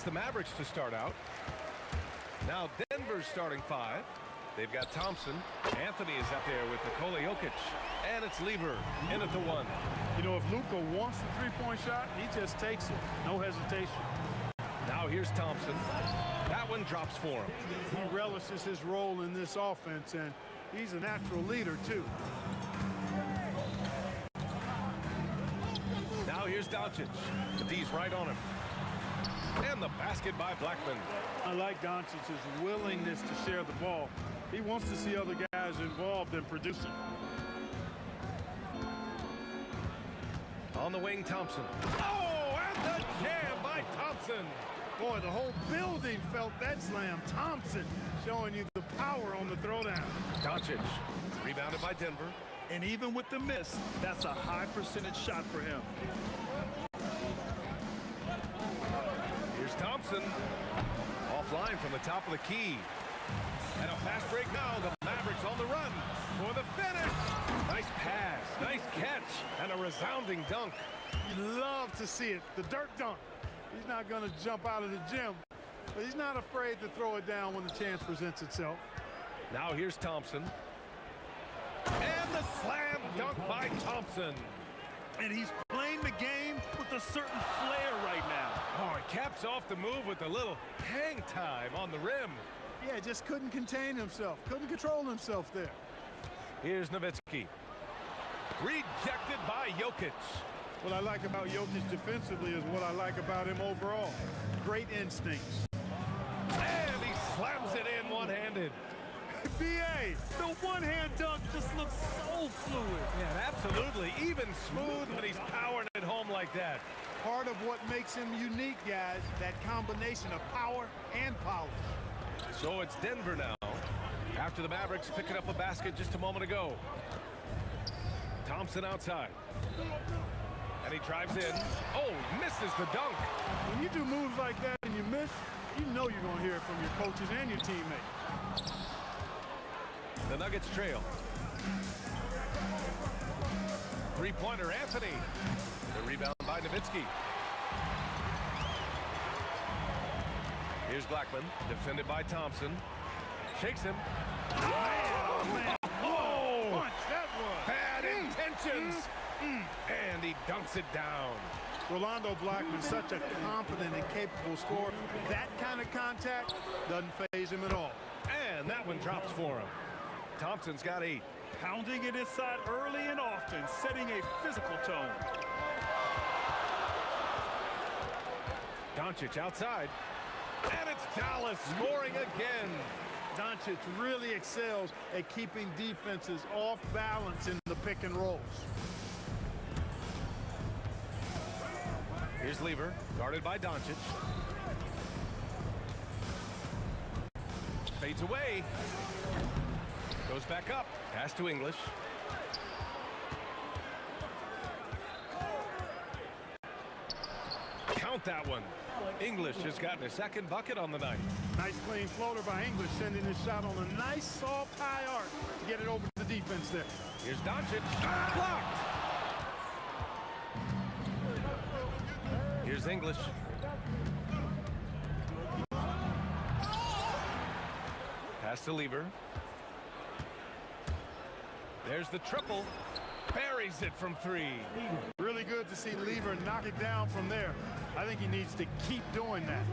It's the Mavericks to start out. Now Denver's starting five. They've got Thompson. Anthony is out there with Nikola Jokic. And it's Lever in at the one. You know, if Luka wants the three-point shot, he just takes it. No hesitation. Now here's Thompson. That one drops for him. He relishes his role in this offense, and he's a natural leader, too. Now here's Doncic. The D's right on him. And the basket by Blackman. I like Doncic's willingness to share the ball. He wants to see other guys involved in producing. On the wing, Thompson. Oh, and the jam by Thompson. Boy, the whole building felt that slam. Thompson showing you the power on the throwdown. Doncic, rebounded by Denver. And even with the miss, that's a high percentage shot for him. Here's Thompson. Offline from the top of the key. And a fast break now. The Mavericks on the run for the finish. Nice pass, nice catch, and a resounding dunk. You love to see it, the dirt dunk. He's not going to jump out of the gym, but he's not afraid to throw it down when the chance presents itself. Now here's Thompson. And the slam dunk by Thompson. And he's playing the game with a certain flair right now. Oh, he caps off the move with a little hang time on the rim. Yeah, just couldn't contain himself, couldn't control himself there. Here's Nowitzki. Rejected by Jokic. What I like about Jokic defensively is what I like about him overall. Great instincts. And he slams it in one-handed. B.A., the one-hand dunk just looks so fluid. Yeah, absolutely. Even smooth when he's powering it home like that. Part of what makes him unique, guys, that combination of power and polish. So it's Denver now. After the Mavericks picking up a basket just a moment ago. Thompson outside. And he drives in. Oh, misses the dunk. When you do moves like that and you miss, you know you're going to hear it from your coaches and your teammates. The Nuggets trail. Three-pointer, Anthony. The rebound by Nowitzki. Here's Blackman, defended by Thompson. Shakes him. Oh, man. Oh! Punch, that was. Bad intentions. And he dunks it down. Rolando Blackman, such a confident and capable scorer. That kind of contact doesn't faze him at all. And that one drops for him. Thompson's got 8. Pounding it inside early and often, setting a physical tone. Doncic outside. And it's Dallas scoring again. Doncic really excels at keeping defenses off balance in the pick and rolls. Here's Lever, guarded by Doncic. Fades away. Goes back up. Pass to English. Count that one. English has gotten a second bucket on the night. Nice clean floater by English, sending his shot on a nice soft high arc to get it over to the defense there. Here's Doncic. Blocked. Here's English. Pass to Lever. There's the triple. Buries it from 3. Really good to see Lever knock it down from there. I think he needs to keep doing that.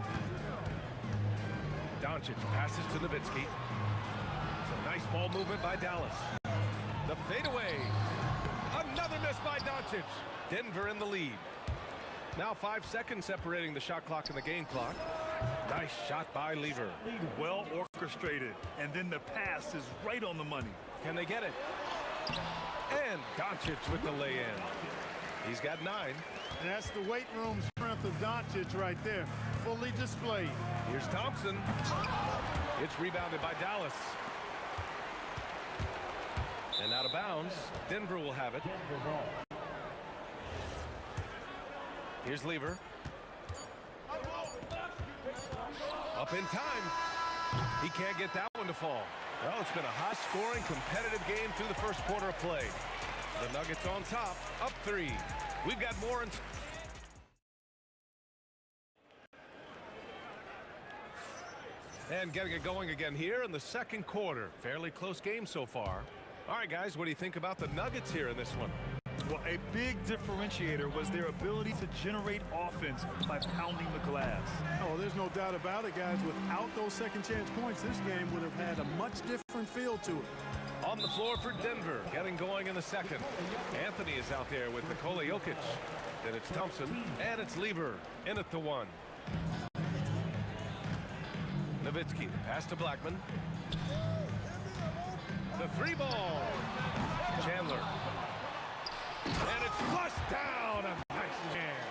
Doncic passes to Nowitzki. Some nice ball movement by Dallas. The fadeaway. Another miss by Doncic. Denver in the lead. Now 5 seconds separating the shot clock and the game clock. Nice shot by Lever. Well orchestrated, and then the pass is right on the money. Can they get it? And Doncic with the lay-in. He's got 9. And that's the weight room strength of Doncic right there. Fully displayed. Here's Thompson. It's rebounded by Dallas. And out of bounds. Denver will have it. Here's Lever. Up in time. He can't get that one to fall. Well, it's been a high-scoring, competitive game through the first quarter of play. The Nuggets on top, up 3. We've got more in... And getting it going again here in the second quarter. Fairly close game so far. All right, guys, what do you think about the Nuggets here in this one? Well, a big differentiator was their ability to generate offense by pounding the glass. Oh, there's no doubt about it, guys. Without those second chance points, this game would have had a much different feel to it. On the floor for Denver, getting going in the second. Anthony is out there with Nikola Jokic. Then it's Thompson, and it's Lever in at the one. Nowitzki, pass to Blackman. The three ball. Chandler. And it's flushed down. A nice jam.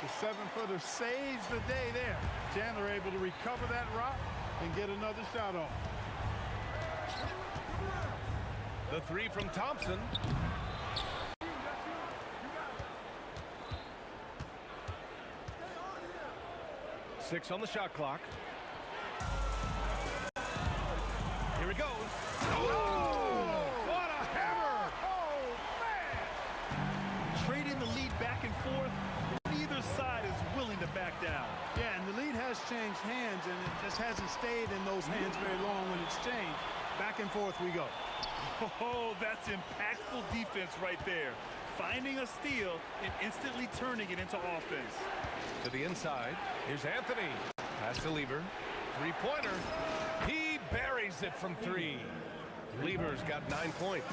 The seven-footer saves the day there. Chandler able to recover that rock and get another shot off. The three from Thompson. Six on the shot clock. Here he goes. Oh! What a hammer! Oh, man! Trading the lead back and forth, neither side is willing to back down. Yeah, and the lead has changed hands, and it just hasn't stayed in those hands very long when it's changed. Back and forth we go. Oh, that's impactful defense right there. Finding a steal and instantly turning it into offense. To the inside. Here's Anthony. Pass to Lever. Three-pointer. He buries it from three. Lever's got 9 points.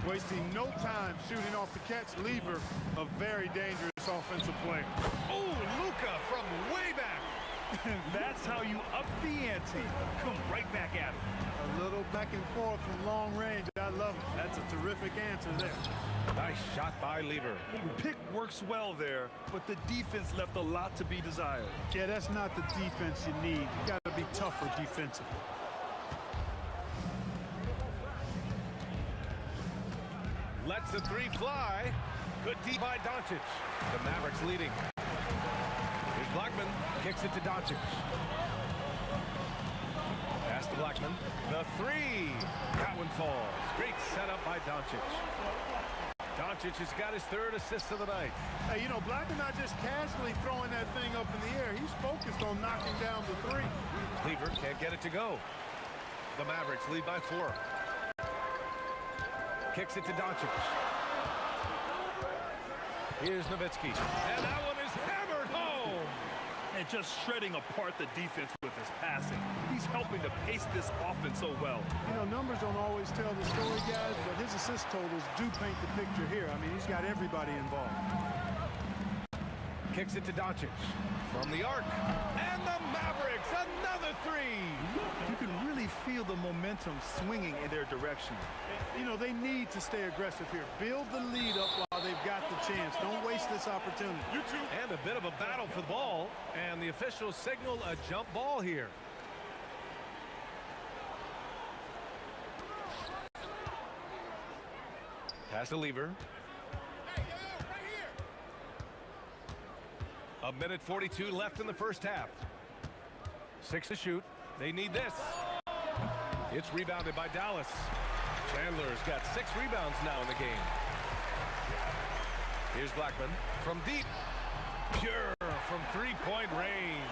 Wasting no time shooting off the catch. Lever, a very dangerous offensive player. Oh, Luka from way back. That's how you up the ante. Come right back at him. A little back and forth from long range. I love it. That's a terrific answer there. Nice shot by Lever. Pick works well there, but the defense left a lot to be desired. Yeah, that's not the defense you need. You got to be tougher defensively. Lets the three fly. Good D by Doncic. The Mavericks leading. Here's Blackman. Kicks it to Doncic. Pass to Blackman. The three. That one falls. Great setup by Doncic. Doncic has got his third assist of the night. Hey, you know, Blackman not just casually throwing that thing up in the air. He's focused on knocking down the three. Lever can't get it to go. The Mavericks lead by 4. Kicks it to Doncic. Here's Nowitzki. And that one is hammered home. And just shredding apart the defense with his passing. He's helping to pace this offense so well. You know, numbers don't always tell the story, guys, but his assist totals do paint the picture here. I mean, he's got everybody involved. Kicks it to Doncic. From the arc. And the Mavericks, another three. You can really feel the momentum swinging in their direction. You know, they need to stay aggressive here. Build the lead up while they've got the chance. Don't waste this opportunity. And a bit of a battle for the ball. And the officials signal a jump ball here. Pass to Lever. A minute 42 left in the first half. 6 to shoot. They need this. It's rebounded by Dallas. Chandler's got 6 rebounds now in the game. Here's Blackman from deep. Pure from three-point range.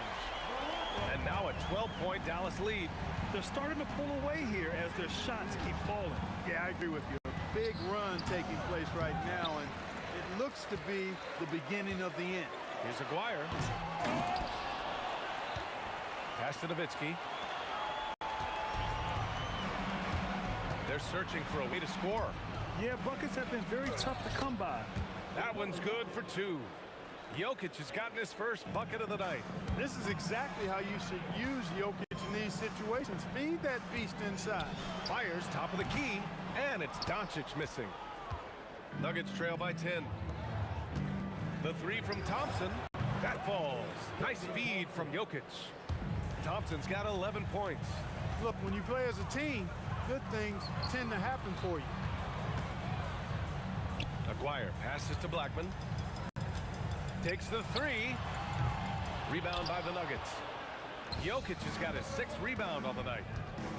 And now a 12-point Dallas lead. They're starting to pull away here as their shots keep falling. Yeah, I agree with you. A big run taking place right now, and it looks to be the beginning of the end. Here's Aguirre. Pass to Nowitzki. They're searching for a way to score. Yeah, buckets have been very tough to come by. That one's good for 2. Jokic has gotten his first bucket of the night. This is exactly how you should use Jokic in these situations. Feed that beast inside. Fires top of the key, and it's Doncic missing. Nuggets trail by 10. The three from Thompson. That falls. Nice feed from Jokic. Thompson's got 11 points. Look, when you play as a team, good things tend to happen for you. Aguirre passes to Blackman. Takes the three. Rebound by the Nuggets. Jokic has got his 6th rebound on the night.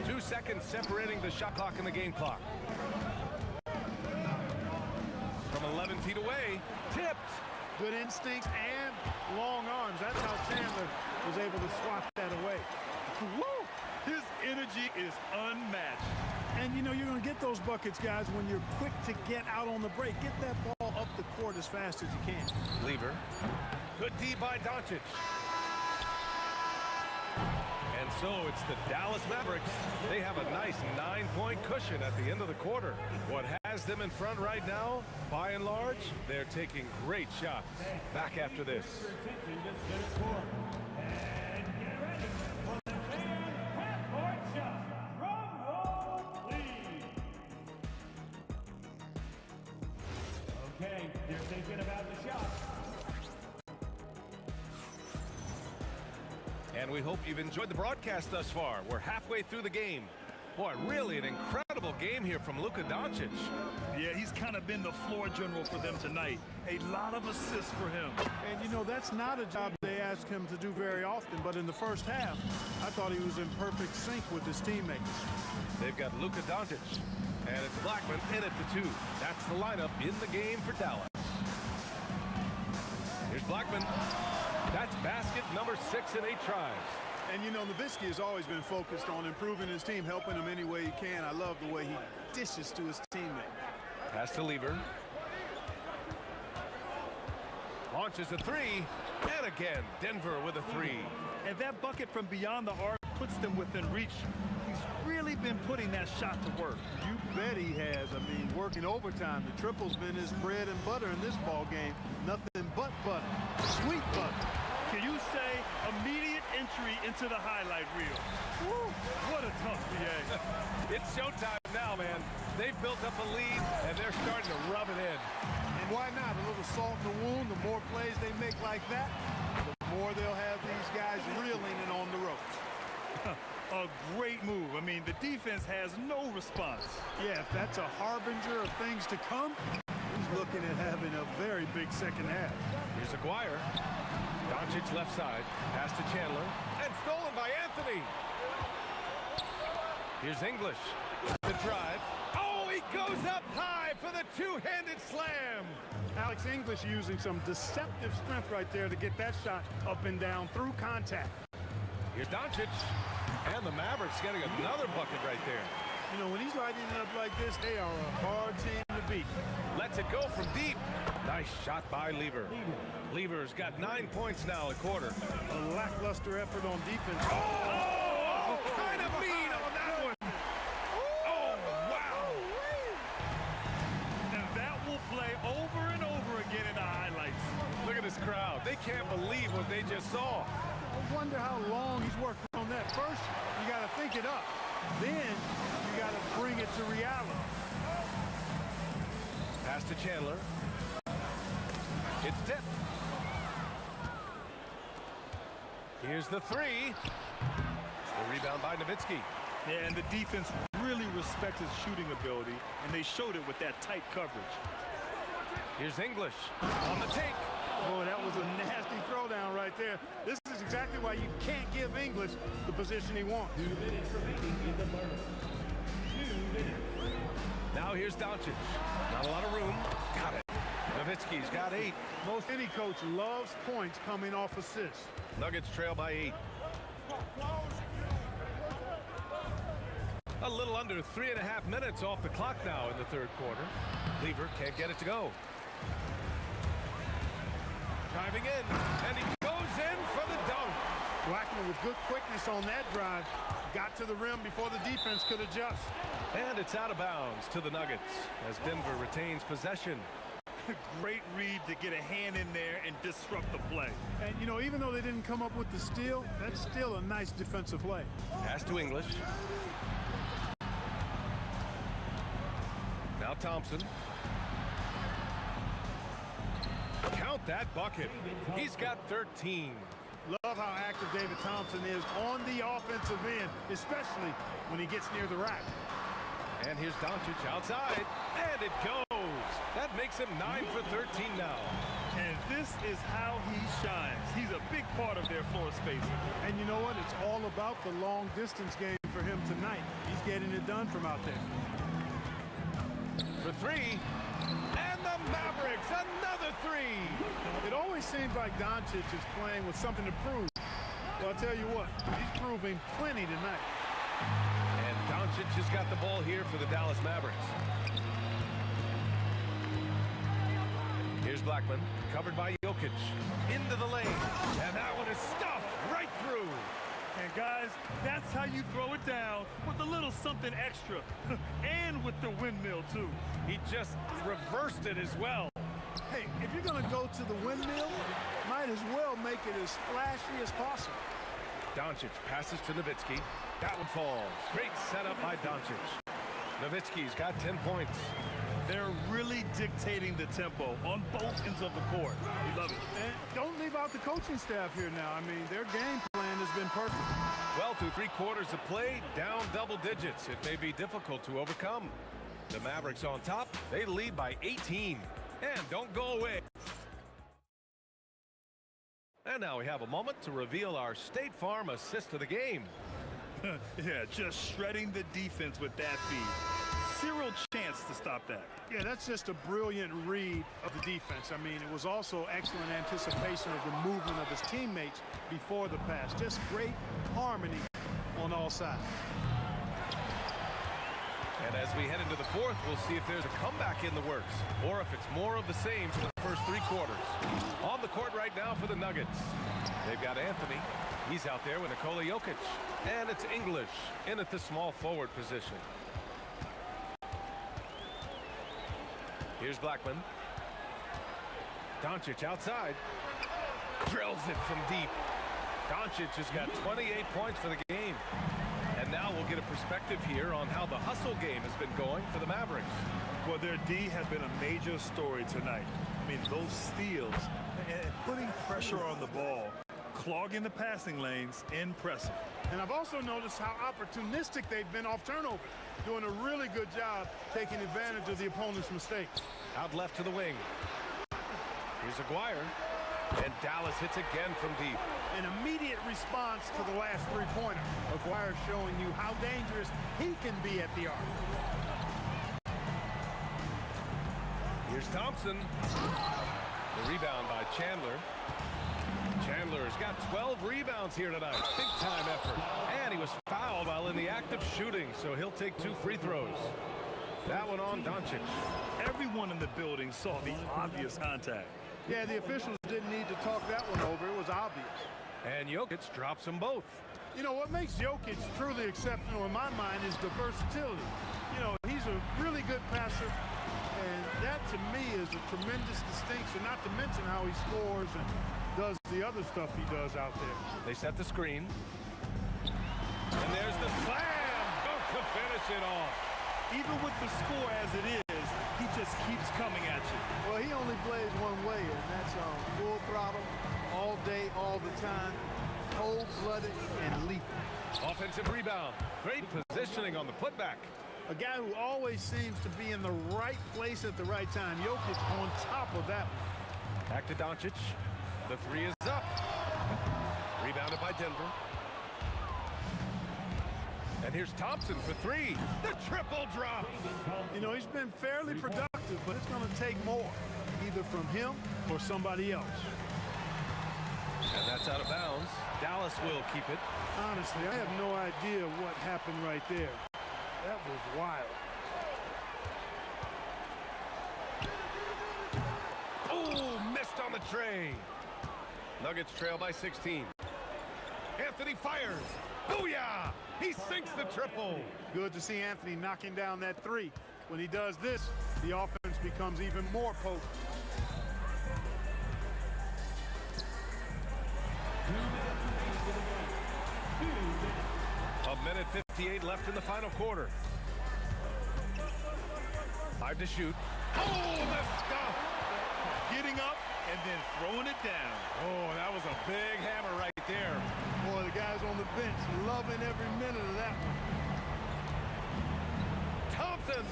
2 seconds separating the shot clock and the game clock. From 11 feet away, tipped. Good instincts and long arms. That's how Chandler was able to swat that away. Woo! His energy is unmatched. And, you know, you're going to get those buckets, guys, when you're quick to get out on the break. Get that ball up the court as fast as you can. Lever. Good D by Doncic. And so it's the Dallas Mavericks. They have a nice 9-point cushion at the end of the quarter. What has them in front right now, by and large, they're taking great shots. Back after this. Okay, they're thinking about the shot. And we hope you've enjoyed the broadcast thus far. We're halfway through the game. Boy, really an incredible game here from Luka Doncic. Yeah, he's kind of been the floor general for them tonight. A lot of assists for him. And, you know, that's not a job they ask him to do very often. But in the first half, I thought he was in perfect sync with his teammates. They've got Luka Doncic, and it's Blackman in at the 2. That's the lineup in the game for Dallas. Here's Blackman. That's basket number 6 in 8 tries. And, you know, Nowitzki has always been focused on improving his team, helping him any way he can. I love the way he dishes to his teammate. Pass to Lever. Launches a 3. And again, Denver with a 3. And that bucket from beyond the arc puts them within reach. He's really been putting that shot to work. You bet he has. I mean, working overtime. The triple's been his bread and butter in this ball game. Nothing but butter. Sweet butter. Can you say immediate entry into the highlight reel? Woo, what a tough PA. It's showtime now, man. They've built up a lead, and they're starting to rub it in. And why not? A little salt in the wound. The more plays they make like that, the more they'll have these guys reeling and on the ropes. A great move. I mean, the defense has no response. Yeah, if that's a harbinger of things to come, he's looking at having a very big second half. Here's Aguirre. Doncic left side. Pass to Chandler. And stolen by Anthony. Here's English. The drive. Oh, he goes up high for the two-handed slam. Alex English using some deceptive strength right there to get that shot up and down through contact. Here's Doncic. And the Mavericks getting another bucket right there. You know, when he's lighting it up like this, they are a hard team to beat. Lets it go from deep. Nice shot by Lever. Lever's got 9 points now a quarter. A lackluster effort on defense. Oh, kind of mean on that one. Oh, wow. And that will play over and over again in the highlights. Look at this crowd. They can't believe what they just saw. I wonder how long he's working on that. First, you got to think it up. Then, you got to bring it to reality. Pass to Chandler. It's tipped. Here's the 3. The rebound by Nowitzki. Yeah, and the defense really respects his shooting ability, and they showed it with that tight coverage. Here's English on the take. Boy, that was a nasty throwdown right there. This is exactly why you can't give English the position he wants. 2 minutes remaining in the first. 2 minutes. Now here's Doncic. Not a lot of room. Got it. Nowitzki's got 8. Most any coach loves points coming off assists. Nuggets trail by 8. A little under 3.5 minutes off the clock now in the third quarter. Lever can't get it to go. Driving in, and he goes in for the dunk. Blackman with good quickness on that drive. Got to the rim before the defense could adjust. And it's out of bounds to the Nuggets as Denver retains possession. Great read to get a hand in there and disrupt the play. And, you know, even though they didn't come up with the steal, that's still a nice defensive play. Pass to English. Now Thompson. Count that bucket. He's got 13. Love how active David Thompson is on the offensive end, especially when he gets near the rack. And here's Doncic outside, and it goes. That makes him 9 for 13 now. And this is how he shines. He's a big part of their floor spacing. And you know what? It's all about the long distance game for him tonight. He's getting it done from out there. For 3, and the Mavericks, another 3. It always seems like Doncic is playing with something to prove. Well, I'll tell you what, he's proving plenty tonight. And Doncic has got the ball here for the Dallas Mavericks. Here's Blackman, covered by Jokic. Into the lane. And that one is stuffed right through. And guys, that's how you throw it down, with a little something extra. And with the windmill, too. He just reversed it as well. Hey, if you're going to go to the windmill, might as well make it as flashy as possible. Doncic passes to Nowitzki. That one falls. Great setup by Doncic. Nowitzki's got 10 points. They're really dictating the tempo on both ends of the court. We love it. And don't leave out the coaching staff here now. I mean, their game plan has been perfect. Well, through 3 quarters of play, down double digits. It may be difficult to overcome. The Mavericks on top. They lead by 18. And don't go away. And now we have a moment to reveal our State Farm assist of the game. Yeah, just shredding the defense with that feed. Zero chance to stop that. Yeah, that's just a brilliant read of the defense. I mean, it was also excellent anticipation of the movement of his teammates before the pass. Just great harmony on all sides. And as we head into the 4th, we'll see if there's a comeback in the works or if it's more of the same for the first 3 quarters. On the court right now for the Nuggets. They've got Anthony. He's out there with Nikola Jokic. And it's English in at the small forward position. Here's Blackman. Doncic outside. Drills it from deep. Doncic has got 28 points for the game. And now we'll get a perspective here on how the hustle game has been going for the Mavericks. Well, their D has been a major story tonight. I mean, those steals and putting pressure on the ball, clogging the passing lanes, impressive. And I've also noticed how opportunistic they've been off turnover, doing a really good job taking advantage of the opponent's mistakes. Out left to the wing. Here's Aguirre. And Dallas hits again from deep. An immediate response to the last 3-pointer. Aguirre showing you how dangerous he can be at the arc. Here's Thompson. The rebound by Chandler. Chandler has got 12 rebounds here tonight. Big time effort. And he was fouled while in the act of shooting, so he'll take 2 free throws. That one on Doncic. Everyone in the building saw the obvious contact. Yeah, the officials didn't need to talk that one over. It was obvious. And Jokic drops them both. You know, what makes Jokic truly exceptional in my mind is the versatility. You know, he's a really good passer, and that to me is a tremendous distinction, not to mention how he scores and does the other stuff he does out there. They set the screen. And there's the slam to finish it off. Even with the score as it is, he just keeps coming at you. Well, he only plays one way, and that's full throttle, all day, all the time, cold-blooded and lethal. Offensive rebound. Great positioning on the putback. A guy who always seems to be in the right place at the right time. Jokic on top of that one. Back to Doncic. The 3 is up. Rebounded by Denver. And here's Thompson for 3. The triple drops. You know, he's been fairly productive, but it's going to take more, either from him or somebody else. And that's out of bounds. Dallas will keep it. Honestly, I have no idea what happened right there. That was wild. Oh, missed on the tray. Nuggets trail by 16. Anthony fires. Booyah! He sinks the triple. Good to see Anthony knocking down that 3. When he does this, the offense becomes even more potent. A minute 58 left in the final quarter. 5 to shoot. Oh, the stuff! Getting up and then throwing it down. Oh, that was a big hammer right there. Boy, the guys on the bench loving every minute of that one. Thompson,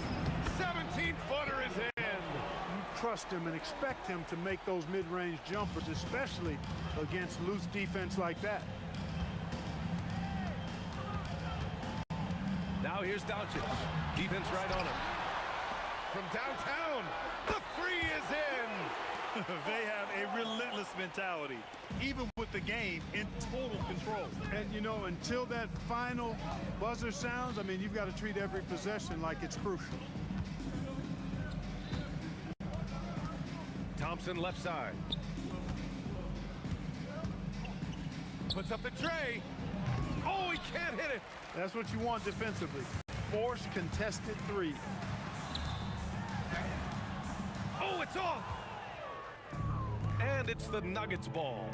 17-footer is in. You trust him and expect him to make those mid-range jumpers, especially against loose defense like that. Now here's Doncic. Defense right on him. From downtown, the 3 is in. They have a relentless mentality, even with the game in total control. And, you know, until that final buzzer sounds, I mean, you've got to treat every possession like it's crucial. Thompson left side. Puts up the tray. Oh, he can't hit it. That's what you want defensively. Force contested three. Oh, it's off. And it's the Nuggets ball.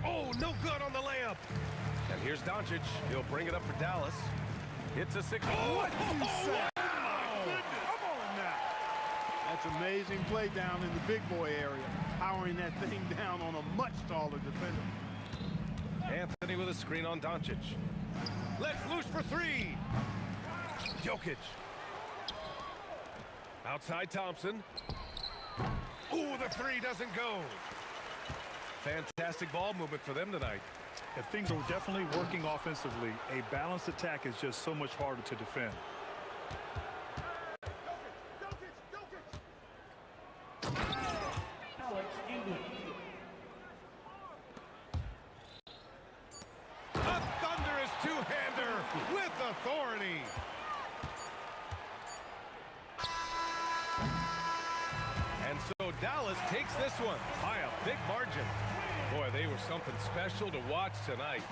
Oh, no good on the layup. And here's Doncic. He'll bring it up for Dallas. It's a 6. Oh, What you say? wow. Come on now. That's amazing play down in the big boy area. Powering that thing down on a much taller defender. Anthony with a screen on Doncic. Let's loose for three. Jokic. Outside Thompson. Ooh, the three doesn't go. Fantastic ball movement for them tonight. If things are definitely working offensively, a balanced attack is just so much harder to defend. Alex English. A thunderous two-hander with authority. And so Dallas takes this one by a big margin. Boy, they were something special to watch tonight.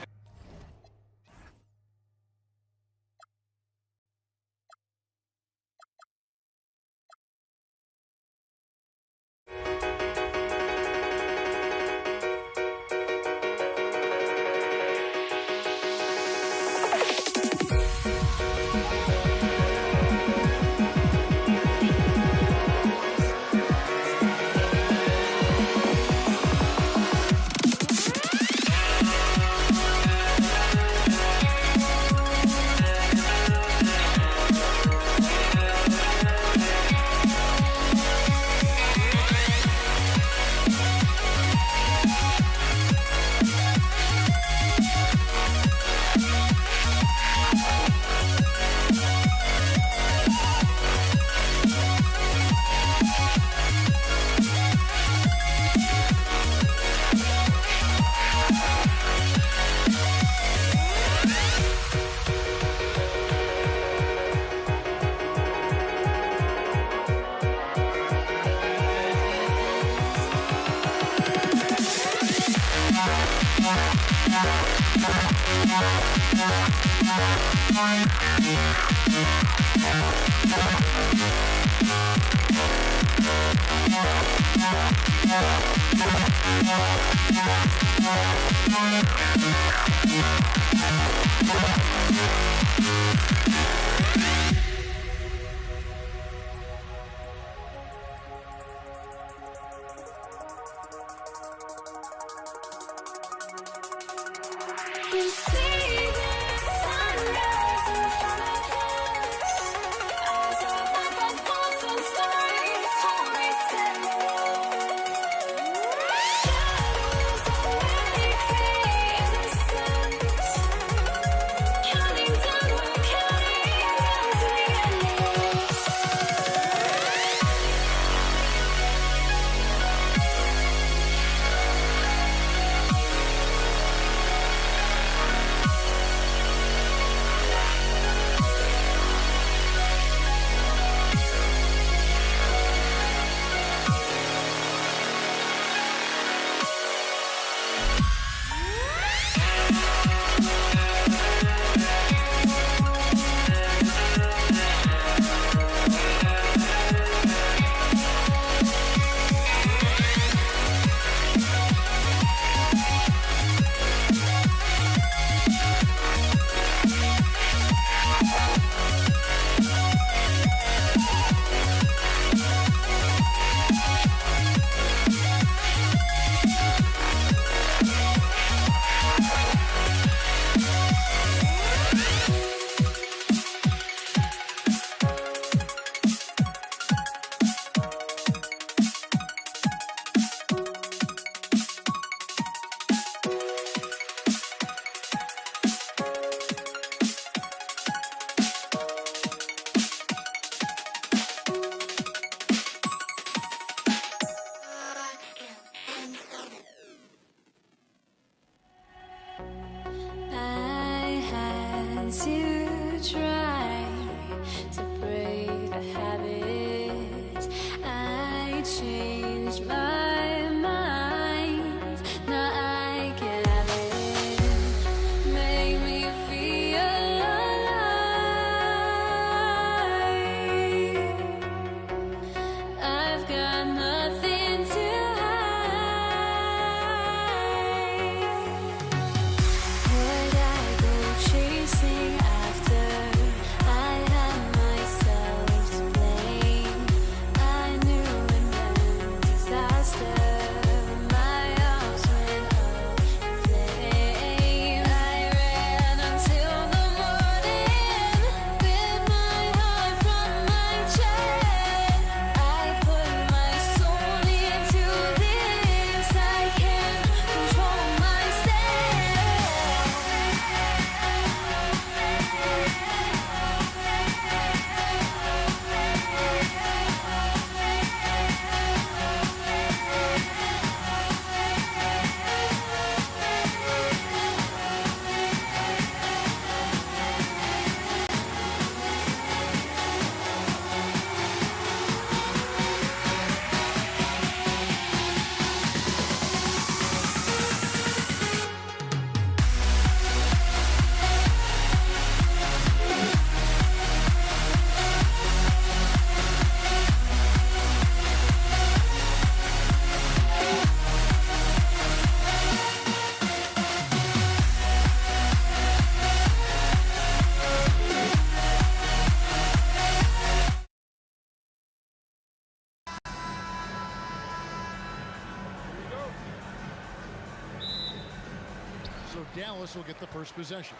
Dallas will get the first possession.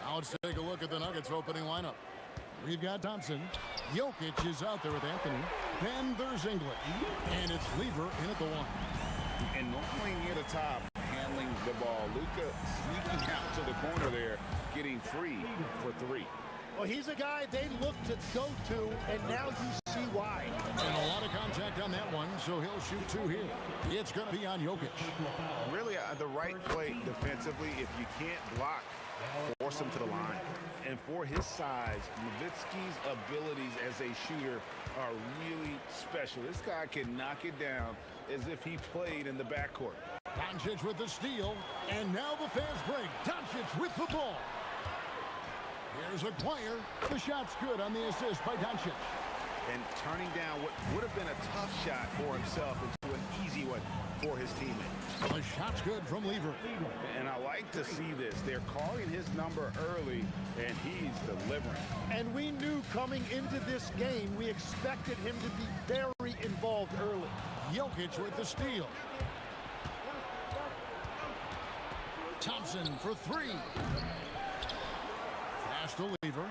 Now let's take a look at the Nuggets opening lineup. We've got Thompson. Jokic is out there with Anthony. Then there's English. And it's Lever in at the one. And normally near the top, handling the ball. Luka sneaking out to the corner there, getting free for three. Well, he's a guy they look to go to, and now you see why. And a lot of contact on that one, so he'll shoot two here. It's going to be on Jokic. Really the right play defensively. If you can't block, force him to the line. And for his size, Nowitzki's abilities as a shooter are really special. This guy can knock it down as if he played in the backcourt. Doncic with the steal, and now the fast break. Doncic with the ball. Here's Acquire. The shot's good on the assist by Doncic. And turning down what would have been a tough shot for himself into an easy one for his teammate. The shot's good from Lever. And I like to see this. They're calling his number early, and he's delivering. And we knew coming into this game, we expected him to be very involved early. Jokic with the steal. Thompson for three. Pass to Lever.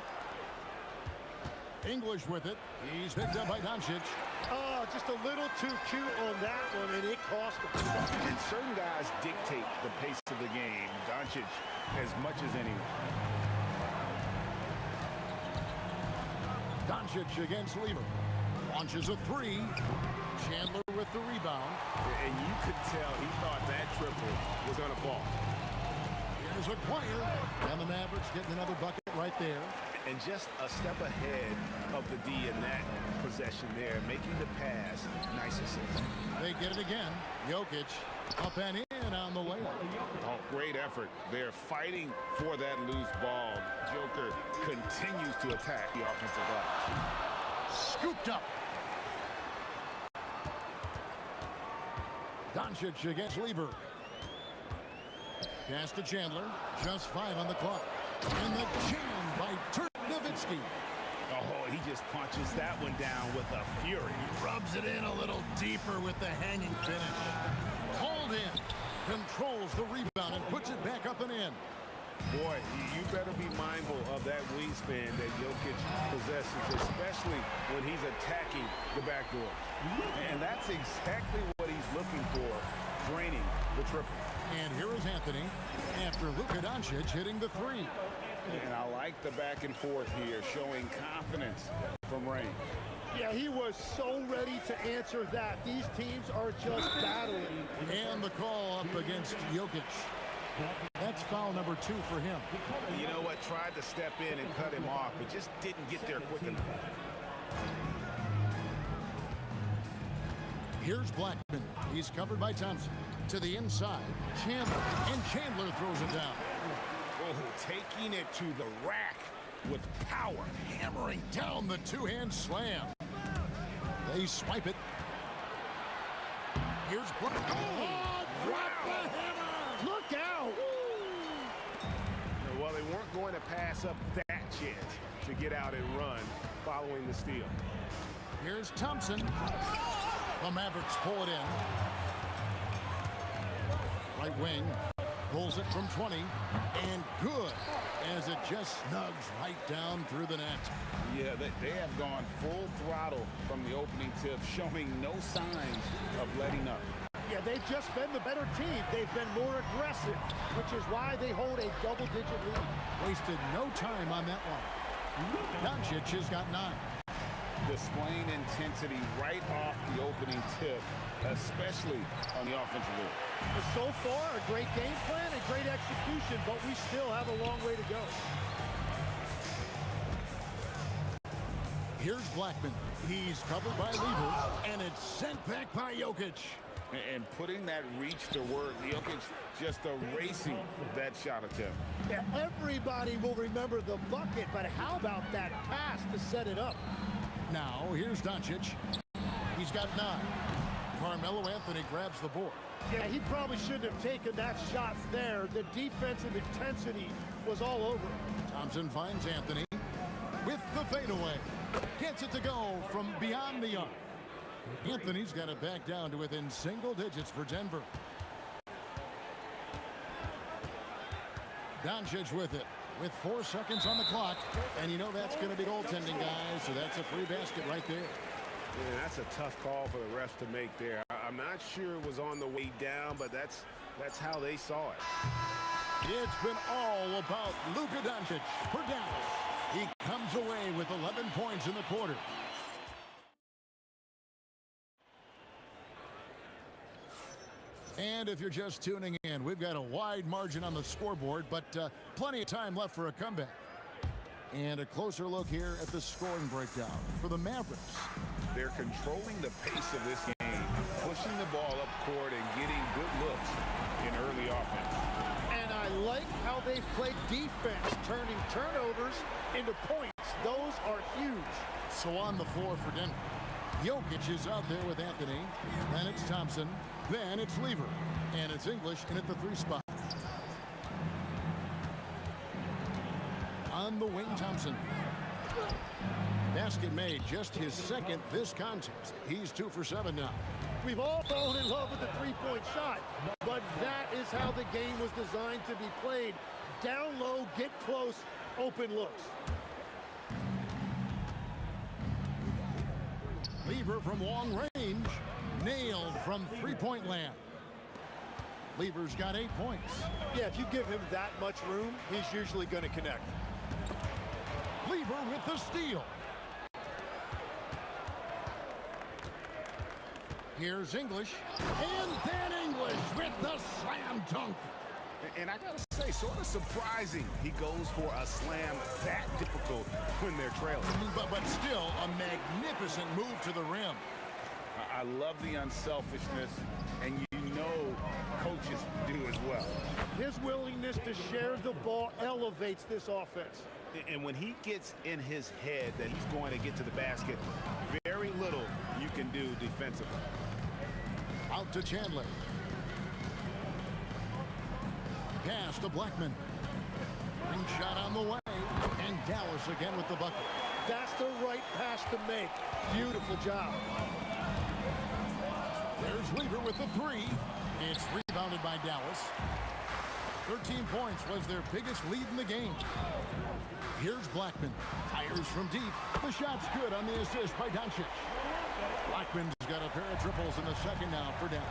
English with it. He's picked up by Doncic. Oh, just a little too cute on that one, and it cost him. And certain guys dictate the pace of the game. Doncic as much as anyone. Doncic against Lever. Launches a three. Chandler with the rebound. And you could tell he thought that triple was going to fall. Here's Acquire. And the Mavericks getting another bucket right there. And just a step ahead of the D in that possession there, making the pass. Nice assist. They get it again. Jokic up and in on the layup. Oh, great effort. They're fighting for that loose ball. Joker continues to attack the offensive glass. Scooped up. Doncic against Lever. Pass to Chandler. Just 5 on the clock. And the jam by Nowitzki. Oh, he just punches that one down with a fury. Rubs it in a little deeper with the hanging finish. Hauled in. Controls the rebound and puts it back up and in. Boy, you better be mindful of that wingspan that Jokic possesses, especially when he's attacking the backdoor. And that's exactly what he's looking for, draining the triple. And here is Anthony after Luka Doncic hitting the three. And I like the back and forth here, showing confidence from Rain. Yeah, he was so ready to answer that. These teams are just battling. And the call up against Jokic. That's foul number 2 for him. You know what? Tried to step in and cut him off, but just didn't get there quick enough. Here's Blackman. He's covered by Thompson. To the inside, Chandler. And Chandler throws it down. Oh, taking it to the rack with power. Hammering down the two-hand slam. They swipe it. Here's Blackman. Oh, drop the hammer! Look out! Well, they weren't going to pass up that chance to get out and run following the steal. Here's Thompson. The Mavericks pull it in. Right wing. Pulls it from 20. And good. As it just snugs right down through the net. Yeah, they have gone full throttle from the opening tip, showing no signs of letting up. Yeah, they've just been the better team. They've been more aggressive, which is why they hold a double-digit lead. Wasted no time on that one. Doncic has got 9. Displaying intensity right off the opening tip, especially on the offensive end. So far, a great game plan and great execution, but we still have a long way to go. Here's Blackman. He's covered by Lever, and it's sent back by Jokic. And putting that reach to work, Jokic just erasing that shot attempt. Yeah, everybody will remember the bucket, but how about that pass to set it up? Now, here's Doncic. He's got 9. Carmelo Anthony grabs the board. Yeah, he probably shouldn't have taken that shot there. The defensive intensity was all over. Thompson finds Anthony with the fadeaway. Gets it to go from beyond the arc. Anthony's got it back down to within single digits for Denver. Doncic with it, with 4 seconds on the clock. And you know that's going to be goaltending, guys, so that's a free basket right there. Yeah, that's a tough call for the refs to make there. I'm not sure it was on the way down, but that's how they saw it. It's been all about Luka Doncic for Dallas. He comes away with 11 points in the quarter. And if you're just tuning in, we've got a wide margin on the scoreboard, but plenty of time left for a comeback. And a closer look here at the scoring breakdown for the Mavericks. They're controlling the pace of this game, pushing the ball up court and getting good looks in early offense. And I like how they've played defense, turning turnovers into points. Those are huge. So on the floor for Denver, Jokic is out there with Anthony. Then it's Thompson. Then it's Lever. And it's English in at the 3 spot. On the wing, Thompson. Basket made, just his second this contest. He's 2 for 7 now. We've all fallen in love with the three-point shot, but that is how the game was designed to be played. Down low, get close, open looks. Lever from long range, nailed from three-point land. Lever's got 8 points. Yeah, if you give him that much room, he's usually going to connect. Lever with the steal. Here's English, and then English with the slam dunk. And I gotta say, sort of surprising he goes for a slam that difficult when they're trailing. But still a magnificent move to the rim. I love the unselfishness, and you know coaches do as well. His willingness to share the ball elevates this offense. And when he gets in his head that he's going to get to the basket, very little you can do defensively. Out to Chandler. Pass to Blackman. Ring shot on the way. And Dallas again with the bucket. That's the right pass to make. Beautiful job. There's Lever with the 3. It's rebounded by Dallas. 13 points was their biggest lead in the game. Here's Blackman. Fires from deep. The shot's good on the assist by Doncic. Blackman's got a pair of triples in the second now for Dallas.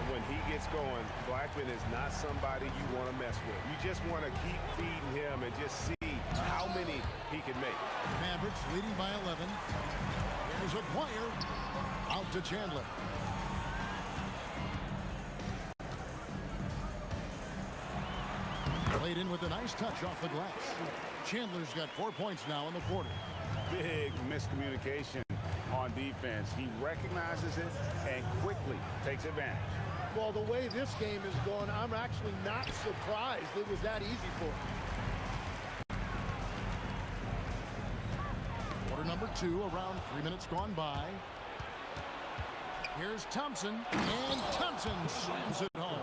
When he gets going, Blackman is not somebody you want to mess with. You just want to keep feeding him and just see how many he can make. Mavericks leading by 11. Here's a Dwyer. Out to Chandler. Played in with a nice touch off the glass. Chandler's got 4 points now in the quarter. Big miscommunication on defense. He recognizes it and quickly takes advantage. Well, the way this game is going, I'm actually not surprised it was that easy for him. Quarter number 2, around 3 minutes gone by. Here's Thompson, and Thompson slams it home.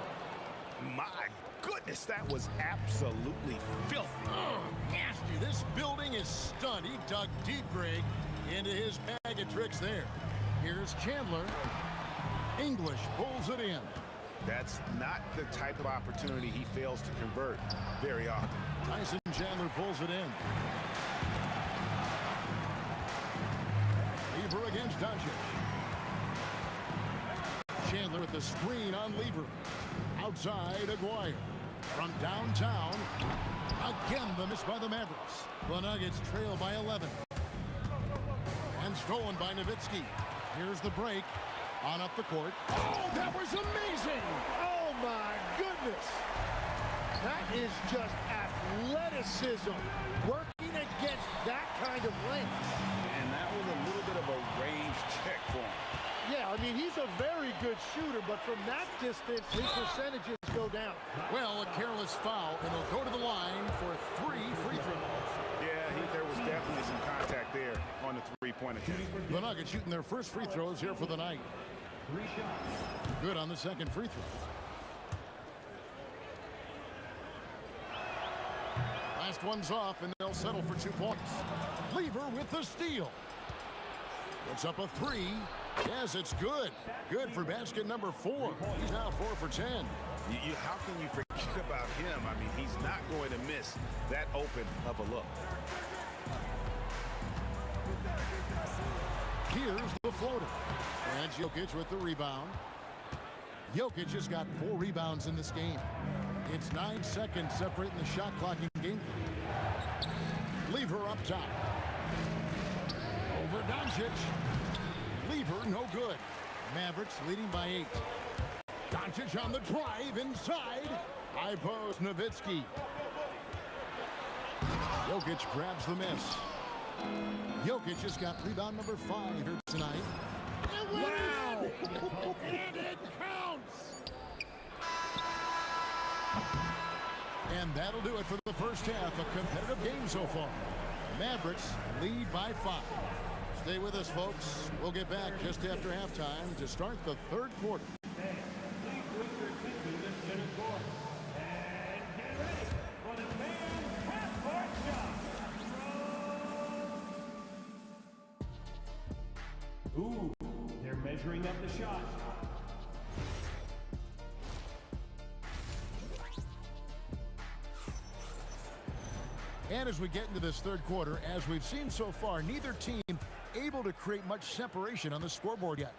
My goodness, that was absolutely filthy. Oh, nasty. This building is stunned. He dug deep, Greg, into his bag of tricks there. Here's Chandler. English pulls it in. That's not the type of opportunity he fails to convert very often. Tyson Chandler pulls it in. Lever against Doncic. Chandler with the screen on Lever. Outside, Aguirre. From downtown. Again, the miss by the Mavericks. The Nuggets trail by 11. And stolen by Nowitzki. Here's the break. On up the court. Oh, that was amazing! Oh, my goodness. That is just athleticism. Working against that kind of length. And that was a little bit of a range check for him. Yeah, I mean, he's a very good shooter, but from that distance, his percentages go down. Well, a careless foul, and he'll go to the line for 3 free throws. Yeah, there was definitely some contact there on the three-point attempt. The Nuggets shooting their first free throws here for the night. Good on the second free throw. Last one's off, and they'll settle for 2 points. Lever with the steal. Puts up a 3. Yes, it's good. Good for basket number 4. He's now 4 for 10. How can you forget about him? I mean, he's not going to miss that open of a look. Here's the floater. And Jokic with the rebound. Jokic has got 4 rebounds in this game. It's 9 seconds separating the shot clock in game. Lever up top. Over Doncic. Lever no good. Mavericks leading by 8. Doncic on the drive inside. High post Nowitzki. Jokic grabs the miss. Jokic just got rebound number 5 here tonight. Wow! And it counts! And that'll do it for the first half. A competitive game so far. Mavericks lead by 5. Stay with us, folks. We'll get back just after halftime to start the third quarter. Please bring your attention to the center court. And get ready for the fan half-court shot. Ooh, they're measuring up the shot. And as we get into this third quarter, as we've seen so far, neither team able to create much separation on the scoreboard yet.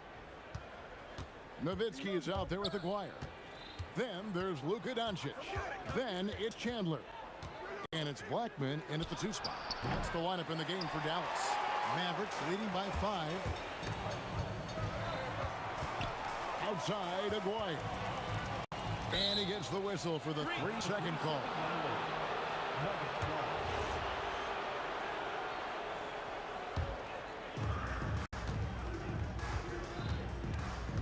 Nowitzki is out there with Aguirre. Then there's Luka Doncic. Then it's Chandler. And it's Blackman in at the 2 spot. That's the lineup in the game for Dallas. Mavericks leading by 5. Outside Aguirre. And he gets the whistle for the 3-second call.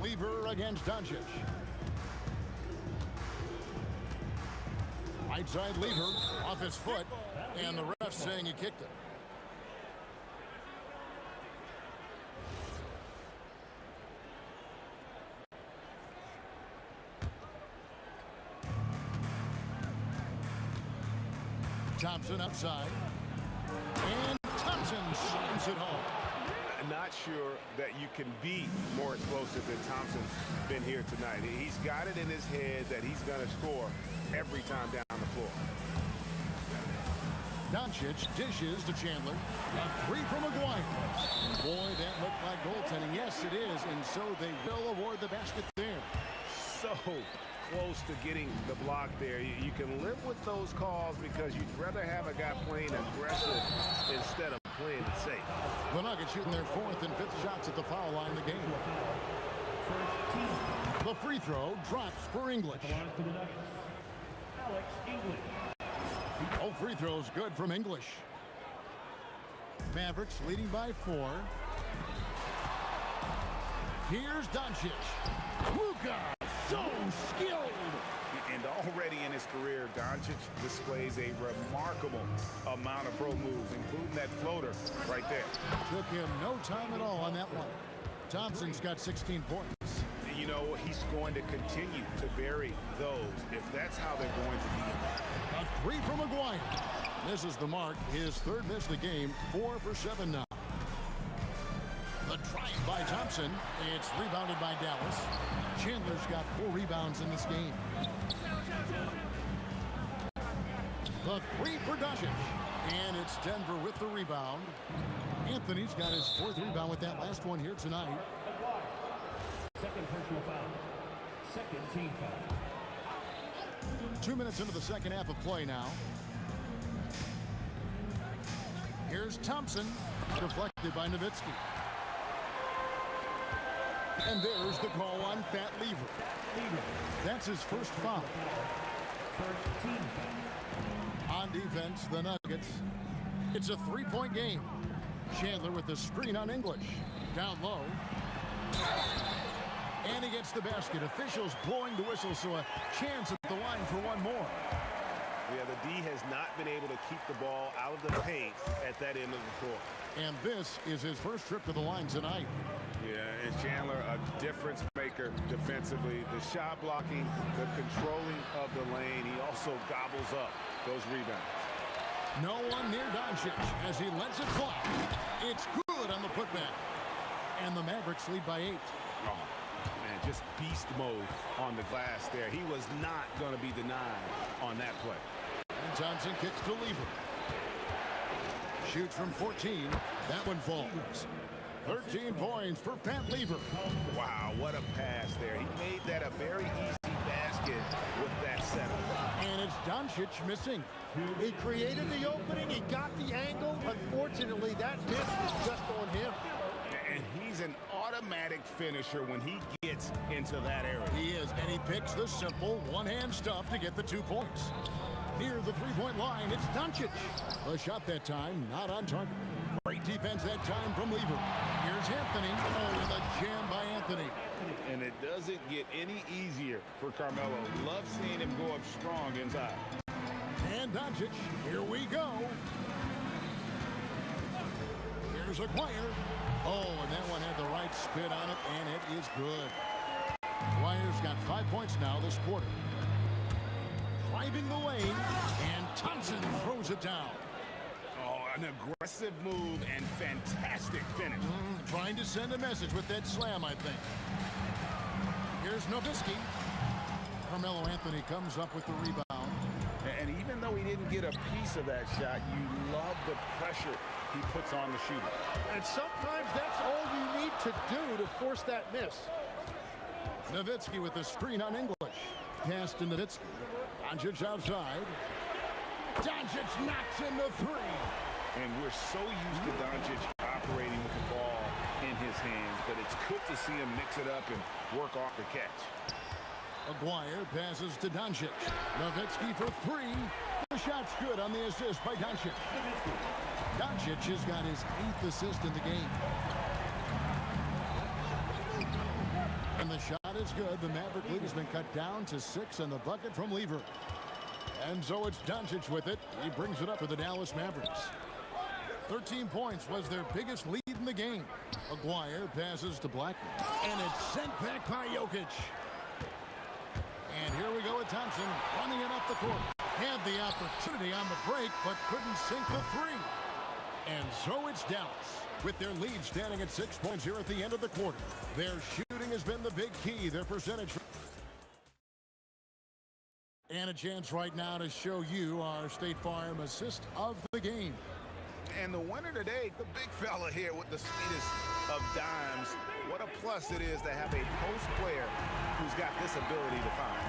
Lever against Doncic. Right side Lever off his foot, and the ref saying he kicked it. Thompson outside, and Thompson shines it home. Not sure that you can be more explosive than Thompson's been here tonight. He's got it in his head that he's going to score every time down the floor. Doncic dishes to Chandler. A 3 from Aguirre. Boy, that looked like goaltending. Yes, it is, and so they will award the basket there. So close to getting the block there. You can live with those calls because you'd rather have a guy playing aggressive instead of playing it safe. The Nuggets shooting their 4th and 5th shots at the foul line of the game. The free throw drops for English. Alex English. Oh, free throws good from English. Mavericks leading by 4. Here's Doncic. Luka, so skilled. And already in his career, Doncic displays a remarkable amount of pro moves, including that floater right there. Took him no time at all on that one. Thompson's got 16 points. You know, he's going to continue to bury those if that's how they're going to be. A 3 from Aguirre. Misses the mark. His 3rd miss of the game. 4 for 7 now. The drive by Thompson. It's rebounded by Dallas. Chandler's got 4 rebounds in this game. The 3 for Doncic. And it's Denver with the rebound. Anthony's got his 4th rebound with that last one here tonight. Second personal foul. Second team foul. 2 minutes into the second half of play now. Here's Thompson. Deflected by Nowitzki. And there's the call on Fat Lever. That's his first foul. First team foul. On defense, the Nuggets. It's a 3-point game. Chandler with the screen on English. Down low. And he gets the basket. Officials blowing the whistle, so a chance at the line for one more. Yeah, the D has not been able to keep the ball out of the paint at that end of the floor. And this is his first trip to the line tonight. Yeah, and Chandler, a difference maker defensively. The shot blocking, the controlling of the lane. He also gobbles up those rebounds. No one near Doncic as he lets it fly. It's good on the putback. And the Mavericks lead by 8. Oh, Man, just beast mode on the glass there. He was not going to be denied on that play. And Thompson kicks to Lever. Shoots from 14. That one falls. 13 points for Pat Lever. Wow, what a pass there. He made that a very easy basket with that setup. And it's Doncic missing. He created the opening. He got the angle. Unfortunately, that miss was just on him. And he's an automatic finisher when he gets into that area. He is, and he picks the simple one-hand stuff to get the 2 points. Near the three-point line, it's Doncic. A shot that time, not on target. Great defense that time from Lever. Here's Anthony. Oh, and a jam by Anthony. And it doesn't get any easier for Carmelo. Love seeing him go up strong inside. And Doncic, here we go. Here's Aguirre. Oh, and that one had the right spin on it, and it is good. Aguirre's got 5 points now this quarter. Driving the lane, and Thompson throws it down. Oh, an aggressive move and fantastic finish. Trying to send a message with that slam, I think. Here's Nowitzki. Carmelo Anthony comes up with the rebound. And even though he didn't get a piece of that shot, you love the pressure he puts on the shooter. And sometimes that's all you need to do to force that miss. Nowitzki with the screen on English. Pass to Nowitzki. Doncic outside. Doncic knocks in the three. And we're so used to Doncic operating with the ball in his hands, but it's good to see him mix it up and work off the catch. Aguirre passes to Doncic. Nowitzki for three. The shot's good on the assist by Doncic. Doncic has got his 8th assist in the game. And the shot is good. The Maverick lead has been cut down to 6 and the bucket from Lever. And so it's Doncic with it. He brings it up for the Dallas Mavericks. 13 points was their biggest lead in the game. Aguirre passes to Blackman. And it's sent back by Jokic. And here we go with Thompson running it up the court. Had the opportunity on the break, but couldn't sink the three. And so it's Dallas with their lead standing at 6 points here at the end of the quarter. Their shooting has been the big key. Their percentage. And a chance right now to show you our State Farm assist of the game. And the winner today, the big fella here with the sweetest of dimes. What a plus it is to have a post player who's got this ability to find.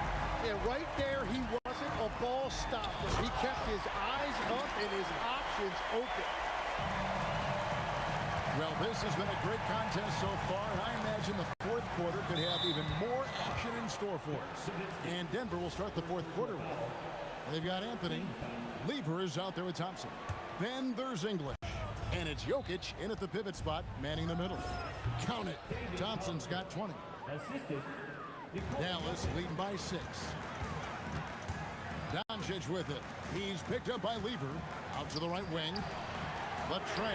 And right there, he wasn't a ball stopper. He kept his eyes up and his options open. Well, this has been a great contest so far, and I imagine the fourth quarter could have even more action in store for us. And Denver will start the fourth quarter with. They've got Anthony. Lever is out there with Thompson. Then there's English. And it's Jokic in at the pivot spot, manning the middle. Count it. Thompson's got 20. Dallas leading by 6. Doncic with it. He's picked up by Lever. Out to the right wing. But Trey.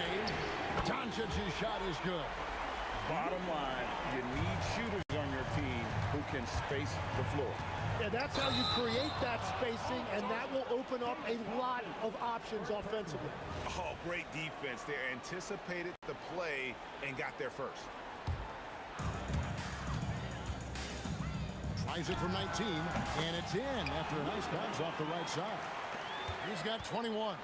Doncic's shot is good. Bottom line, you need shooters on your team who can space the floor. Yeah, that's how you create that spacing, and that will open up a lot of options offensively. Oh, great defense there. Anticipated the play and got there first. Tries it from 19, and it's in after a nice bounce off the right side. He's got 21.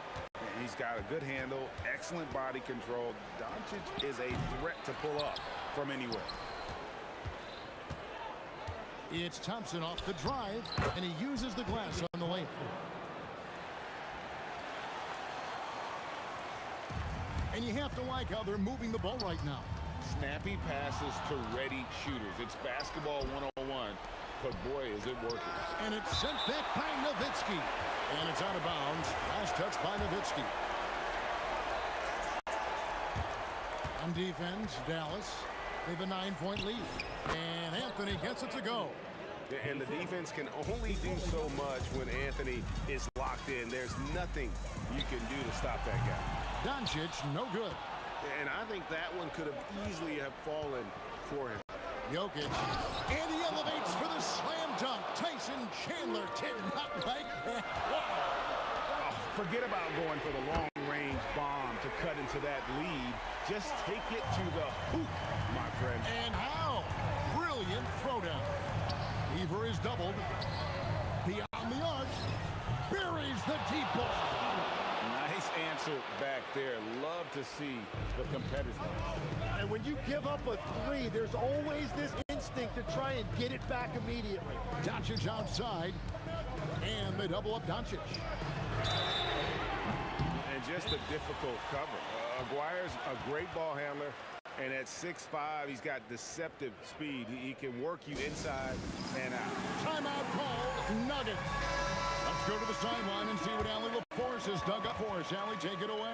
He's got a good handle, excellent body control. Doncic is a threat to pull up from anywhere. It's Thompson off the drive, and he uses the glass on the lane. And you have to like how they're moving the ball right now. Snappy passes to ready shooters. It's basketball 101, but boy, is it working. And it's sent back by Nowitzki. And it's out of bounds. Last touch by Nowitzki. On defense, Dallas. They have a 9-point lead. And Anthony gets it to go. And the defense can only do so much when Anthony is locked in. There's nothing you can do to stop that guy. Doncic, no good. And I think that one could have easily have fallen for him. Jokic. And he elevates for the slam dunk. Tyson Chandler did not like that. Oh, forget about going for the long-range bomb to cut into that lead. Just take it to the hoop, my friend. And how? Brilliant doubled. Beyond the arc. Buries the deep ball. Nice answer back there. Love to see the competitors. And when you give up a three, there's always this instinct to try and get it back immediately. Doncic outside. And they double up Doncic. And just a difficult cover. Aguirre's a great ball handler. And at 6'5", he's got deceptive speed. He can work you inside and out. Timeout called. Nuggets. Let's go to the sideline and see what Allie LaForce has dug up for us. Allie, take it away.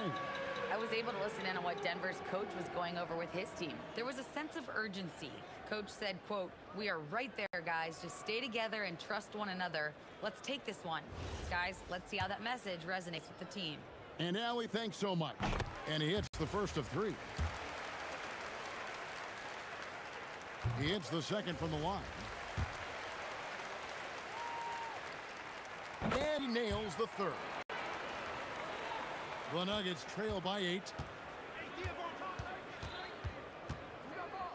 I was able to listen in on what Denver's coach was going over with his team. There was a sense of urgency. Coach said, quote, "We are right there, guys. Just stay together and trust one another. Let's take this one. Guys, let's see how that message resonates with the team." And Allie, thanks so much. And he hits the first of three. He hits the second from the line. And he nails the third. The Nuggets trail by 8.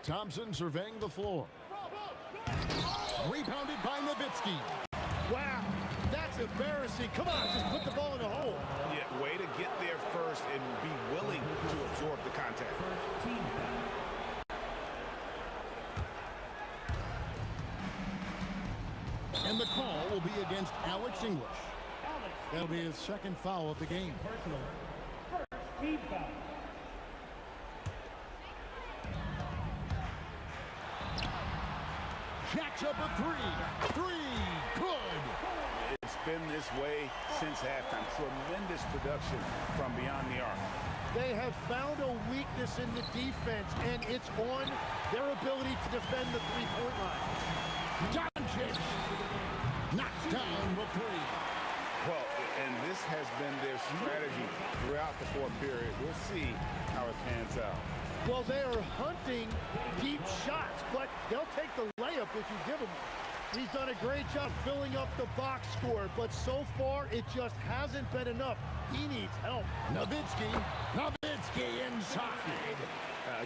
Thompson surveying the floor. Rebounded by Nowitzki. Wow, that's embarrassing. Come on, just put the ball in the hole. Yeah, way to get there first and be willing to absorb the contact. And the call will be against Alex English. That'll be his second foul of the game. Personal. First team foul. Jacks up a three. Three. Good. It's been this way since halftime. Tremendous production from beyond the arc. They have found a weakness in the defense, and it's on their ability to defend the three-point line. Doncic knocks down the three. Well, and this has been their strategy throughout the fourth period. We'll see how it pans out. Well, they are hunting deep shots, but they'll take the layup if you give them. He's done a great job filling up the box score, but so far it just hasn't been enough. He needs help. Nowitzki inside.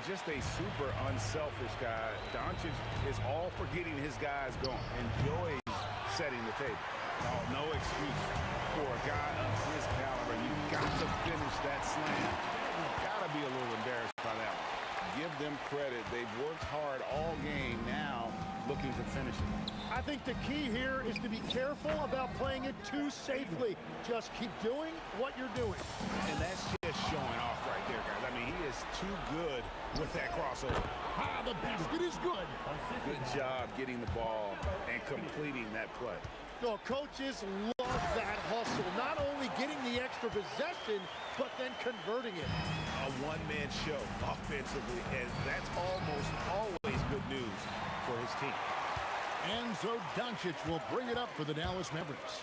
Just a super unselfish guy. Doncic is all for getting his guys going. Enjoys setting the table. Oh, no excuse for a guy of his caliber. You've got to finish that slam. You've got to be a little embarrassed by that one. Give them credit. They've worked hard all game, now looking to finish it. I think the key here is to be careful about playing it too safely. Just keep doing what you're doing. And that's just showing off right there, guys. I mean, he is too good with that crossover. Ah, the basket is good. Good job getting the ball and completing that play. No, coaches love that hustle. Not only getting the extra possession, but then converting it. A one-man show offensively, and that's almost always good news for his team. And so Doncic will bring it up for the Dallas Mavericks.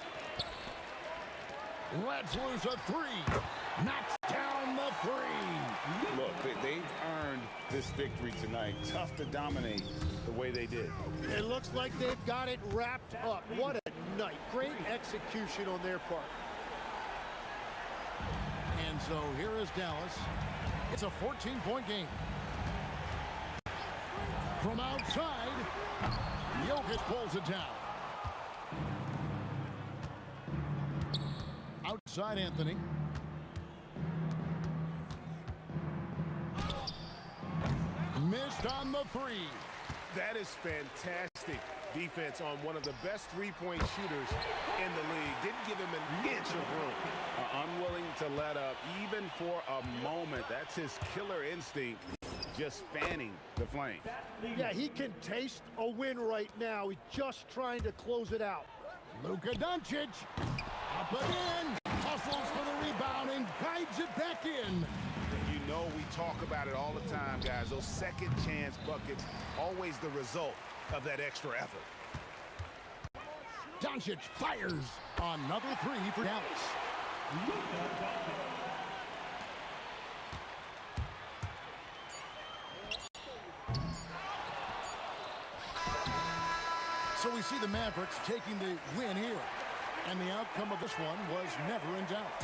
Let's lose a three. Knocks down the three. Look, they've earned this victory tonight. Tough to dominate the way they did. It looks like they've got it wrapped up. What a night. Great execution on their part. And so here is Dallas. It's a 14-point game. From outside, Jokic pulls it down. Outside Anthony. Missed on the three. That is fantastic defense on one of the best three-point shooters in the league. Didn't give him an inch of room. Unwilling to let up even for a moment. That's his killer instinct, just fanning the flame. Yeah, he can taste a win right now. He's just trying to close it out. Luka Doncic up and in. Hustles for the rebound and guides it back in. And you know we talk about it all the time, guys. Those second chance buckets, always the result of that extra effort. Doncic fires another three for Dallas. So we see the Mavericks taking the win here. And the outcome of this one was never in doubt.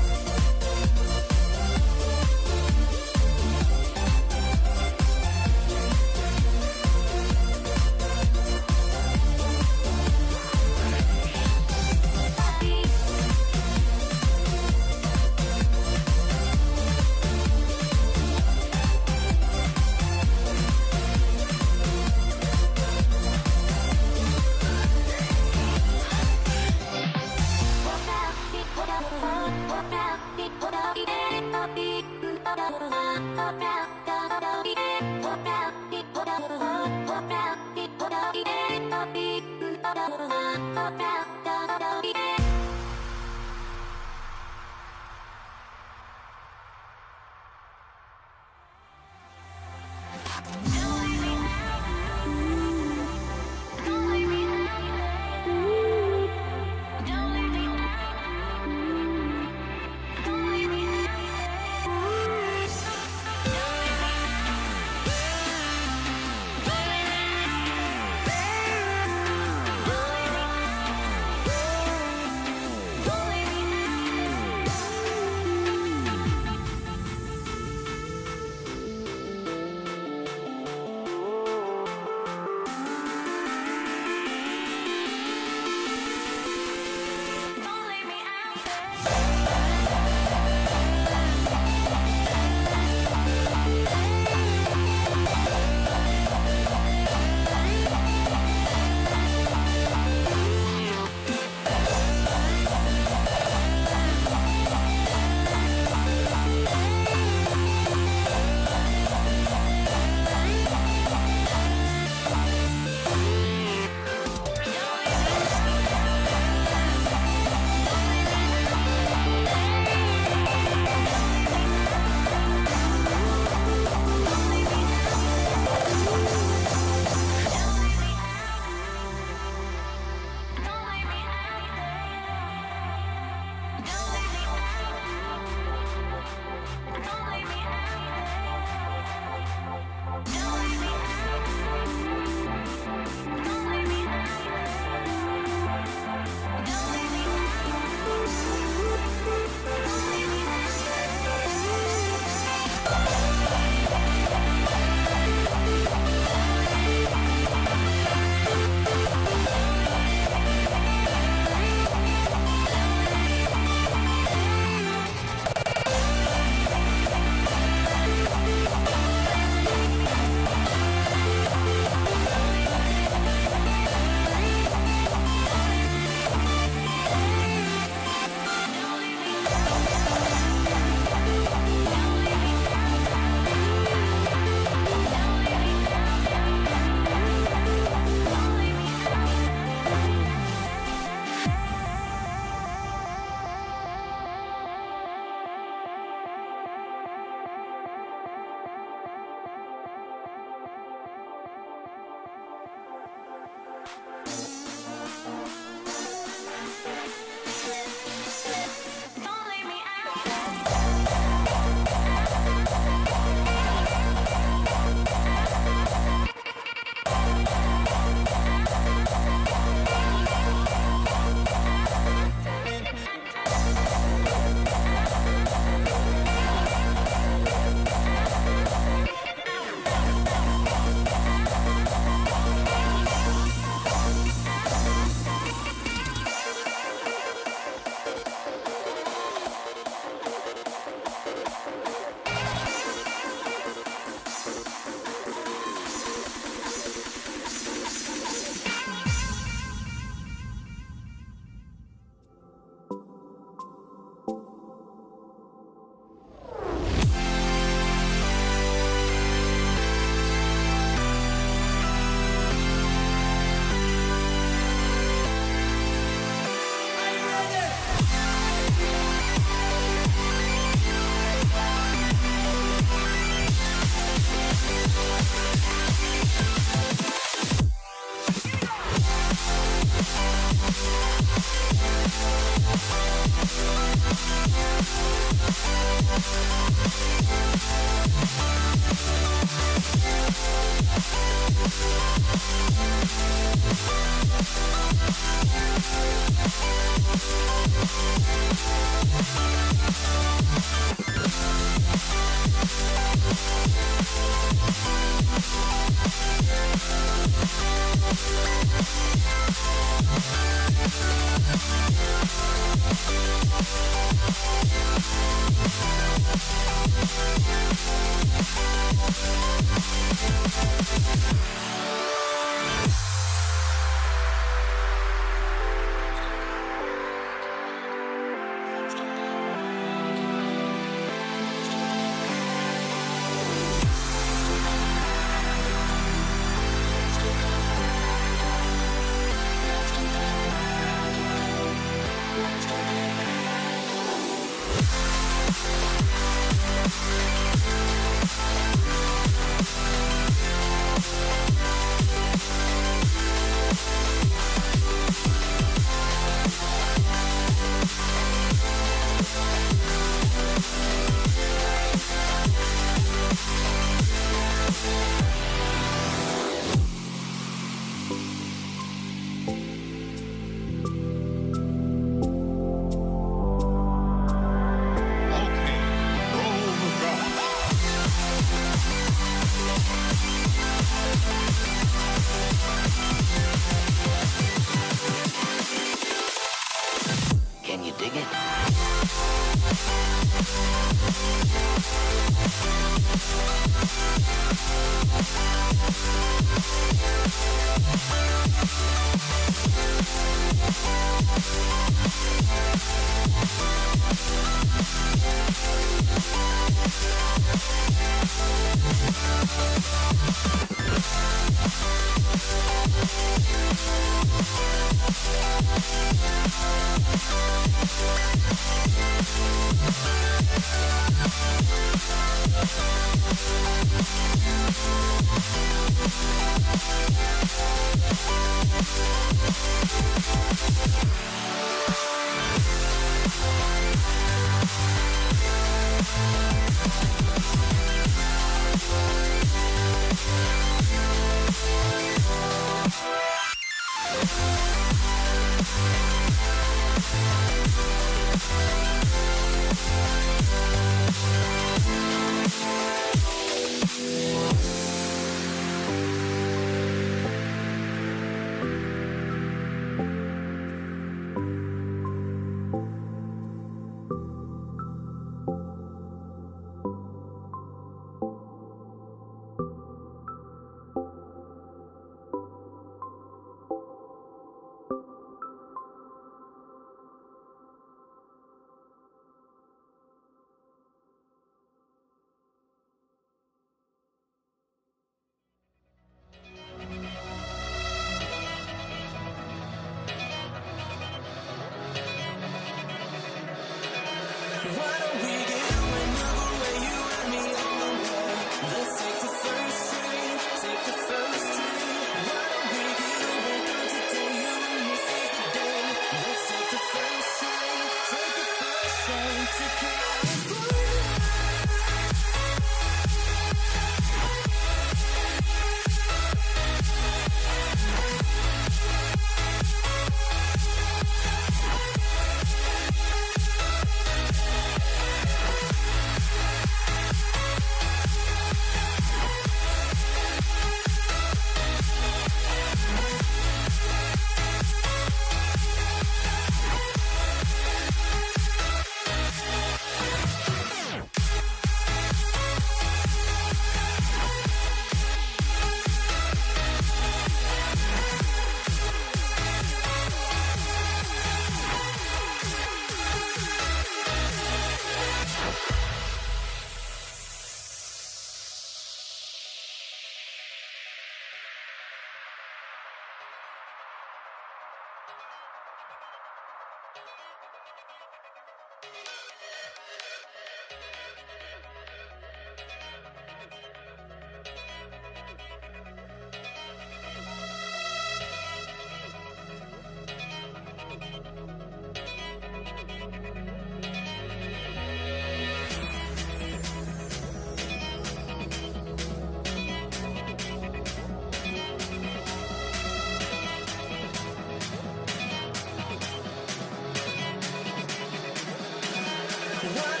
What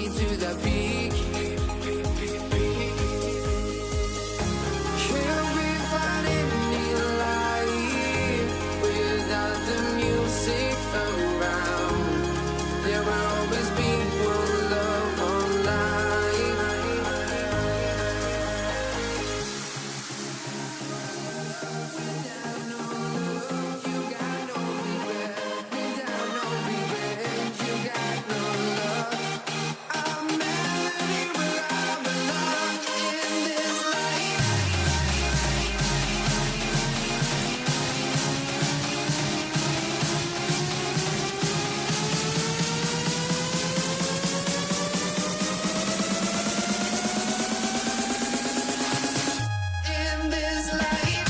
me to the peak. Can we find any light without the music around? There will always be one love on life. Without no love, you got no regret. Without no revenge, you got no love. A melody where I belong in this life. In this life.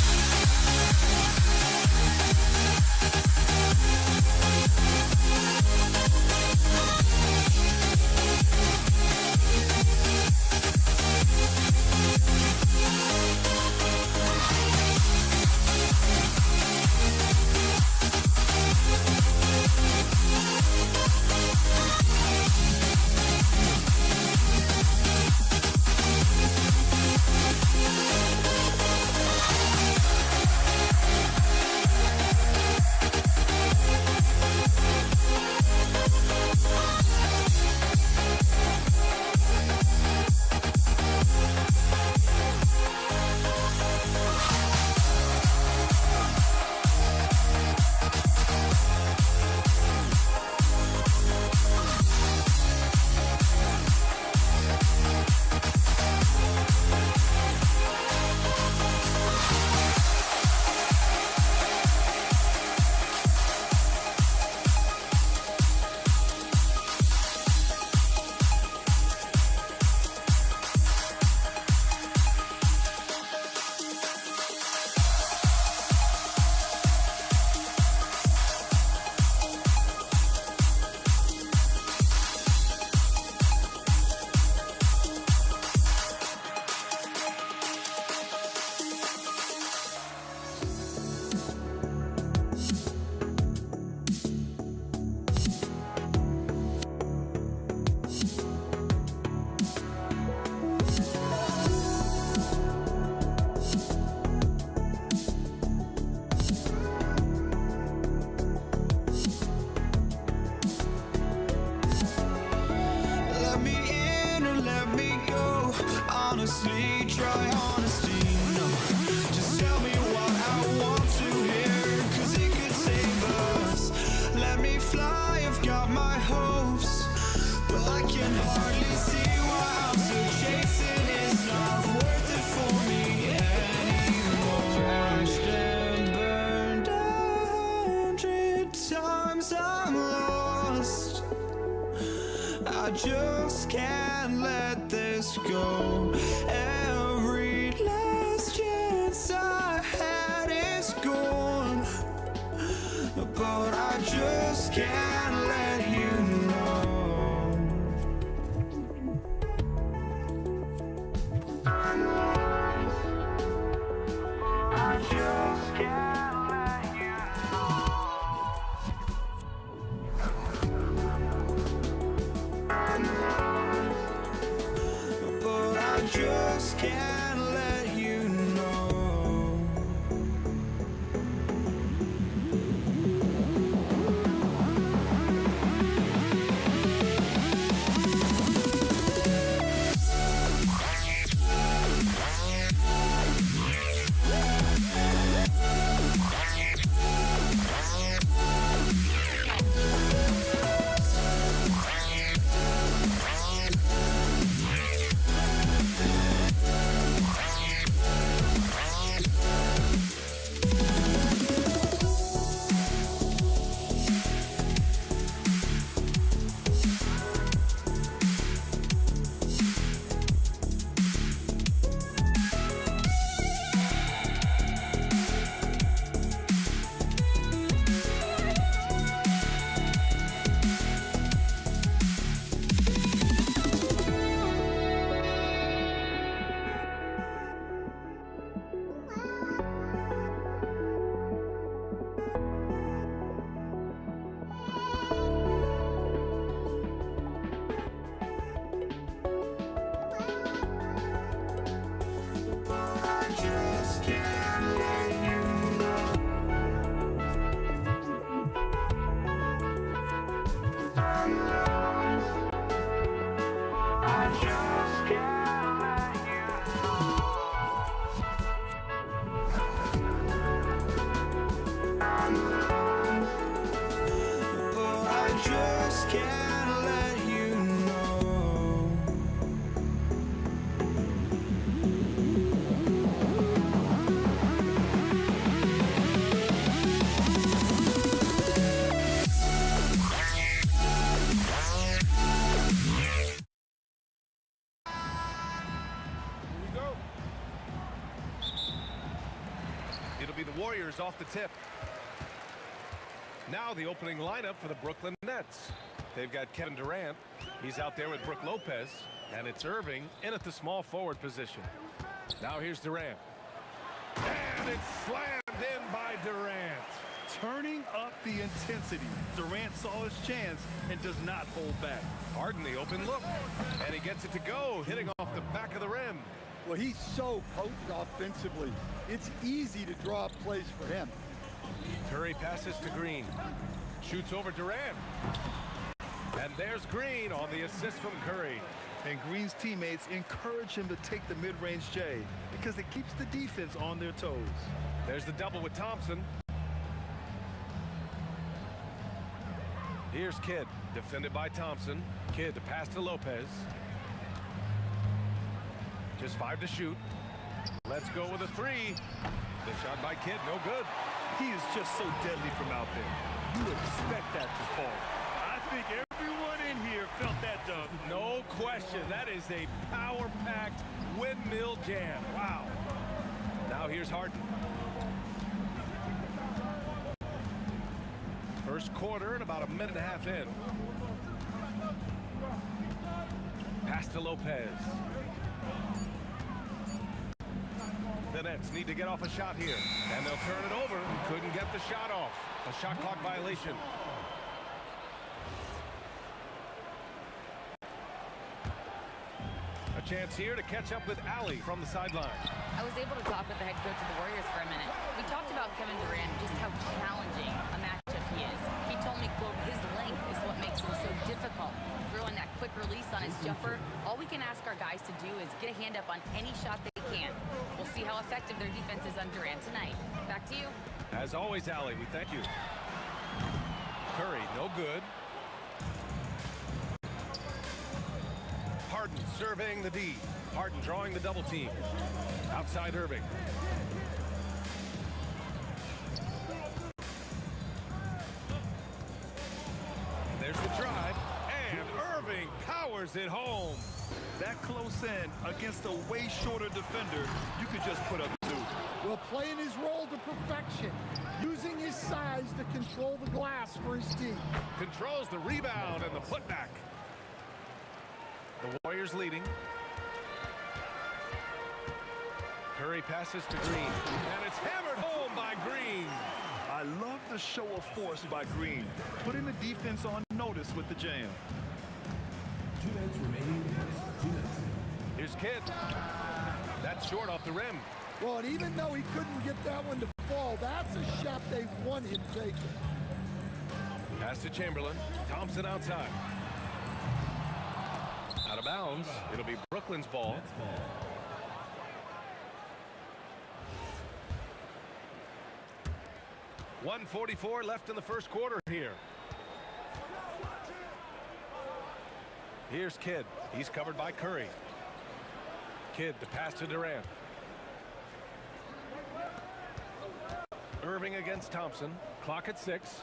Let me in or let me go. Honestly, try honesty. No, just tell me what I want to hear, 'cause it could save us. Let me fly, I've got my hopes, but I can hardly see why I'm still chasing. It's not worth it for me anymore. Crashed and burned 100 times, I'm lost. I just can't let this go. Every last chance I had is gone, but I just can't let you know. I just can't let you know. But I just can't let you know. Oh, I just can't let you know. It'll be the Warriors off the tip. Now the opening lineup for the Brooklyn Nets. They've got Kevin Durant. He's out there with Brook Lopez. And it's Irving in at the small forward position. Now here's Durant. And it's slammed in by Durant. Turning up the intensity. Durant saw his chance and does not hold back. Harden the open look. And he gets it to go, hitting off the back of the rim. Well, he's so potent offensively. It's easy to draw up plays for him. Curry passes to Green. Shoots over Durant. And there's Green on the assist from Curry. And Green's teammates encourage him to take the mid-range J because it keeps the defense on their toes. There's the double with Thompson. Here's Kidd, defended by Thompson. Kidd to pass to Lopez. Just 5 to shoot. Let's go with a 3. The shot by Kidd, no good. He is just so deadly from out there. You expect that to fall. I think everyone in here felt that dunk. No question. That is a power-packed windmill jam. Wow. Now here's Harden. First quarter and about a minute and a half in. Pass to Lopez. The Nets need to get off a shot here, and they'll turn it over. Couldn't get the shot off. A shot clock violation. A chance here to catch up with Allie from the sideline. I was able to talk with the head coach of the Warriors for a minute. We talked about Kevin Durant, just how challenging a matchup he is. He told me, quote, his length is what makes him so difficult. Throwing that quick release on his jumper, all we can ask our guys to do is get a hand up on any shot they can. We'll see how effective their defense is on Durant tonight. Back to you. As always, Allie, we thank you. Curry, no good. Harden surveying the D. Harden drawing the double team. Outside Irving. There's the drive, and Irving powers it home. That close in against a way shorter defender, you could just put up 2. Well, playing his role to perfection, using his size to control the glass for his team. Controls the rebound and the putback. The Warriors leading. Curry passes to Green, and it's hammered home by Green. I love the show of force by Green, putting the defense on notice with the jam. 2 minutes remaining. 2 minutes. Here's Kidd. That's short off the rim. Well, and even though he couldn't get that one to fall, that's a shot they want him taking. Pass to Chamberlain. Thompson outside. Out of bounds. It'll be Brooklyn's ball. Nets ball. .144 left in the first quarter here. Here's Kidd. He's covered by Curry. Kidd to pass to Durant. Irving against Thompson. Clock at 6.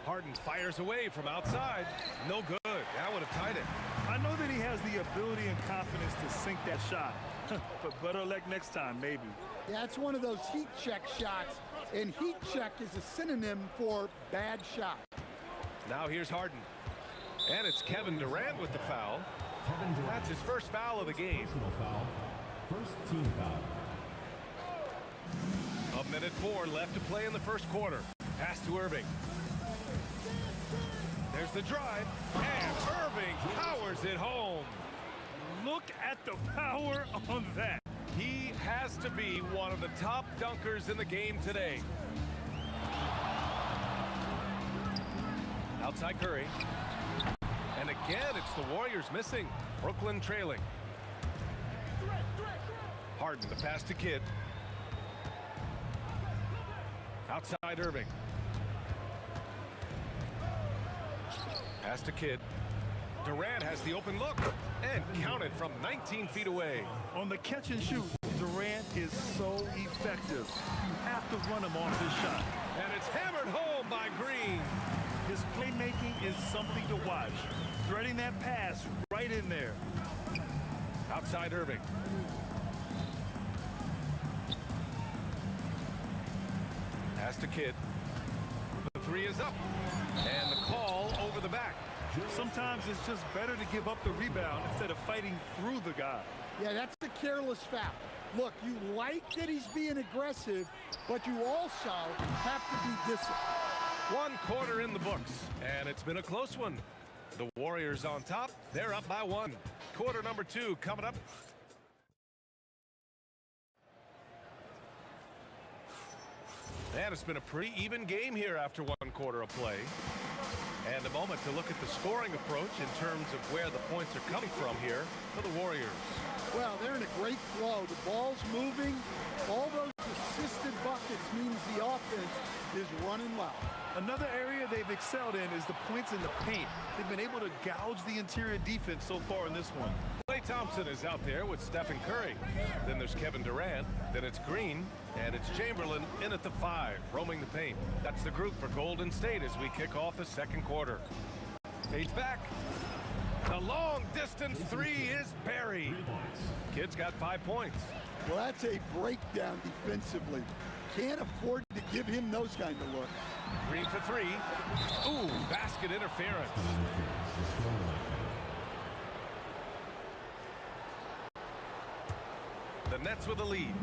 Harden fires away from outside. No good. That would have tied it. I know that he has the ability and confidence to sink that shot, but better luck next time, maybe. Yeah, it's one of those heat check shots, and heat check is a synonym for bad shot. Now here's Harden. And it's Kevin Durant with the foul. Kevin Durant. That's his first foul of the game. Personal foul. First team foul. 1:04 left to play in the first quarter. Pass to Irving. There's the drive, and Irving powers it home. Look at the power on that. He has to be one of the top dunkers in the game today. Outside Curry. And again, it's the Warriors missing. Brooklyn trailing. Harden, the pass to Kidd. Outside Irving. Pass to Kidd. Durant has the open look and counted from 19 feet away. On the catch and shoot, Durant is so effective. You have to run him off this shot. And it's hammered home by Green. His playmaking is something to watch. Threading that pass right in there. Outside Irving. Pass to Kidd. The three is up. And the call over the back. Sometimes it's just better to give up the rebound instead of fighting through the guy. Yeah, that's a careless foul. Look, you like that he's being aggressive, but you also have to be disciplined. 1 quarter in the books, and it's been a close one. The Warriors on top. They're up by 1. Quarter number 2 coming up. And it's been a pretty even game here after 1 quarter of play. And a moment to look at the scoring approach in terms of where the points are coming from here for the Warriors. Well, they're in a great flow. The ball's moving. All those assisted buckets means the offense is running well. Another area they've excelled in is the points in the paint. They've been able to gouge the interior defense so far in this one. Klay Thompson is out there with Stephen Curry. Then there's Kevin Durant. Then it's Green. And it's Chamberlain in at the 5, roaming the paint. That's the group for Golden State as we kick off the 2nd quarter. Fades back. The long-distance 3 is buried. Kid's got 5 points. Well, that's a breakdown defensively. Can't afford to give him those kind of looks. Green for 3. Ooh, basket interference. The Nets with the lead.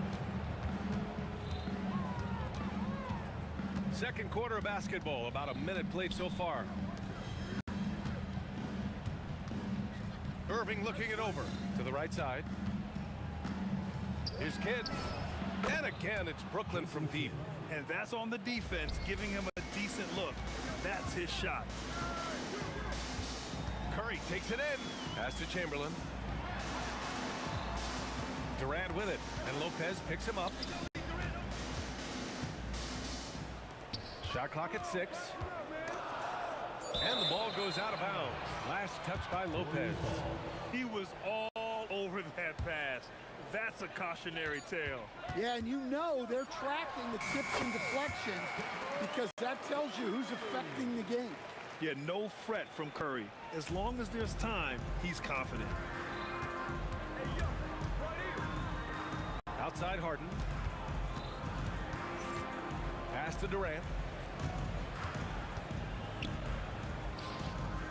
2nd quarter of basketball, about a minute played so far. Irving looking it over to the right side. Here's Kidd. And again, it's Brooklyn from deep. And that's on the defense, giving him a decent look. That's his shot. Curry takes it in. Pass to Chamberlain. Durant with it, and Lopez picks him up. Shot clock at 6. And the ball goes out of bounds. Last touch by Lopez. He was all over that pass. That's a cautionary tale. Yeah, and you know they're tracking the tips and deflections because that tells you who's affecting the game. Yeah, no fret from Curry. As long as there's time, he's confident. Outside Harden. Pass to Durant.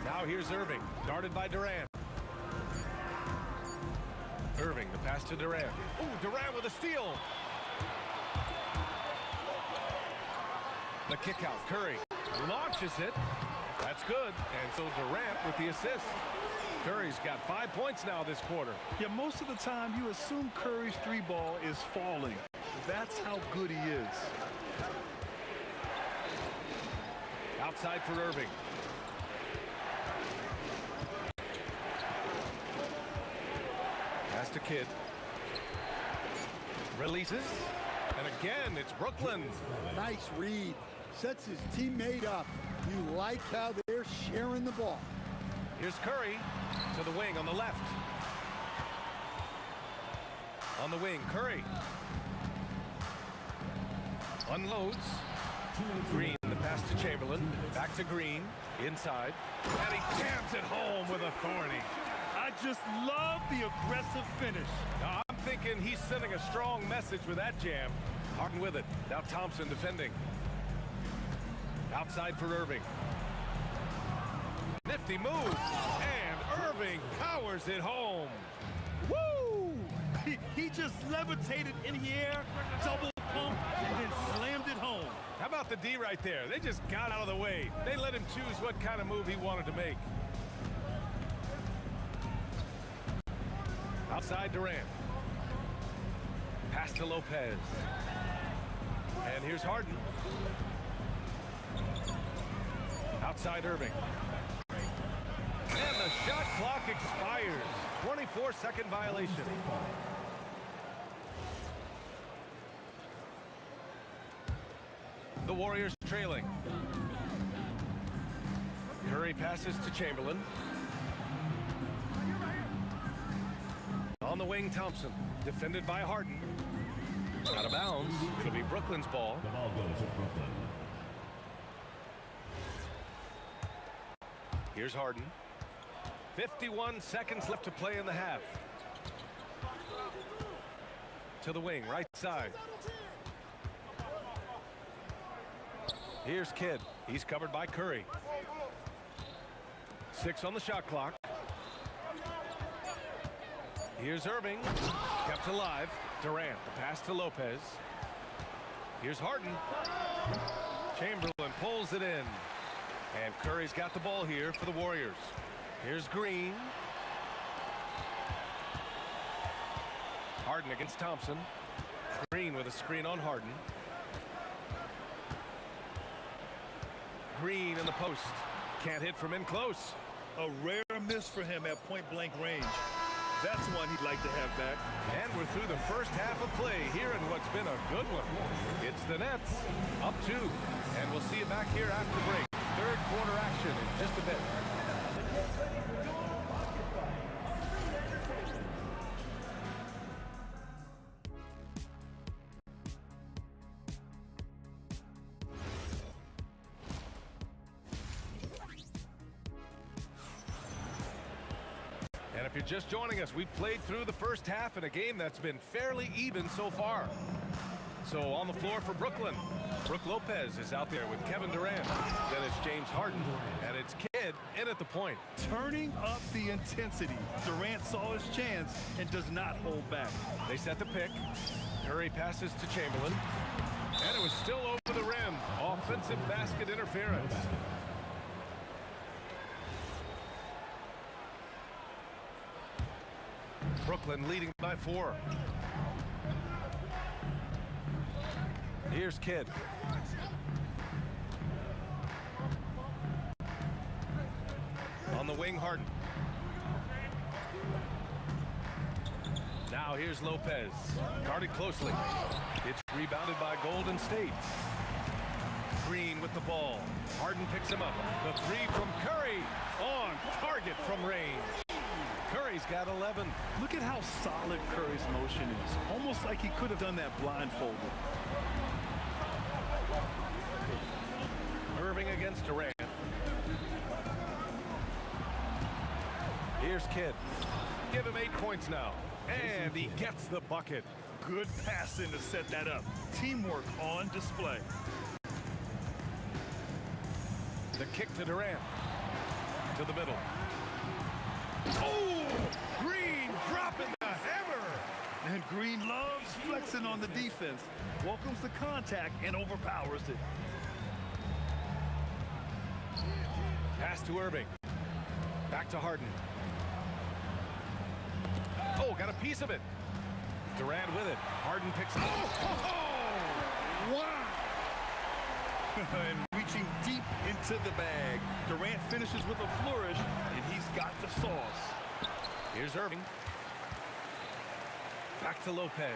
Now here's Irving, guarded by Durant. Irving, the pass to Durant. Ooh, Durant with a steal. The kick out, Curry launches it. That's good, and so Durant with the assist. Curry's got 5 points now this quarter. Yeah, most of the time you assume Curry's 3-ball is falling. That's how good he is. Outside for Irving. Pass to Kidd. Releases. And again, it's Brooklyn. Nice read. Sets his teammate up. You like how they're sharing the ball. Here's Curry to the wing on the left. On the wing, Curry. Unloads. Green, the pass to Chamberlain. Back to Green. Inside. And he jams it home with authority. I just love the aggressive finish. Now, I'm thinking he's sending a strong message with that jam. Harden with it. Now Thompson defending. Outside for Irving. Nifty move. And Irving powers it home. Woo! He just levitated in the air, double pump, and then slammed it home. How about the D right there? They just got out of the way. They let him choose what kind of move he wanted to make. Outside Durant. Pass to Lopez. And here's Harden. Outside Irving. And the Shot clock expires. 24-second violation. The Warriors trailing. Curry passes to Chamberlain. On the wing, Thompson. Defended by Harden. Out of bounds. It'll be Brooklyn's ball. The ball goes to Brooklyn. Here's Harden. 51 seconds left to play in the half. To the wing, right side. Here's Kidd. He's covered by Curry. 6 on the shot clock. Here's Irving. Kept alive. Durant. The pass to Lopez. Here's Harden. Chamberlain pulls it in. And Curry's got the ball here for the Warriors. Here's Green. Harden against Thompson. Green with a screen on Harden. Green in the post. Can't hit from in close. A rare miss for him at point-blank range. That's one he'd like to have back. And we're through the first half of play here in what's been a good one. It's the Nets up 2. And we'll see you back here after break. Third quarter action in just a bit. And if you're just joining us, we've played through the first half in a game that's been fairly even so far. So on the floor for Brooklyn, Brook Lopez is out there with Kevin Durant. Then it's James Harden, and it's Kidd in at the point. Turning up the intensity. Durant saw his chance and does not hold back. They set the pick. Curry passes to Chamberlain. And it was still over the rim. Offensive basket interference. Brooklyn leading by 4. Here's Kidd. On the wing, Harden. Now here's Lopez. Guarded closely. It's rebounded by Golden State. Green with the ball. Harden picks him up. The 3 from Curry. On target from range. Curry's got 11. Look at how solid Curry's motion is. Almost like he could have done that blindfolded. Irving against Durant. Here's Kidd. Give him 8 points now. And he gets the bucket. Good passing to set that up. Teamwork on display. The kick to Durant. To the middle. Oh! Green dropping the hammer! And Green loves flexing on the defense. Welcomes the contact and overpowers it. Pass to Irving. Back to Harden. Oh, got a piece of it. Durant with it. Harden picks it up. Oh! Wow! And reaching deep into the bag. Durant finishes with a flourish, and he's got the sauce. Here's Irving. Back to Lopez.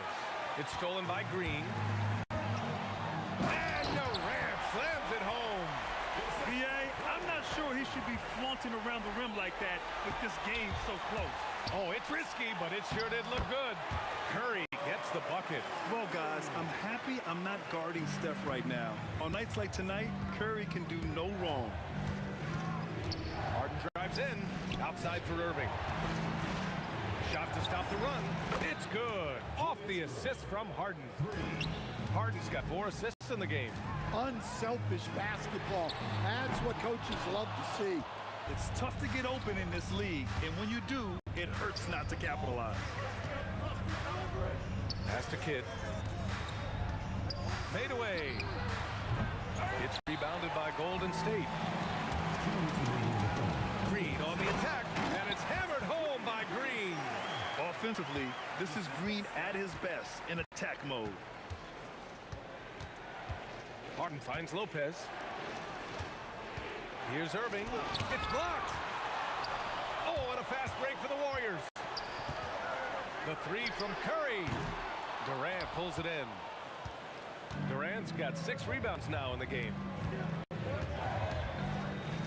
It's stolen by Green. And Durant slams it home. B.A., I'm not sure he should be flaunting around the rim like that with this game so close. Oh, it's risky, but it sure did look good. Curry gets the bucket. Well, guys, I'm happy I'm not guarding Steph right now. On nights like tonight, Curry can do no wrong. Harden drives in. Outside for Irving. Shot to stop the run. It's good. Off the assist from Harden. Harden's got 4 assists in the game. Unselfish basketball. That's what coaches love to see. It's tough to get open in this league, and when you do, it hurts not to capitalize. Pass to Kidd. Fade away. It's rebounded by Golden State. Green on the attack, and it's hammered home by Green. Offensively, this is Green at his best in attack mode. Harden finds Lopez. Here's Irving. It's blocked. Oh, fast break for the Warriors. The three from Curry. Durant pulls it in. Durant's got 6 rebounds now in the game.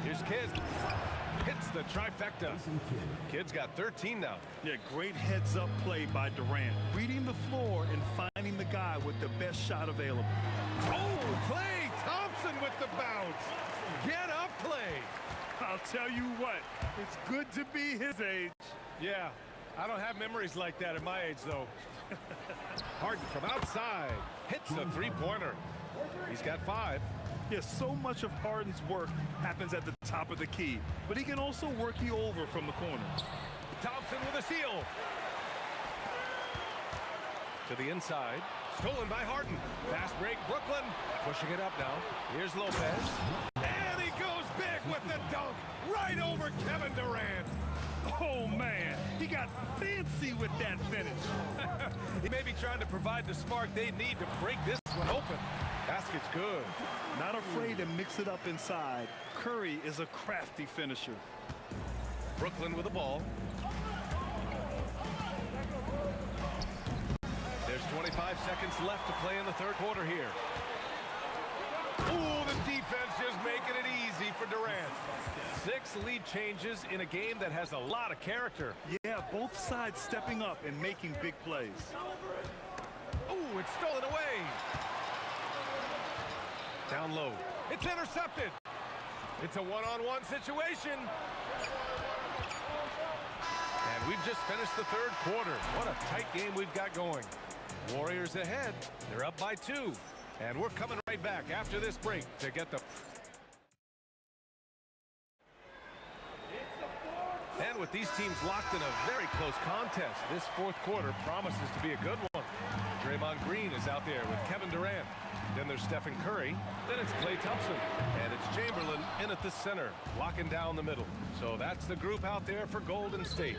Here's Kidd. Hits the trifecta. Kidd's got 13 now. Yeah, great heads-up play by Durant. Reading the floor and finding the guy with the best shot available. Oh, Klay Thompson with the bounce. Get up, Klay. I'll tell you what, it's good to be his age. Yeah, I don't have memories like that at my age, though. Harden from outside. Hits the three-pointer. He's got 5. Yeah, so much of Harden's work happens at the top of the key, but he can also work you over from the corner. Thompson with a steal. To the inside. Stolen by Harden. Fast break, Brooklyn. Pushing it up now. Here's Lopez. And he goes big with the dunk. Right over Kevin Durant. Oh, man, he got fancy with that finish. He may be trying to provide the spark they need to break this one open. Basket's good. Not afraid to mix it up inside. Curry is a crafty finisher. Brooklyn with the ball. There's 25 seconds left to play in the third quarter here. Ooh, the defense just making it easy for Durant. 6 lead changes in a game that has a lot of character. Yeah, both sides stepping up and making big plays. Ooh, it's stolen away. Down low. It's intercepted. It's a one-on-one situation. And we've just finished the third quarter. What a tight game we've got going. Warriors ahead. They're up by 2. And we're coming right back after this break to get the... And with these teams locked in a very close contest, this fourth quarter promises to be a good one. Draymond Green is out there with Kevin Durant. Then there's Stephen Curry. Then it's Klay Thompson. And it's Chamberlain in at the center, locking down the middle. So that's the group out there for Golden State.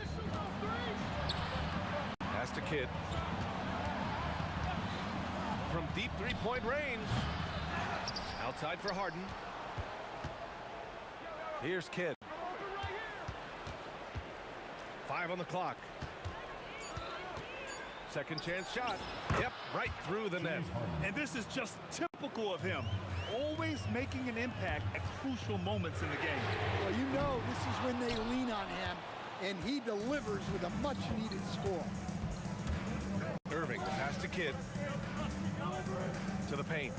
Pass to Kidd. From deep three-point range. Outside for Harden. Here's Kidd. 5 on the clock. Second chance shot. Yep, right through the net. And this is just typical of him. Always making an impact at crucial moments in the game. Well, you know this is when they lean on him, and he delivers with a much-needed score. Irving, the pass to Kidd. To the paint.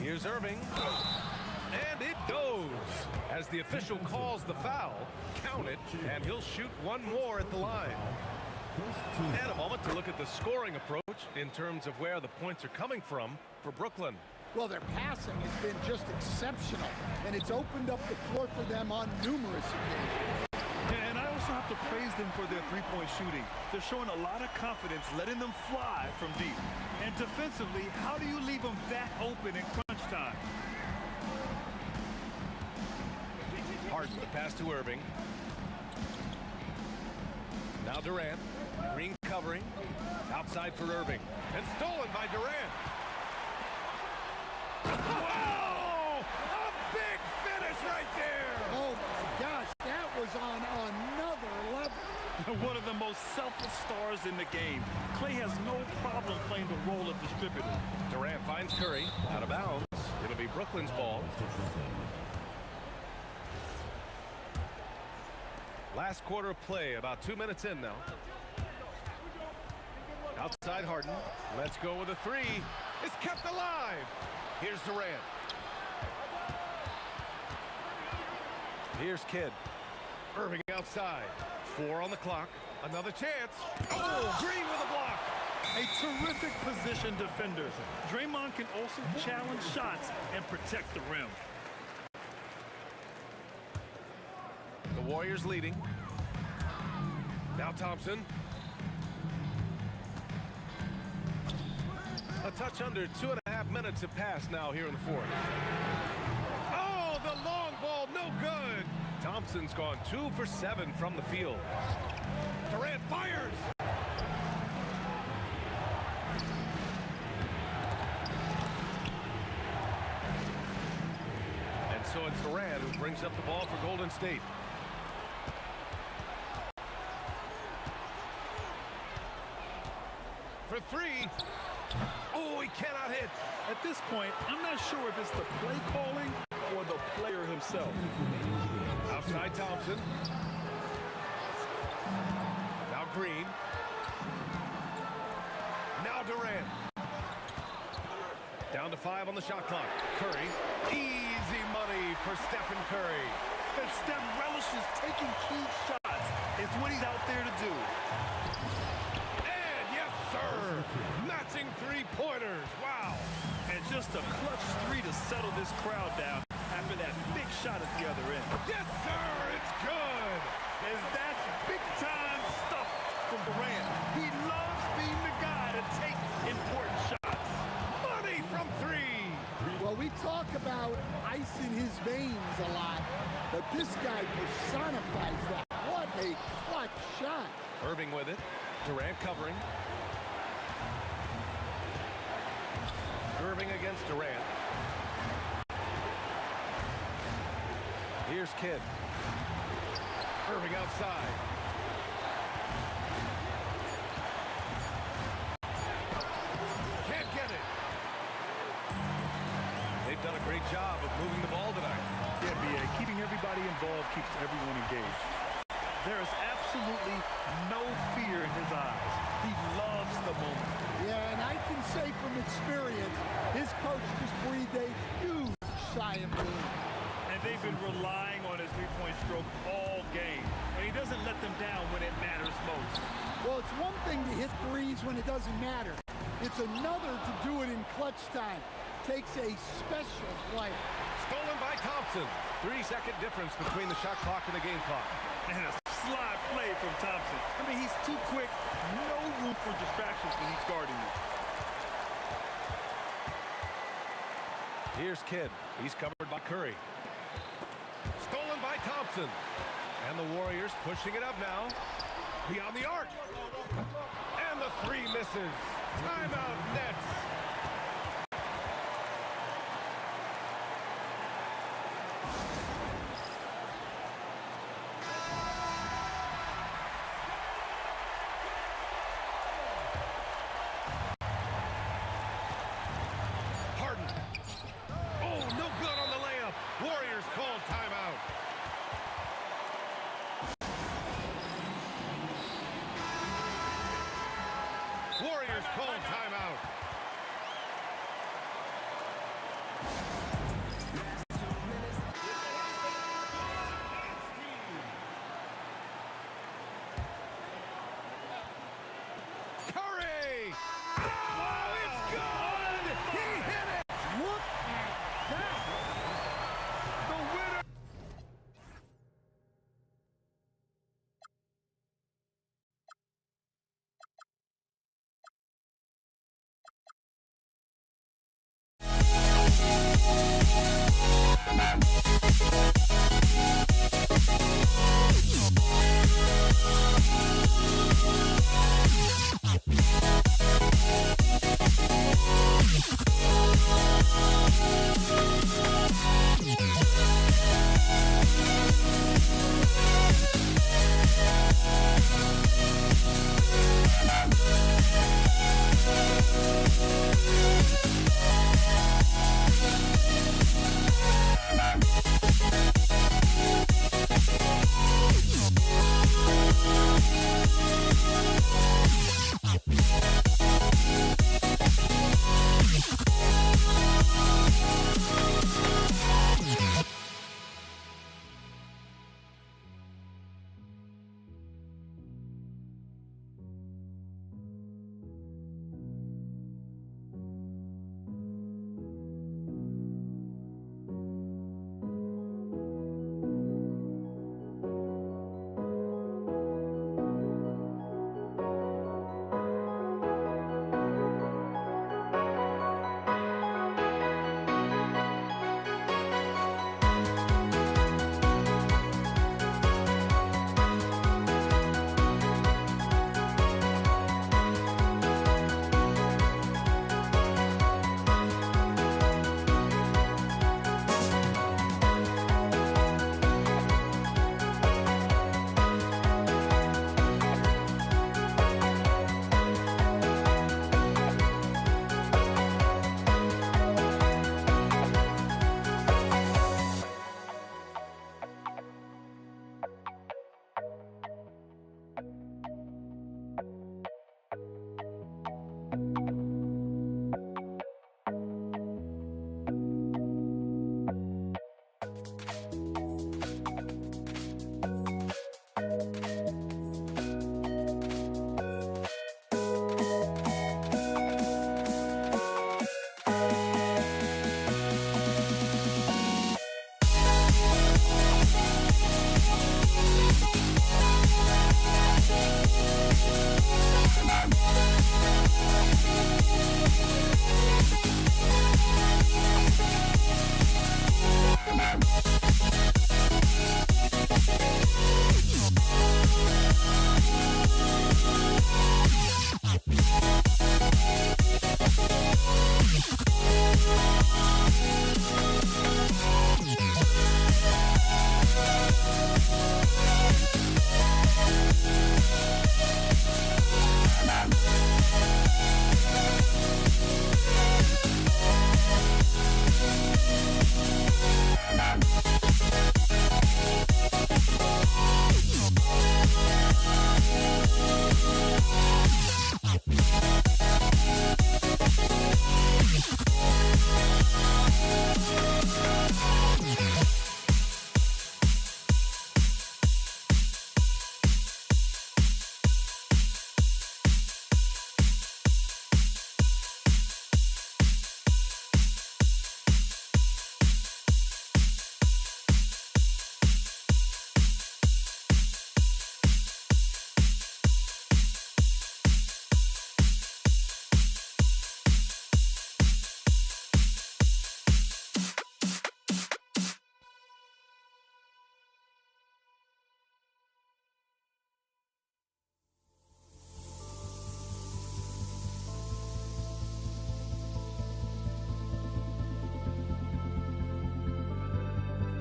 Here's Irving. And it goes. As the official calls the foul, count it, and he'll shoot one more at the line. And a moment to look at the scoring approach in terms of where the points are coming from for Brooklyn. Well, their passing has been just exceptional, and it's opened up the floor for them on numerous occasions. And I also have to praise them for their three-point shooting. They're showing a lot of confidence, letting them fly from deep. And defensively, how do you leave them that open in crunch time? Harden, the pass to Irving. Now Durant. Green covering. Outside for Irving. And stolen by Durant. Wow! A big finish right there! Oh, my gosh, that was on another level. One of the most selfless stars in the game. Klay has no problem playing the role of distributor. Durant finds Curry. Out of bounds. It'll be Brooklyn's ball. Last quarter of play, about 2 minutes in now. Outside Harden. Let's go with a three. It's kept alive. Here's Durant. Here's Kidd. Irving outside. 4 on the clock. Another chance. Oh, Green with a block. A terrific position defender. Draymond can also challenge shots and protect the rim. The Warriors leading. Now Thompson. A touch under 2.5 minutes have passed now here in the fourth. Oh, the long ball, no good. Thompson's gone 2 for 7 from the field. Durant fires. it's Durant who brings up the ball for Golden State. For three. Oh, he cannot hit. At this point, I'm not sure if it's the play calling or the player himself. Outside Thompson. Now Green. Now Durant. Down to 5 on the shot clock. Curry. Easy money for Stephen Curry. And Steph relishes taking key shots. It's what he's out there to do. And yes, sir. Matching three-pointers. Wow. And just a clutch three to settle this crowd down after that big shot at the other end. Yes, sir. It's good. And that's big-time stuff from Durant. He loves being the guy to take important shots. Money from three. Well, we talk about ice in his veins a lot, but this guy personifies that. What a clutch shot. Irving with it. Durant covering. Irving against Durant. Here's Kidd. Irving outside. Can't get it. They've done a great job of moving the ball tonight. Yeah, B.A., keeping everybody involved keeps everyone engaged. There is absolutely no fear in his eyes. He loves the moment. Yeah, and I can say from experience, his coach just breathed a huge sigh of relief. And they've been relying on his three-point stroke all game. And he doesn't let them down when it matters most. Well, it's one thing to hit threes when it doesn't matter. It's another to do it in clutch time. Takes a special player. Stolen by Thompson. 3-second difference between the shot clock and the game clock. And a slide play from Thompson. I mean, he's too quick. No room for distractions when he's guarding you. Here's Kidd. He's covered by Curry. Stolen by Thompson. And the Warriors pushing it up now. Beyond the arc. And the three misses. Timeout Nets. Harden. Oh, no good on the layup. Warriors call timeout. Warriors call timeout. Curry! Oh, it's good! He hit it! Look at that. The winner.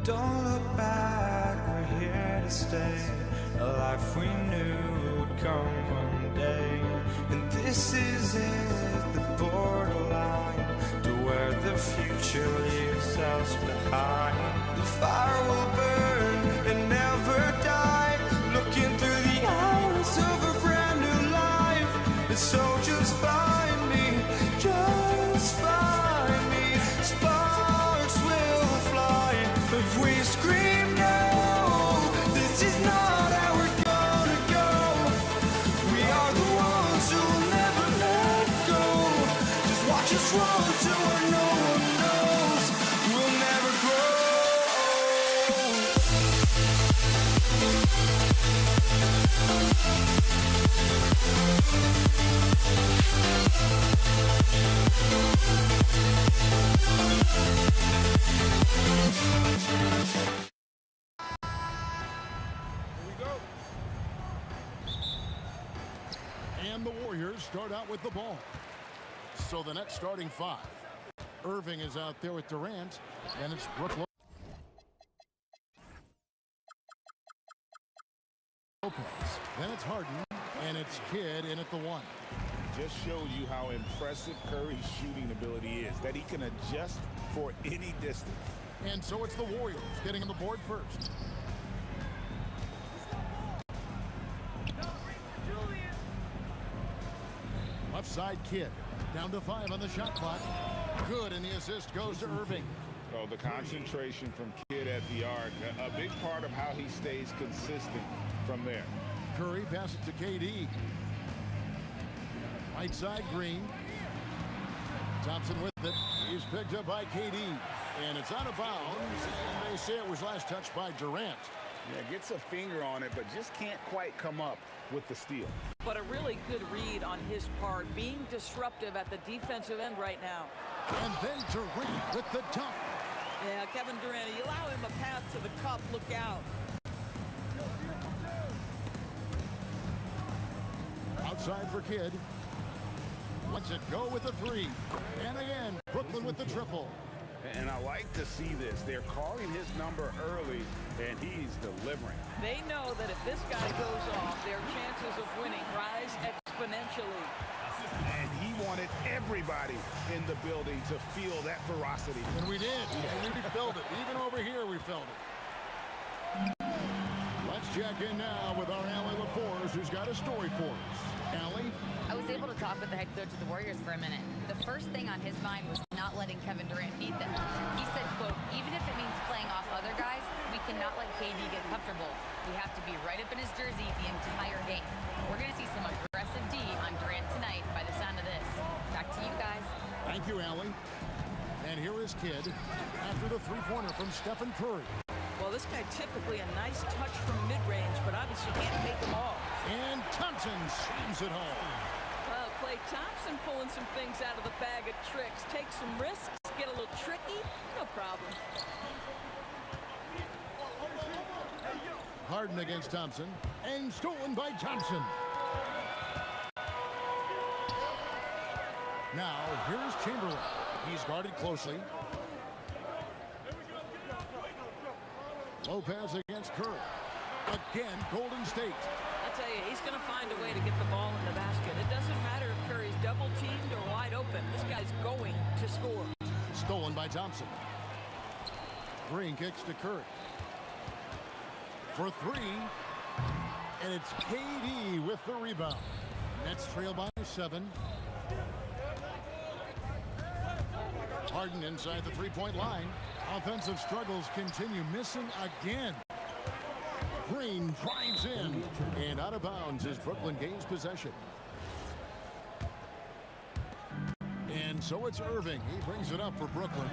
Don't look back, we're here to stay. A life we knew would come one day. And this is it, the borderline to where the future leaves us behind. The fire will burn and never die, looking through the eyes of a brand new life. And so just find me, just find me. Sparks will fly if we scream no. This is not how we're gonna go. We are the ones who'll never let go. Just watch us run to where no one knows. We'll never grow. And the Warriors start out with the ball. So the next starting five. Irving is out there with Durant, and it's Brooklyn. Lopez. Then it's Harden, and it's Kidd in at the one. Just shows you how impressive Curry's shooting ability is, that he can adjust for any distance. And so it's the Warriors getting on the board first. Left side Kidd. Down to 5 on the shot clock. Good, and the assist goes to Irving. Oh, the concentration from Kidd at the arc, a big part of how he stays consistent from there. Curry passes to KD. Right side Green. Thompson with it. He's picked up by KD. And it's out of bounds. And they say it was last touched by Durant. Yeah, gets a finger on it, but just can't quite come up with the steal. But a really good read on his part, being disruptive at the defensive end right now. And then Durant with the dunk. Yeah, Kevin Durant, you allow him a path to the cup, look out. Outside for Kidd. Lets it go with the three. And again, Brooklyn with the triple. And I like to see this. They're calling his number early, and he's delivering. They know that if this guy goes off, their chances of winning rise exponentially. And he wanted everybody in the building to feel that ferocity. And we did. And we felt it. Even over here, we felt it. Let's check in now with our Allie LaForce, who's got a story for us. Allie? I was able to talk with the head coach of the Warriors for a minute. The first thing on his mind was not letting Kevin Durant beat them. He said, quote, even if it means playing off other guys, we cannot let KD get comfortable. We have to be right up in his jersey the entire game. We're going to see some aggressive D on Durant tonight by the sound of this. Back to you guys. Thank you, Allie. And here is Kidd after the three-pointer from Stephen Curry. Well, this guy typically a nice touch from mid-range, but obviously can't make them all. And Thompson slams it home. Well, Klay Thompson pulling some things out of the bag of tricks. Take some risks, get a little tricky, no problem. Harden against Thompson, and stolen by Thompson. Now, here's Chamberlain. He's guarded closely. Lopez against Curry. Again, Golden State. I tell you, he's going to find a way to get the ball in the basket. It doesn't matter if Curry's double-teamed or wide open. This guy's going to score. Stolen by Thompson. Green kicks to Curry. For three. And it's KD with the rebound. Nets trail by 7. Harden inside the three-point line. Offensive struggles continue, missing again. Green drives in, and out of bounds as Brooklyn gains possession. And so it's Irving. He brings it up for Brooklyn.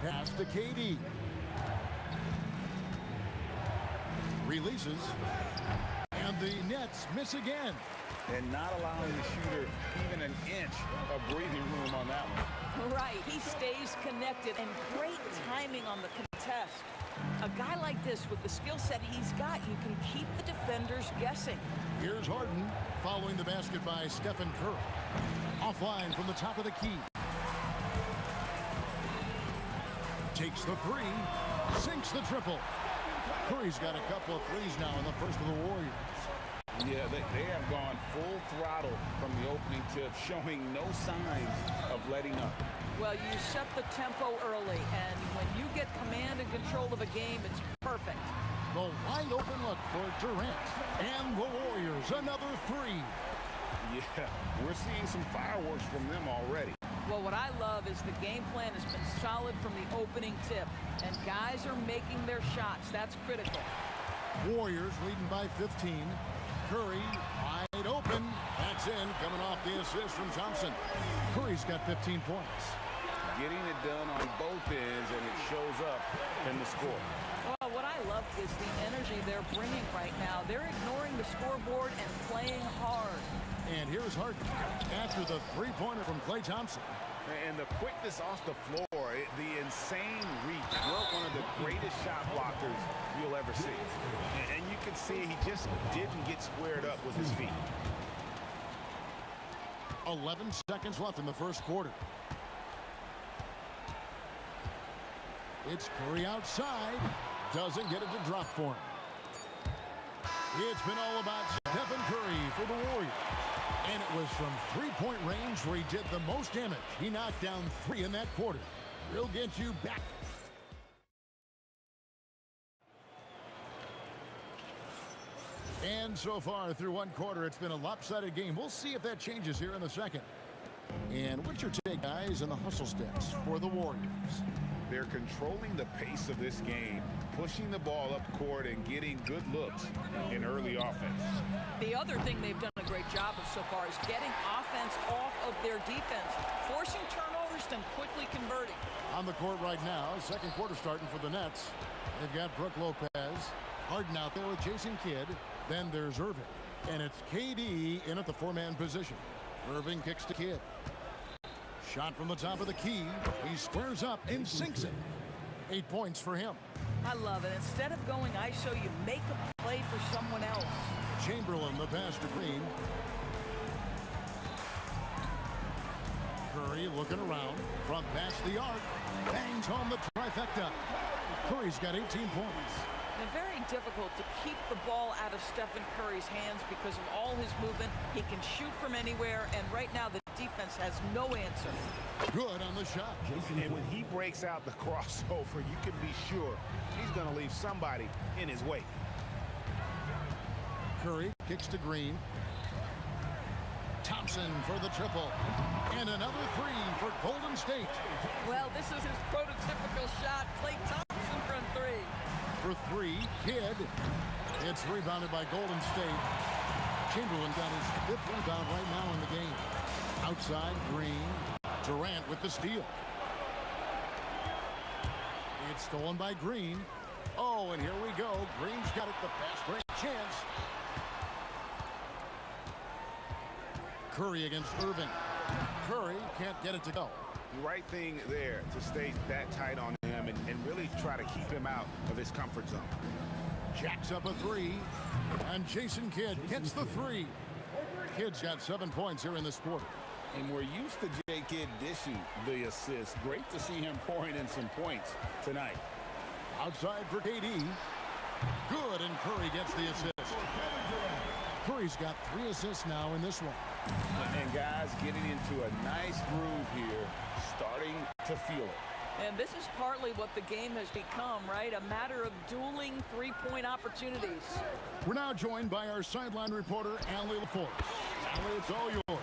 Pass to KD. Releases. And the Nets miss again. And not allowing the shooter even an inch of breathing room on that one. Right, he stays connected, and great timing on the contest. A guy like this, with the skill set he's got, you can keep the defenders guessing. Here's Harden following the basket by Stephen Curry. Offline from the top of the key. Takes the three, sinks the triple. Curry's got a couple of threes now in the first of the Warriors. Yeah, they have gone full throttle from the opening tip, showing no signs of letting up. Well, you set the tempo early, and when you get command and control of a game, it's perfect. The wide open look for Durant. And the Warriors, another three. Yeah, we're seeing some fireworks from them already. Well, what I love is the game plan has been solid from the opening tip, and guys are making their shots. That's critical. Warriors leading by 15. Curry wide open. That's in, coming off the assist from Thompson. Curry's got 15 points. Getting it done on both ends, and it shows up in the score. Well, what I love is the energy they're bringing right now. They're ignoring the scoreboard and playing hard. And here's Harden after the three-pointer from Klay Thompson. And the quickness off the floor, the insane reach. You're one of the greatest shot blockers you'll ever see. And you can see he just didn't get squared up with his feet. 11 seconds left in the first quarter. It's Curry outside. Doesn't get it to drop for him. It's been all about Stephen Curry for the Warriors. And it was from three-point range where he did the most damage. He knocked down 3 in that quarter. We'll get you back. And so far through one quarter, it's been a lopsided game. We'll see if that changes here in the second. And what's your take, guys, in the hustle sticks for the Warriors? They're controlling the pace of this game, pushing the ball up court and getting good looks in early offense. The other thing they've done a great job of so far is getting offense off of their defense, forcing turnovers, then quickly converting. On the court right now, second quarter starting for the Nets. They've got Brook Lopez, Harden out there with Jason Kidd. Then there's Irving. And it's KD in at the four-man position. Irving kicks to Kidd. Shot from the top of the key. He squares up and sinks it. 8 points for him. I love it. Instead of going ISO, you make a play for someone else. Chamberlain, the pass to Green. Curry looking around. From past the arc. Bangs home the trifecta. Curry's got 18 points. And very difficult to keep the ball out of Stephen Curry's hands because of all his movement. He can shoot from anywhere, and right now the defense has no answer. Good on the shot. And when he breaks out the crossover, you can be sure he's going to leave somebody in his wake. Curry kicks to Green. Thompson for the triple. And another three for Golden State. Well, this is his prototypical shot. Klay Thompson from three. For three, Kidd. It's rebounded by Golden State. Chamberlain got his 5th rebound right now in the game. Outside, Green. Durant with the steal. It's stolen by Green. Oh, and here we go. Green's got it, the fast break chance. Curry against Irving. Curry can't get it to go. The right thing there to stay that tight on him and really try to keep him out of his comfort zone. Jacks up a three, and Jason Kidd gets the three. Kidd's got 7 points here in this quarter. And we're used to J. Kidd dishing the assist. Great to see him pouring in some points tonight. Outside for KD. Good, and Curry gets the assist. Curry's got 3 assists now in this one. And guys getting into a nice groove here, starting to feel it. And this is partly what the game has become, right? A matter of dueling three-point opportunities. We're now joined by our sideline reporter, Allie LaForce. Allie, it's all yours.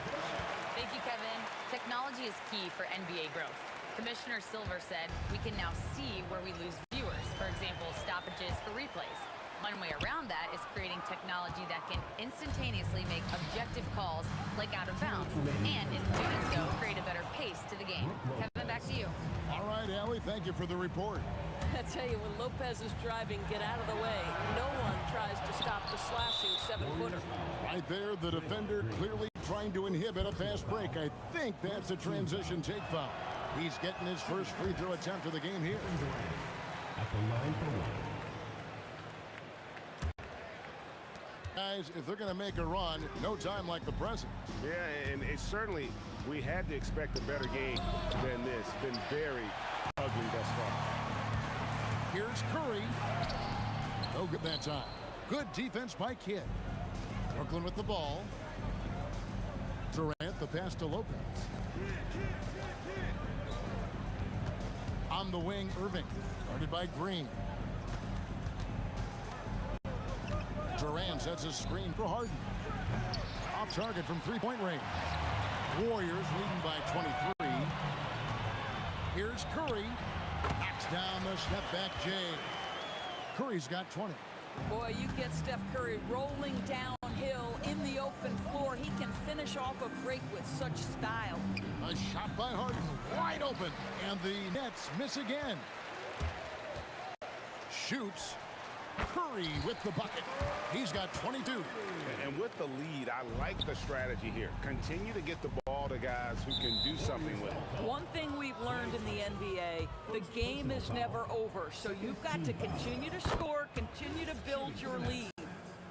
Thank you, Kevin. Technology is key for NBA growth. Commissioner Silver said we can now see where we lose viewers. For example, stoppages for replays. One way around that is creating technology that can instantaneously make objective calls like out of bounds, and in doing so, create a better pace to the game. Kevin, back to you. All right, Allie, thank you for the report. I tell you, when Lopez is driving, get out of the way. No one tries to stop the slashing 7-footer. Right there, the defender clearly trying to inhibit a fast break. I think that's a transition take foul. He's getting his first free throw attempt of the game here. At the line for one. Guys, if they're going to make a run, no time like the present. Yeah, and it's certainly, we had to expect a better game than this. Been very ugly thus far. Here's Curry. No good that time. Good defense by Kidd. Brooklyn with the ball. Durant, the pass to Lopez. On the wing, Irving. Guarded by Green. Durant sets a screen for Harden. Off target from three-point range. Warriors leading by 23. Here's Curry. Knocks down the step-back J. Curry's got 20. Boy, you get Steph Curry rolling downhill in the open floor. He can finish off a break with such style. A shot by Harden, wide open, and the Nets miss again. Shoots. Curry with the bucket. He's got 22. And with the lead, I like the strategy here. Continue to get the ball to guys who can do something with it. One thing we've learned in the NBA, the game is never over. So you've got to continue to score, continue to build your lead.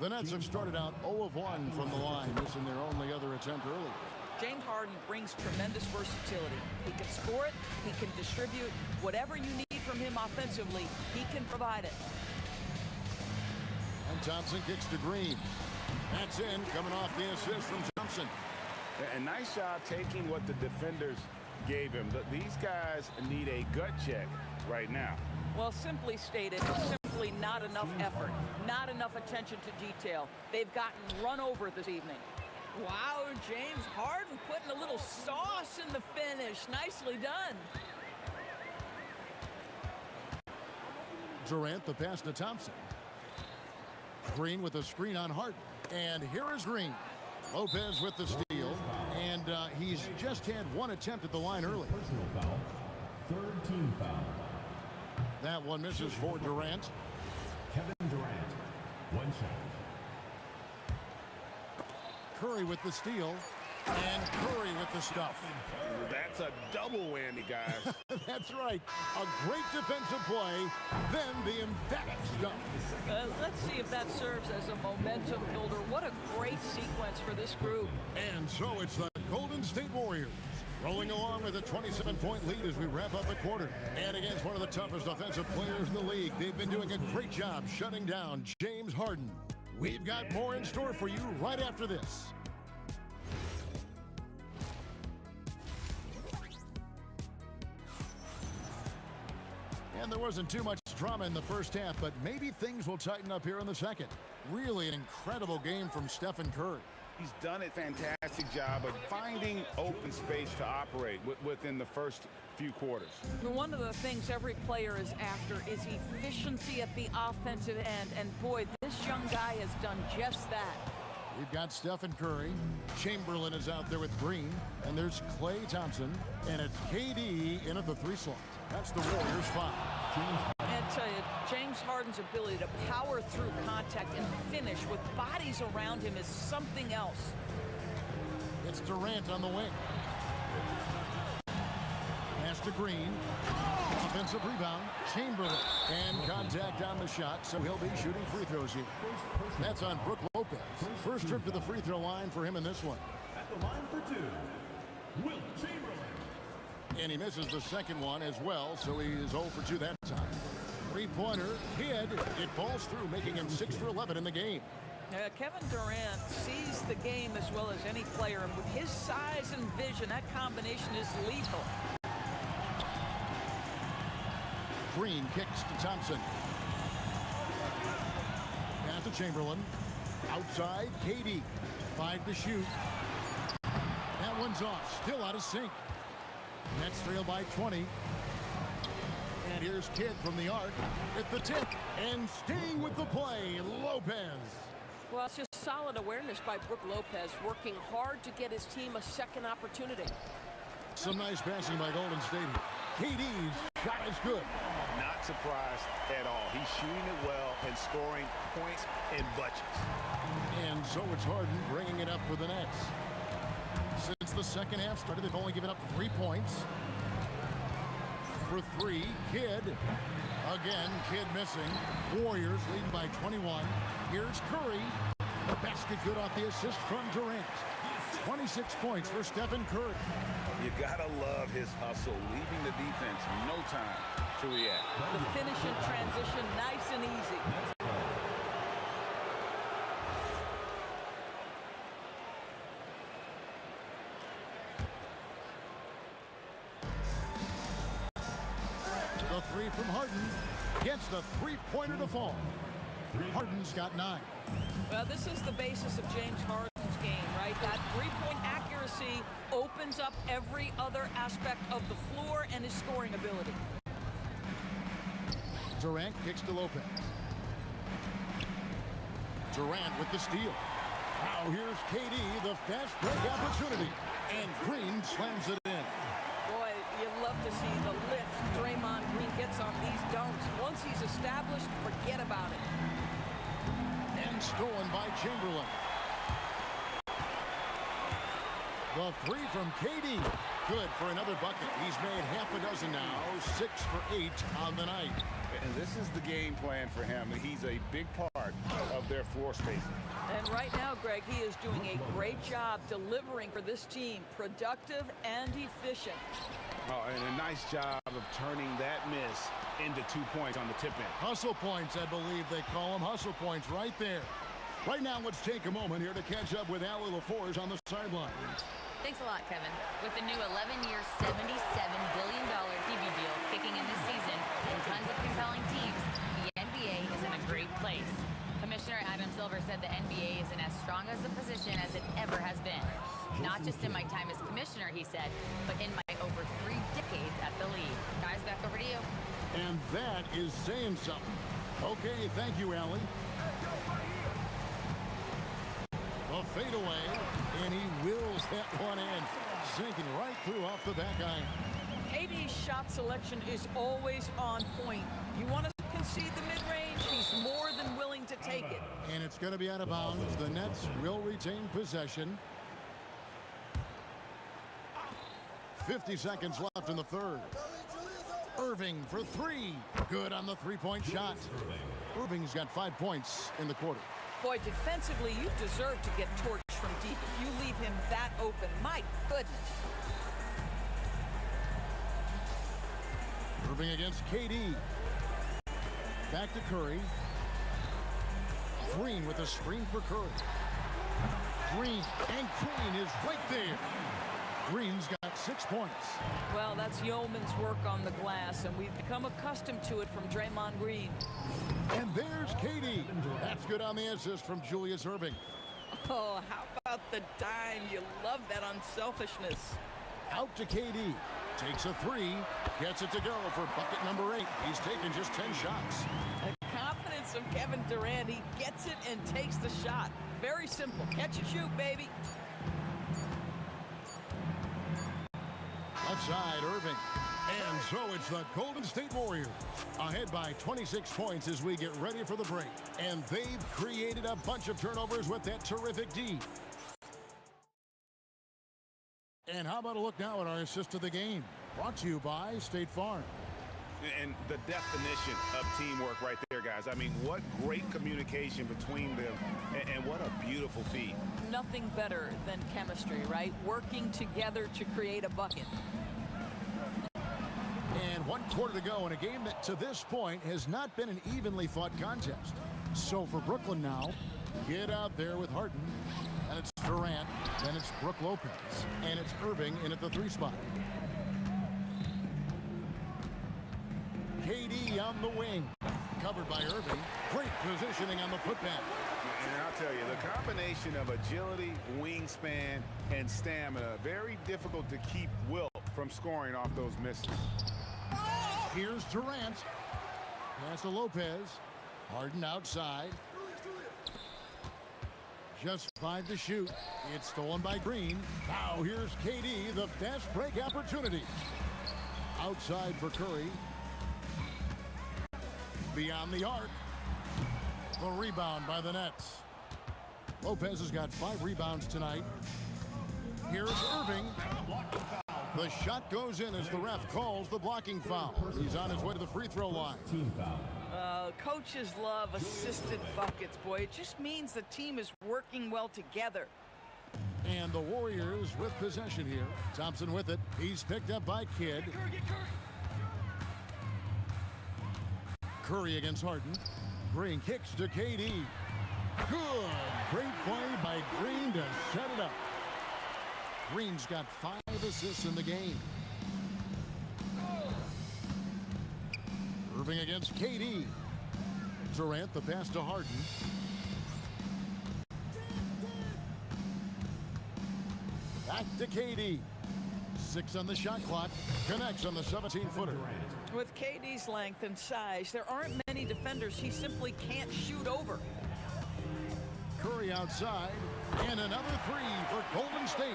The Nets have started out 0 of 1 from the line, missing their only other attempt early. James Harden brings tremendous versatility. He can score it, he can distribute. Whatever you need from him offensively, he can provide it. And Thompson kicks to Green. That's in, coming off the assist from Thompson. And nice job taking what the defenders gave him. These guys need a gut check right now. Well, simply stated, simply not enough effort, not enough attention to detail. They've gotten run over this evening. Wow, James Harden putting a little sauce in the finish. Nicely done. Durant, the pass to Thompson. Green with a screen on Harden. And here is Green. Lopez with the steal. And he's just had one attempt at the line early. Personal foul. Third team foul. That one misses for Durant. Kevin Durant. One shot. Curry with the steal. And Curry with the stuff. That's a double whammy, guys. That's right. A great defensive play, then the emphatic stuff. Let's see if that serves as a momentum builder. What a great sequence for this group. And so it's the Golden State Warriors rolling along with a 27-point lead as we wrap up the quarter. And against one of the toughest offensive players in the league, they've been doing a great job shutting down James Harden. We've got more in store for you right after this. And there wasn't too much drama in the first half, but maybe things will tighten up here in the second. Really an incredible game from Stephen Curry. He's done a fantastic job of finding open space to operate within the first few quarters. One of the things every player is after is efficiency at the offensive end. And boy, this young guy has done just that. We've got Stephen Curry. Chamberlain is out there with Green. And there's Klay Thompson. And it's KD in at the three slot. That's the Warriors' foul. And tell you, James Harden's ability to power through contact and finish with bodies around him is something else. It's Durant on the wing. Pass to Green. Offensive rebound. Chamberlain. And contact on the shot, so he'll be shooting free throws here. That's on Brook Lopez. First trip to the free throw line for him in this one. At the line for two, Will Chamberlain. And he misses the second one as well, so he is 0 for 2 that time. Three-pointer, Kidd. It falls through, making him 6 for 11 in the game. Kevin Durant sees the game as well as any player, and with his size and vision, that combination is lethal. Green kicks to Thompson. Pass to Chamberlain. Outside, KD. 5 to shoot. That one's off, still out of sync. Nets trail by 20. And here's Kidd from the arc at the tip. And staying with the play, Lopez. Well, it's just solid awareness by Brook Lopez, working hard to get his team a second opportunity. Some nice passing by Golden State. KD's shot is good. Not surprised at all. He's shooting it well and scoring points in bunches. And so it's Harden bringing it up for the Nets. Since the second half started, they've only given up 3 points. For 3, Kidd. Again, Kidd missing. Warriors leading by 21. Here's Curry. The basket good off the assist from Durant. 26 points for Stephen Curry. You gotta love his hustle, leaving the defense no time to react. The finish in transition, nice and easy. The three from Harden gets the three-pointer to fall. Harden's got 9. Well, this is the basis of James Harden's game, right? That three-point accuracy opens up every other aspect of the floor and his scoring ability. Durant kicks to Lopez. Durant with the steal. Now here's KD, the fast break opportunity. And Green slams it in. Boy, you love to see the lift Draymond Green gets on these dunks. Once he's established, forget about it. And stolen by Chamberlain. The three from KD. Good for another bucket. He's made half a dozen now. 6 for 8 on the night. And this is the game plan for him. He's a big part of their floor spacing. And right now, Greg, he is doing a great job delivering for this team. Productive and efficient. Oh, and a nice job of turning that miss into 2 points on the tip in. Hustle points, I believe they call them. Hustle points right there. Right now, let's take a moment here to catch up with Allie LaForge on the sideline. Thanks a lot, Kevin. With the new 11-year, $77 billion TV deal kicking in this season and tons of compelling teams, the NBA is in a great place. Commissioner Adam Silver said the NBA is in as strong as a position as it ever has been. Not just in my time as commissioner, he said, but in my over 3 decades at the league. Guys, back over to you. And that is saying something. Okay, thank you, Allie. The fadeaway, and he wills that one in, sinking right through off the back iron. KD's shot selection is always on point. You want to concede the mid-range, he's more than willing to take it. And it's going to be out of bounds. The Nets will retain possession. 50 seconds left in the third. Irving for 3. Good on the three-point shot. Irving's got 5 points in the quarter. Boy, defensively, you deserve to get torched from deep if you leave him that open. My goodness. Irving against KD. Back to Curry. Green with a screen for Curry. Green, and Green is right there. Green's got 6 points. Well, that's yeoman's work on the glass, and we've become accustomed to it from Draymond Green. And there's KD. That's good on the assist from Julius Irving. Oh, how about the dime? You love that unselfishness. Out to KD. Takes a 3. Gets it to go for bucket number 8. He's taken just 10 shots. The confidence of Kevin Durant. He gets it and takes the shot. Very simple. Catch and shoot, baby. Left side, Irving. And so it's the Golden State Warriors ahead by 26 points as we get ready for the break. And they've created a bunch of turnovers with that terrific D. And how about a look now at our assist of the game? Brought to you by State Farm. And the definition of teamwork right there, guys. I mean, what great communication between them, and what a beautiful feat. Nothing better than chemistry, right? Working together to create a bucket. And 1 quarter to go in a game that to this point has not been an evenly fought contest. So for Brooklyn now, get out there with Harden. And it's Durant. Then it's Brook Lopez. And it's Irving in at the 3 spot. KD on the wing. Covered by Irving. Great positioning on the putback. And I'll tell you, the combination of agility, wingspan, and stamina, very difficult to keep Wilt from scoring off those misses. Here's Durant. Pass to Lopez. Harden outside. Just 5 to shoot. It's stolen by Green. Now here's KD, the fast break opportunity. Outside for Curry. Beyond the arc. The rebound by the Nets. Lopez has got 5 rebounds tonight. Here's Irving. The shot goes in as the ref calls the blocking foul. He's on his way to the free throw line. Coaches love assisted buckets, boy. It just means the team is working well together. And the Warriors with possession here. Thompson with it. He's picked up by Kidd. Curry against Harden. Green kicks to KD. Good. Great play by Green to set it up. Green's got 5 assists in the game. Irving against KD. Durant the pass to Harden. Back to KD. 6 on the shot clock. Connects on the 17-footer. With KD's length and size, there aren't many defenders he simply can't shoot over. Curry outside. And another 3 for Golden State.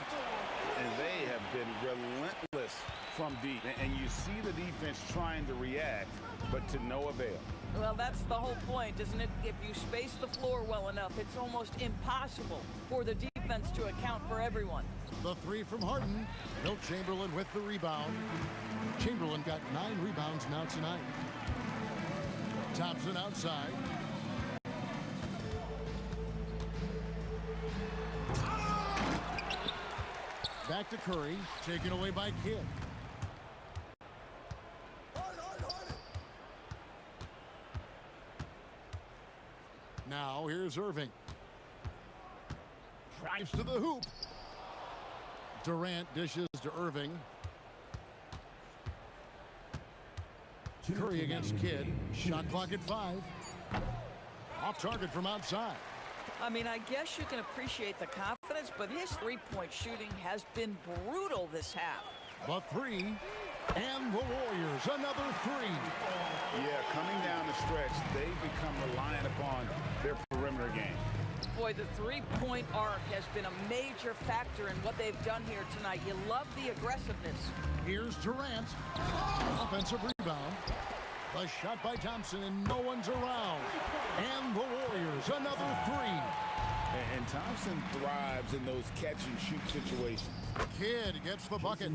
And they have been relentless from deep. And you see the defense trying to react, but to no avail. Well, that's the whole point, isn't it? If you space the floor well enough, it's almost impossible for the defense to account for everyone. The 3 from Harden. Wilt Chamberlain with the rebound. Chamberlain got 9 rebounds now tonight. Thompson outside. Back to Curry. Taken away by Kidd. Now here's Irving. Drives to the hoop. Durant dishes to Irving. Curry against Kidd. Shot clock at 5. Off target from outside. I mean, I guess you can appreciate the confidence, but his three-point shooting has been brutal this half. The 3. And the Warriors, another 3. Yeah, coming down the stretch, they've become reliant upon their perimeter game. Boy, the three-point arc has been a major factor in what they've done here tonight. You love the aggressiveness. Here's Durant. Offensive rebound. A shot by Thompson, and no one's around. And the Warriors, another 3. And Thompson thrives in those catch-and-shoot situations. Kidd gets the bucket.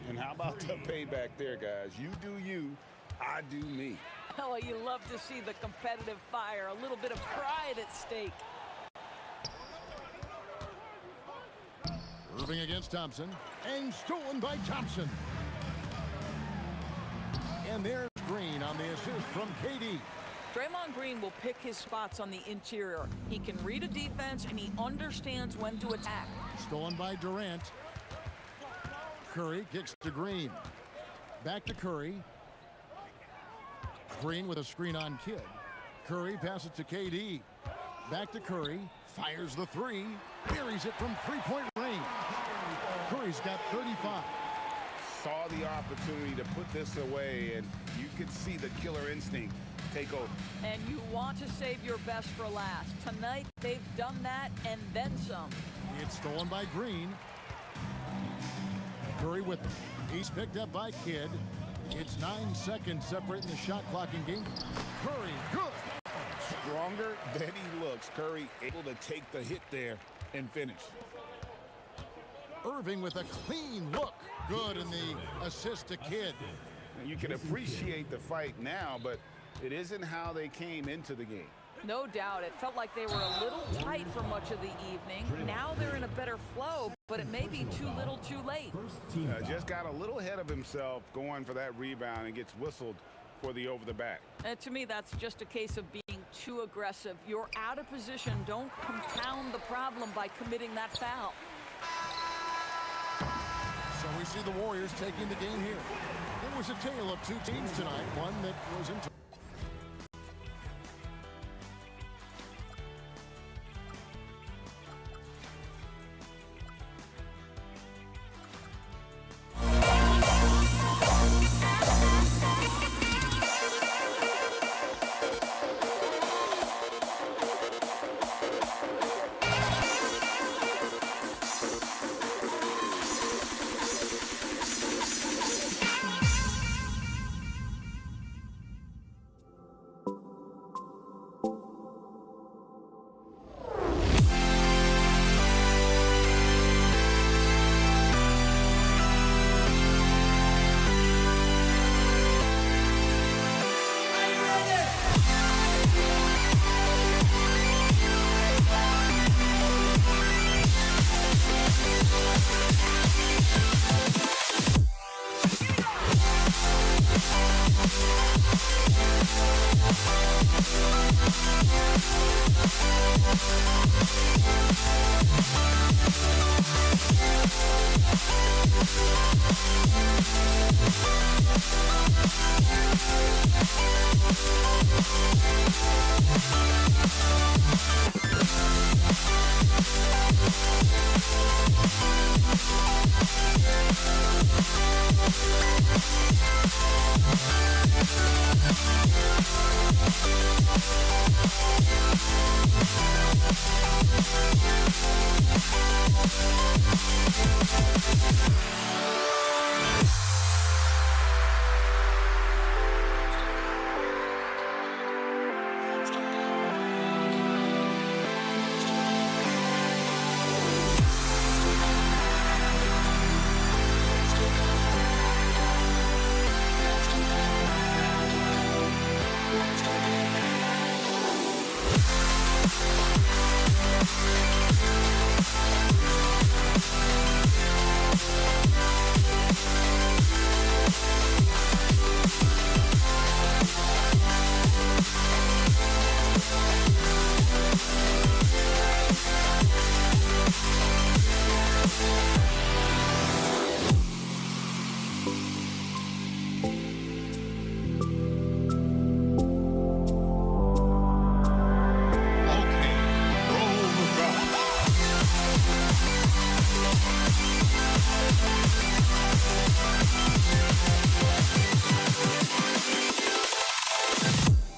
And how about the payback there, guys? You do you, I do me. Oh, you love to see the competitive fire, a little bit of pride at stake. Irving against Thompson, and stolen by Thompson. And there's Green on the assist from KD. Draymond Green will pick his spots on the interior. He can read a defense, and he understands when to attack. Stolen by Durant. Curry kicks to Green. Back to Curry. Green with a screen on Kidd. Curry passes to KD. Back to Curry. Fires the 3. Buries it from 3-point range. Curry's got 35. Saw the opportunity to put this away, and you could see the killer instinct take over. And you want to save your best for last. Tonight, they've done that and then some. It's stolen by Green. Curry with it. He's picked up by Kidd. It's 9 seconds separating the shot clock in game. Curry, good. Stronger than he looks. Curry able to take the hit there and finish. Irving with a clean look. Good in the assist to Kidd. You can appreciate the fight now, but it isn't how they came into the game. No doubt. It felt like they were a little tight for much of the evening. Now they're in a better flow, but it may be too little too late. Just got a little ahead of himself going for that rebound and gets whistled for the over the back. To me, that's just a case of being too aggressive. You're out of position. Don't compound the problem by committing that foul. So we see the Warriors taking the game here. It was a tale of 2 teams tonight, one that was in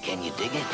Can you dig it?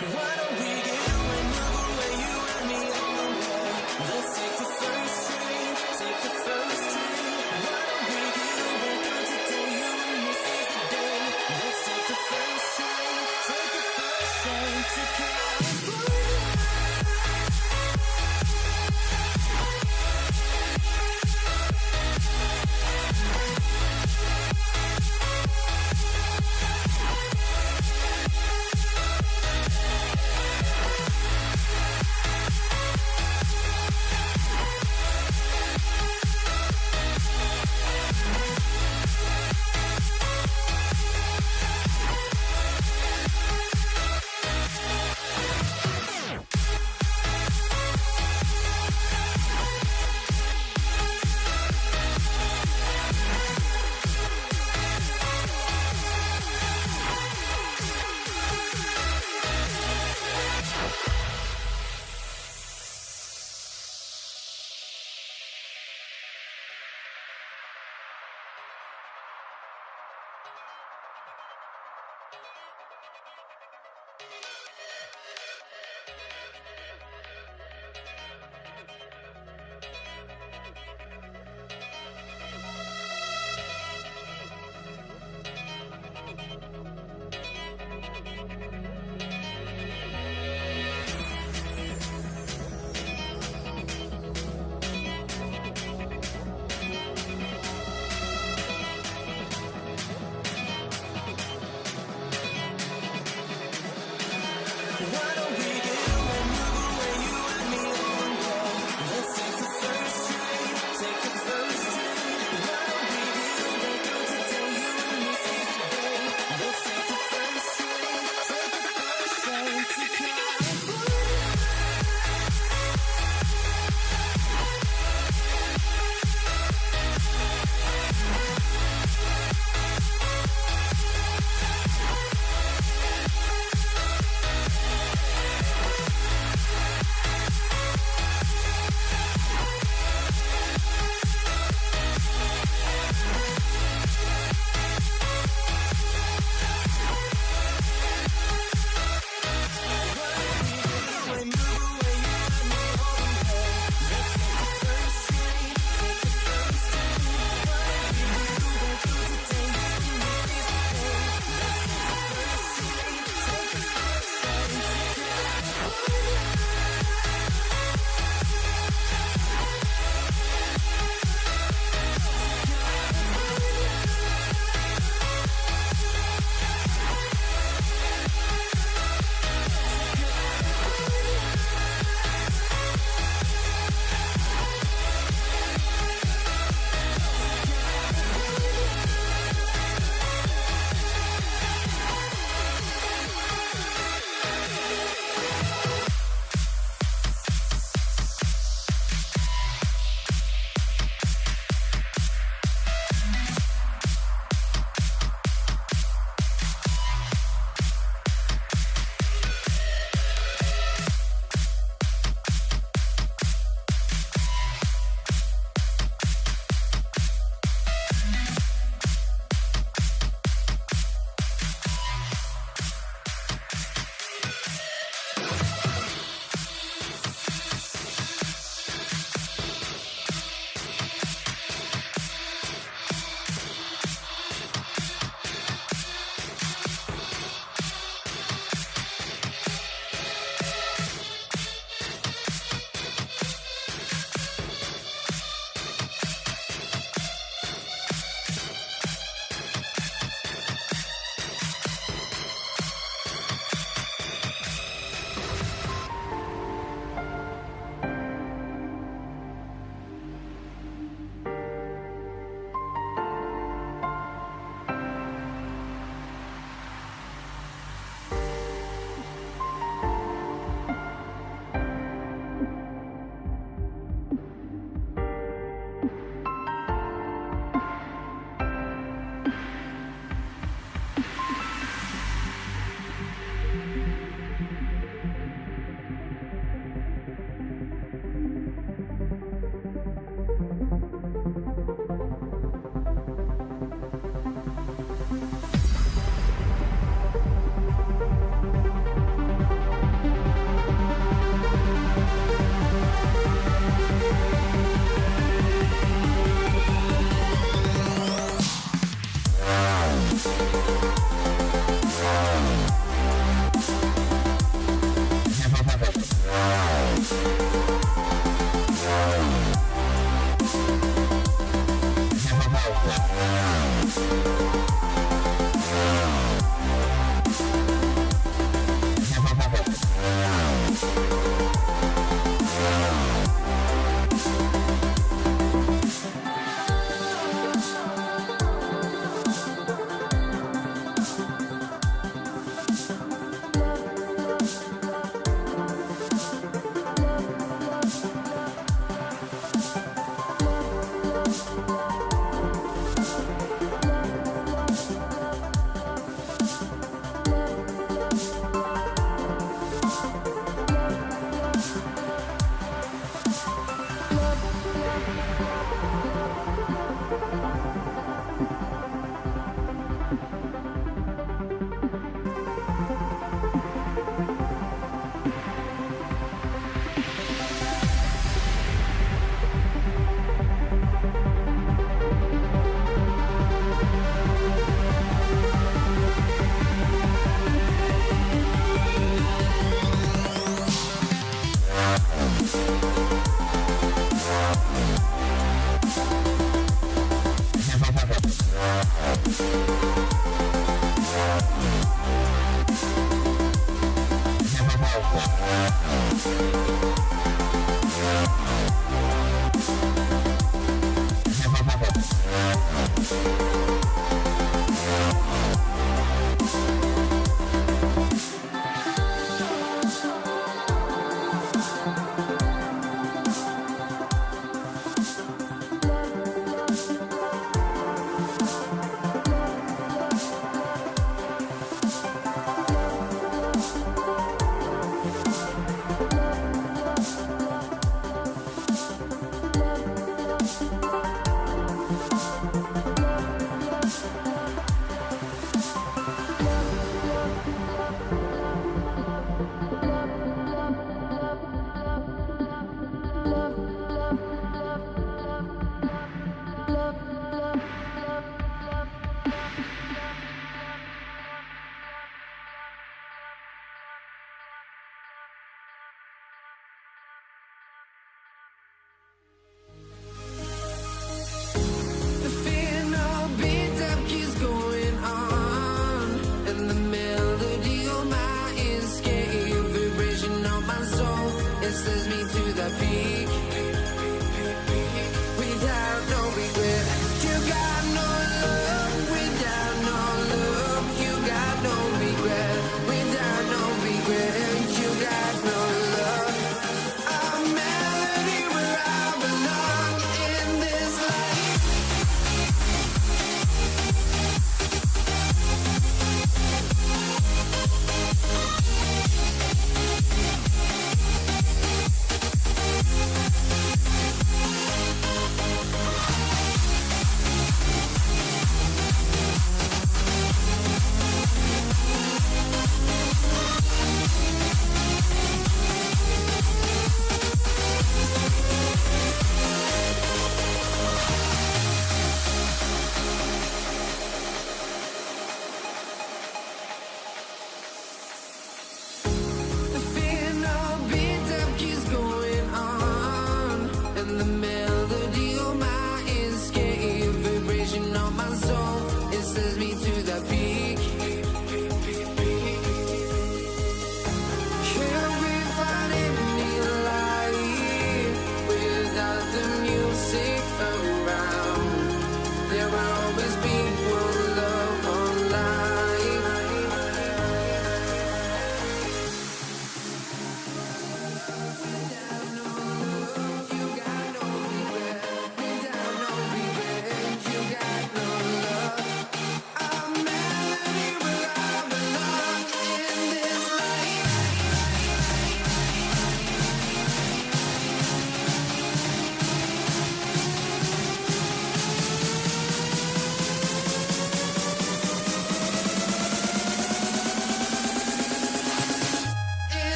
Why don't we get another way, you and me on the way? Let's take the first train, take the first train. Why don't we get away today, you and this is the day. Let's take the first train, take the first train to California.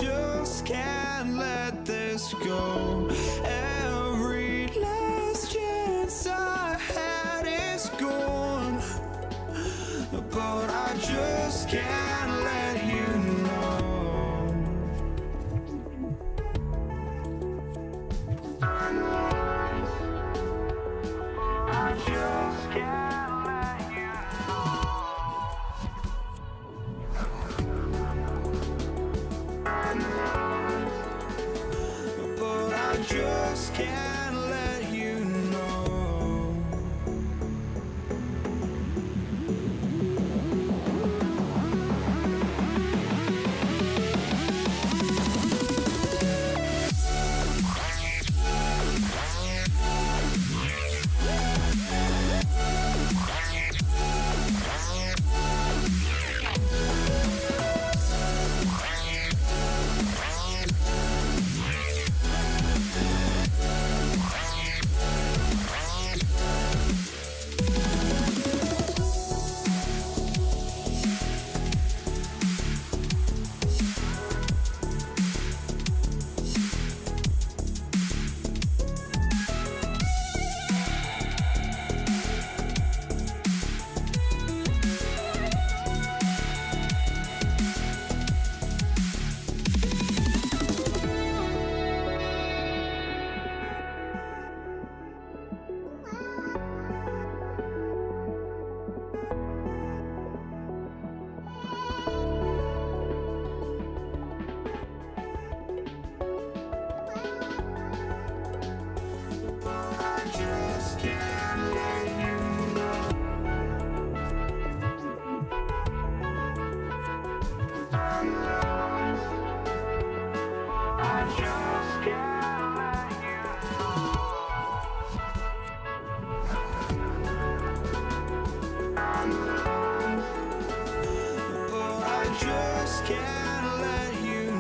just can't let this go. Every last chance I had is gone, but I just can't let you know. I just can't let you know. But I just can't let you know. Can't let you know. I just can't let you know.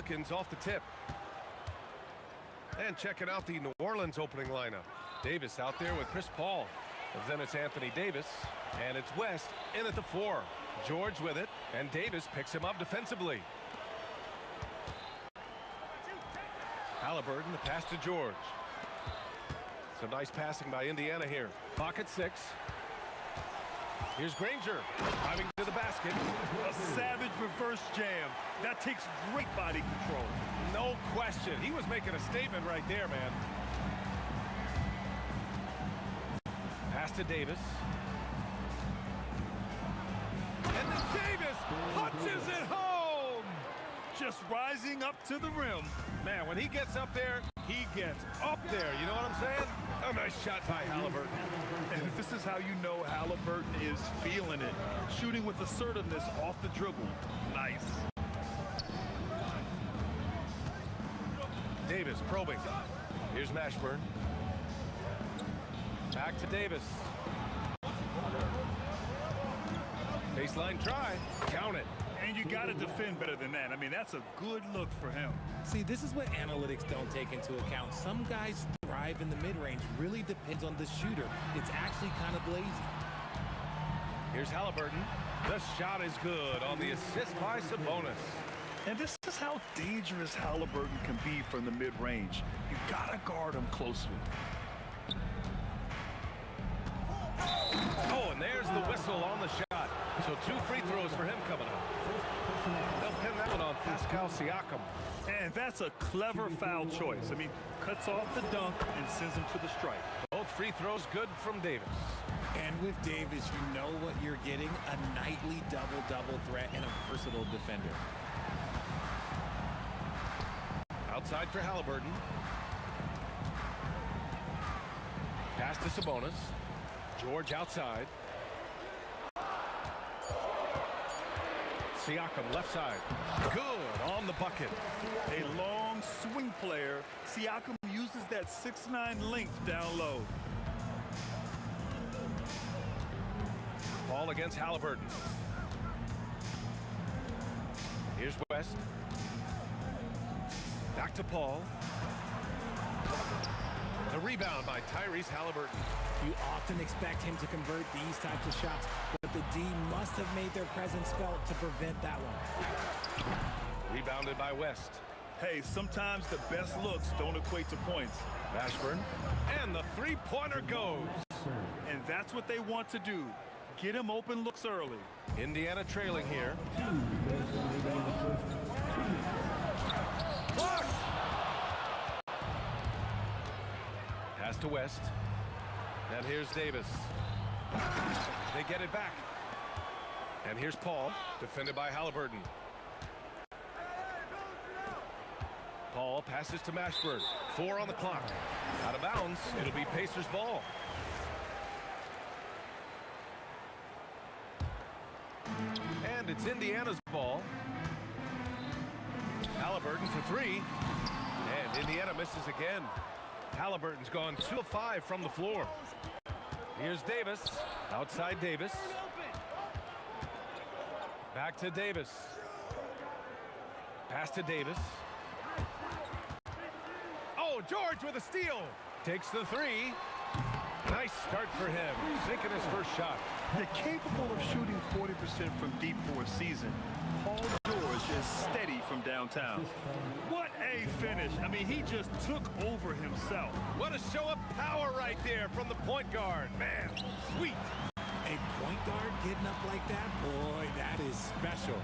Pelicans off the tip. And checking out the New Orleans opening lineup. Davis out there with Chris Paul. Then it's Anthony Davis. And it's West in at the 4. George with it. And Davis picks him up defensively. Halliburton, the pass to George. Some nice passing by Indiana here. Pocket 6. Here's Granger driving to the basket. A savage reverse jam. That takes great body control. No question. He was making a statement right there, man. Pass to Davis. And then Davis punches it home. Just rising up to the rim. Man, when he gets up there, he gets up there. You know what I'm saying? A nice shot by Halliburton. And this is how you know Halliburton is feeling it. Shooting with assertiveness off the dribble. Nice. Davis probing. Here's Mashburn. Back to Davis. Baseline try. Count it. And you got to defend better than that. I mean, that's a good look for him. See, this is what analytics don't take into account. Some guys thrive in the mid-range. Really depends on the shooter. It's actually kind of lazy. Here's Halliburton. The shot is good on the assist by Sabonis. And this is how dangerous Halliburton can be from the mid-range. You got to guard him closely. whistle on the shot. So 2 free throws for him coming up. They'll pin that one on Pascal Siakam. And that's a clever foul choice. I mean, cuts off the dunk and sends him to the stripe. Both free throws good from Davis. And with Davis, you know what you're getting, a nightly double-double threat and a versatile defender. Outside for Halliburton. Pass to Sabonis. George outside. Siakam left side. Good on the bucket. A long swing player. Siakam uses that 6'9" length down low. Ball against Halliburton. Here's West. Back to Paul. The rebound by Tyrese Halliburton. You often expect him to convert these types of shots, but the D must have made their presence felt to prevent that one. Rebounded by West. Hey, sometimes the best looks don't equate to points. Bashburn. And the three-pointer goes. And that's what they want to do. Get him open looks early. Indiana trailing here. Blocked! Pass to West. And here's Davis. They get it back. And here's Paul, defended by Halliburton. Paul passes to Mashburn. 4 on the clock. Out of bounds. It'll be Pacers ball. And it's Indiana's ball. Halliburton for 3. And Indiana misses again. Halliburton's gone 2 of 5 from the floor. Here's Davis. Outside Davis. Back to Davis. Pass to Davis. Oh, George with a steal. Takes the 3. Nice start for him. Sinking his first shot. They're capable of shooting 40% from deep for a season. Paul George is steady from downtown. What a finish. I mean, he just took over himself. What a show of power right there from the point guard. Man, sweet. A point guard getting up like that? Boy, that is special.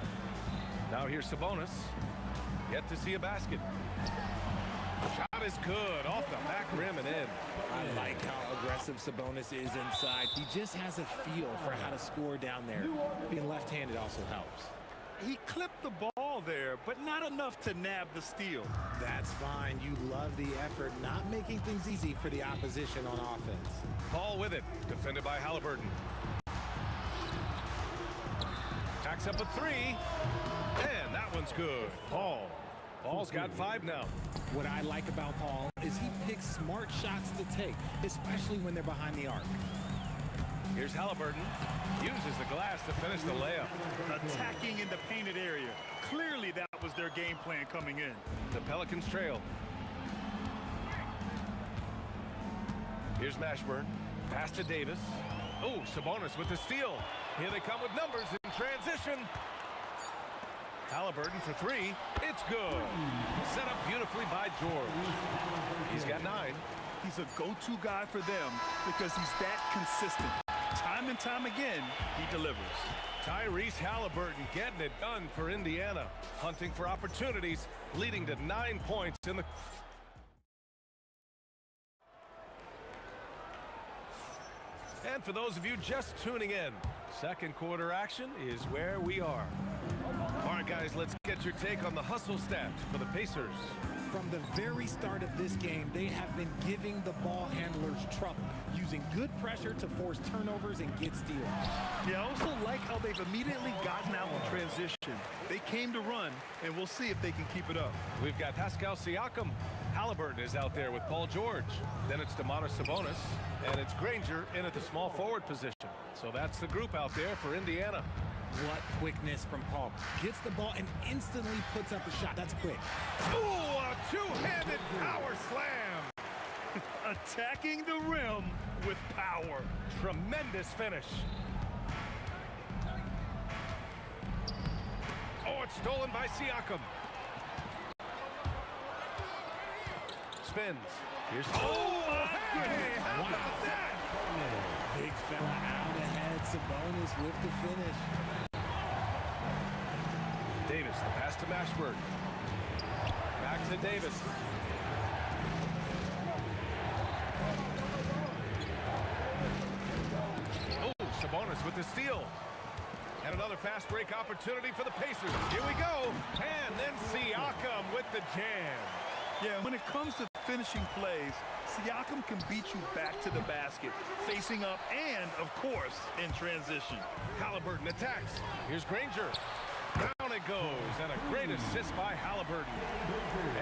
Now here's Sabonis. Yet to see a basket. Shot is good. Off the back rim and in. I like how aggressive Sabonis is inside. He just has a feel for how to score down there. Being left-handed also helps. He clipped the ball there, but not enough to nab the steal. That's fine. You love the effort, not making things easy for the opposition on offense. Paul with it. Defended by Halliburton. Tacks up a 3. And that one's good. Paul's got 5 now. What I like about Paul is he picks smart shots to take, especially when they're behind the arc. Here's Halliburton. Uses the glass to finish the layup. Attacking in the painted area. Clearly that was their game plan coming in. The Pelicans trail. Here's Mashburn. Pass to Davis. Oh, Sabonis with the steal. Here they come with numbers in transition. Halliburton for 3. It's good. Set up beautifully by George. He's got 9. He's a go-to guy for them because he's that consistent. Time and time again, he delivers. Tyrese Halliburton getting it done for Indiana. Hunting for opportunities, leading to 9 points in the... And for those of you just tuning in, second quarter action is where we are. All right, guys, let's get your take on the hustle stats for the Pacers. From the very start of this game, they have been giving the ball handlers trouble, using good pressure to force turnovers and get steals. Yeah, I also like how they've immediately gotten out in transition. They came to run, and we'll see if they can keep it up. We've got Pascal Siakam. Halliburton is out there with Paul George. Then it's Domantas Sabonis, and it's Granger in at the small forward position. So that's the group out there for Indiana. What quickness from Paul. Gets the ball and instantly puts up a shot. That's quick. Ooh, a two-handed power slam. Attacking the rim with power. Tremendous finish. Oh, it's stolen by Siakam. Spins. Here's... Oh, hey! How about that? Big fella out ahead, Sabonis with the finish. Davis, the pass to Mashburn. Back to Davis. Oh, Sabonis with the steal. And another fast break opportunity for the Pacers. Here we go. And then Siakam with the jam. Yeah, when it comes to finishing plays, Siakam can beat you back to the basket, facing up and, of course, in transition. Halliburton attacks. Here's Granger. Down it goes, and a great assist by Halliburton.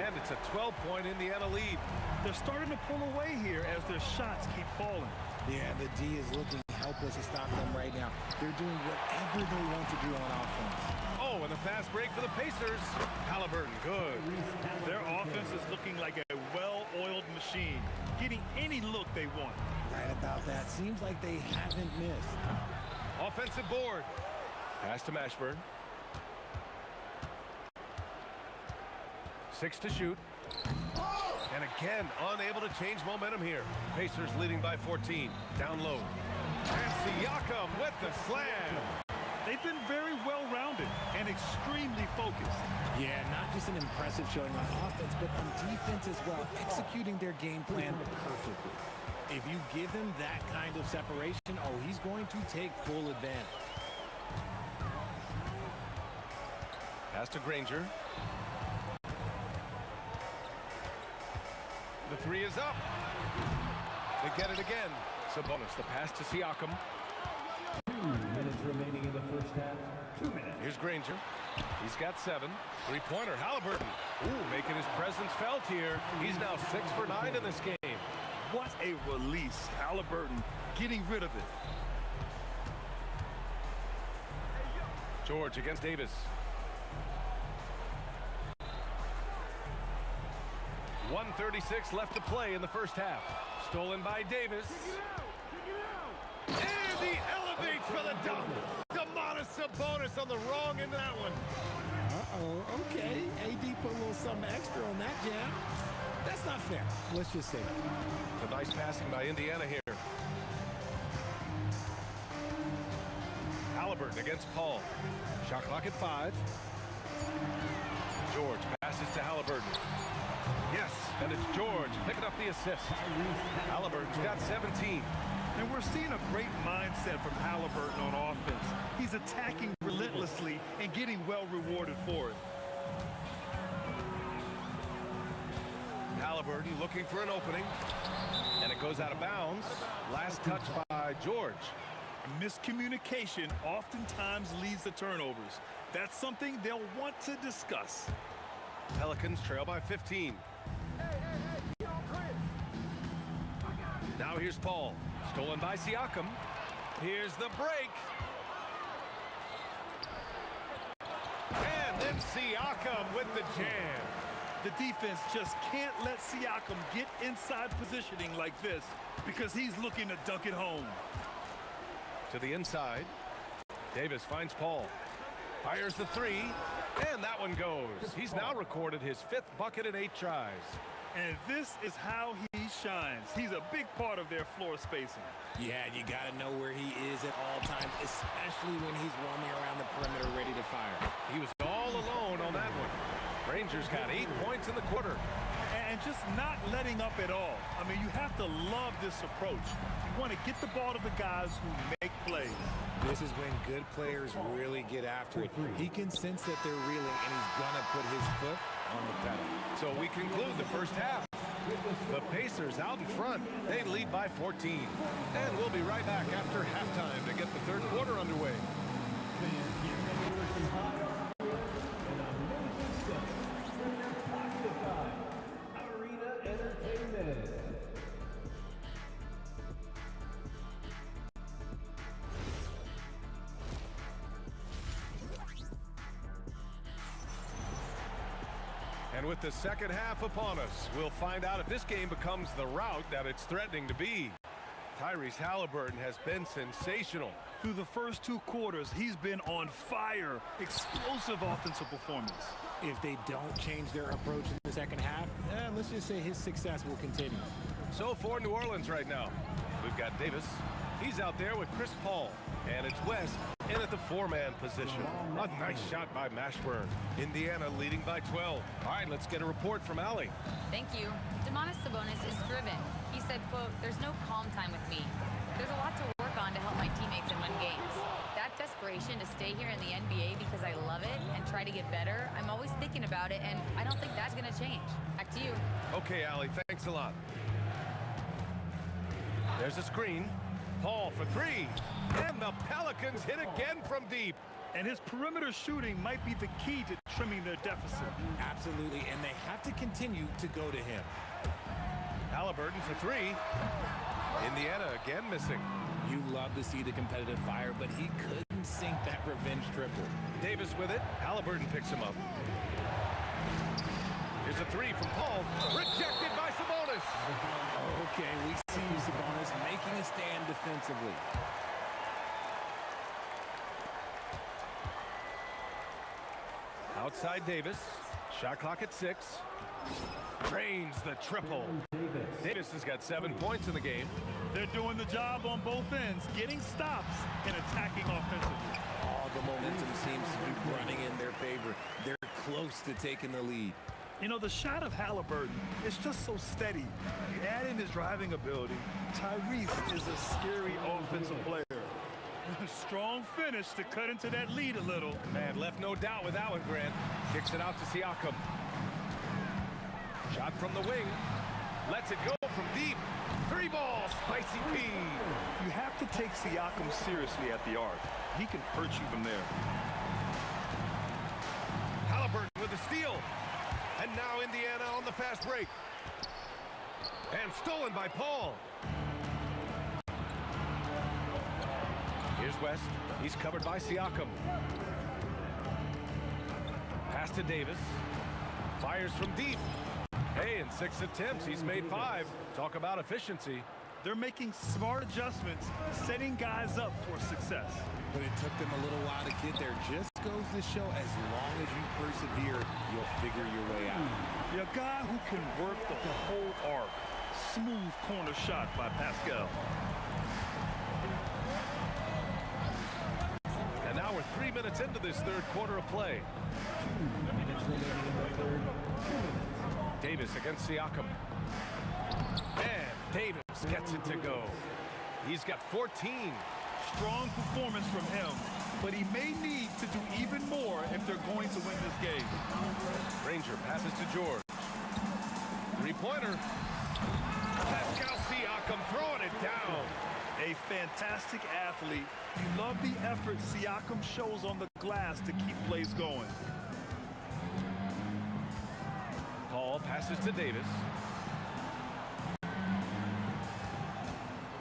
And it's a 12-point Indiana lead. They're starting to pull away here as their shots keep falling. Yeah, the D is looking helpless to stop them right now. They're doing whatever they want to do on offense. Oh, and a fast break for the Pacers. Halliburton, good. Their offense is looking like a well-oiled machine, getting any look they want. Right about that. Seems like they haven't missed. Offensive board. Pass to Mashburn. 6 to shoot. And again, unable to change momentum here. Pacers leading by 14. Down low. And Siakam with the slam. They've been very well-rounded and extremely focused. Yeah, not just an impressive showing on offense, but on defense as well, executing their game plan perfectly. If you give him that kind of separation, oh, he's going to take full advantage. Pass to Granger. The three is up. They get it again. Sabonis, the pass to Siakam. 2 minutes remaining in the first half. 2 minutes. Here's Granger. He's got 7. Three-pointer, Halliburton. Ooh, making his presence felt here. He's now 6 for 9 in this game. What a release. Halliburton getting rid of it. George against Davis. 1:36 left to play in the first half. Stolen by Davis. And he elevates for the dunk. Domantas Sabonis on the wrong end of that one. Uh-oh, okay. AD put a little something extra on that jam. That's not fair. Let's just say that. A nice passing by Indiana here. Halliburton against Paul. Shot clock at 5. George passes to Halliburton. Yes, and it's George picking up the assist. Halliburton's got 17. And we're seeing a great mindset from Halliburton on offense. He's attacking relentlessly and getting well rewarded for it. Halliburton looking for an opening. And it goes out of bounds. Last touch by George. Miscommunication oftentimes leads to turnovers. That's something they'll want to discuss. Pelicans trail by 15. Now here's Paul. Stolen by Siakam. Here's the break. And then Siakam with the jam. The defense just can't let Siakam get inside positioning like this because he's looking to dunk it home. To the inside. Davis finds Paul. Fires the 3. And that one goes. He's now recorded his 5th bucket in 8 tries. And this is how he shines. He's a big part of their floor spacing. Yeah, you got to know where he is at all times, especially when he's roaming around the perimeter ready to fire. He was all alone on that one. Rangers got 8 points in the quarter. And just not letting up at all. I mean, you have to love this approach. You want to get the ball to the guys who make plays. This is when good players really get after it. He can sense that they're reeling, and he's going to put his foot on the pedal. So we conclude the first half. The Pacers out in front. They lead by 14. And we'll be right back after halftime to get the third quarter underway. Arena Entertainment. And with the second half upon us, we'll find out if this game becomes the rout that it's threatening to be. Tyrese Halliburton has been sensational. Through the first 2 quarters, he's been on fire. Explosive offensive performance. If they don't change their approach in the second half, let's just say his success will continue. So for New Orleans right now, we've got Davis. He's out there with Chris Paul. And it's West in at the four-man position. A nice shot by Mashburn. Indiana leading by 12. All right, let's get a report from Allie. Thank you. Domantas Sabonis is driven. He said, quote, "There's no calm time with me. There's a lot to work on to help my teammates and win games. That desperation to stay here in the NBA because I love it and try to get better, I'm always thinking about it, and I don't think that's going to change." Back to you. Okay, Allie, thanks a lot. There's a screen. Paul for three. And the Pelicans hit again from deep. And his perimeter shooting might be the key to trimming their deficit. Absolutely, and they have to continue to go to him. Halliburton for three. Indiana again missing. You love to see the competitive fire, but he couldn't sink that revenge triple. Davis with it. Halliburton picks him up. Here's a three from Paul. Rejected by Sabonis. Okay, we see you, Sabonis, making a stand defensively. Outside Davis. Shot clock at 6. Drains the triple. Davis has got 7 points in the game. They're doing the job on both ends, getting stops and attacking offensively. All the momentum seems to be running in their favor. They're close to taking the lead. You know, the shot of Halliburton is just so steady. You add in his driving ability, Tyrese is a scary offensive player. Strong finish to cut into that lead a little. Man, left no doubt with that one, Grant. Kicks it out to Siakam. Shot from the wing. Lets it go from deep. Three ball, Spicy P. You have to take Siakam seriously at the arc. He can hurt you from there. Halliburton with the steal. And now Indiana on the fast break. And stolen by Paul. Here's West. He's covered by Siakam. Pass to Davis. Fires from deep. Hey, in 6 attempts, he's made 5. Talk about efficiency. They're making smart adjustments, setting guys up for success. But it took them a little while to get there. Just goes to show as long as you persevere, you'll figure your way out. A guy who can work the whole arc. Smooth corner shot by Pascal. And now we're 3 minutes into this third quarter of play. Davis against Siakam. And Davis gets it to go. He's got 14. Strong performance from him, but he may need to do even more if they're going to win this game. Ranger passes to George. Three-pointer. Pascal Siakam throwing it down. A fantastic athlete. You love the effort Siakam shows on the glass to keep plays going. Paul passes to Davis.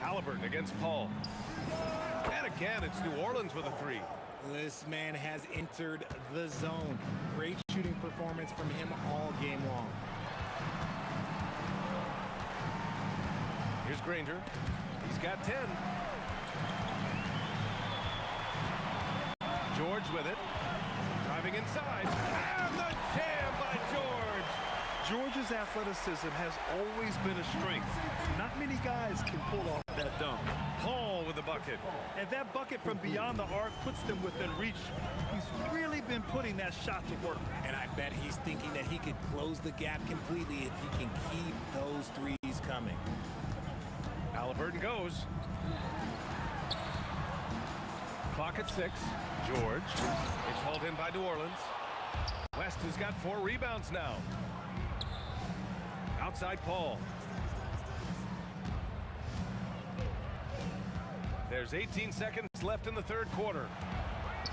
Halliburton against Paul. And again, it's New Orleans with a three. This man has entered the zone. Great shooting performance from him all game long. Here's Granger. He's got 10. George with it. Driving inside. And the jam by George. George's athleticism has always been a strength. Not many guys can pull off that dunk. Paul with the bucket. And that bucket from beyond the arc puts them within reach. He's really been putting that shot to work. And I bet he's thinking that he could close the gap completely if he can keep those threes coming. Halliburton goes. Clock at 6. George. It's hauled in by New Orleans. West has got 4 rebounds now. Outside Paul. There's 18 seconds left in the third quarter.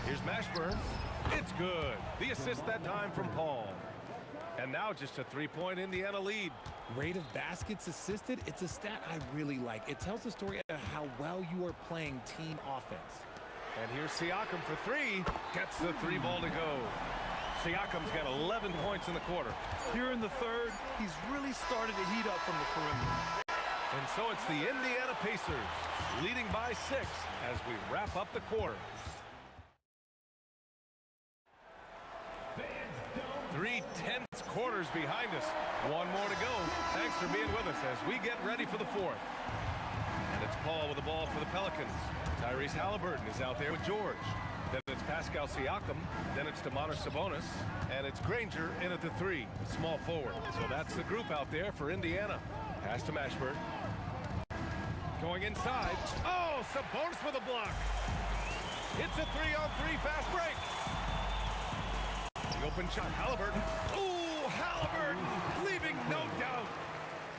Here's Mashburn. It's good. The assist that time from Paul. And now just a 3-point Indiana lead. Rate of baskets assisted, it's a stat I really like. It tells the story of how well you are playing team offense. And here's Siakam for 3. Gets the 3 ball to go. Siakam's got 11 points in the quarter. Here in the third, he's really started to heat up from the perimeter. And so it's the Indiana Pacers leading by 6 as we wrap up the quarter. 3 tense quarters behind us. 1 more to go. Thanks for being with us as we get ready for the fourth. And it's Paul with the ball for the Pelicans. Tyrese Halliburton is out there with George. Then it's Pascal Siakam. Then it's Domantas Sabonis. And it's Granger in at the 3, the small forward. So that's the group out there for Indiana. Pass to Mashburn. Going inside. Oh, Sabonis with a block. It's a 3-on-3 fast break. The open shot, Halliburton. Ooh, Halliburton, leaving no doubt.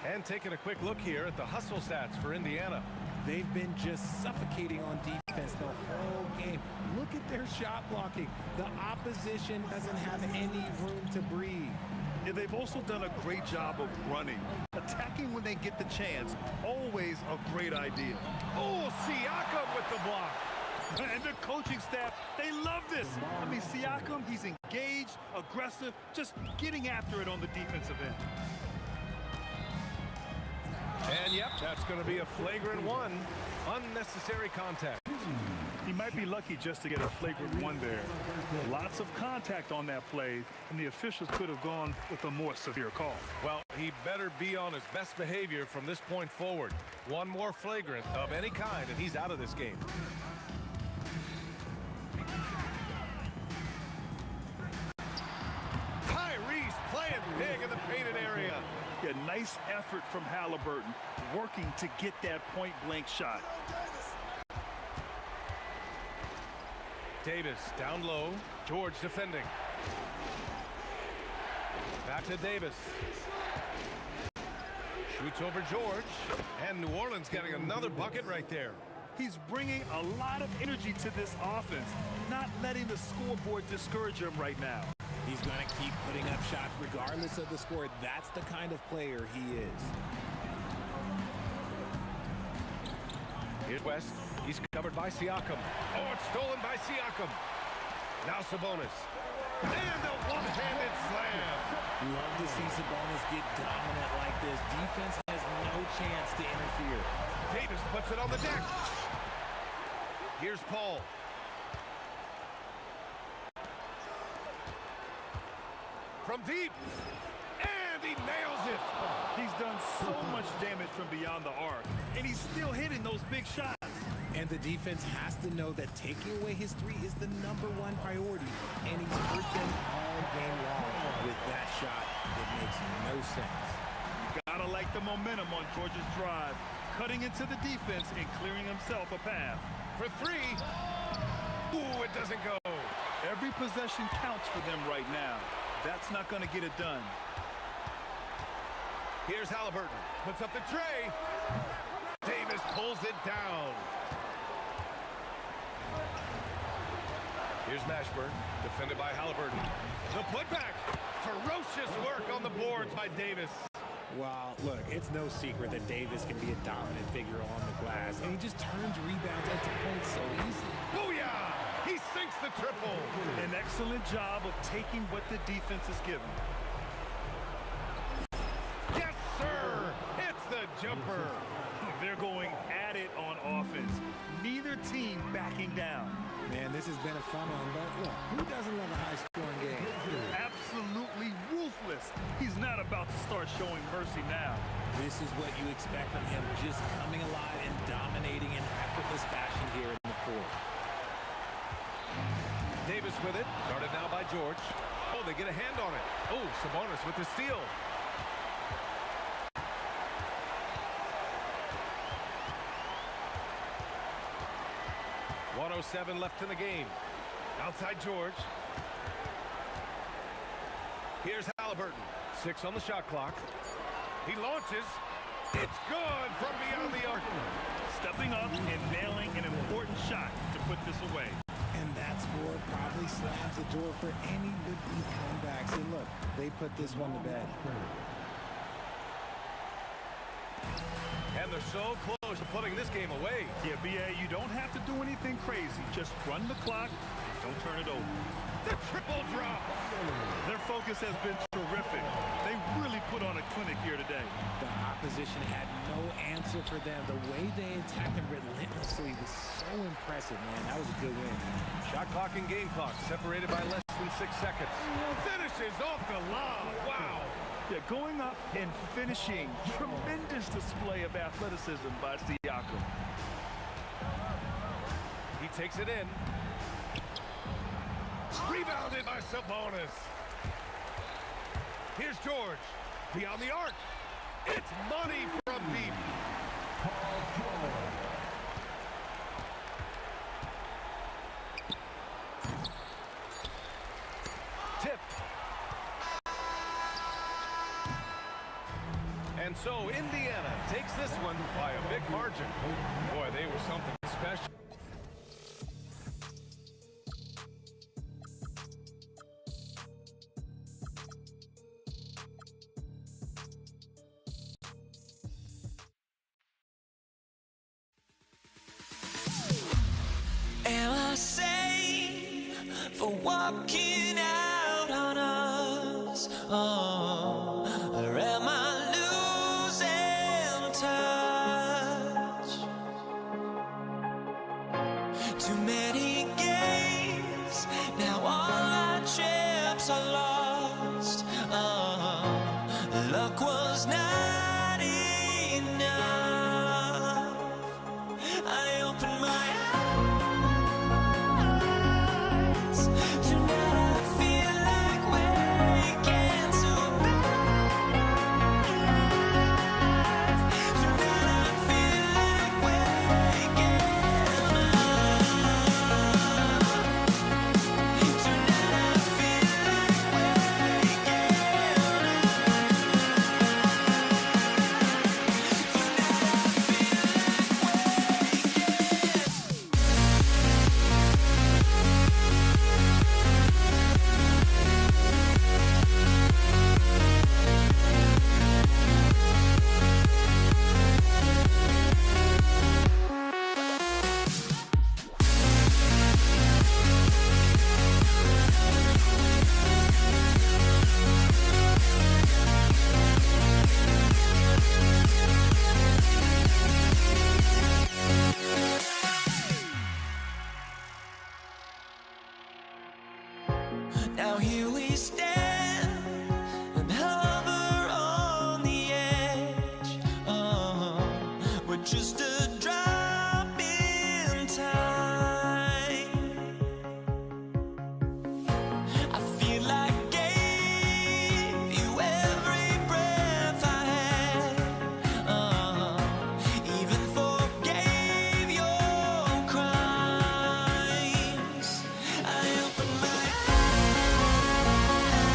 And taking a quick look here at the hustle stats for Indiana. They've been just suffocating on defense the whole game. Look at their shot blocking. The opposition doesn't have any room to breathe. Yeah, they've also done a great job of running. Attacking when they get the chance, always a great idea. Oh, Siakam with the block. And the coaching staff, they love this. I mean, Siakam, he's engaged, aggressive, just getting after it on the defensive end. And yep, that's going to be a flagrant 1. Unnecessary contact. He might be lucky just to get a flagrant 1 there. Lots of contact on that play, and the officials could have gone with a more severe call. Well, he better be on his best behavior from this point forward. One more flagrant of any kind, and he's out of this game. Tyrese playing big in the painted area. Yeah, nice effort from Halliburton, working to get that point-blank shot. Davis down low. George defending. Back to Davis. Shoots over George. And New Orleans getting another bucket right there. He's bringing a lot of energy to this offense, not letting the scoreboard discourage him right now. He's going to keep putting up shots regardless of the score. That's the kind of player he is. Here's West. He's covered by Siakam. Oh, it's stolen by Siakam. Now Sabonis. And a one-handed slam. Love to see Sabonis get dominant like this. Defense has no chance to interfere. Davis puts it on the deck. Here's Paul. From deep. And he nails it. He's done so much damage from beyond the arc, and he's still hitting those big shots. And the defense has to know that taking away his 3 is the #1 priority, and he's hurt them all game long with that shot. It makes no sense. You gotta like the momentum on Georgia's drive, cutting into the defense and clearing himself a path. For 3. Ooh, it doesn't go. Every possession counts for them right now. That's not gonna get it done. Here's Halliburton. Puts up the tray. Davis pulls it down. Here's Mashburn, defended by Halliburton. The putback. Ferocious work on the boards by Davis. Well, look, it's no secret that Davis can be a dominant figure on the glass, and he just turns rebounds into points so easily. Booyah! He sinks the triple. An excellent job of taking what the defense is given. Yes, sir! It's the jumper. They're going at it on offense. Neither team backing down. Man, this has been a fun one, but look, who doesn't love a high-scoring game? Absolutely ruthless. He's not about to start showing mercy now. This is what you expect from him, just coming alive and dominating in effortless fashion here in the 4th. Davis with it. Guarded now by George. Oh, they get a hand on it. Oh, Sabonis with the steal. .107 left in the game. Outside George. Here's Halliburton. 6 on the shot clock. He launches. It's good from beyond the arc. Stepping up and nailing an important shot to put this away. And that score probably slams the door for any would-be comebacks. And look, they put this one to bed. And they're so close to putting this game away. Yeah, B.A., you don't have to do anything crazy. Just run the clock. Don't turn it over. The triple drop. Their focus has been terrific. They really put on a clinic here today. The opposition had no answer for them. The way they attacked them relentlessly was so impressive, man. That was a good win. Shot clock and game clock separated by less than 6 seconds. Finishes off the lob. Wow. Yeah, going up and finishing. Tremendous display of athleticism by Siakam. takes it in. Rebounded by Sabonis. Here's George. Beyond the arc. It's money from deep. Tip. And so Indiana takes this one by a big margin. Boy, they were something special. Am I safe for walking out on us? Oh, or am I losing touch? Too many games, now all our chips are lost. Oh, luck was not enough. I opened my eyes. Now here we stand and hover on the edge. We're just a drop in time. I feel like I gave you every breath I had. Even forgave your crimes. I opened my eyes.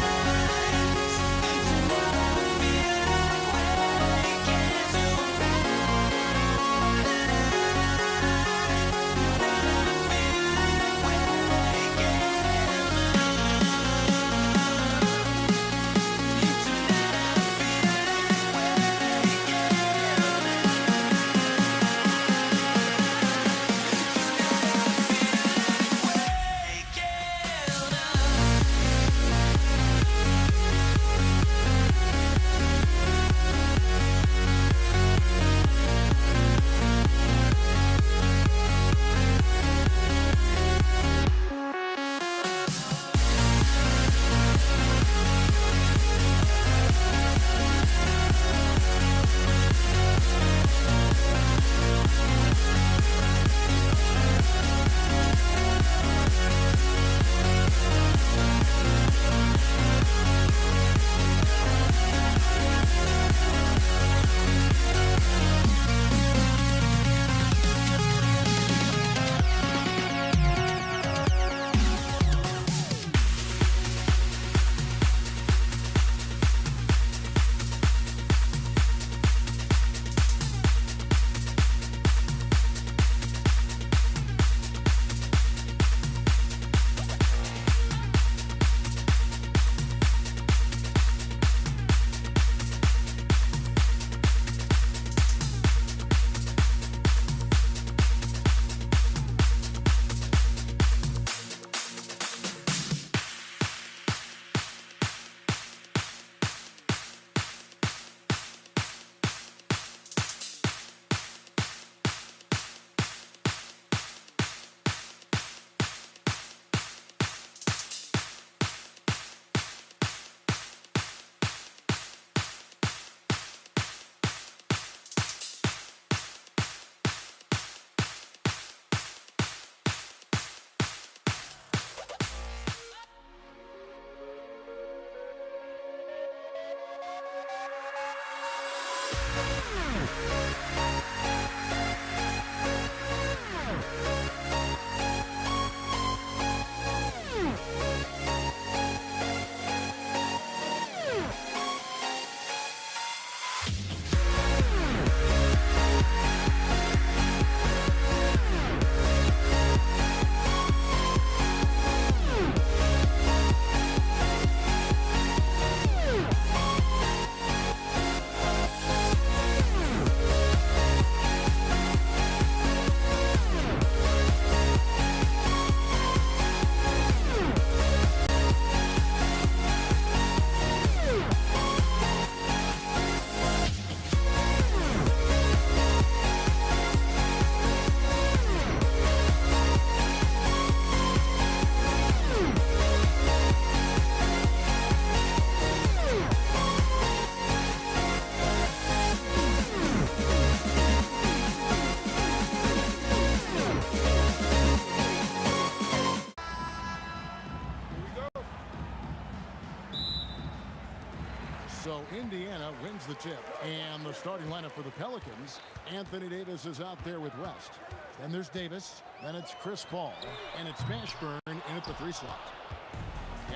So Indiana wins the tip. And the starting lineup for the Pelicans, Anthony Davis is out there with West. Then there's Davis. Then it's Chris Paul. And it's Mashburn in at the 3 slot.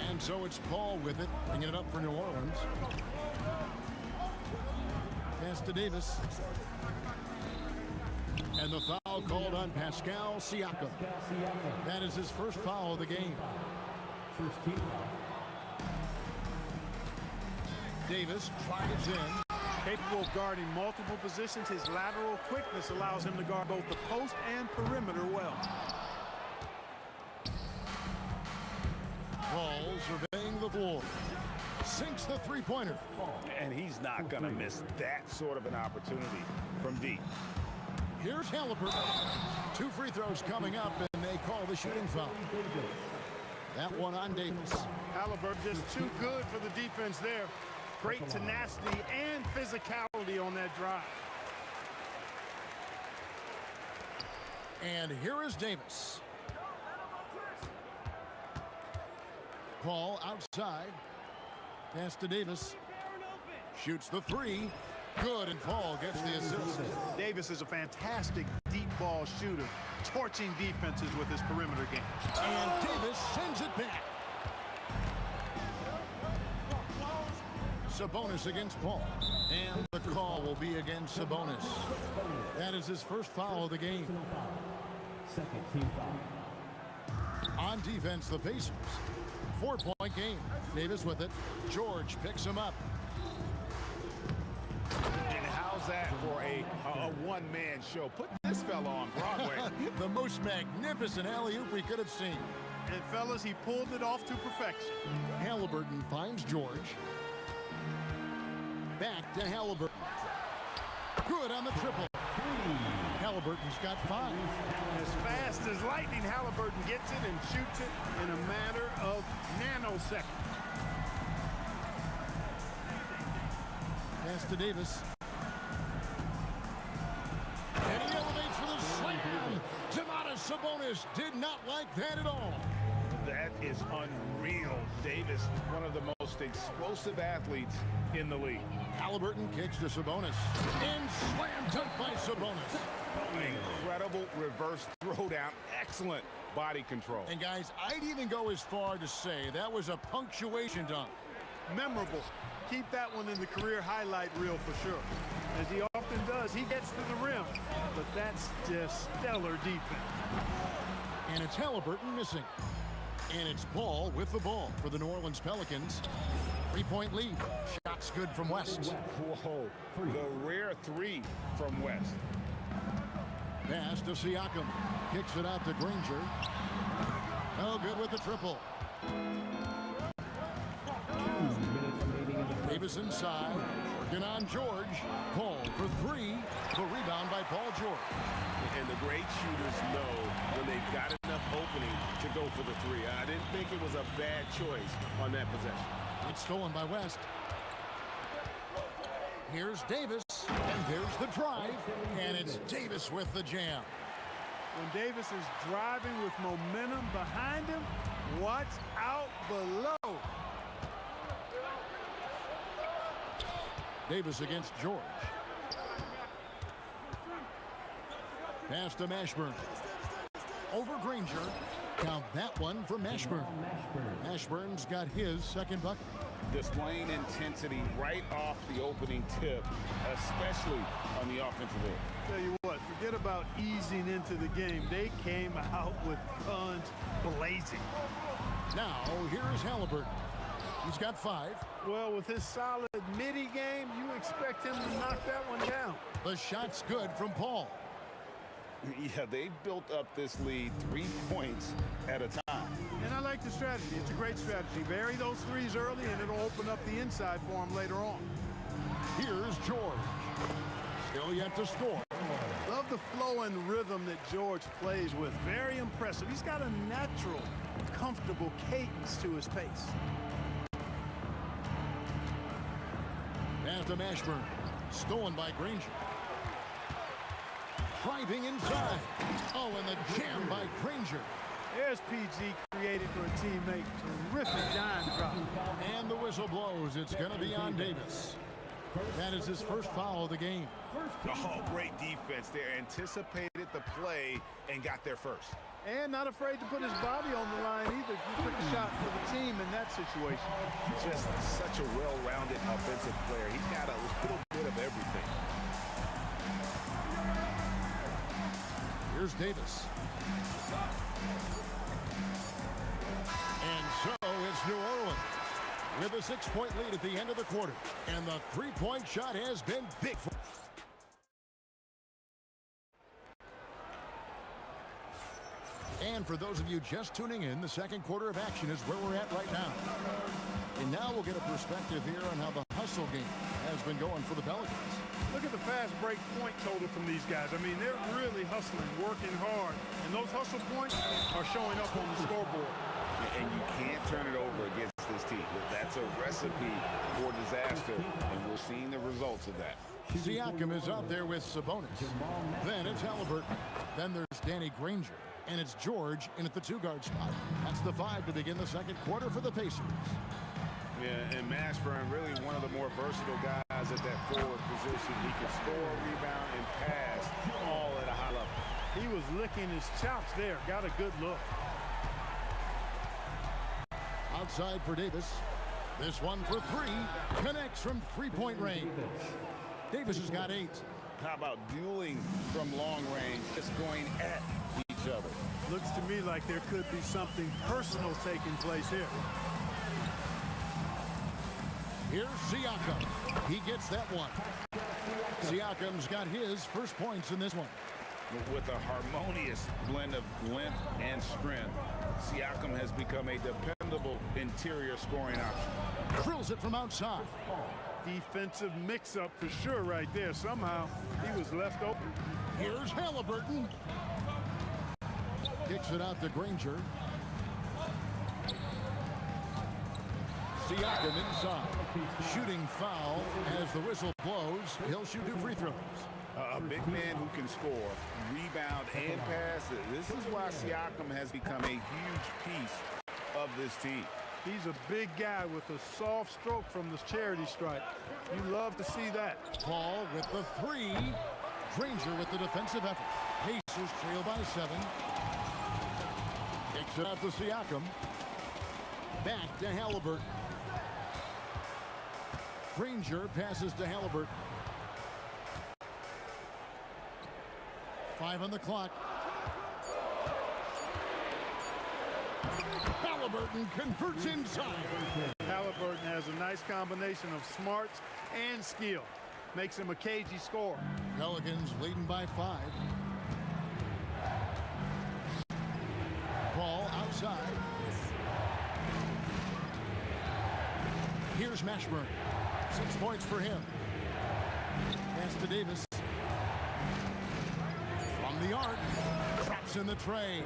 And so it's Paul with it, bringing it up for New Orleans. Pass to Davis. And the foul called on Pascal Siakam. That is his first foul of the game. First team foul. Davis drives in. Capable of guarding multiple positions, his lateral quickness allows him to guard both the post and perimeter well. Paul surveying the floor. Sinks the three-pointer. And he's not going to miss that sort of an opportunity from deep. Here's Halliburton. 2 free throws coming up, and they call the shooting foul. That one on Davis. Halliburton just too good for the defense there. Great tenacity and physicality on that drive. And here is Davis. Paul outside. Pass to Davis. Shoots the 3. Good, and Paul gets the assist. Davis is a fantastic deep ball shooter, torching defenses with his perimeter game. And Davis sends it back. Sabonis against Paul. And the call will be against Sabonis. That is his first foul of the game. Second team foul. On defense, the Pacers. 4-point game. Davis with it. George picks him up. And how's that for a one-man show? Put this fella on Broadway. The most magnificent alley-oop we could have seen. And fellas, he pulled it off to perfection. Halliburton finds George. Back to Halliburton. Good on the triple. Halliburton's got 5. As fast as lightning, Halliburton gets it and shoots it in a matter of nanoseconds. Pass to Davis. And he elevates for the slam. Domantas Sabonis did not like that at all. That is unreal. Davis, one of the most explosive athletes in the league. Halliburton kicks to Sabonis. And slam dunk by Sabonis. Incredible reverse throwdown. Excellent body control. And guys, I'd even go as far to say that was a punctuation dunk. Memorable. Keep that one in the career highlight reel for sure. As he often does, he gets to the rim. But that's just stellar defense. And it's Halliburton missing. And it's Paul with the ball for the New Orleans Pelicans. 3-point lead. Shots good from West. Whoa. The rare 3 from West. Pass to Siakam. Kicks it out to Granger. No good with the triple. Davis inside. Working on George. Paul for 3. The rebound by Paul George. And the great shooters know when they've got enough opening to go for the 3. I didn't think it was a bad choice on that possession. It's stolen by West. Here's Davis. And there's the drive. And it's Davis with the jam. When Davis is driving with momentum behind him, watch out below. Davis against George. Pass to Mashburn. Over Granger. Count that one for Mashburn. Mashburn's got his second bucket. Displaying intensity right off the opening tip, especially on the offensive end. Tell you what, forget about easing into the game. They came out with guns blazing. Now, here is Halliburton. He's got 5. Well, with his solid midi game, you expect him to knock that one down. The shot's good from Paul. Yeah, they've built up this lead 3 points at a time. And I like the strategy. It's a great strategy. Bury those 3s early, and it'll open up the inside for him later on. Here's George. Still yet to score. Love the flow and rhythm that George plays with. Very impressive. He's got a natural, comfortable cadence to his pace. Pass to Mashburn. Stolen by Granger. Driving inside. Oh, and the jam by Granger. There's PG created for a teammate. Terrific dime drop. And the whistle blows. It's going to be on Davis. That is his first foul of the game. Oh, great defense there. Anticipated the play and got there first. And not afraid to put his body on the line either. He took a shot for the team in that situation. Just such a well-rounded offensive player. He's got a little bit of everything. Here's Davis. And so it's New Orleans with a 6-point lead at the end of the quarter. And the three-point shot has been big for... And for those of you just tuning in, the second quarter of action is where we're at right now. And now we'll get a perspective here on how the hustle game has been going for the Pelicans. Look at the fast break point total from these guys. I mean, they're really hustling, working hard. And those hustle points are showing up on the scoreboard. And you can't turn it over against this team. That's a recipe for disaster, and we're seeing the results of that. Siakam is out there with Sabonis. Then it's Halliburton. Then there's Danny Granger. And it's George in at the two-guard spot. That's the 5 to begin the second quarter for the Pacers. Yeah, and Mashburn, really one of the more versatile guys at that forward position. He can score, rebound, and pass all at a high level. He was licking his chops there. Got a good look. Outside for Davis. This one for 3. Connects from three-point range. Davis has got 8. How about dueling from long range, just going at each other? Looks to me like there could be something personal taking place here. Here's Siakam. He gets that one. Siakam's got his first points in this one. With a harmonious blend of length and strength, Siakam has become a dependable interior scoring option. Drills it from outside. Defensive mix-up for sure right there. Somehow he was left open. Here's Halliburton. Kicks it out to Granger. Siakam inside. Shooting foul as the whistle blows. He'll shoot 2 free throws. A big man who can score, rebound, and pass. This is why Siakam has become a huge piece of this team. He's a big guy with a soft stroke from the charity stripe. You love to see that. Paul with the 3. Granger with the defensive effort. Pacers trail by 7. Kicks it out to Siakam. Back to Halliburton. Granger passes to Halliburton. 5 on the clock. Halliburton converts inside. Halliburton has a nice combination of smarts and skill. Makes him a cagey scorer. Pelicans leading by 5. Paul outside. Here's Mashburn. 6 points for him. Pass to Davis. From the arc. Traps in the tray.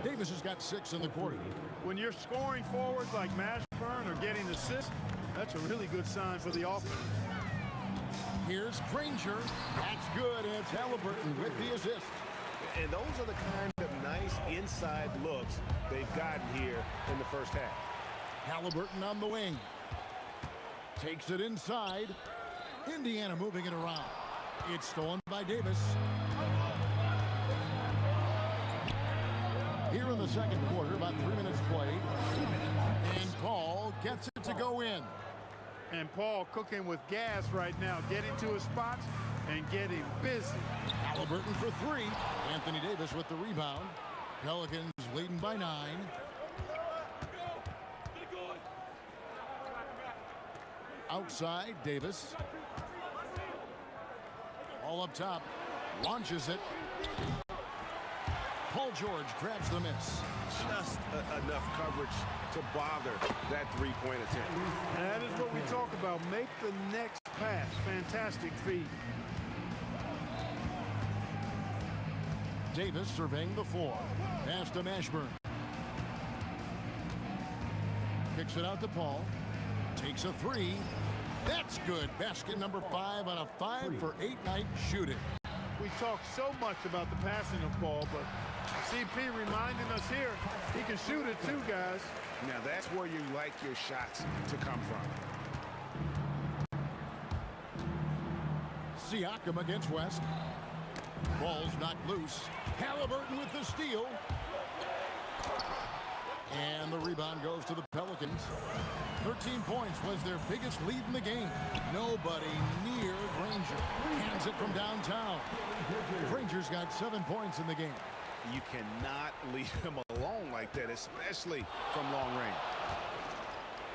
Davis has got 6 in the quarter. When you're scoring forwards like Mashburn or getting assists, that's a really good sign for the offense. Here's Granger. That's good, and it's Halliburton with the assist. And those are the kind of nice inside looks they've gotten here in the first half. Halliburton on the wing. Takes it inside. Indiana moving it around. It's stolen by Davis. Here in the second quarter, about 3 minutes played. And Paul gets it to go in. And Paul cooking with gas right now, getting to his spots and getting busy. Halliburton for 3. Anthony Davis with the rebound. Pelicans leading by 9. Outside, Davis. All up top. Launches it. Paul George grabs the miss. Just enough coverage to bother that three-point attempt. That is what we talk about. Make the next pass. Fantastic feed. Davis surveying the floor. Pass to Mashburn. Kicks it out to Paul. Takes a 3. That's good. Basket number 5 on a 5 for 8 night shooting. We talk so much about the passing of Paul, but CP reminding us here, he can shoot it too, guys. Now that's where you like your shots to come from. Siakam against West. Ball's knocked loose. Halliburton with the steal. And the rebound goes to the Pelicans. 13 points was their biggest lead in the game. Nobody near Granger. Hands it from downtown. Granger's got 7 points in the game. You cannot leave him alone like that, especially from long range.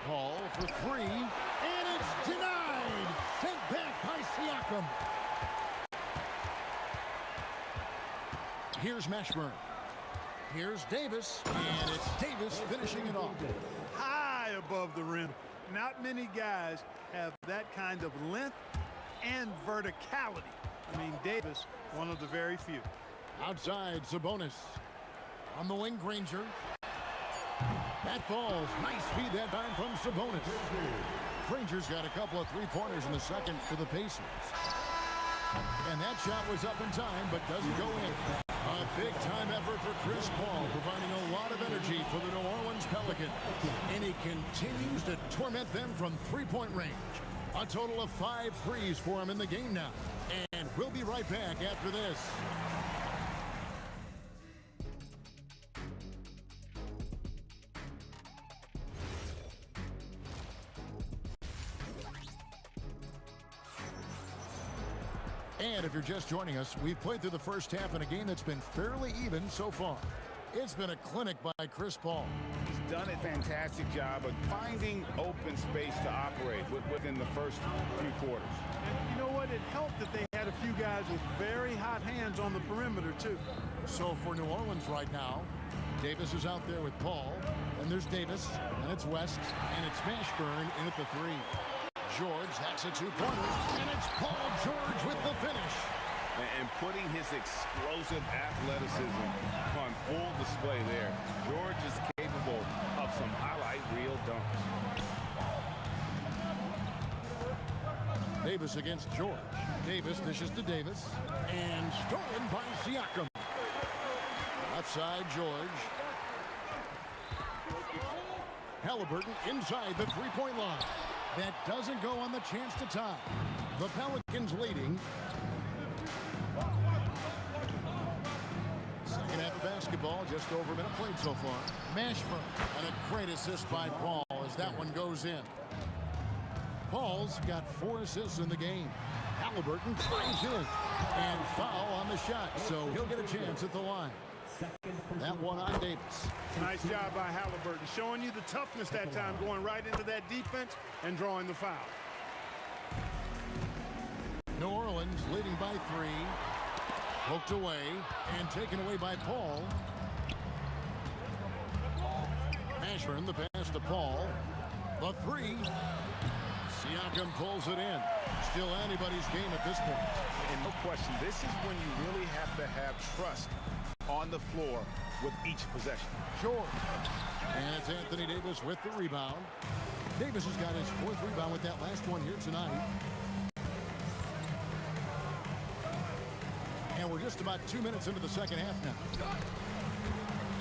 Paul for three. And it's denied. Sent back by Siakam. Here's Mashburn. Here's Davis. And it's Davis finishing it off. High above the rim. Not many guys have that kind of length and verticality. I mean, Davis, one of the very few. Outside, Sabonis. On the wing, Granger. That falls. Nice feed that time from Sabonis. Granger's got a couple of three-pointers in the second for the Pacers. And that shot was up in time, but doesn't go in. A big-time effort for Chris Paul, providing a lot of energy for the New Orleans Pelicans. And he continues to torment them from three-point range. A total of 5 threes for him in the game now. And we'll be right back after this. And if you're just joining us, we've played through the first half in a game that's been fairly even so far. It's been a clinic by Chris Paul. He's done a fantastic job of finding open space to operate within the first few quarters. And you know what? It helped that they had a few guys with very hot hands on the perimeter, too. So for New Orleans right now, Davis is out there with Paul. And there's Davis, and it's West, and it's Mashburn in at the three. George, that's a two-pointer, and it's Paul George with the finish. And putting his explosive athleticism on full display there. George is capable of some highlight reel dunks. Davis against George. Davis dishes to Davis, and stolen by Siakam. Left side, George. Halliburton inside the three-point line. That doesn't go on the chance to tie. The Pelicans leading. Second half of basketball, just over a minute played so far. Mashburn, and a great assist by Paul as that one goes in. Paul's got 4 assists in the game. Halliburton tries in, and foul on the shot, so he'll get a chance at the line. That one on Davis. Nice job by Halliburton, showing you the toughness that time, going right into that defense and drawing the foul. New Orleans leading by 3. Poked away and taken away by Paul. Mashburn, the pass to Paul. The 3. Siakam pulls it in. Still anybody's game at this point. And no question, this is when you really have to have trust on the floor with each possession. George. And it's Anthony Davis with the rebound. Davis has got his 4th rebound with that last one here tonight. And we're just about 2 minutes into the second half now.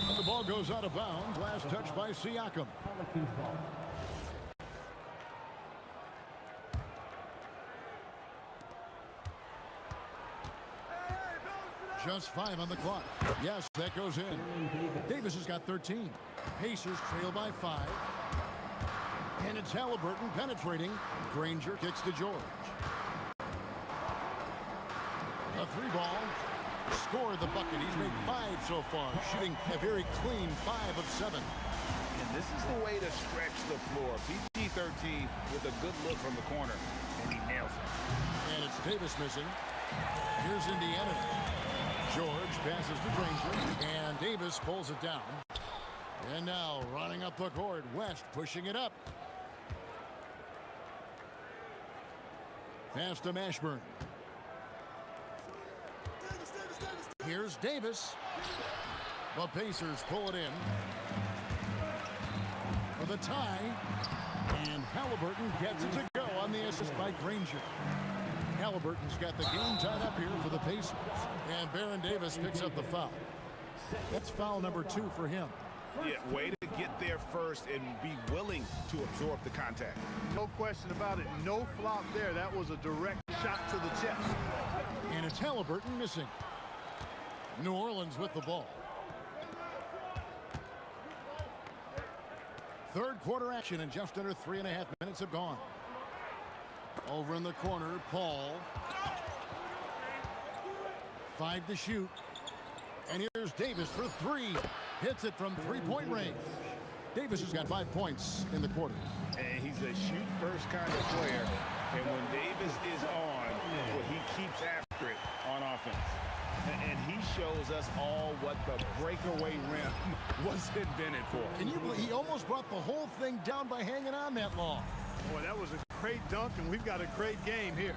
And the ball goes out of bounds. Last touch by Siakam. Just 5 on the clock. Yes, that goes in. Davis has got 13. Pacers trail by 5. And it's Halliburton penetrating. Granger kicks to George. A 3-ball. Scored the bucket. He's made 5 so far, shooting a very clean 5 of 7. And this is the way to stretch the floor. PG-13 with a good look from the corner, and he nails it. And it's Davis missing. Here's Indiana. George passes to Granger, and Davis pulls it down. And now running up the court, West pushing it up. Pass to Mashburn. Here's Davis. The Pacers pull it in for the tie. And Halliburton gets it to go on the assist by Granger. Halliburton's got the game tied up here for the Pacers. And Baron Davis picks up the foul. That's foul number 2 for him. Yeah, way to get there first and be willing to absorb the contact. No question about it. No flop there. That was a direct shot to the chest. And it's Halliburton missing. New Orleans with the ball. Third quarter action, and just under 3.5 minutes have gone. Over in the corner, Paul. 5 to shoot. And here's Davis for 3. Hits it from three-point range. Davis has got 5 points in the quarter. And he's a shoot-first kind of player. And when Davis is on, well, he keeps after it on offense. And he shows us all what the breakaway rim was invented for. Can you believe he almost brought the whole thing down by hanging on that long? Boy, that was a great dunk, and we've got a great game here.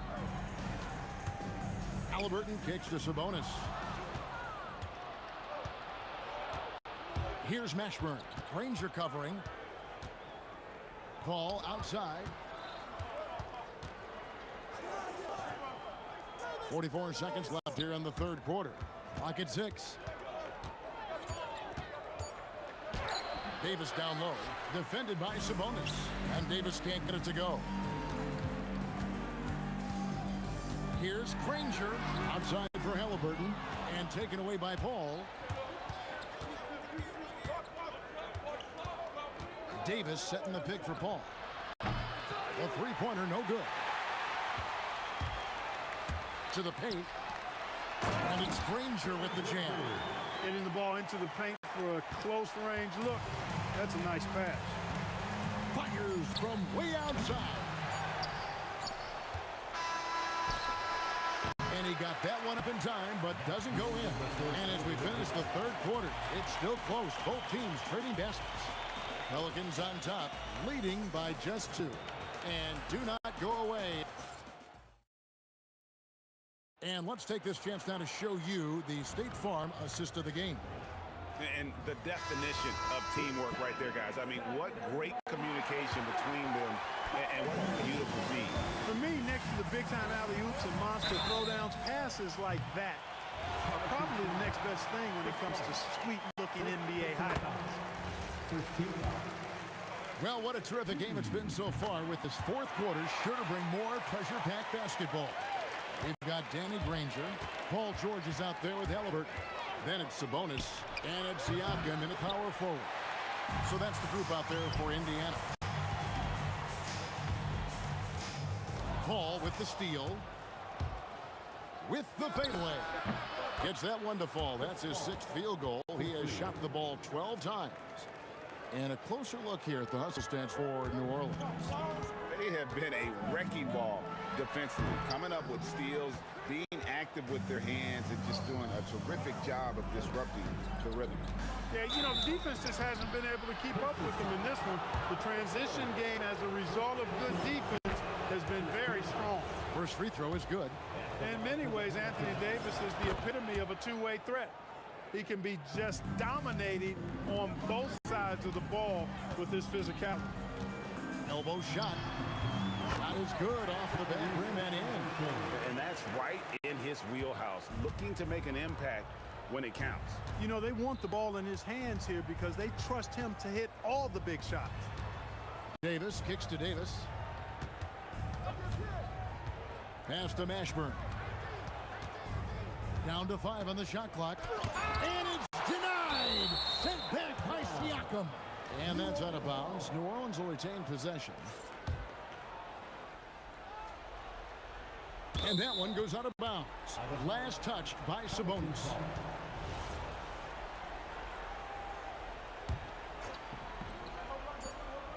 Halliburton kicks to Sabonis. Here's Mashburn. Granger covering. Paul outside. 44 seconds left here in the third quarter. Clock at 6. Davis down low. Defended by Sabonis. And Davis can't get it to go. Here's Granger. Outside for Halliburton. And taken away by Paul. Davis setting the pick for Paul. The three-pointer, no good. To the paint. And it's Granger with the jam. Getting the ball into the paint for a close range look. That's a nice pass. Fires from way outside. And he got that one up in time, but doesn't go in. And as we finish the third quarter, it's still close. Both teams trading baskets. Pelicans on top, leading by just 2. And do not go away. And let's take this chance now to show you the State Farm assist of the game. And the definition of teamwork right there, guys. I mean, what great communication between them, and what a beautiful feed. For me, next to the big-time alley-oops and monster throwdowns, passes like that are probably the next best thing when it comes to sweet-looking NBA highlights. Well, what a terrific game it's been so far, with this fourth quarter sure to bring more pressure-packed basketball. We've got Danny Granger. Paul George is out there with Halliburton. Then it's Sabonis, and it's Siakam in a power forward. So that's the group out there for Indiana. Paul with the steal. With the fadeaway. Gets that one to fall. That's his 6th field goal. He has shot the ball 12 times. And a closer look here at the hustle stats for New Orleans. They have been a wrecking ball defensively, coming up with steals, being active with their hands, and just doing a terrific job of disrupting the rhythm. Yeah, you know, the defense just hasn't been able to keep up with them in this one. The transition game, as a result of good defense, has been very strong. First free throw is good. In many ways, Anthony Davis is the epitome of a two-way threat. He can be just dominating on both sides of the ball with his physicality. Elbow shot. Shot is good off the back rim and in. And that's right in his wheelhouse, looking to make an impact when it counts. You know, they want the ball in his hands here because they trust him to hit all the big shots. Davis kicks to Davis. Pass to Mashburn. Down to 5 on the shot clock. And it's denied. Sent back by Siakam. And that's out of bounds. New Orleans will retain possession. And that one goes out of bounds. Last touched by Sabonis.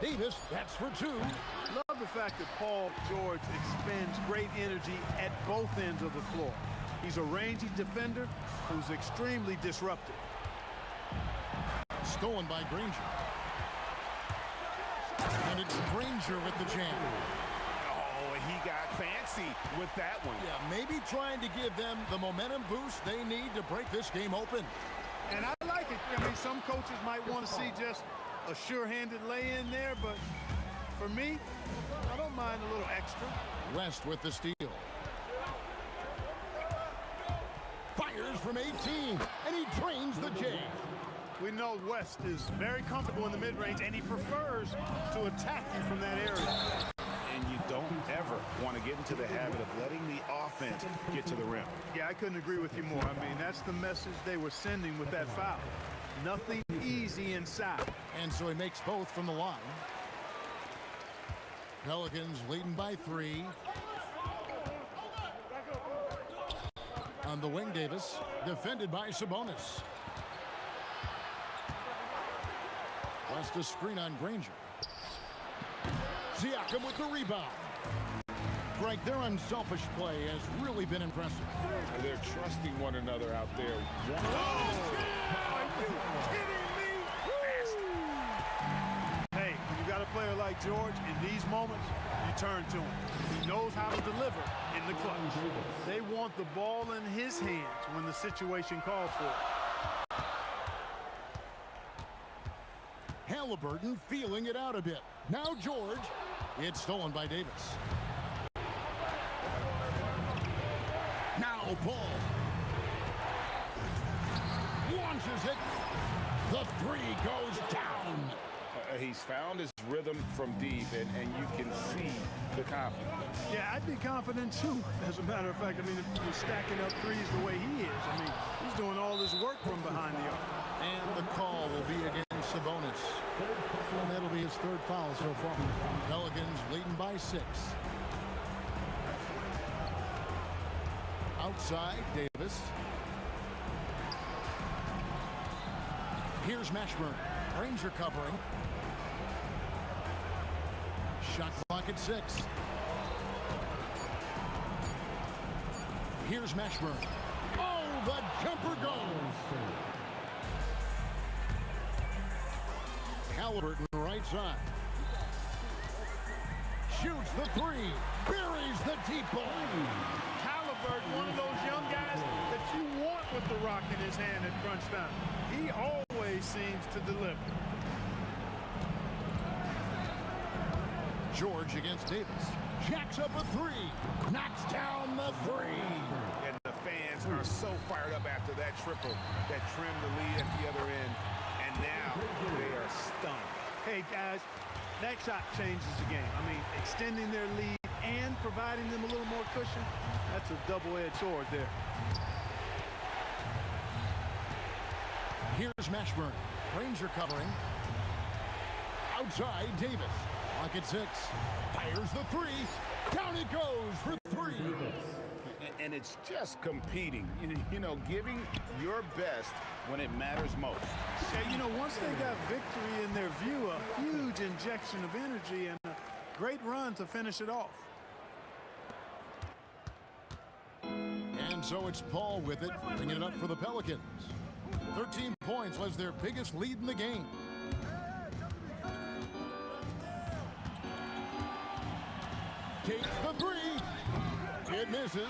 Davis, that's for 2. Love the fact that Paul George expends great energy at both ends of the floor. He's a rangy defender who's extremely disruptive. Stolen by Granger. And it's Granger with the jam. Oh, he got fancy with that one. Yeah, maybe trying to give them the momentum boost they need to break this game open. And I like it. I mean, some coaches might want to see just a sure-handed lay-in there, but for me, I don't mind a little extra. West with the steal. from 18, and he drains the J. We know West is very comfortable in the mid-range, and he prefers to attack you from that area. And you don't ever want to get into the habit of letting the offense get to the rim. Yeah, I couldn't agree with you more. I mean, that's the message they were sending with that foul. Nothing easy inside. And so he makes both from the line. Pelicans leading by 3. On the wing, Davis, defended by Sabonis. West a screen on Granger. Siakam with the rebound. Greg, their unselfish play has really been impressive. They're trusting one another out there. Are you kidding me? Hey, when you got a player like George, in these moments, you turn to him. He knows how to deliver in the clutch. They want the ball in his hands when the situation calls for it. Halliburton feeling it out a bit. Now George. It's stolen by Davis. Now Paul. Launches it. The 3 goes down. He's found his rhythm from deep, and you can see the confidence. Yeah, I'd be confident too. As a matter of fact, I mean, if you're stacking up threes the way he is, I mean, he's doing all this work from behind the arc. And the call will be against Sabonis. And that'll be his 3rd foul so far. Pelicans leading by 6. Outside, Davis. Here's Mashburn. Ranger covering. Shot clock at 6. Here's Mashburn. Oh, the jumper goes. Halliburton right side. Shoots the 3. Buries the deep ball. Halliburton, one of those young guys that you want with the rock in his hand at crunch time. He always seems to deliver. George against Davis. Jacks up a 3. Knocks down the 3. And the fans are so fired up after that triple that trimmed the lead at the other end. And now they are stunned. Hey, guys, that shot changes the game. I mean, extending their lead and providing them a little more cushion, that's a double-edged sword there. Here's Mashburn. Ranger covering. Outside, Davis. Lock at 6. Fires the 3. Down it goes for 3. And it's just competing. You know, giving your best when it matters most. Yeah, you know, once they got victory in their view, a huge injection of energy and a great run to finish it off. And so it's Paul with it, bringing it up for the Pelicans. 13 points was their biggest lead in the game. Takes the 3. It misses.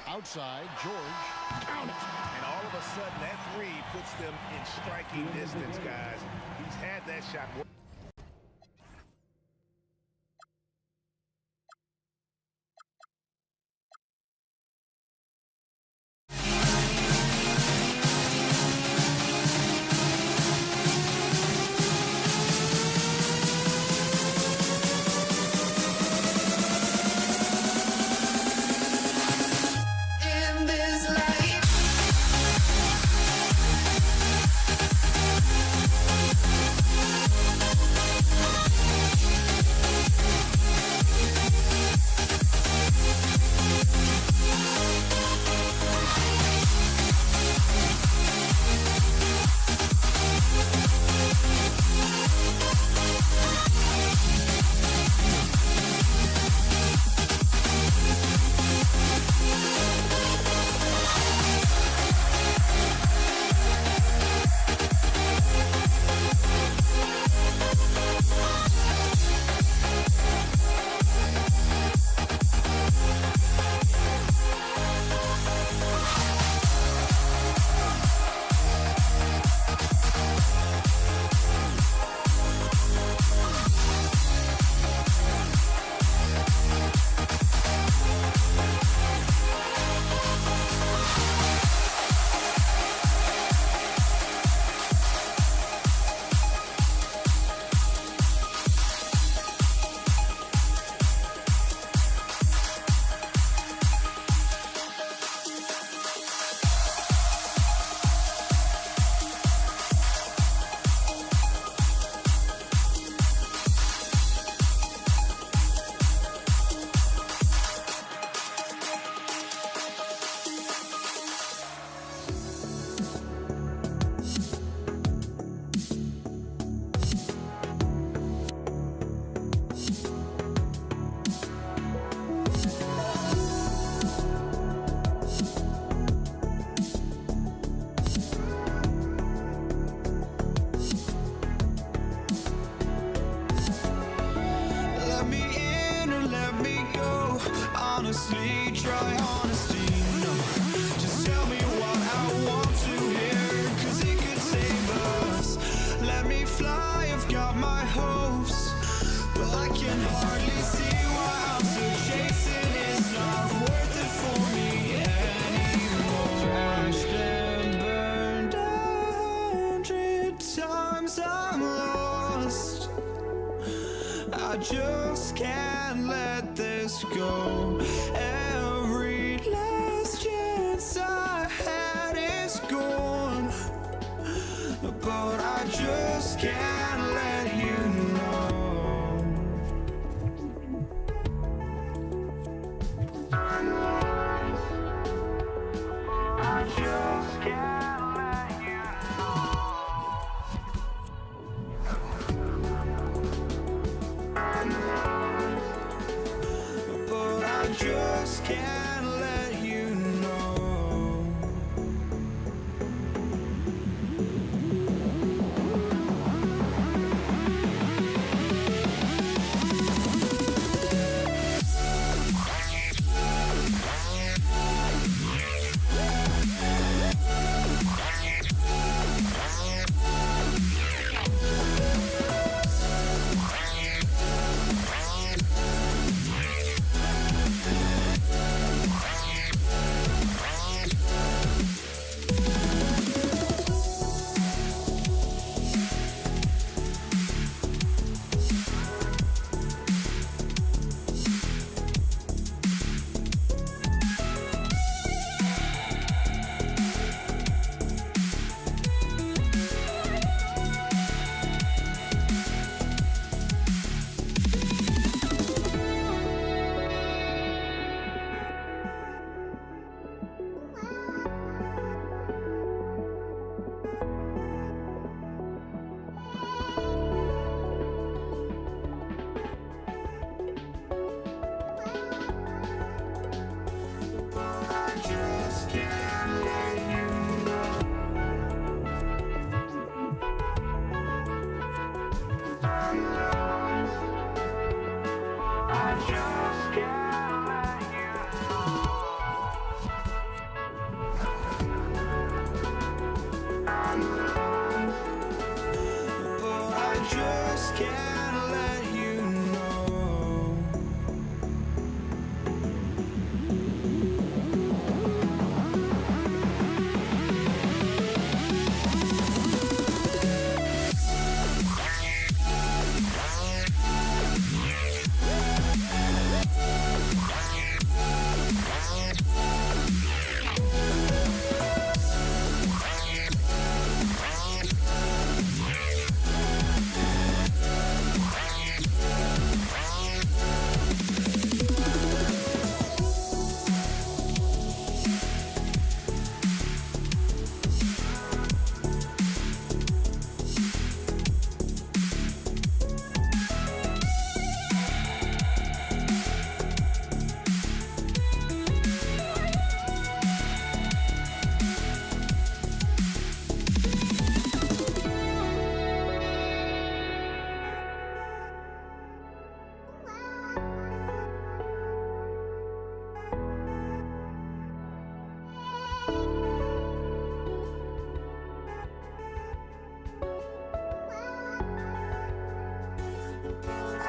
Outside, George. Count it. And all of a sudden, that 3 puts them in striking distance, guys. He's had that shot. 'cause I'm lost. I just can't let this go. Every last chance I had is gone, but I just can't let you know. I just can't let you know. But I just can't let you know.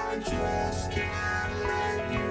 I just can't let you know.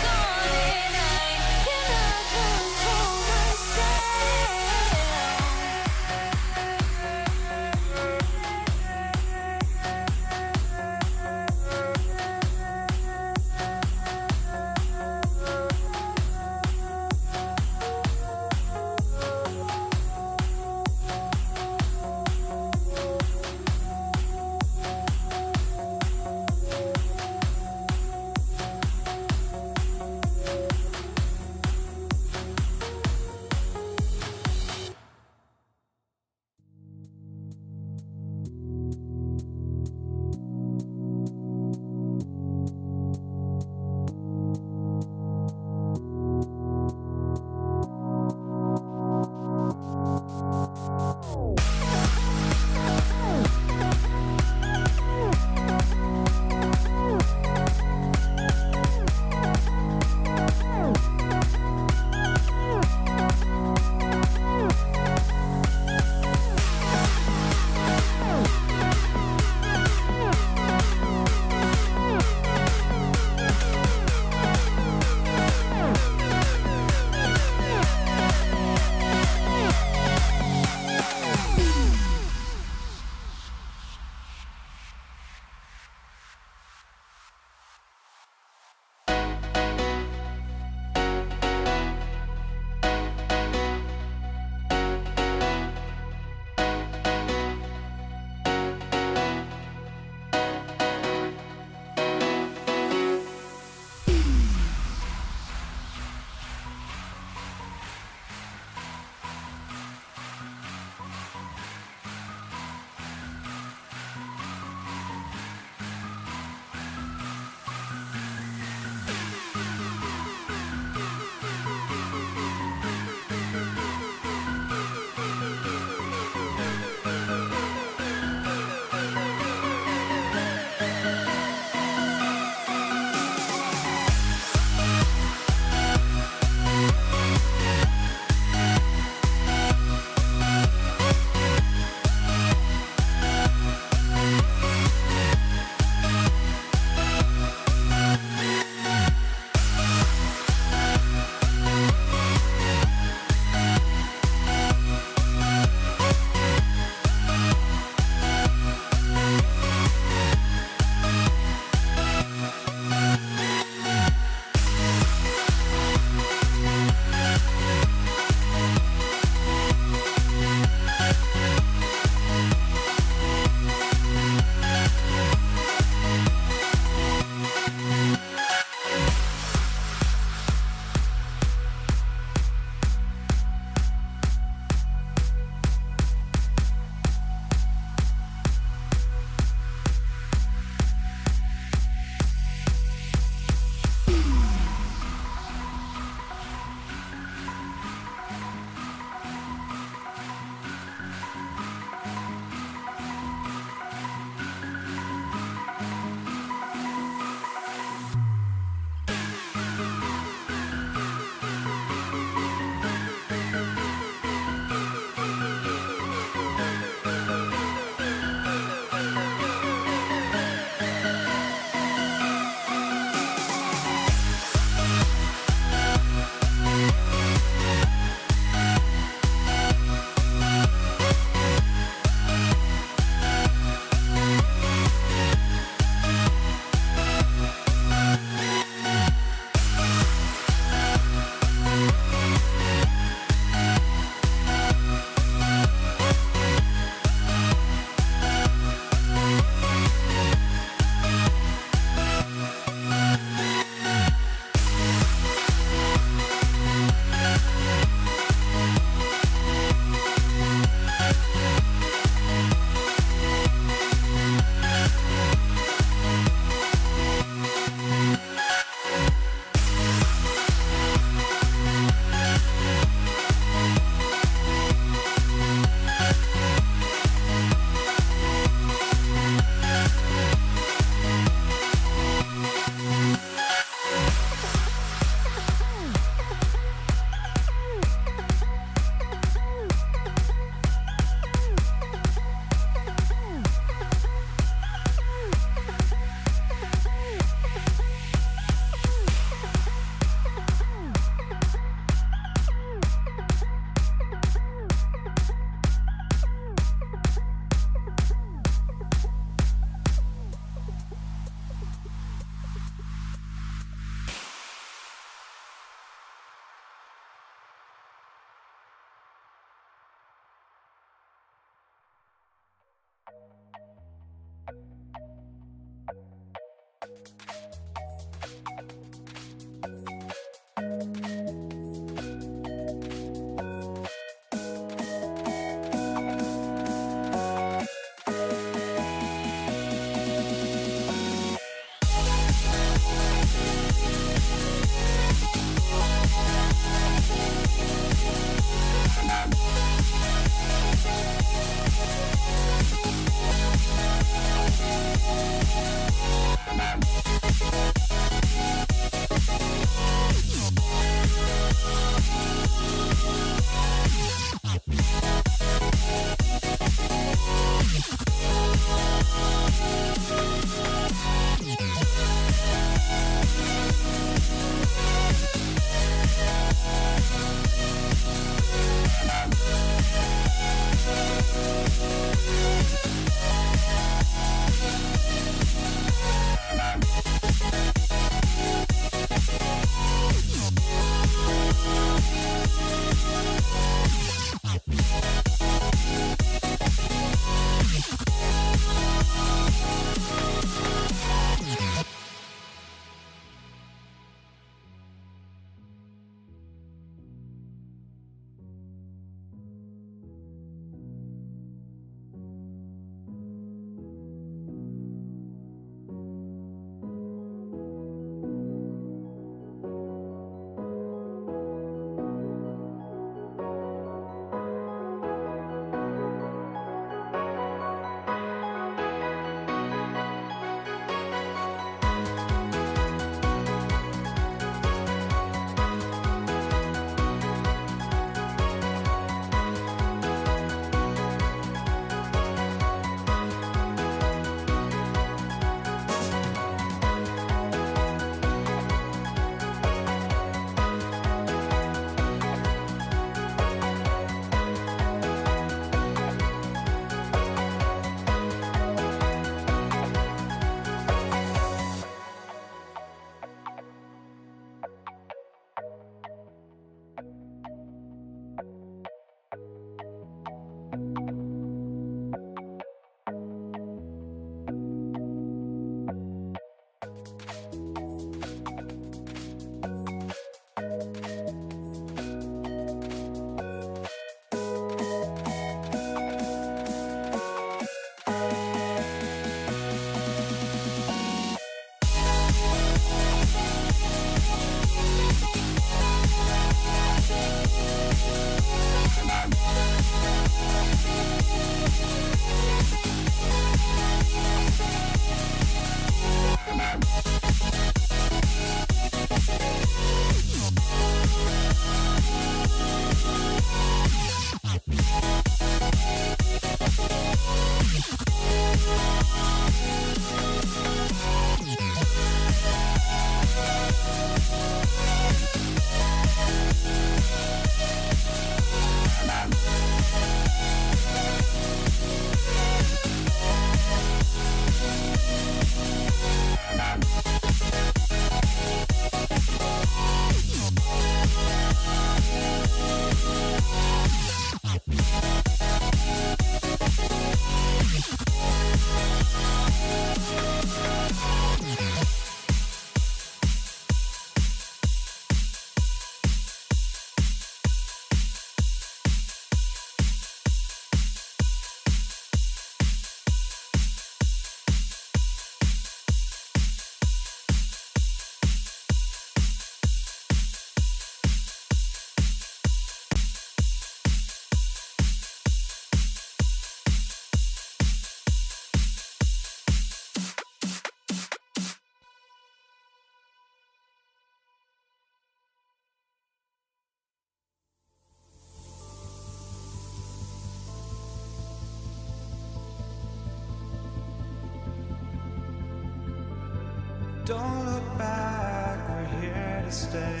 Don't look back, we're here to stay.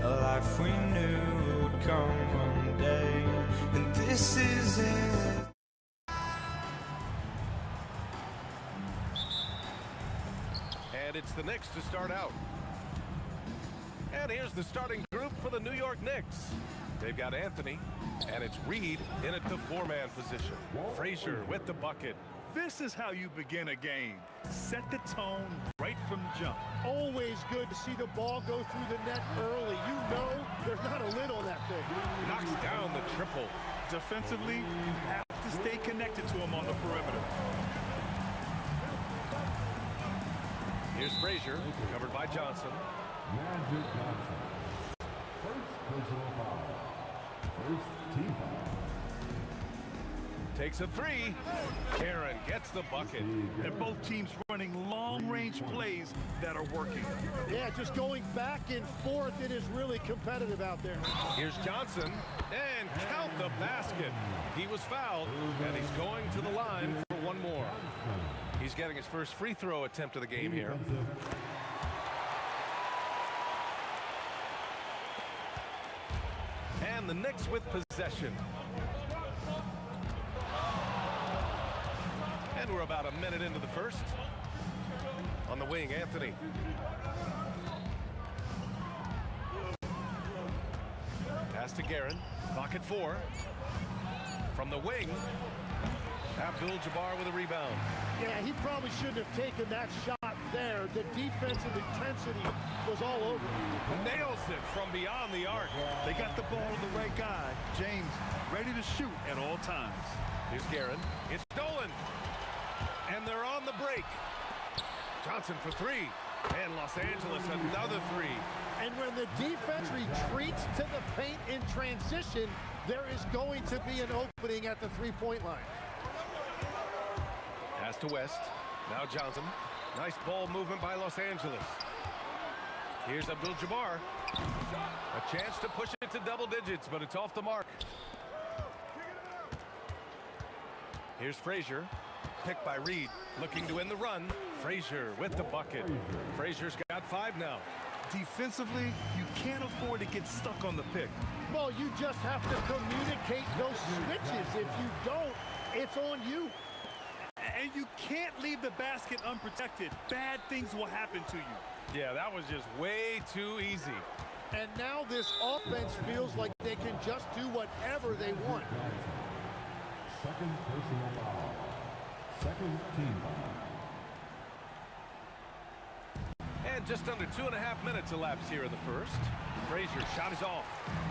A life we knew would come one day, and this is it. And it's the Knicks to start out. And here's the starting group for the New York Knicks. They've got Anthony, and it's Reed in at the four-man position. Frazier with the bucket. This is how you begin a game. Set the tone right from the jump. Always good to see the ball go through the net early. You know there's not a lid on that thing. Knocks down the triple. Defensively, you have to stay connected to him on the perimeter. Here's Frazier, covered by Johnson. Magic Johnson. First personal foul. First team foul. Takes a three. Karen gets the bucket. And both teams running long-range plays that are working. Yeah, just going back and forth. It is really competitive out there. Here's Johnson, and count the basket. He was fouled, and he's going to the line for one more. He's getting his first free throw attempt of the game here. And the Knicks with possession. And we're about a minute into the first. On the wing, Anthony. Pass to Guerin. Clock at 4. From the wing, Abdul-Jabbar with a rebound. Yeah, he probably shouldn't have taken that shot there. The defensive intensity was all over him. Nails it from beyond the arc. They got the ball to the right guy. James ready to shoot at all times. Here's Guerin. It's stolen. And they're on the break. Johnson for three. And Los Angeles another three. And when the defense retreats to the paint in transition, there is going to be an opening at the three-point line. Pass to West. Now Johnson. Nice ball movement by Los Angeles. Here's Abdul-Jabbar. A chance to push it to double digits, but it's off the mark. Here's Frazier. Picked by Reed. Looking to win the run. Frazier with the bucket. Frazier's got 5 now. Defensively, you can't afford to get stuck on the pick. Well, you just have to communicate those switches. If you don't, it's on you. And you can't leave the basket unprotected. Bad things will happen to you. Yeah, that was just way too easy. And now this offense feels like they can just do whatever they want. Second personal foul. Second team foul. And just under 2.5 minutes elapsed here in the first. Frazier shot is off.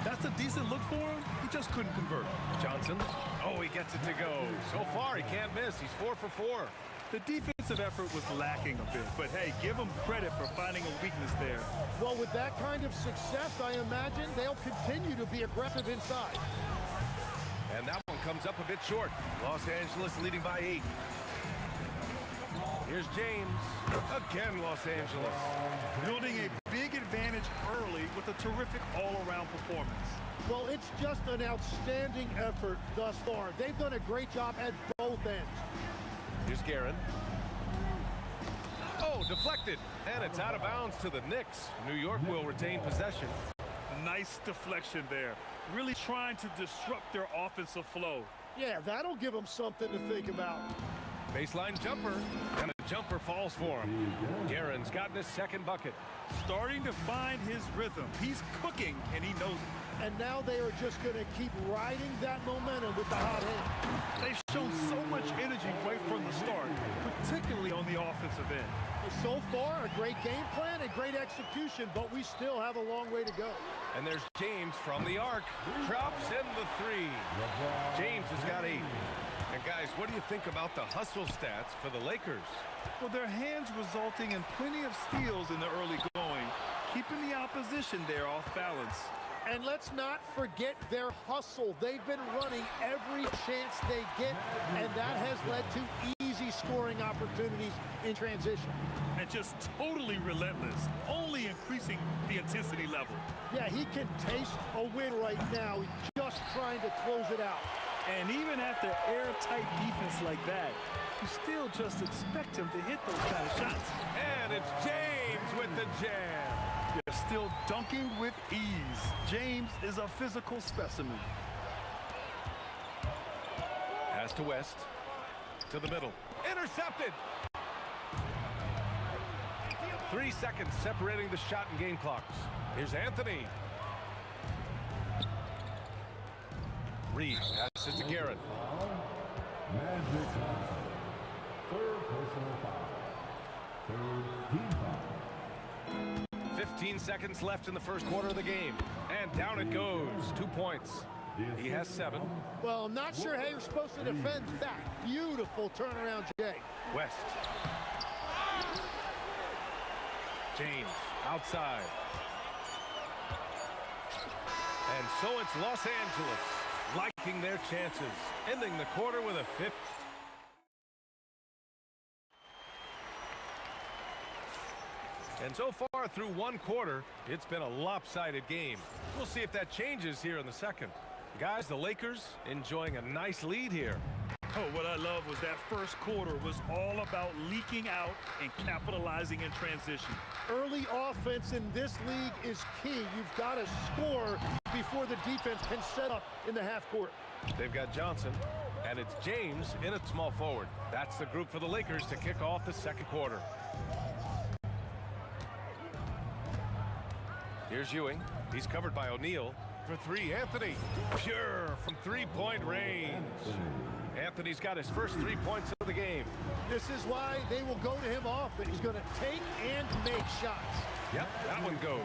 That's a decent look for him. He just couldn't convert. Johnson. Oh, he gets it to go. So far, he can't miss. He's 4 for 4. The defensive effort was lacking a bit, but hey, give him credit for finding a weakness there. Well, with that kind of success, I imagine they'll continue to be aggressive inside. And that one comes up a bit short. Los Angeles leading by 8. Here's James. Again, Los Angeles. Building a big advantage early with a terrific all-around performance. Well, it's just an outstanding effort thus far. They've done a great job at both ends. Here's Guerin. Oh, deflected. And it's out of bounds to the Knicks. New York will retain possession. Nice deflection there. Really trying to disrupt their offensive flow. Yeah, that'll give them something to think about. Baseline jumper, and a jumper falls for him. Guerin's gotten his second bucket. Starting to find his rhythm. He's cooking, and he knows it. And now they are just going to keep riding that momentum with the hot hand. They've shown so much energy right from the start, particularly on the offensive end. So far, a great game plan, a great execution, but we still have a long way to go. And there's James from the arc. Drops in the 3. James has got 8. And guys, what do you think about the hustle stats for the Lakers? Well, their hands resulting in plenty of steals in the early going, keeping the opposition there off balance. And let's not forget their hustle. They've been running every chance they get, and that has led to easy scoring opportunities in transition. And just totally relentless, only increasing the intensity level. Yeah, he can taste a win right now, just trying to close it out. And even after airtight defense like that, you still just expect him to hit those kind of shots. And it's James with the jam. They're still dunking with ease. James is a physical specimen. Pass to West. To the middle. Intercepted. 3 seconds separating the shot and game clocks. Here's Anthony. Reed passes to Garrett. 15 seconds left in the first quarter of the game. And down it goes. 2 points. He has 7. Well, I'm not sure how you're supposed to defend that. Beautiful turnaround, Jay. West. James outside. And so it's Los Angeles liking their chances, ending the quarter with a 5th. And so far through 1 quarter, it's been a lopsided game. We'll see if that changes here in the second. Guys, the Lakers enjoying a nice lead here. Oh, what I love was that first quarter was all about leaking out and capitalizing in transition. Early offense in this league is key. You've got to score before the defense can set up in the half court. They've got Johnson, and it's James in at small forward. That's the group for the Lakers to kick off the second quarter. Here's Ewing. He's covered by O'Neal. For 3, Anthony. Pure from 3-point range. Anthony's got his first 3 points of the game. This is why they will go to him often. He's going to take and make shots. Yep, that one goes.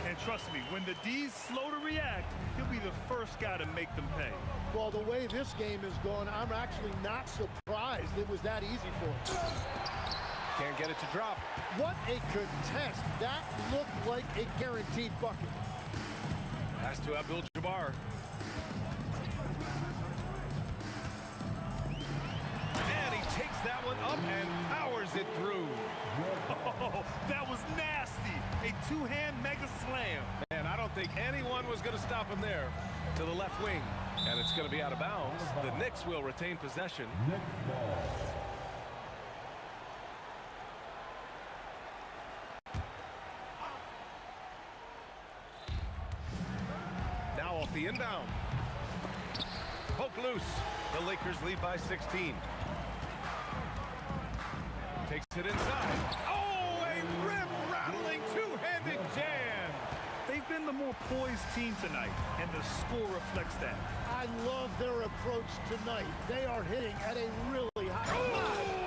And trust me, when the D's slow to react, he'll be the first guy to make them pay. Well, the way this game is going, I'm actually not surprised it was that easy for him. Can't get it to drop. What a contest. That looked like a guaranteed bucket. Pass to Abdul-Jabbar. And he takes that one up and powers it through. Oh, that was nasty. A two-hand mega slam. And I don't think anyone was going to stop him there. To the left wing. And it's going to be out of bounds. The Knicks will retain possession. Now off the inbound. Poke loose. The Lakers lead by 16. Takes it inside. Oh, a rim-rattling two-handed jam. They've been the more poised team tonight, and the score reflects that. I love their approach tonight. They are hitting at a really high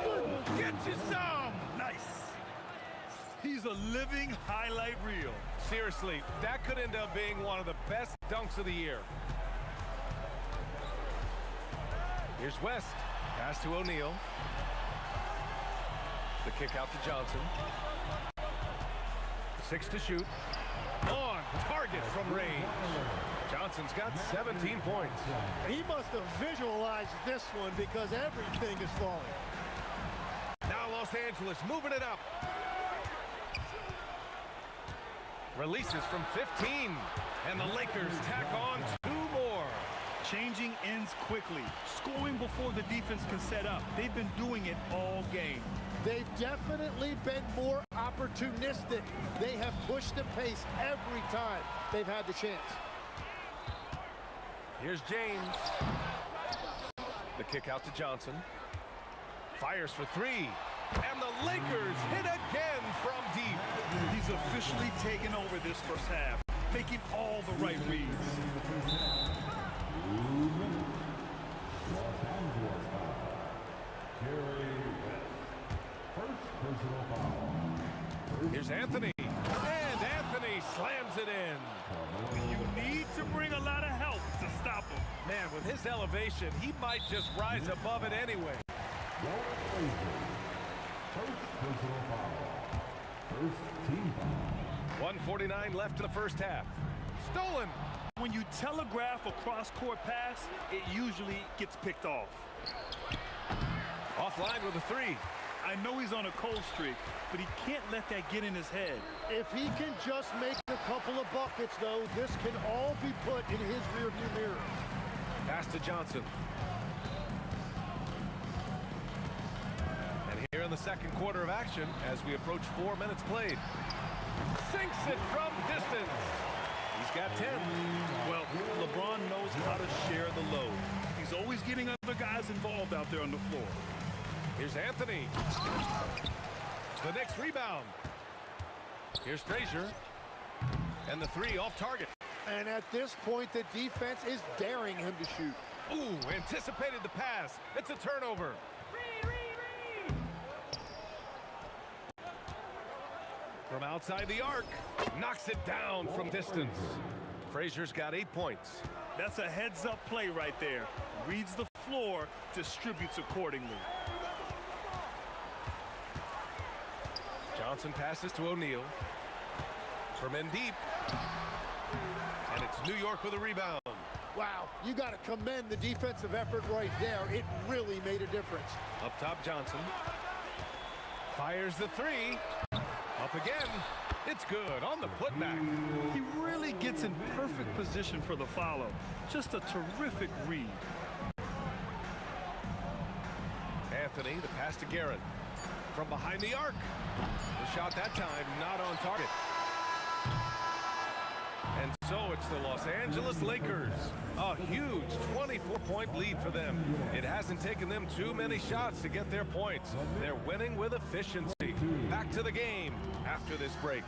Oh, get you some. Nice. He's a living highlight reel. Seriously, that could end up being one of the best dunks of the year. Here's West. Pass to O'Neal. The kick out to Johnson. 6 to shoot. On target from range. Johnson's got 17 points. He must have visualized this one because everything is falling. Now Los Angeles moving it up. Releases from 15. And the Lakers tack on 2 more. Changing ends quickly. Scoring before the defense can set up. They've been doing it all game. They've definitely been more opportunistic. They have pushed the pace every time they've had the chance. Here's James. The kick out to Johnson. Fires for 3. And the Lakers hit again from deep. He's officially taken over this first half, making all the right reads. Here's Anthony. And Anthony slams it in. You need to bring a lot of help to stop him. Man, with his elevation, he might just rise above it anyway. First team foul. 1:49 left in the first half. Stolen. When you telegraph a cross-court pass, it usually gets picked off. Offline with a 3. I know he's on a cold streak, but he can't let that get in his head. If he can just make a couple of buckets, though, this can all be put in his rearview mirror. Pass to Johnson. the second quarter of action as we approach 4 minutes played. Sinks it from distance. He's got 10. Well, LeBron knows how to share the load. He's always getting other guys involved out there on the floor. Here's Anthony. The next rebound. Here's Frazier. And the three off target. And at this point, the defense is daring him to shoot. Ooh, anticipated the pass. It's a turnover. From outside the arc, knocks it down from distance. Frazier's got 8 points. That's a heads-up play right there. Reads the floor, distributes accordingly. Johnson passes to O'Neal. From in deep. And it's New York with a rebound. Wow, you got to commend the defensive effort right there. It really made a difference. Up top, Johnson. Fires the three. Up again. It's good on the putback. He really gets in perfect position for the follow. Just a terrific read. Anthony, the pass to Garrett. From behind the arc. The shot that time not on target. And so it's the Los Angeles Lakers. A huge 24-point lead for them. It hasn't taken them too many shots to get their points. They're winning with efficiency. Back to the game after this break.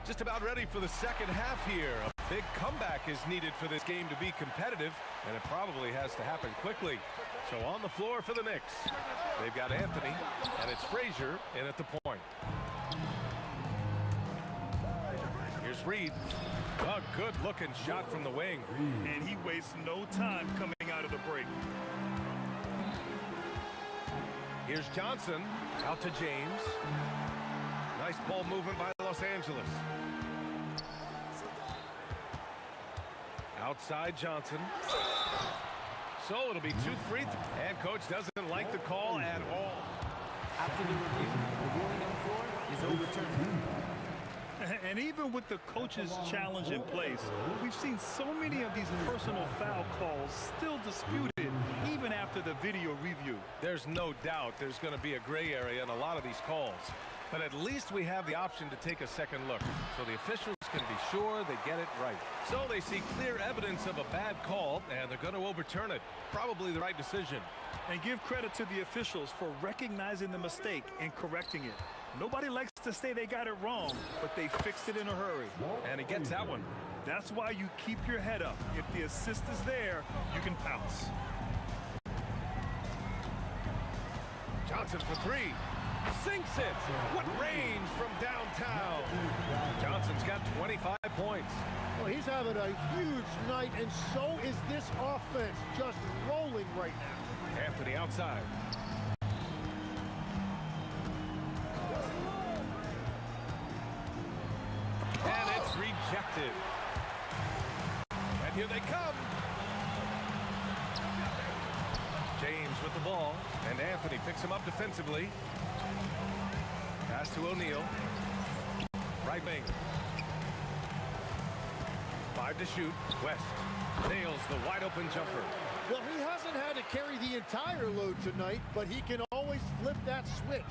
Just about ready for the second half here. A big comeback is needed for this game to be competitive, and it probably has to happen quickly. So on the floor for the Knicks, they've got Anthony, and it's Frazier in at the point. Here's Reed. A good-looking shot from the wing. And he wastes no time coming out of the break. Here's Johnson. Out to James. Nice ball movement by Los Angeles. Outside Johnson. So it'll be 2 free throws. And coach doesn't like the call at all. After the review, the ruling on the floor is overturned. And even with the coach's challenge in place, we've seen so many of these personal foul calls still disputed even after the video review. There's no doubt there's going to be a gray area in a lot of these calls. But at least we have the option to take a second look, so the officials can be sure they get it right. So they see clear evidence of a bad call, and they're going to overturn it. Probably the right decision. And give credit to the officials for recognizing the mistake and correcting it. Nobody likes to say they got it wrong, but they fixed it in a hurry. And he gets that one. That's why you keep your head up. If the assist is there, you can pounce. Johnson for three. Sinks it. What range from downtown. Johnson's got 25 points. Well, he's having a huge night, and so is this offense, just rolling right now. Anthony outside. And it's rejected. And here they come. James with the ball, and Anthony picks him up defensively. Pass to O'Neal. Right wing. 5 to shoot. West nails the wide open jumper. Well, he hasn't had to carry the entire load tonight, but he can always flip that switch.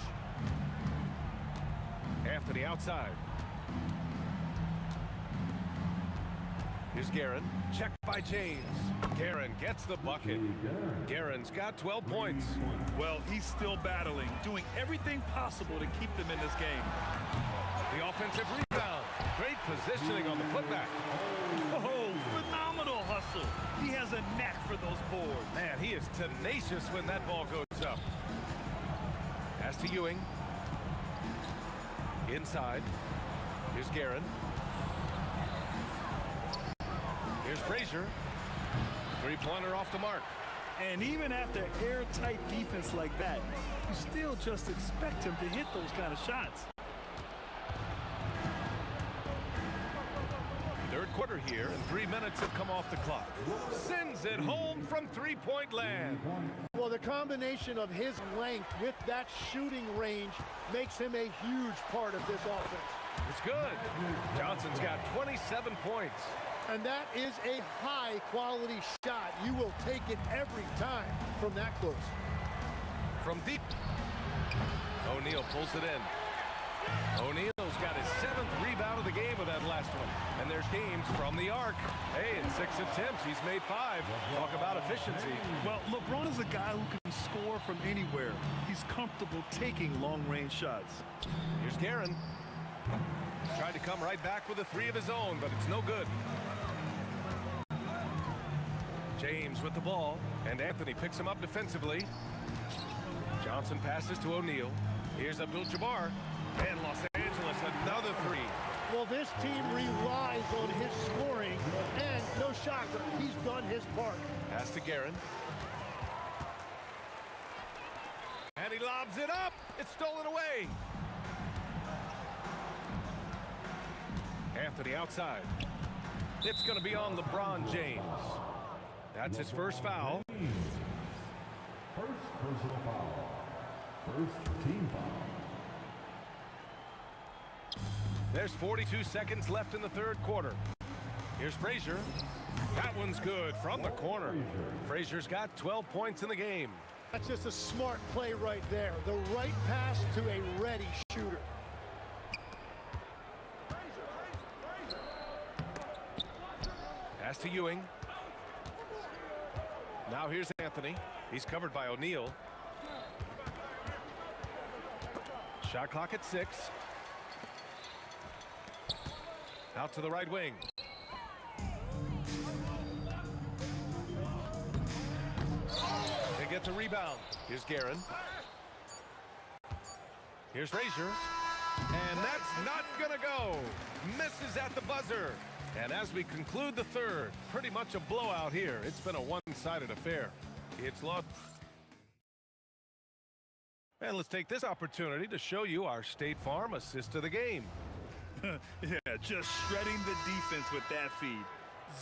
Anthony outside. Here's Guerin. Checked by James. Guerin gets the bucket. Guerin's got 12 points. Well, he's still battling, doing everything possible to keep them in this game. The offensive rebound. Great positioning on the putback. Oh, phenomenal hustle. He has a knack for those boards. Man, he is tenacious when that ball goes up. Pass to Ewing. Inside. Here's Guerin. Here's Frazier. Three-pointer off the mark. And even after airtight defense like that, you still just expect him to hit those kind of shots. Third quarter here, and 3 minutes have come off the clock. Sends it home from three-point land. Well, the combination of his length with that shooting range makes him a huge part of this offense. It's good. Johnson's got 27 points. And that is a high-quality shot. You will take it every time from that close. From deep. O'Neal pulls it in. O'Neal's got his 7th rebound of the game with that last one. And there's James from the arc. Hey, in 6 attempts, he's made 5. Talk about efficiency. Well, LeBron is a guy who can score from anywhere. He's comfortable taking long-range shots. Here's Guerin. Tried to come right back with a 3 of his own, but it's no good. James with the ball, and Anthony picks him up defensively. Johnson passes to O'Neal. Here's Abdul-Jabbar. And Los Angeles, another 3. Well, this team relies on his scoring, and no shocker, he's done his part. Pass to Guerin. And he lobs it up. It's stolen away. Anthony outside. It's going to be on LeBron James. That's his first foul. First personal foul. First team foul. There's 42 seconds left in the third quarter. Here's Frazier. That one's good from the corner. Frazier's got 12 points in the game. That's just a smart play right there. The right pass to a ready shooter. Pass to Ewing. Now here's Anthony. He's covered by O'Neal. Shot clock at 6. Out to the right wing. They get the rebound. Here's Guerin. Here's Frazier. And that's not gonna go. Misses at the buzzer. And as we conclude the third, pretty much a blowout here. It's been a one-sided affair. It's lost. And let's take this opportunity to show you our State Farm assist of the game. Yeah, just shredding the defense with that feed.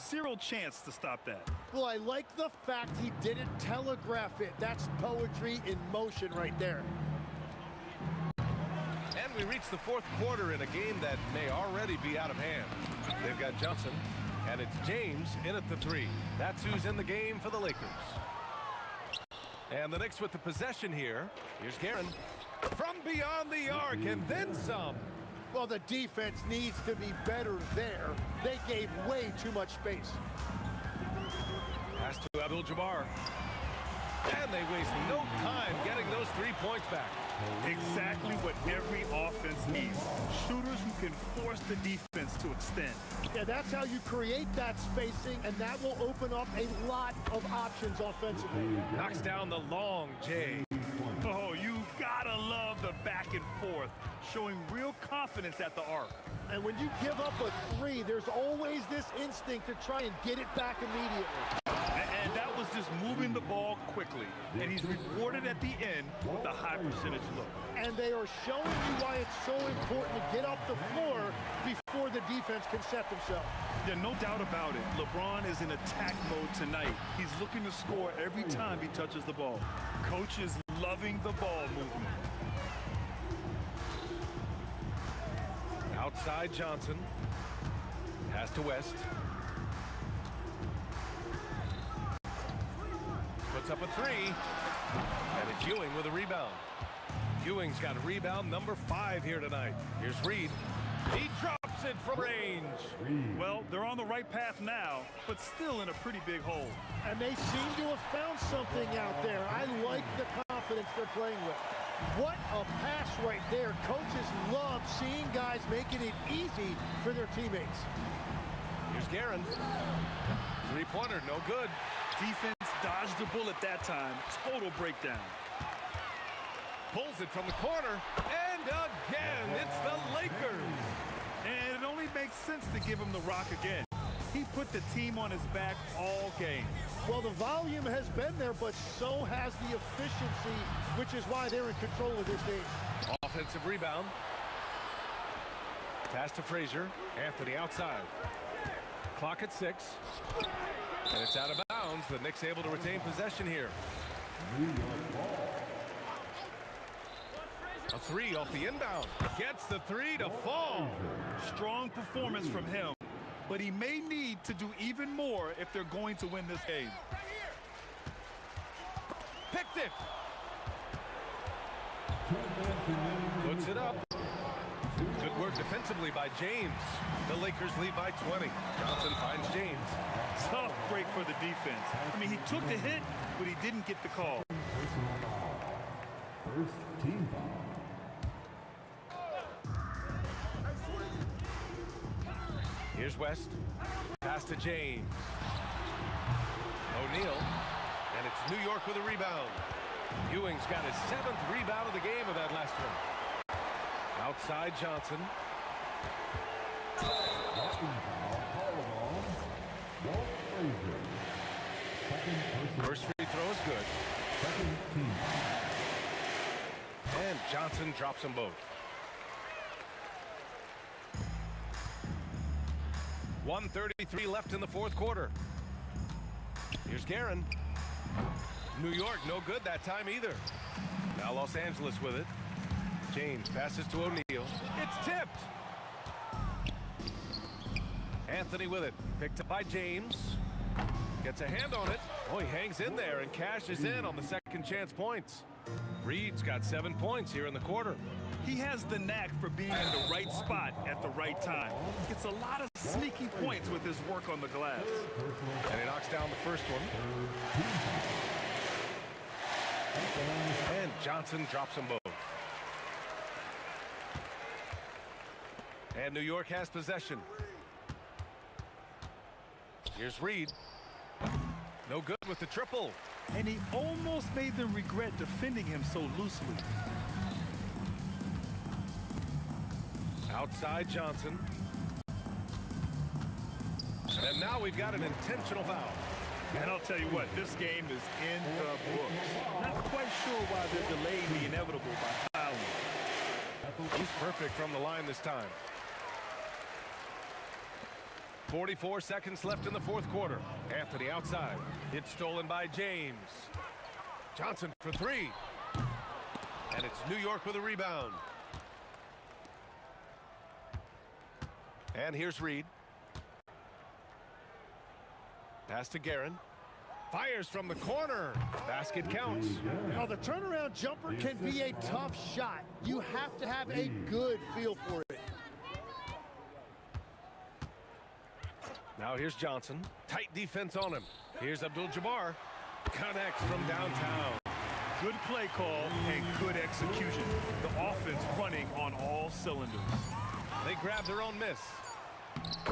Zero chance to stop that. Well, I like the fact he didn't telegraph it. That's poetry in motion right there. And we reach the fourth quarter in a game that may already be out of hand. They've got Johnson, and it's James in at the 3. That's who's in the game for the Lakers. And the Knicks with the possession here. Here's Guerin. From beyond the arc, and then some. Well, the defense needs to be better there. They gave way too much space. Pass to Abdul-Jabbar. And they waste no time getting those 3 points back. Exactly what every offense needs. Shooters who can force the defense to extend. Yeah, that's how you create that spacing, and that will open up a lot of options offensively. Knocks down the long J. Oh, you gotta love the back and forth, showing real confidence at the arc. And when you give up a 3, there's always this instinct to try and get it back immediately. And that was just moving the ball quickly. And he's rewarded at the end with a high percentage look. And they are showing you why it's so important to get off the floor before the defense can set themselves. Yeah, no doubt about it. LeBron is in attack mode tonight. He's looking to score every time he touches the ball. Coach is loving the ball movement. Outside Johnson. Pass to West. Puts up a 3. And it's Ewing with a rebound. Ewing's got a rebound number 5 here tonight. Here's Reed. He drops it from range. Well, they're on the right path now, but still in a pretty big hole. And they seem to have found something out there. I like the confidence they're playing with. What a pass right there. Coaches love seeing guys making it easy for their teammates. Here's Guerin. 3-pointer, no good. Defense dodged the bullet that time. Total breakdown. Pulls it from the corner. And again, it's the Lakers. And it only makes sense to give him the rock again. He put the team on his back all game. Well, the volume has been there, but so has the efficiency, which is why they're in control of this game. Offensive rebound. Pass to Frazier. Anthony outside. Clock at 6. And it's out of bounds. The Knicks able to retain possession here. A 3 off the inbound. Gets the 3 to fall. Strong performance from him, but he may need to do even more if they're going to win this game. Picked it. Puts it up. Good work defensively by James. The Lakers lead by 20. Johnson finds James. Tough break for the defense. I mean, he took the hit, but he didn't get the call. First team foul. Here's West. Pass to James. O'Neal. And it's New York with a rebound. Ewing's got his 7th rebound of the game with that last one. Outside Johnson. First free throw is good. Second team. And Johnson drops them both. 1:33 left in the fourth quarter. Here's Guerin. New York no good that time either. Now Los Angeles with it. James passes to O'Neal. It's tipped. Anthony with it. Picked up by James. Gets a hand on it. Oh, he hangs in there and cashes in on the second chance points. Reed's got 7 points here in the quarter. He has the knack for being in the right spot at the right time. Gets a lot of sneaky points with his work on the glass. And he knocks down the first one. And Johnson drops them both. And New York has possession. Here's Reed. No good with the triple. And he almost made them regret defending him so loosely. Outside Johnson. And now we've got an intentional foul. And I'll tell you what, this game is in the books. Not quite sure why they're delaying the inevitable by fouling. He's perfect from the line this time. 44 seconds left in the fourth quarter. Anthony outside. It's stolen by James. Johnson for 3. And it's New York with a rebound. And here's Reed. Pass to Guerin. Fires from the corner. Basket counts. Now, the turnaround jumper can be a tough shot. You have to have a good feel for it. Now here's Johnson. Tight defense on him. Here's Abdul-Jabbar. Connects from downtown. Good play call and good execution. The offense running on all cylinders. They grab their own miss.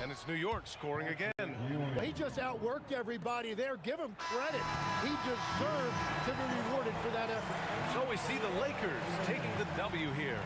And it's New York scoring again. He just outworked everybody there. Give him credit. He deserved to be rewarded for that effort. So we see the Lakers taking the W here.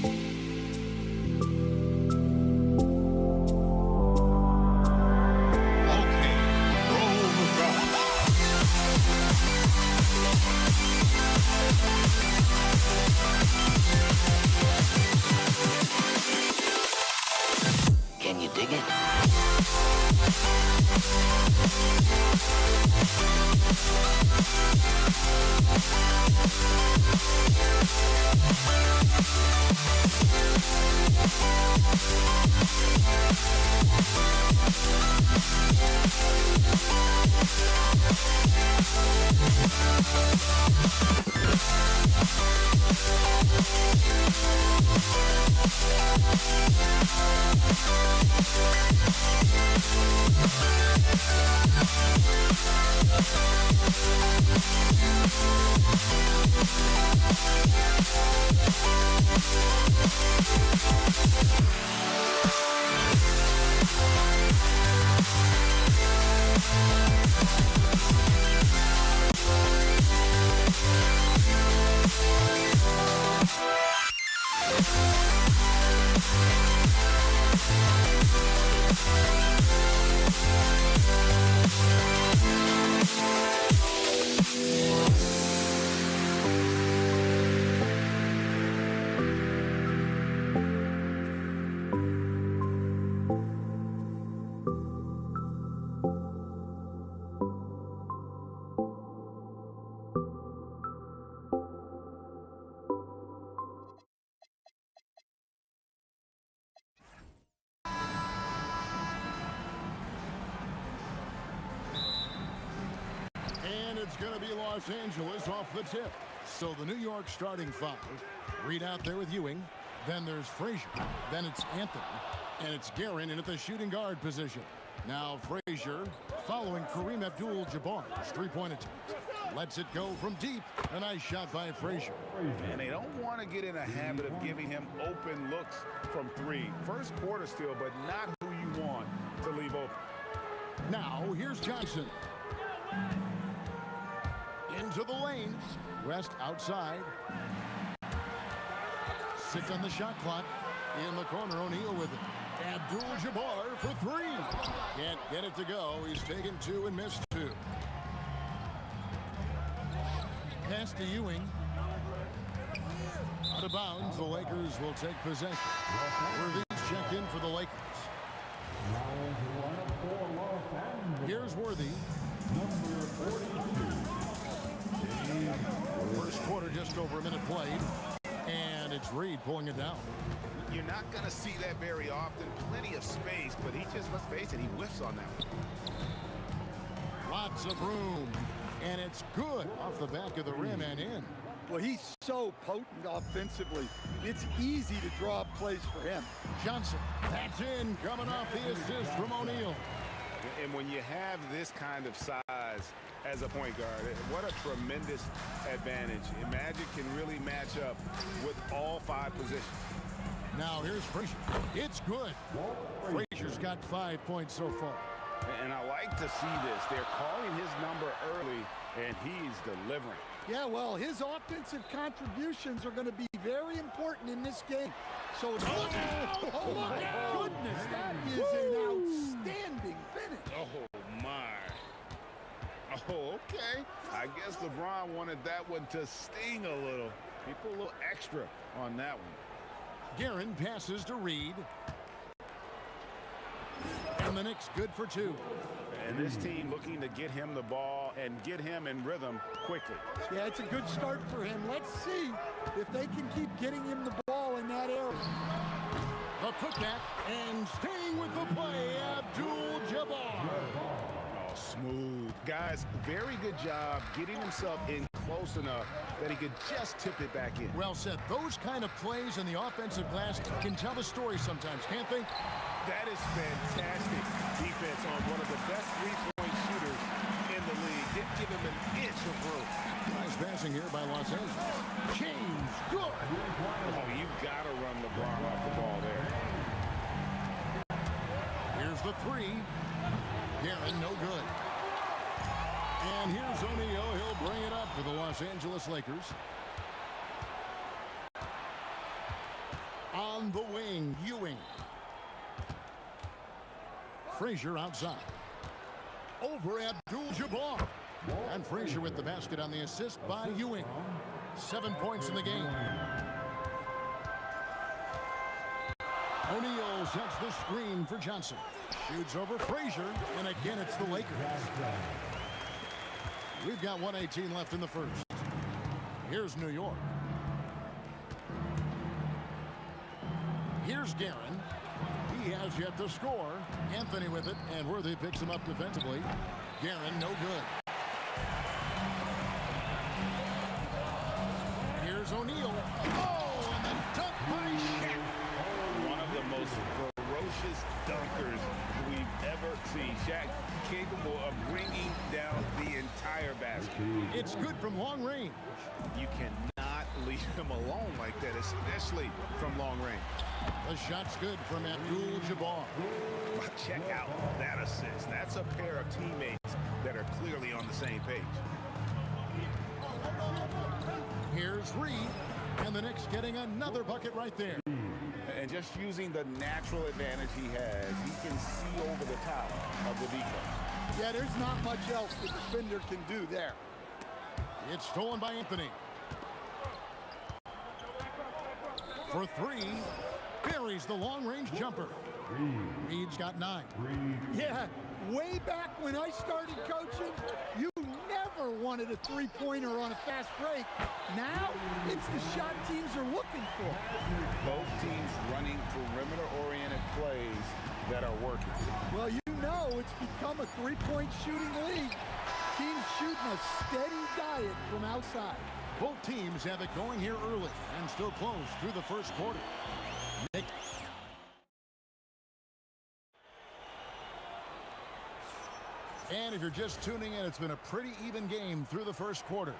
Can you dig it? It's going to be Los Angeles off the tip. So the New York starting five. Reed out there with Ewing. Then there's Frazier. Then it's Anthony. And it's Guerin in at the shooting guard position. Now Frazier following Kareem Abdul-Jabbar's three-point attempt. Lets it go from deep. A nice shot by Frazier. And they don't want to get in a habit of giving him open looks from three. First quarter still, but not who you want to leave open. Now here's Johnson. Into the lane. West outside. 6 on the shot clock. In the corner, O'Neal with it. Abdul-Jabbar for 3. Can't get it to go. He's taken 2 and missed 2. Pass to Ewing. Out of bounds, the Lakers will take possession. Worthy's checked in for the Lakers. Here's Worthy. Number 42. First quarter, just over a minute played. And it's Reed pulling it down. You're not going to see that very often. Plenty of space, but he just, let's face it, he whiffs on that one. Lots of room. And it's good off the back of the rim and in. Well, he's so potent offensively. It's easy to draw up plays for him. Johnson, that's in, coming off the assist from O'Neal. And when you have this kind of size as a point guard, what a tremendous advantage. Magic can really match up with all 5 positions. Now here's Frazier. It's good. Frazier's got 5 points so far. And I like to see this. They're calling his number early, and he's delivering. Yeah, well, his offensive contributions are going to be very important in this game. So, oh my goodness, that is an outstanding finish. Oh, my. Oh, okay. I guess LeBron wanted that one to sting a little. He put a little extra on that one. Guerin passes to Reed. And the Knicks good for 2. And this team looking to get him the ball and get him in rhythm quickly. Yeah, it's a good start for him. Let's see if they can keep getting him the ball in that area. The putback and staying with the play, Abdul-Jabbar. Oh, smooth. Guys, very good job getting himself in close enough that he could just tip it back in. Well said. Those kind of plays in the offensive glass can tell a story sometimes, can't they? That is fantastic defense on one of the best three-point shooters in the league. Didn't give him an inch of room. Nice passing here by Los Angeles. James, good. Oh, you got to run LeBron off the ball there. Here's the 3. Guerin, no good. And here's O'Neal. He'll bring it up for the Los Angeles Lakers. On the wing, Ewing. Frazier outside. Over Abdul-Jabbar. And Frazier with the basket on the assist by Ewing. 7 points in the game. O'Neal sets the screen for Johnson. Shoots over Frazier, and again it's the Lakers. We've got 1:18 left in the first. Here's New York. Here's Guerin. He has yet to score. Anthony with it, and Worthy picks him up defensively. Guerin, no good. Here's O'Neal. Oh, and the dunk by Shaq. One of the most ferocious dunkers we've ever seen. Shaq capable of bringing down the entire basket. It's good from long range. You cannot leave him alone like that, especially from long range. The shot's good from Abdul-Jabbar. Check out that assist. That's a pair of teammates that are clearly on the same page. Here's Reed, and the Knicks getting another bucket right there. And just using the natural advantage he has, he can see over the top of the defense. Yeah, there's not much else the defender can do there. It's stolen by Anthony. For three, buries the long-range jumper. Reed's got 9. Yeah, way back when I started coaching, you never wanted a three-pointer on a fast break. Now, it's the shot teams are looking for. Both teams running perimeter-oriented plays that are working. Well, you know it's become a three-point shooting league. Teams shooting a steady diet from outside. Both teams have it going here early and still close through the first quarter. And if you're just tuning in, it's been a pretty even game through the first quarter.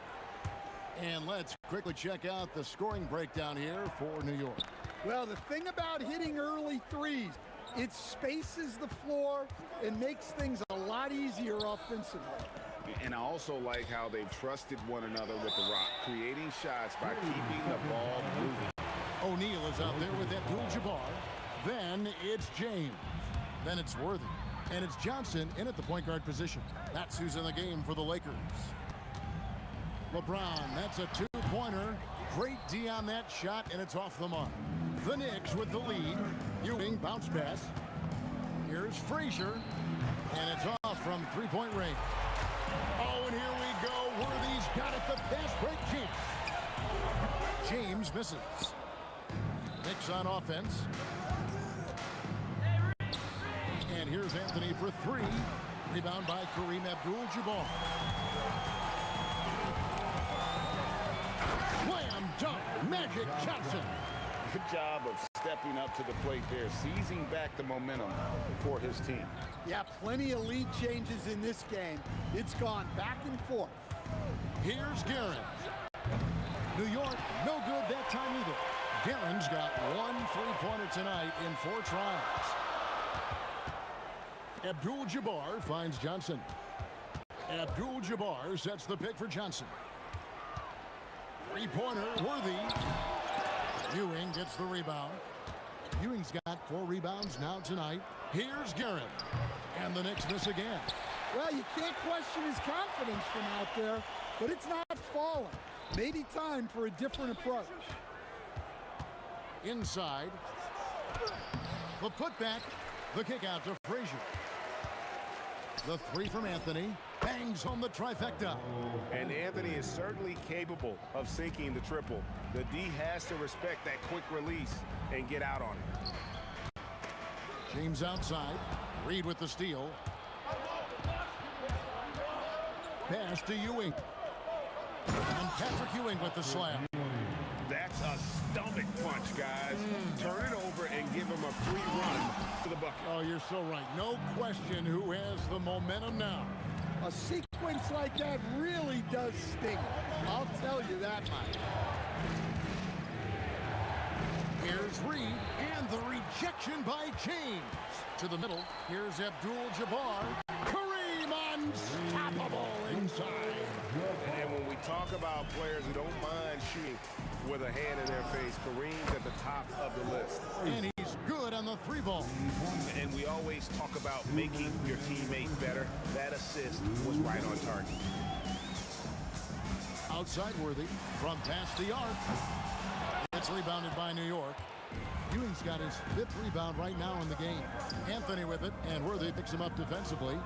And let's quickly check out the scoring breakdown here for New York. Well, the thing about hitting early threes, it spaces the floor and makes things a lot easier offensively. And I also like how they've trusted one another with the rock, creating shots by keeping the ball moving. O'Neal is out there with Abdul-Jabbar. Then it's James. Then it's Worthy. And it's Johnson in at the point guard position. That's who's in the game for the Lakers. LeBron, that's a two-pointer. Great D on that shot, and it's off the mark. The Knicks with the lead. Ewing bounce pass. Here's Frazier, and it's off from three-point range. Oh, and here we go. Worthy's got it, the fast break chance. James misses. Knicks on offense. And here's Anthony for three. Rebound by Kareem Abdul-Jabbar. Slam dunk, Magic Johnson. Good job of stepping up to the plate there, seizing back the momentum for his team. Yeah, plenty of lead changes in this game. It's gone back and forth. Here's Guerin. New York, no good that time either. Guerin's got one three-pointer tonight in 4 tries. Abdul-Jabbar finds Johnson. Abdul-Jabbar sets the pick for Johnson. Three-pointer, Worthy. Ewing gets the rebound. Ewing's got 4 rebounds now tonight. Here's Guerin. And the Knicks miss again. Well, you can't question his confidence from out there, but it's not falling. Maybe time for a different approach. Inside. The putback. The kick out to Frazier. The three from Anthony. Bangs home the trifecta. And Anthony is certainly capable of sinking the triple. The D has to respect that quick release and get out on it. James outside. Reed with the steal. Pass to Ewing. And Patrick Ewing with the slam. That's a stomach punch, guys. Turn it over and give him a free run to the bucket. Oh, you're so right. No question who has the momentum now. A sequence like that really does sting. I'll tell you that much. Here's Reed, and the rejection by James. To the middle, here's Abdul-Jabbar. Kareem unstoppable inside. And when we talk about players who don't mind shooting with a hand in their face, Kareem's at the the top of the list. And he's good on the 3-ball. And we always talk about making your teammate better. That assist was right on target. Outside Worthy from past the arc. It's rebounded by New York. Ewing's got his 5th rebound right now in the game. Anthony with it, and Worthy picks him up defensively.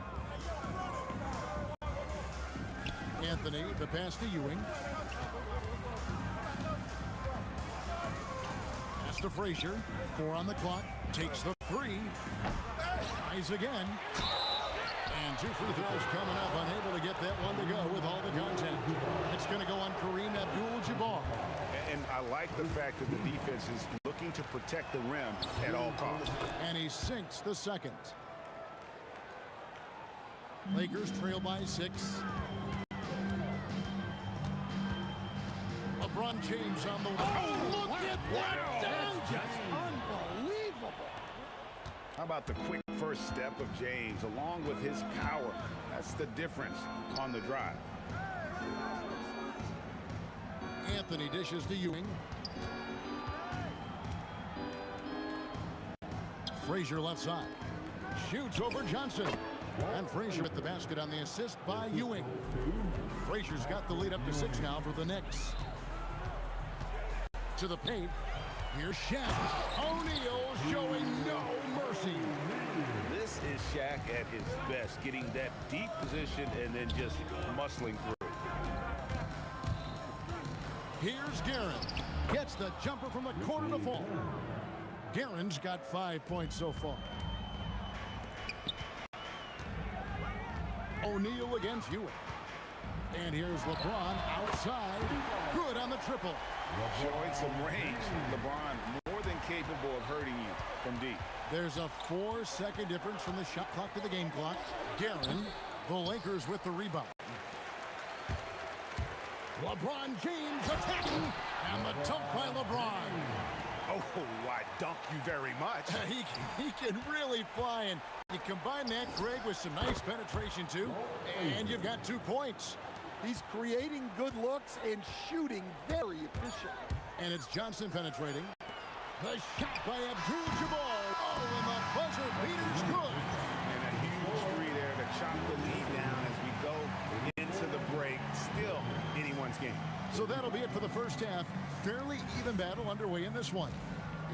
Anthony, the pass to Ewing. Pass to Frazier. 4 on the clock. Takes the 3. Tries again. And 2 free throws coming up. Unable to get that one to go with all the contact. It's going to go on Kareem Abdul-Jabbar. And I like the fact that the defense is looking to protect the rim at all costs. And he sinks the second. Lakers trail by 6. LeBron James on the wall. Oh, look at that dunk! Just unbelievable. How about the quick first step of James along with his power? That's the difference on the drive. Anthony dishes to Ewing. Frazier left side. Shoots over Johnson. And Frazier at the basket on the assist by Ewing. Frazier's got the lead up to 6 now for the Knicks. To the paint. Here's Shaq. O'Neal showing no mercy. This is Shaq at his best, getting that deep position and then just muscling through. Here's Guerin. Gets the jumper from the corner to fall. Guerin's got 5 points so far. O'Neal against Ewing. And here's LeBron outside. Good on the triple. Showing some range. LeBron more than capable of hurting you from deep. There's a 4-second difference from the shot clock to the game clock. Guerin, the Lakers with the rebound. LeBron James attacking. And the dunk by LeBron. Oh, I dunk you very much. He can really fly, and you combine that, Greg, with some nice penetration, too, and you've got 2 points. He's creating good looks and shooting very efficient. And it's Johnson penetrating. The shot by Abdul-Jabbar. Oh, and the buzzer beater's good. And a huge three there to chop the lead down as we go into the break. Still anyone's game. So that'll be it for the first half. Fairly even battle underway in this one.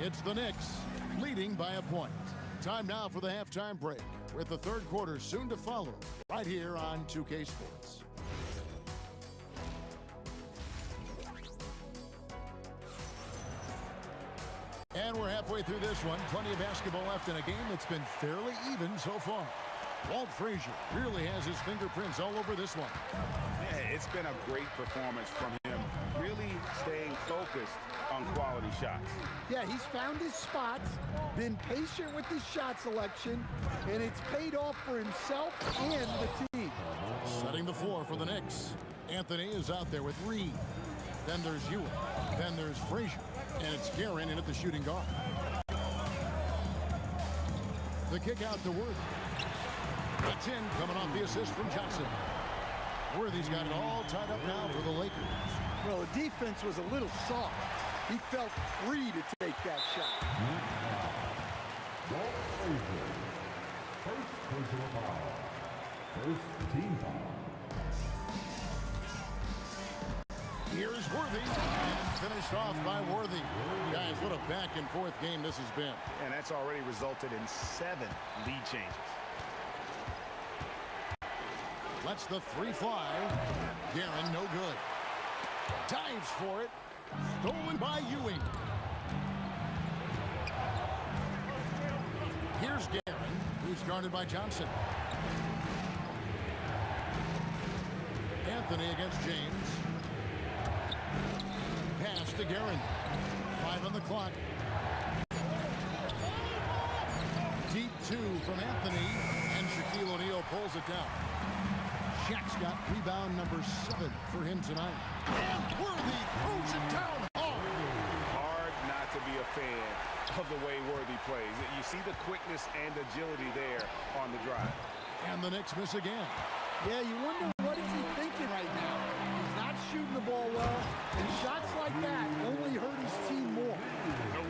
It's the Knicks leading by a point. Time now for the halftime break, with the third quarter soon to follow, right here on 2K Sports. And we're halfway through this one. Plenty of basketball left in a game that's been fairly even so far. Walt Frazier really has his fingerprints all over this one. Yeah, it's been a great performance from him. Really staying focused on quality shots. Yeah, he's found his spots, been patient with his shot selection, and it's paid off for himself and the team. Setting the floor for the Knicks. Anthony is out there with Reed. Then there's Ewing. Then there's Frazier. And it's Guerin in at the shooting guard. The kick out to Worthy. It's in, coming off the assist from Johnson. Worthy's got it all tied up now for the Lakers. Well, the defense was a little soft. He felt free to take that shot. First personal foul. First team foul. Here's Worthy, and finished off by Worthy. Guys, what a back-and-forth game this has been. And that's already resulted in 7 lead changes. Lets the 3 fly. Guerin, no good. Dives for it. Stolen by Ewing. Here's Guerin, who's guarded by Johnson. Anthony against James. Pass to Guerin. 5 on the clock. Deep 2 from Anthony, and Shaquille O'Neal pulls it down. Shaq's got rebound number 7 for him tonight. And Worthy throws it down hard. Hard not to be a fan of the way Worthy plays. You see the quickness and agility there on the drive. And the Knicks miss again. Yeah, you wonder what is he thinking right now. He's not shooting the ball well, and shots like that only hurt his team more. A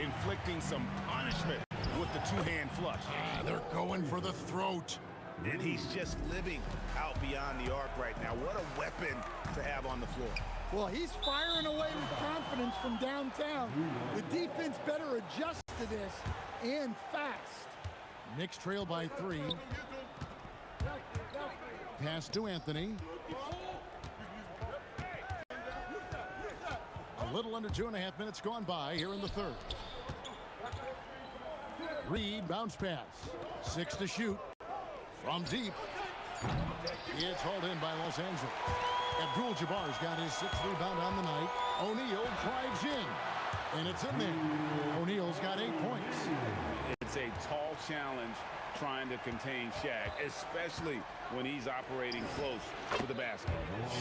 inflicting some punishment with the two-hand flush. They're going for the throat. And he's just living out beyond the arc right now. What a weapon to have on the floor. Well, he's firing away with confidence from downtown. The defense better adjust to this, and fast. Knicks trail by 3. Pass to Anthony. A little under 2.5 minutes gone by here in the third. Reed, bounce pass. 6 to shoot. From deep. It's hauled in by Los Angeles. Abdul-Jabbar's got his 6th rebound on the night. O'Neal drives in. And it's in there. O'Neal's got 8 points. It's a tall challenge trying to contain Shaq, especially when he's operating close to the basket.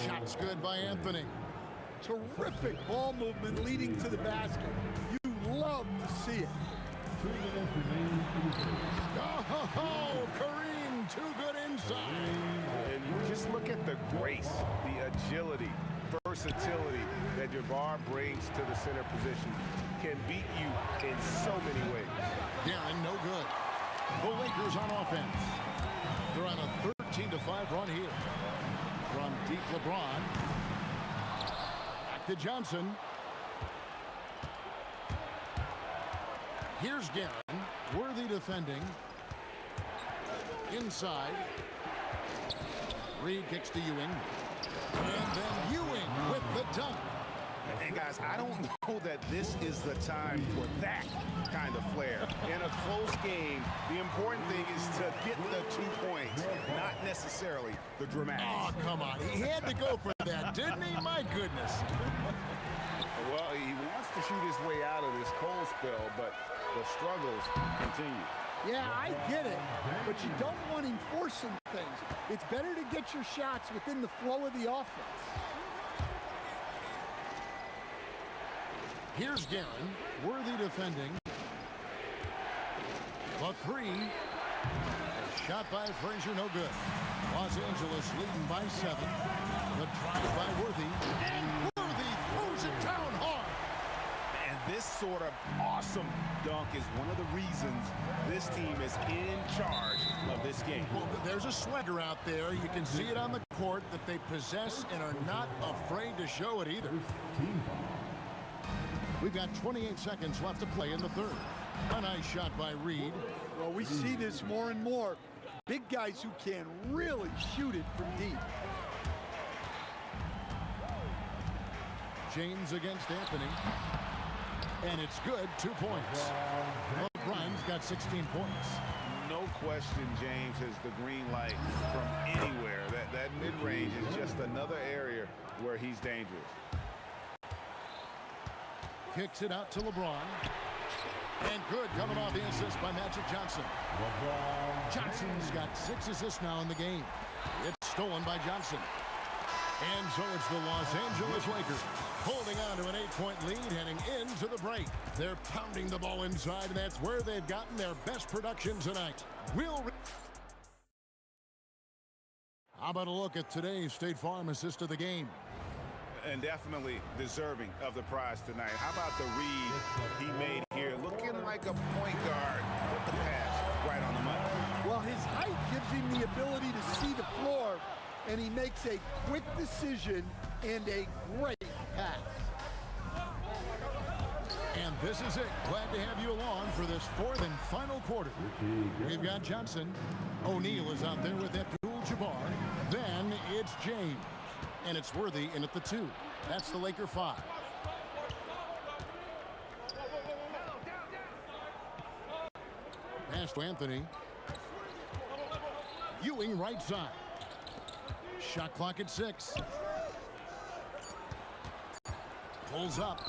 Shot's good by Anthony. Terrific ball movement leading to the basket. You love to see it. Oh, Kareem, too good inside. And just look at the grace, the agility, versatility that Jabbar brings to the center position. Can beat you in so many ways. Darren, no good. The Lakers on offense. They're on a 13-5 run here. From deep, LeBron. Back to Johnson. Here's Guerin. Worthy defending. Inside. Reed kicks to Ewing. And then Ewing with the dunk. And guys, I don't know that this is the time for that kind of flair. In a close game, the important thing is to get the 2 points, not necessarily the dramatics. Oh, come on. He had to go for that, didn't he? My goodness. Well, he wants to shoot his way out of this cold spell, but the struggles continue. Yeah, I get it, but you don't want him forcing things. It's better to get your shots within the flow of the offense. Here's Guerin. Worthy defending. The 3. A shot by Frazier, no good. Los Angeles leading by 7. The drive by Worthy. And Worthy throws it down hard. And this sort of awesome dunk is one of the reasons this team is in charge of this game. Well, there's a swagger out there. You can see it on the court that they possess and are not afraid to show it either. We've got 28 seconds left to play in the third. A nice shot by Reed. Well, we see this more and more. Big guys who can really shoot it from deep. James against Anthony. And it's good, 2 points. LeBron's got 16 points. No question James has the green light from anywhere. That mid-range is just another area where he's dangerous. Kicks it out to LeBron. And good, coming off the assist by Magic Johnson. Johnson's got 6 assists now in the game. It's stolen by Johnson. And so it's the Los Angeles Lakers holding on to an 8-point lead heading into the break. They're pounding the ball inside, and that's where they've gotten their best production tonight. How about a look at today's State Farm assist of the game? And definitely deserving of the prize tonight. How about the read he made here? Looking like a point guard with the pass right on the money. Well, his height gives him the ability to see the floor, and he makes a quick decision and a great pass. And this is it. Glad to have you along for this fourth and final quarter. We've got Johnson. O'Neal is out there with Abdul-Jabbar. Then it's James. And it's Worthy in at the 2. That's the Laker 5. Pass to Anthony. Ewing right side. Shot clock at 6. Pulls up.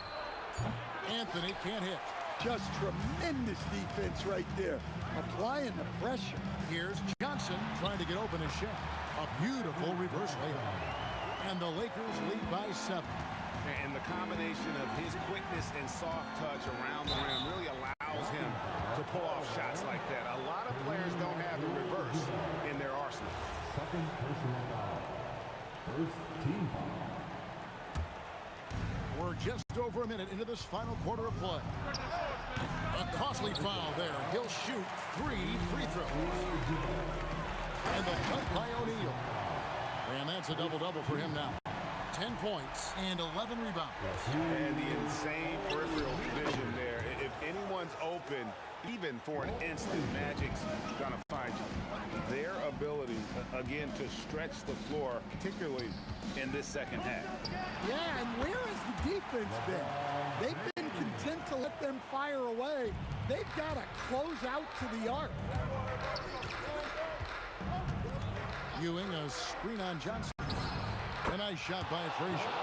Anthony can't hit. Just tremendous defense right there. Applying the pressure. Here's Johnson trying to get open his shot. A beautiful reverse layup. And the Lakers lead by 7. And the combination of his quickness and soft touch around the rim really allows him to pull off shots like that. A lot of players don't have the reverse in their arsenal. Second personal foul. First team foul. We're We're just over a minute into this final quarter of play. A costly foul there. He'll shoot 3 free throws. And the dunk by O'Neal. And that's a double-double for him now. 10 points and 11 rebounds. And the insane peripheral vision there. If anyone's open, even for an instant, Magic's going to find you. Their ability, again, to stretch the floor, particularly in this second half. Yeah, and where has the defense been? They've been content to let them fire away. They've got to close out to the arc. Ewing, a screen on Johnson. A nice shot by Frazier.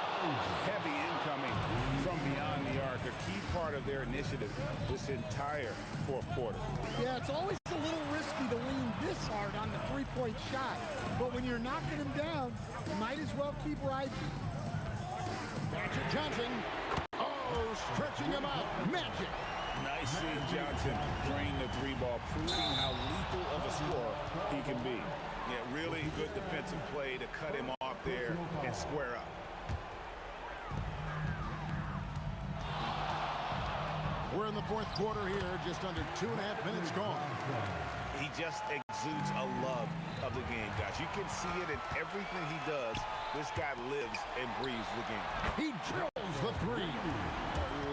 Heavy incoming from beyond the arc, a key part of their initiative this entire fourth quarter. Yeah, it's always a little risky to lean this hard on the three-point shot, but when you're knocking him down, you might as well keep riding. Magic Johnson. Oh, stretching him out. Magic. Nice seeing Johnson drain the three ball, proving how lethal of a scorer he can be. Yeah, really good defensive play to cut him off there and square up. We're in the fourth quarter here, just under 2.5 minutes gone. He just exudes a love of the game, guys. You can see it in everything he does. This guy lives and breathes the game. He drills the three.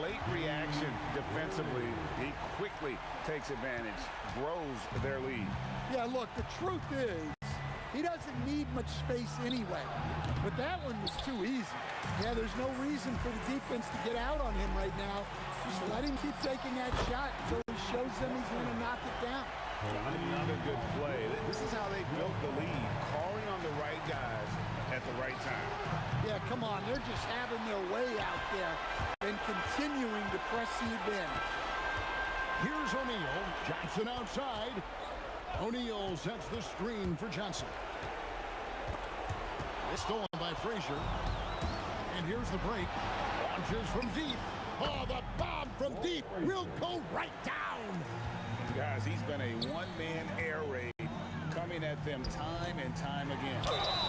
Late reaction defensively. He quickly takes advantage, grows their lead. Yeah, look, the truth is, he doesn't need much space anyway. But that one was too easy. Yeah, there's no reason for the defense to get out on him right now. Just let him keep taking that shot until he shows them he's going to knock it down. Another good play. This is how they built the lead, calling on the right guys at the right time. Yeah, come on. They're just having their way out there and continuing to press the advantage. Here's O'Neal. Johnson outside. O'Neal sets the screen for Johnson. It's stolen by Frazier. And here's the break. Launches from deep. Oh, the bomb from deep will go right down. Guys, he's been a one-man air raid coming at them time and time again.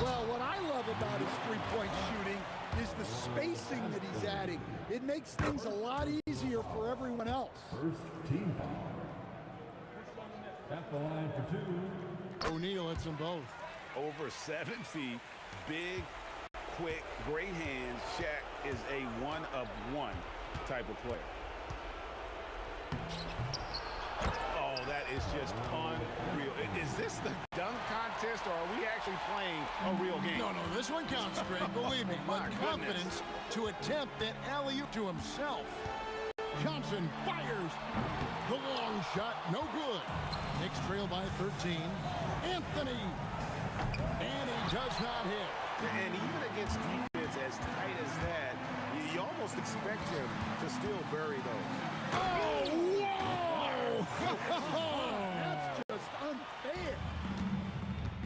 Well, what I love about his three-point shooting is the spacing that he's adding. It makes things a lot easier for everyone else. First team foul. At the line for two. O'Neal hits them both. Over 7 feet, big, quick, great hands. Shaq is a one-of-one type of player. Oh, that is just unreal. Is this the dunk contest, or are we actually playing a real game? No, this one counts, Greg. Believe me. My But confidence to attempt that alley-oop to himself. Johnson fires. The long shot, no good. Knicks trail by 13. Anthony. And he does not hit. And even against defense as tight as that, you almost expect him to still bury those. Oh, whoa! That's just unfair.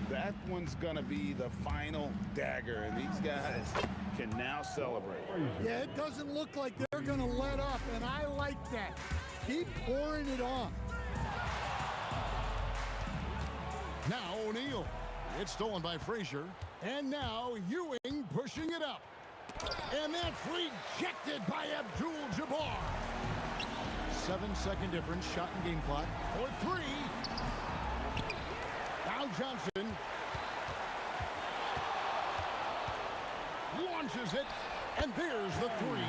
That one's going to be the final dagger, and these guys can now celebrate. Yeah, it doesn't look like they're going to let up, and I like that. Keep pouring it on. Now O'Neal. It's stolen by Frazier. And now Ewing pushing it up. And that's rejected by Abdul-Jabbar. 7-second difference, shot and game clock for 3. Now Johnson launches it, and there's the 3.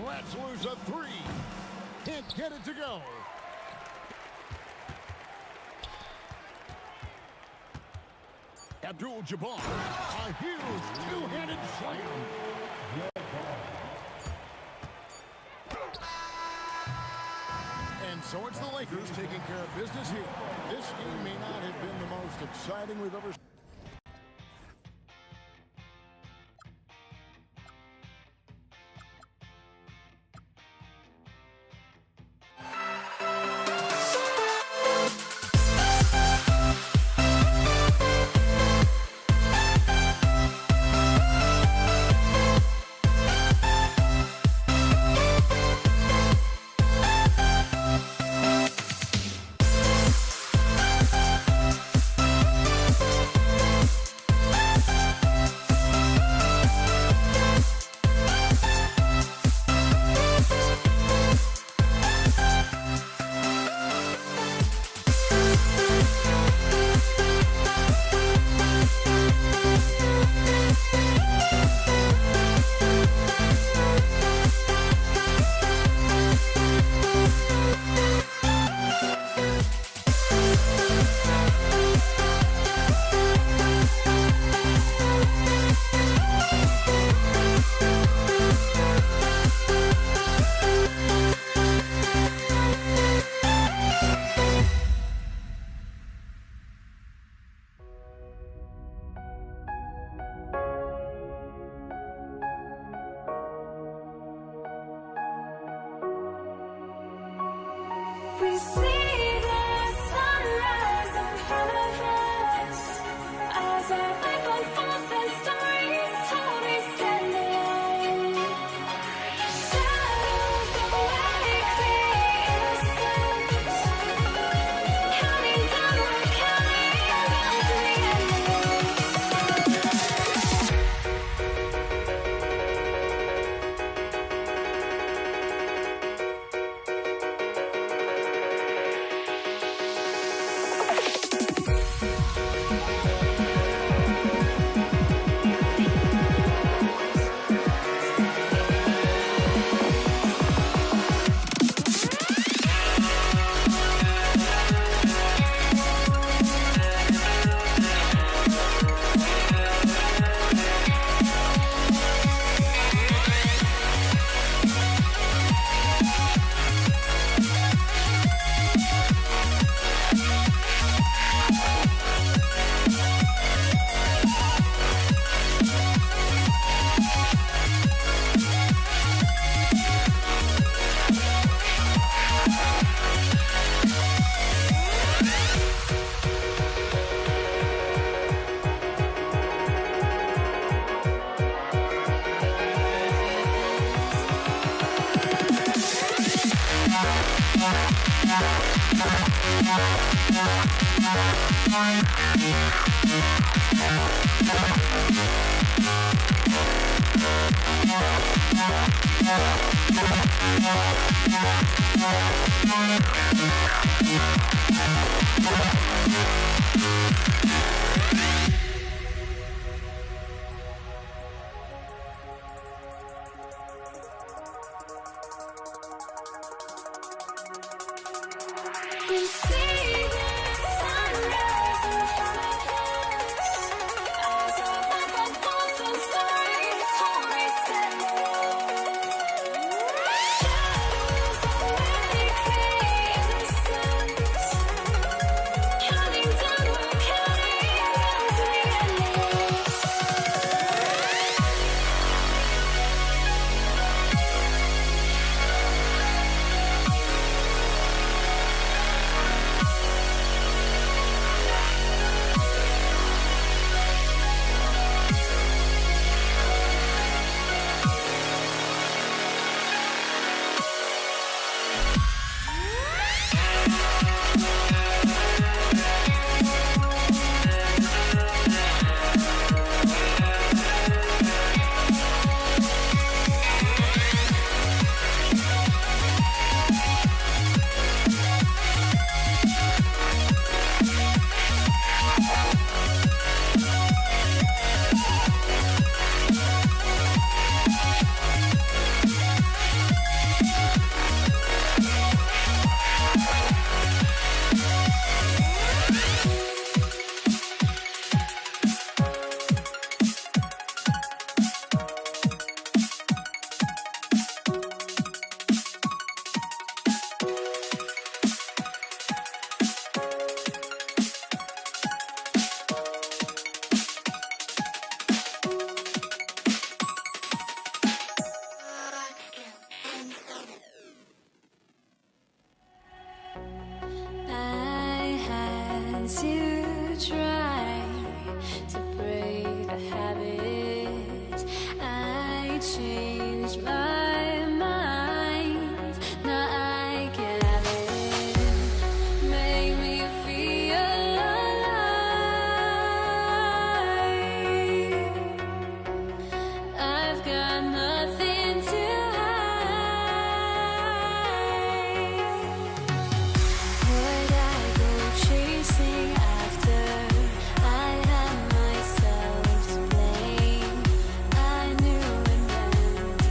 Let's lose a 3. Can't get it to go. Abdul-Jabbar, a huge two-handed slam. And so it's the Lakers taking care of business here. This game may not have been the most exciting we've ever seen.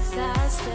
Disaster.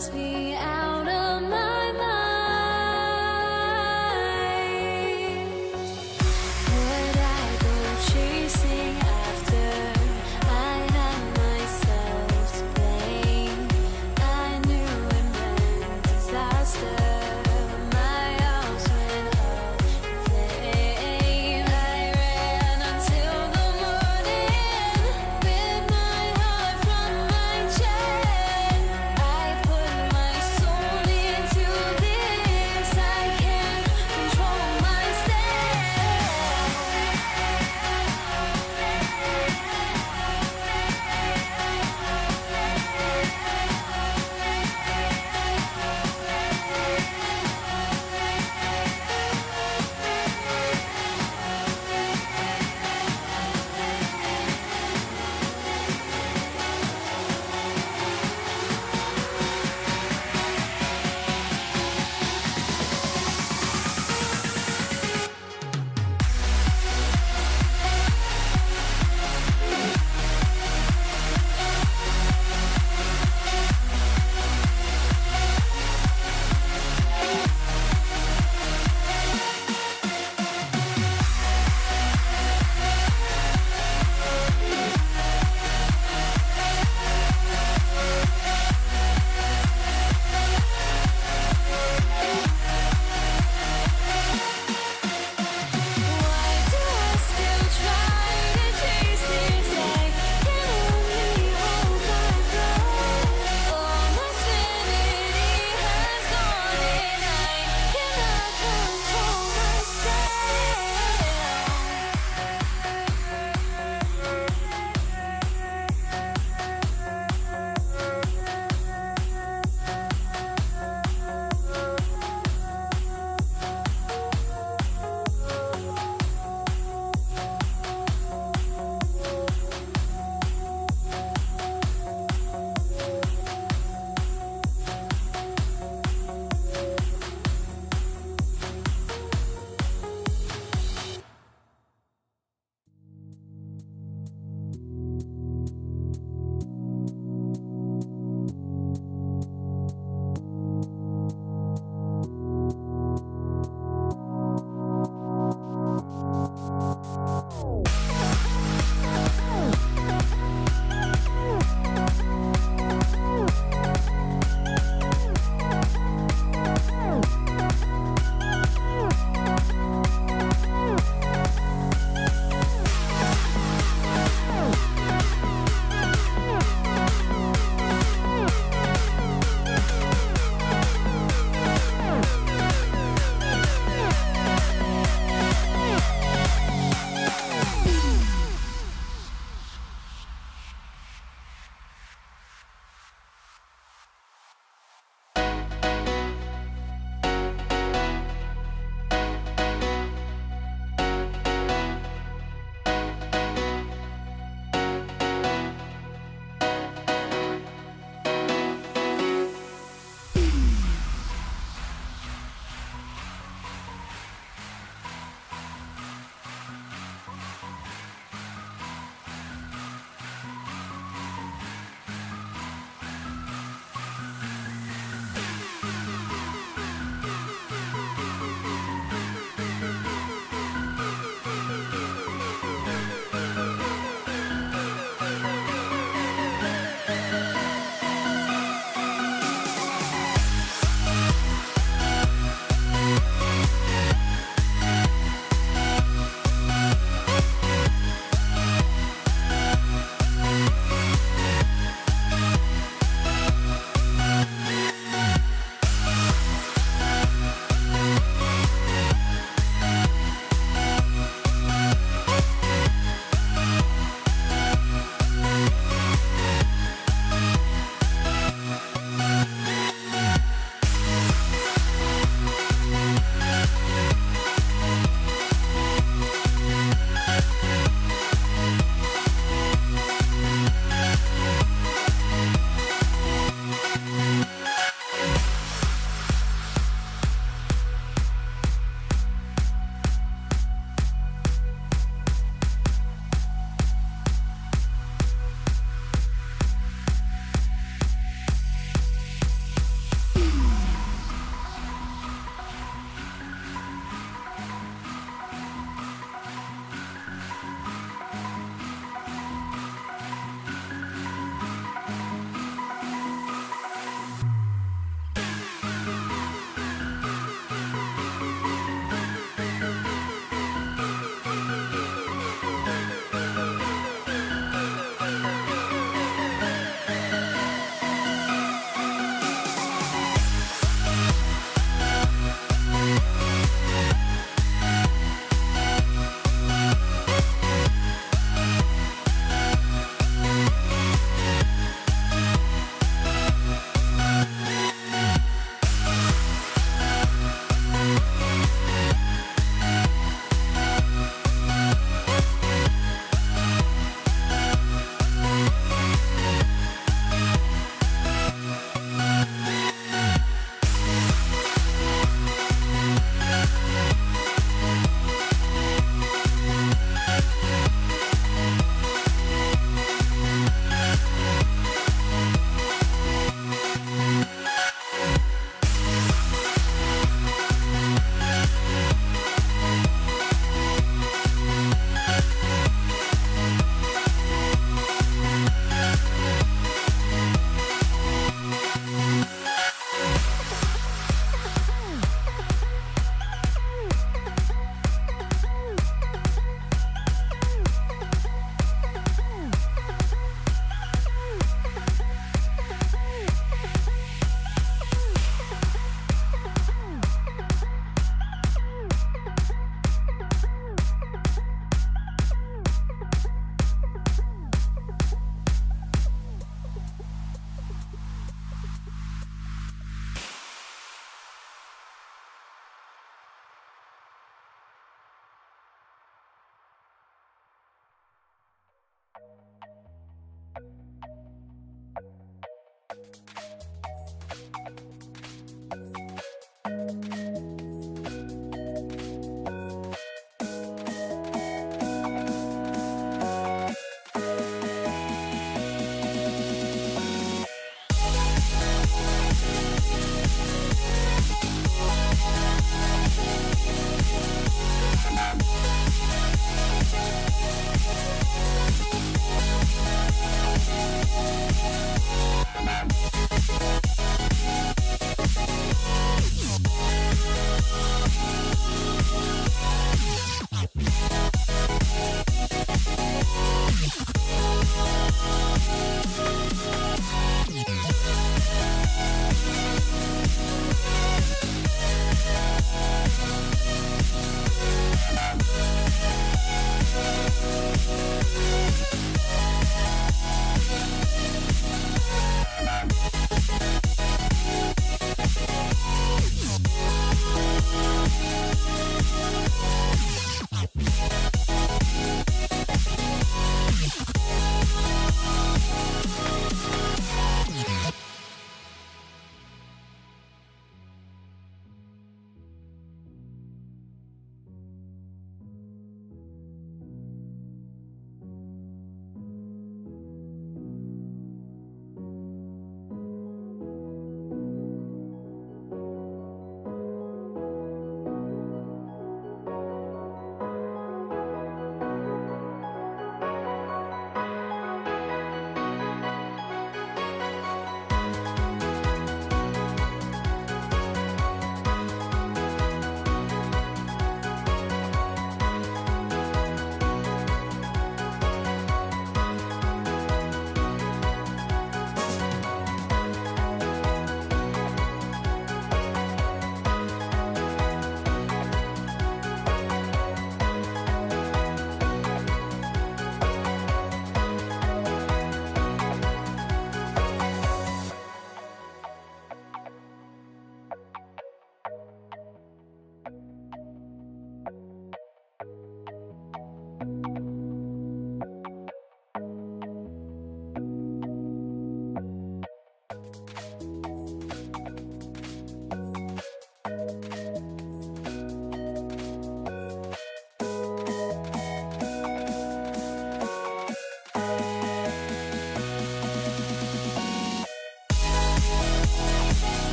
drives me out of my mind. Would I go chasing after? I had myself to blame. I knew it meant disaster. My house went up in flames. I ran until the morning with my heart from my chest. I put my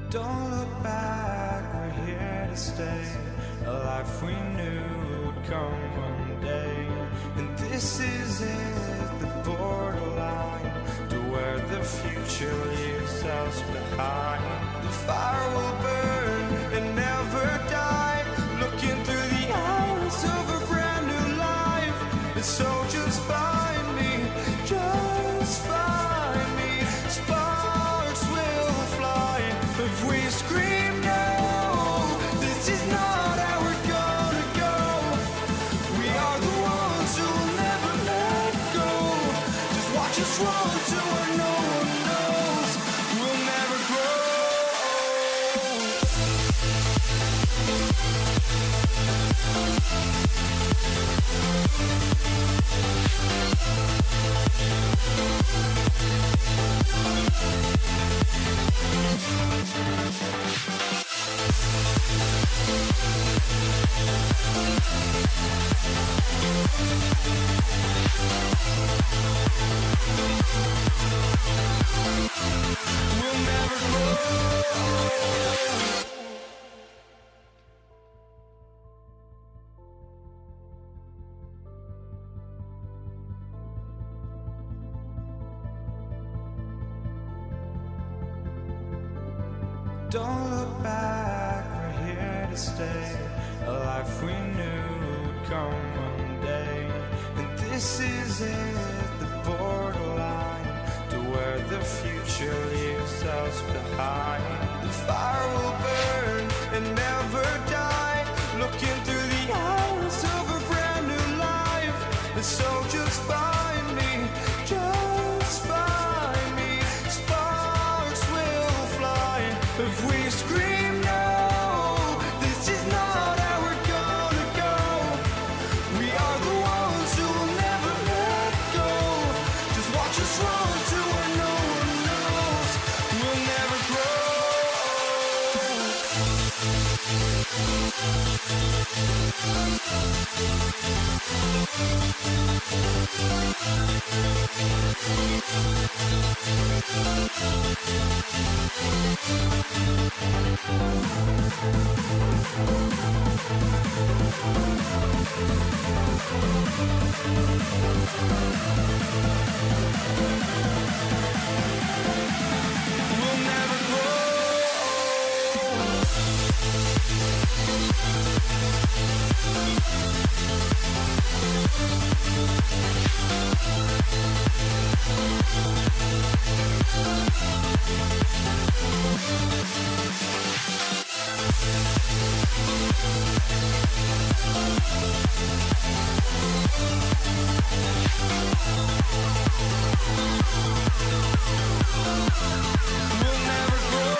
Don't look back, we're here to stay. A life we knew would come one day. And this is it, the borderline to where the future leaves us behind. The fire will burn and never die. Looking through the eyes of a brand new life. And so just find me, just find me. Sparks will fly if we scream no. This is not how we're gonna go. We are the ones who will never let go. Just watch us run to where no one knows. We'll never grow. We'll never grow. Don't look back, we're here to stay. A life we knew would come one day. And this is it, the borderline to where the future leaves us behind. The fire will burn and never die. Looking through the eyes of a brand new life. And so just find me, just find me. Sparks will fly if we scream no. This is not how we're gonna go. We are the ones who will never let go. Just watch us run to where no one knows. We'll never grow. We'll never grow. We'll never grow.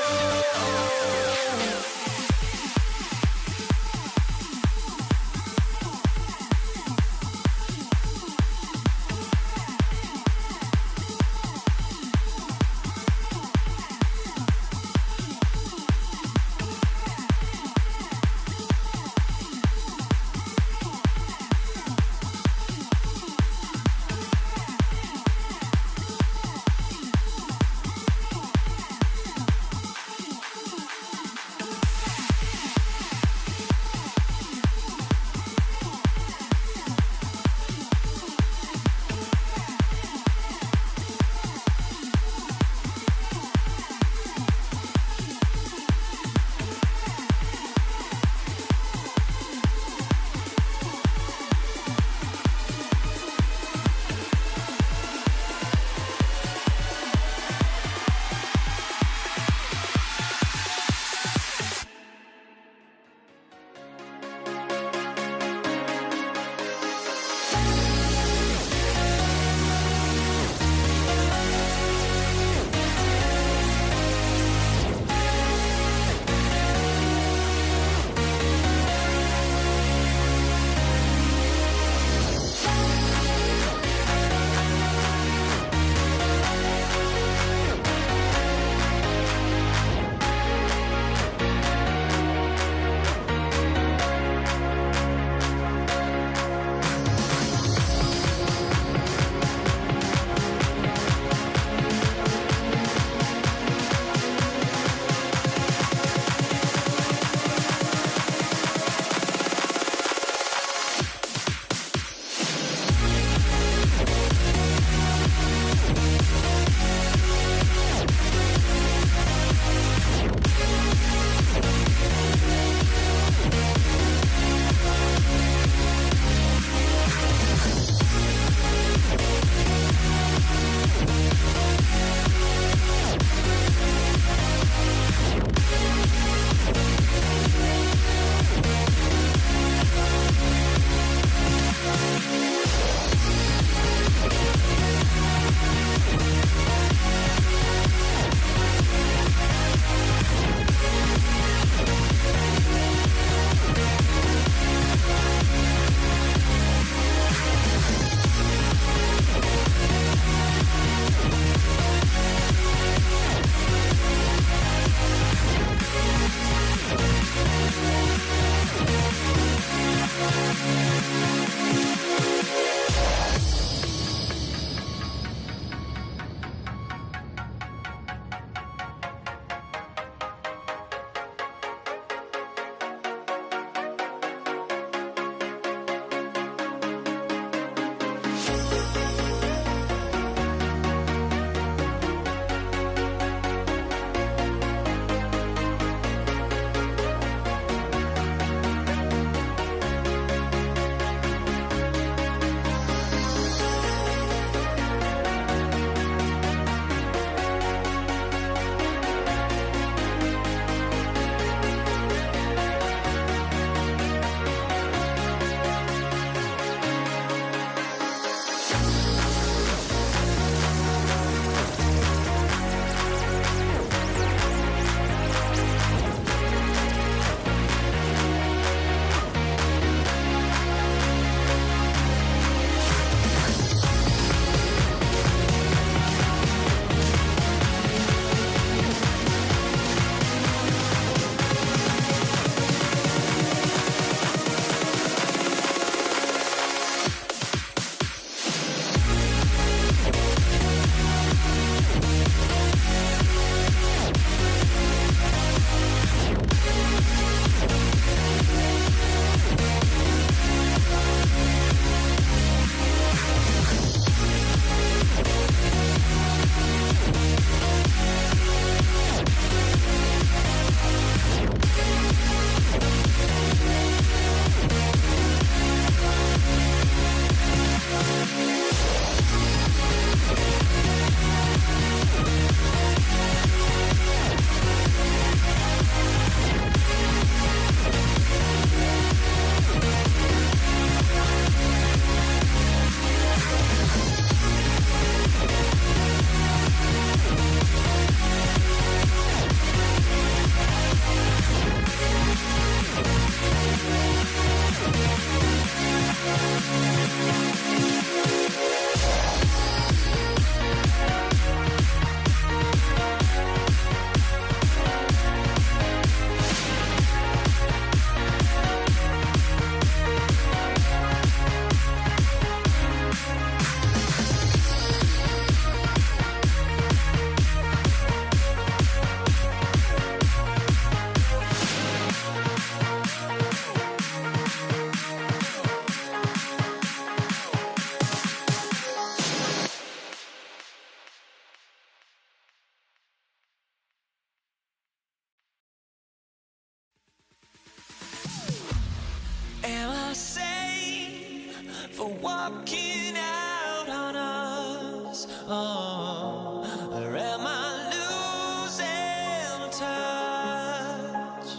walking out on us? Oh, or am I losing touch?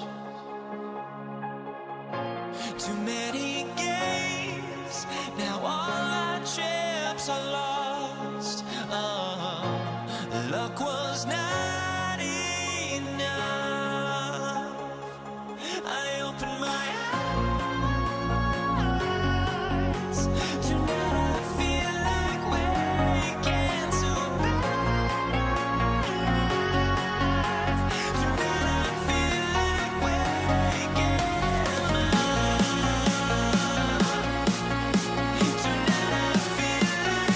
Too many games, now all our chips are lost. Oh, luck was not enough. I opened my eyes. Tonight I feel like waking to life. Tonight I feel like waking up. Tonight I feel like waking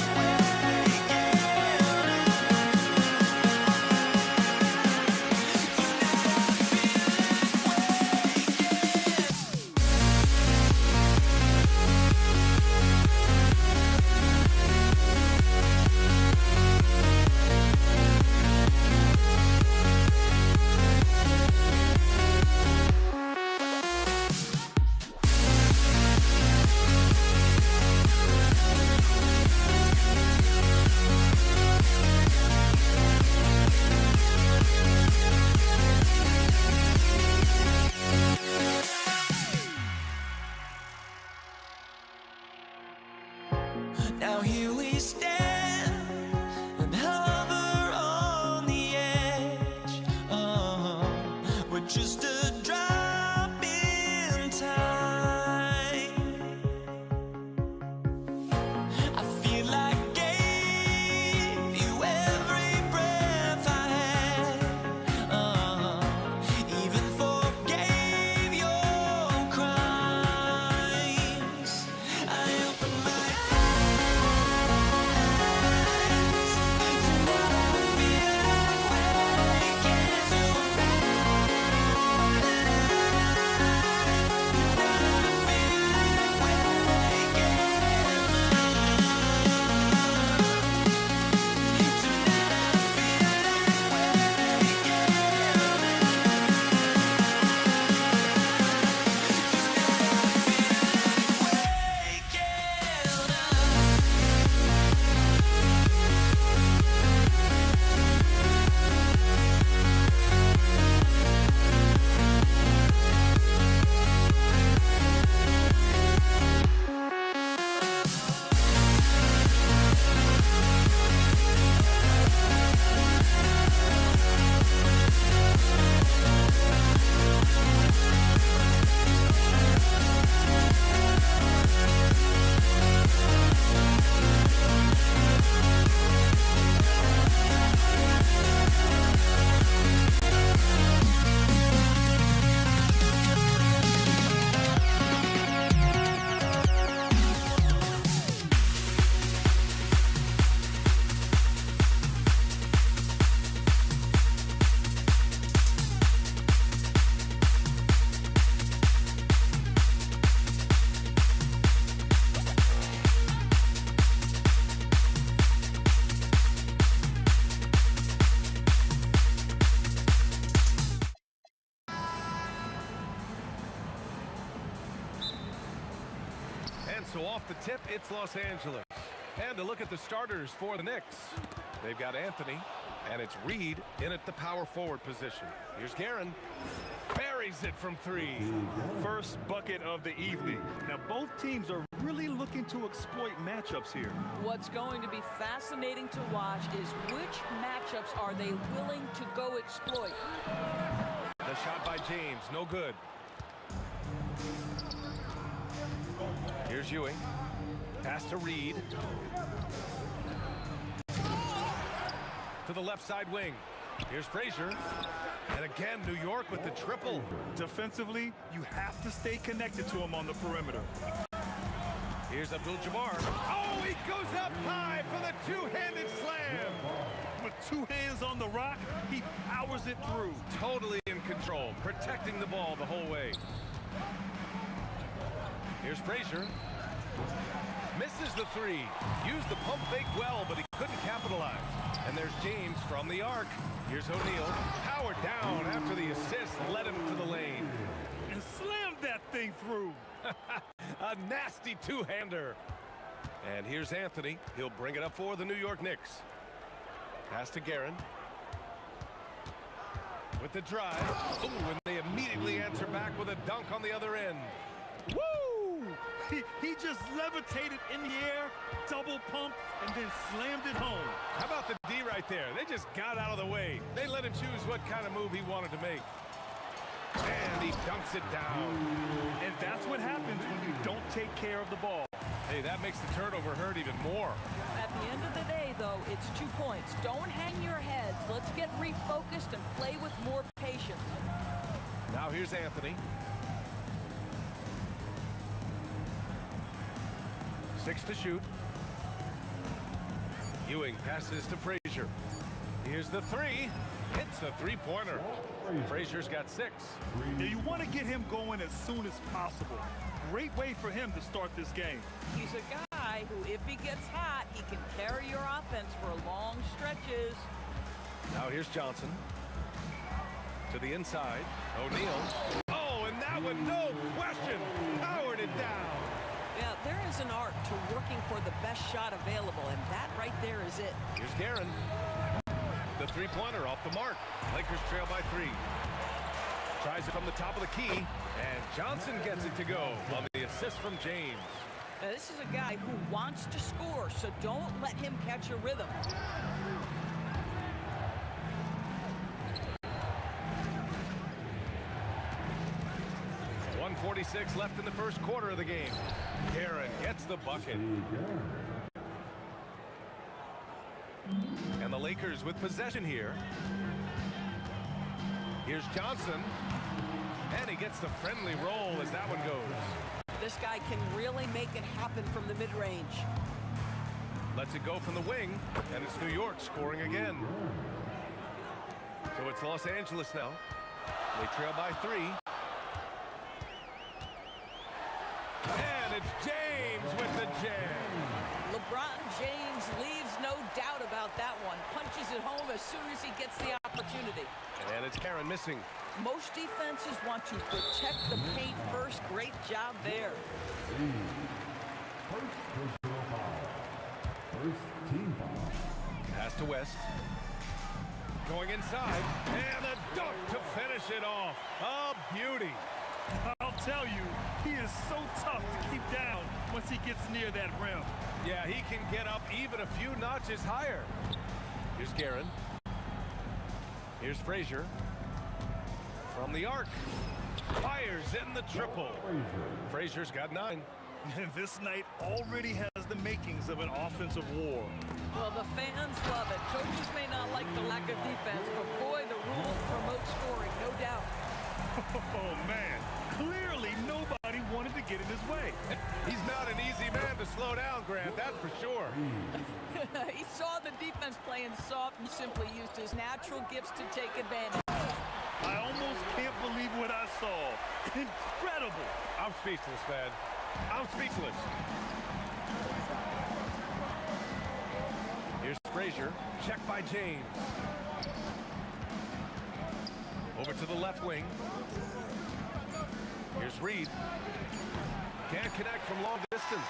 Now here we stand and hover on the edge. Oh, we're just a drop in time. I feel like I gave you every breath I had. Even forgave your crimes. I opened my And so off the tip, it's Los Angeles. And to look at the starters for the Knicks. They've got Anthony, and it's Reed in at the power forward position. Here's Guerin. Buries it from three. First bucket of the evening. Now, both teams are really looking to exploit matchups here. What's going to be fascinating to watch is which matchups are they willing to go exploit. The shot by James, no good. Here's Ewing. Pass to Reed. To the left side wing. Here's Frazier. And again, New York with the triple. Defensively, you have to stay connected to him on the perimeter. Here's Abdul-Jabbar. Oh, he goes up high for the two-handed slam. With two hands on the rock, he powers it through. Totally in control, protecting the ball the whole way. Here's Frazier. Misses the three. Used the pump fake well, but he couldn't capitalize. And there's James from the arc. Here's O'Neal. Powered down after the assist led him to the lane. And slammed that thing through. A nasty two-hander. And here's Anthony. He'll bring it up for the New York Knicks. Pass to Guerin. With the drive. Ooh, and they immediately answer back with a dunk on the other end. Woo! He just levitated in the air, double pumped, and then slammed it home. How about the D right there? They just got out of the way. They let him choose what kind of move he wanted to make. And he dunks it down. And that's what happens when you don't take care of the ball. Hey, that makes the turnover hurt even more. At the end of the day, though, it's 2 points. Don't hang your heads. Let's get refocused and play with more patience. Now here's Anthony. 6 to shoot. Ewing passes to Frazier. Here's the 3. Hits the three-pointer. Frazier's got 6. Now you want to get him going as soon as possible. Great way for him to start this game. He's a guy who, if he gets hot, he can carry your offense for long stretches. Now here's Johnson. To the inside. O'Neal. Oh, and that one, no question, powered it down. Yeah, there is an art to working for the best shot available, and that right there is it. Here's Guerin. The three-pointer off the mark. Lakers trail by 3. Tries it from the top of the key, and Johnson gets it to go on the assist from James. Now, this is a guy who wants to score, so don't let him catch a rhythm. .146 left in the first quarter of the game. Guerin gets the bucket. And the Lakers with possession here. Here's Johnson. And he gets the friendly roll as that one goes. This guy can really make it happen from the mid-range. Lets it go from the wing, and it's New York scoring again. So it's Los Angeles now. They trail by 3. And it's James with the jam. LeBron James leaves no doubt about that one. Punches it home as soon as he gets the opportunity. And it's Karen missing. Most defenses want to protect the paint first. Great job there. First personal foul. First team foul. Pass to West. Going inside. And a dunk to finish it off. A beauty. I'll tell you, he is so tough to keep down once he gets near that rim. Yeah, he can get up even a few notches higher. Here's Guerin. Here's Frazier. From the arc. Fires in the triple. Frazier's got 9. This night already has the makings of an offensive war. Well, the fans love it. Coaches may not like the lack of defense, but boy, the rules promote scoring, no doubt. Oh, man. Clearly, nobody wanted to get in his way. He's not an easy man to slow down, Grant, that's for sure. He saw the defense playing soft and simply used his natural gifts to take advantage. I almost can't believe what I saw. Incredible. I'm speechless, man. I'm speechless. Here's Frazier. Checked by James. Over to the left wing. Here's Reed. Can't connect from long distance.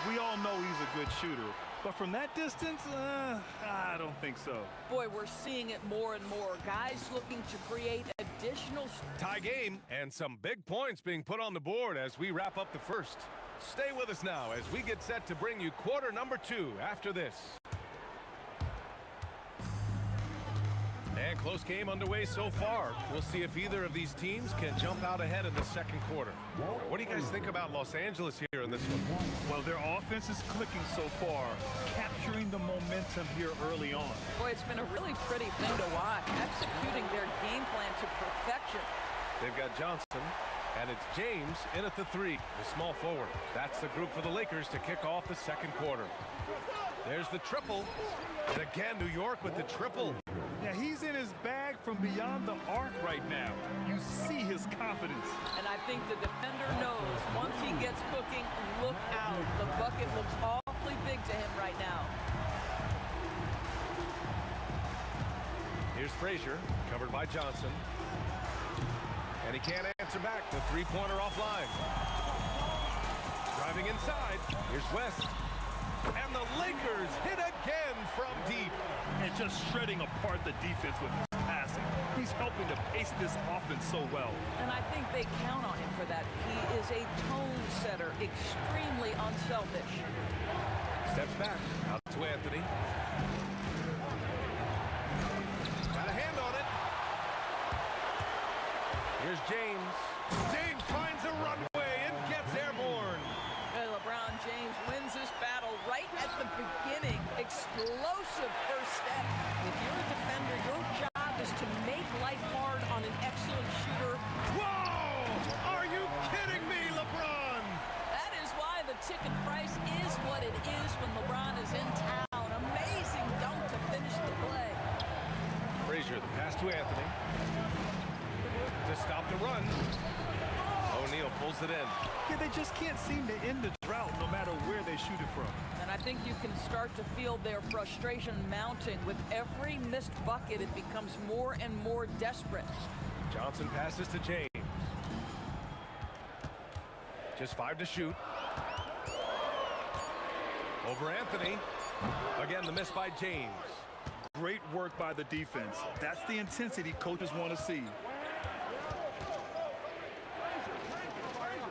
We all know he's a good shooter, but from that distance, I don't think so. Boy, we're seeing it more and more. Guys looking to create additional... Tie game and some big points being put on the board as we wrap up the first. Stay with us now as we get set to bring you quarter number 2 after this. And close game underway so far. We'll see if either of these teams can jump out ahead in the second quarter. What do you guys think about Los Angeles here in this one? Well, their offense is clicking so far, capturing the momentum here early on. Boy, it's been a really pretty thing to watch, executing their game plan to perfection. They've got Johnson, and it's James in at the 3, the small forward. That's the group for the Lakers to kick off the second quarter. There's the triple, and again, New York with the triple. Yeah, he's in his bag from beyond the arc right now. You see his confidence. And I think the defender knows once he gets cooking, look out. The bucket looks awfully big to him right now. Here's Frazier, covered by Johnson. And he can't answer back. The three-pointer offline. Driving inside. Here's West. And the Lakers hit again from deep. And just shredding apart the defense with his passing. He's helping to pace this offense so well. And I think they count on him for that. He is a tone setter, extremely unselfish. Steps back, out to Anthony. Got a hand on it. Here's James. James finds a runway and gets airborne. LeBron James wins this battle right at the beginning. Explosive first step. If you're a defender, your job is to make life hard on an excellent shooter. Whoa! Are you kidding me, LeBron? That is why the ticket price is what it is when LeBron is in town. Amazing dunk to finish the play. Frazier, the pass to Anthony. To stop the run. O'Neal pulls it in. Yeah, they just can't seem to end the drought no matter where they shoot it from. And I think you can start to feel their frustration mounting. With every missed bucket, it becomes more and more desperate. Johnson passes to James. Just 5 to shoot. Over Anthony. Again, the miss by James. Great work by the defense. That's the intensity coaches want to see.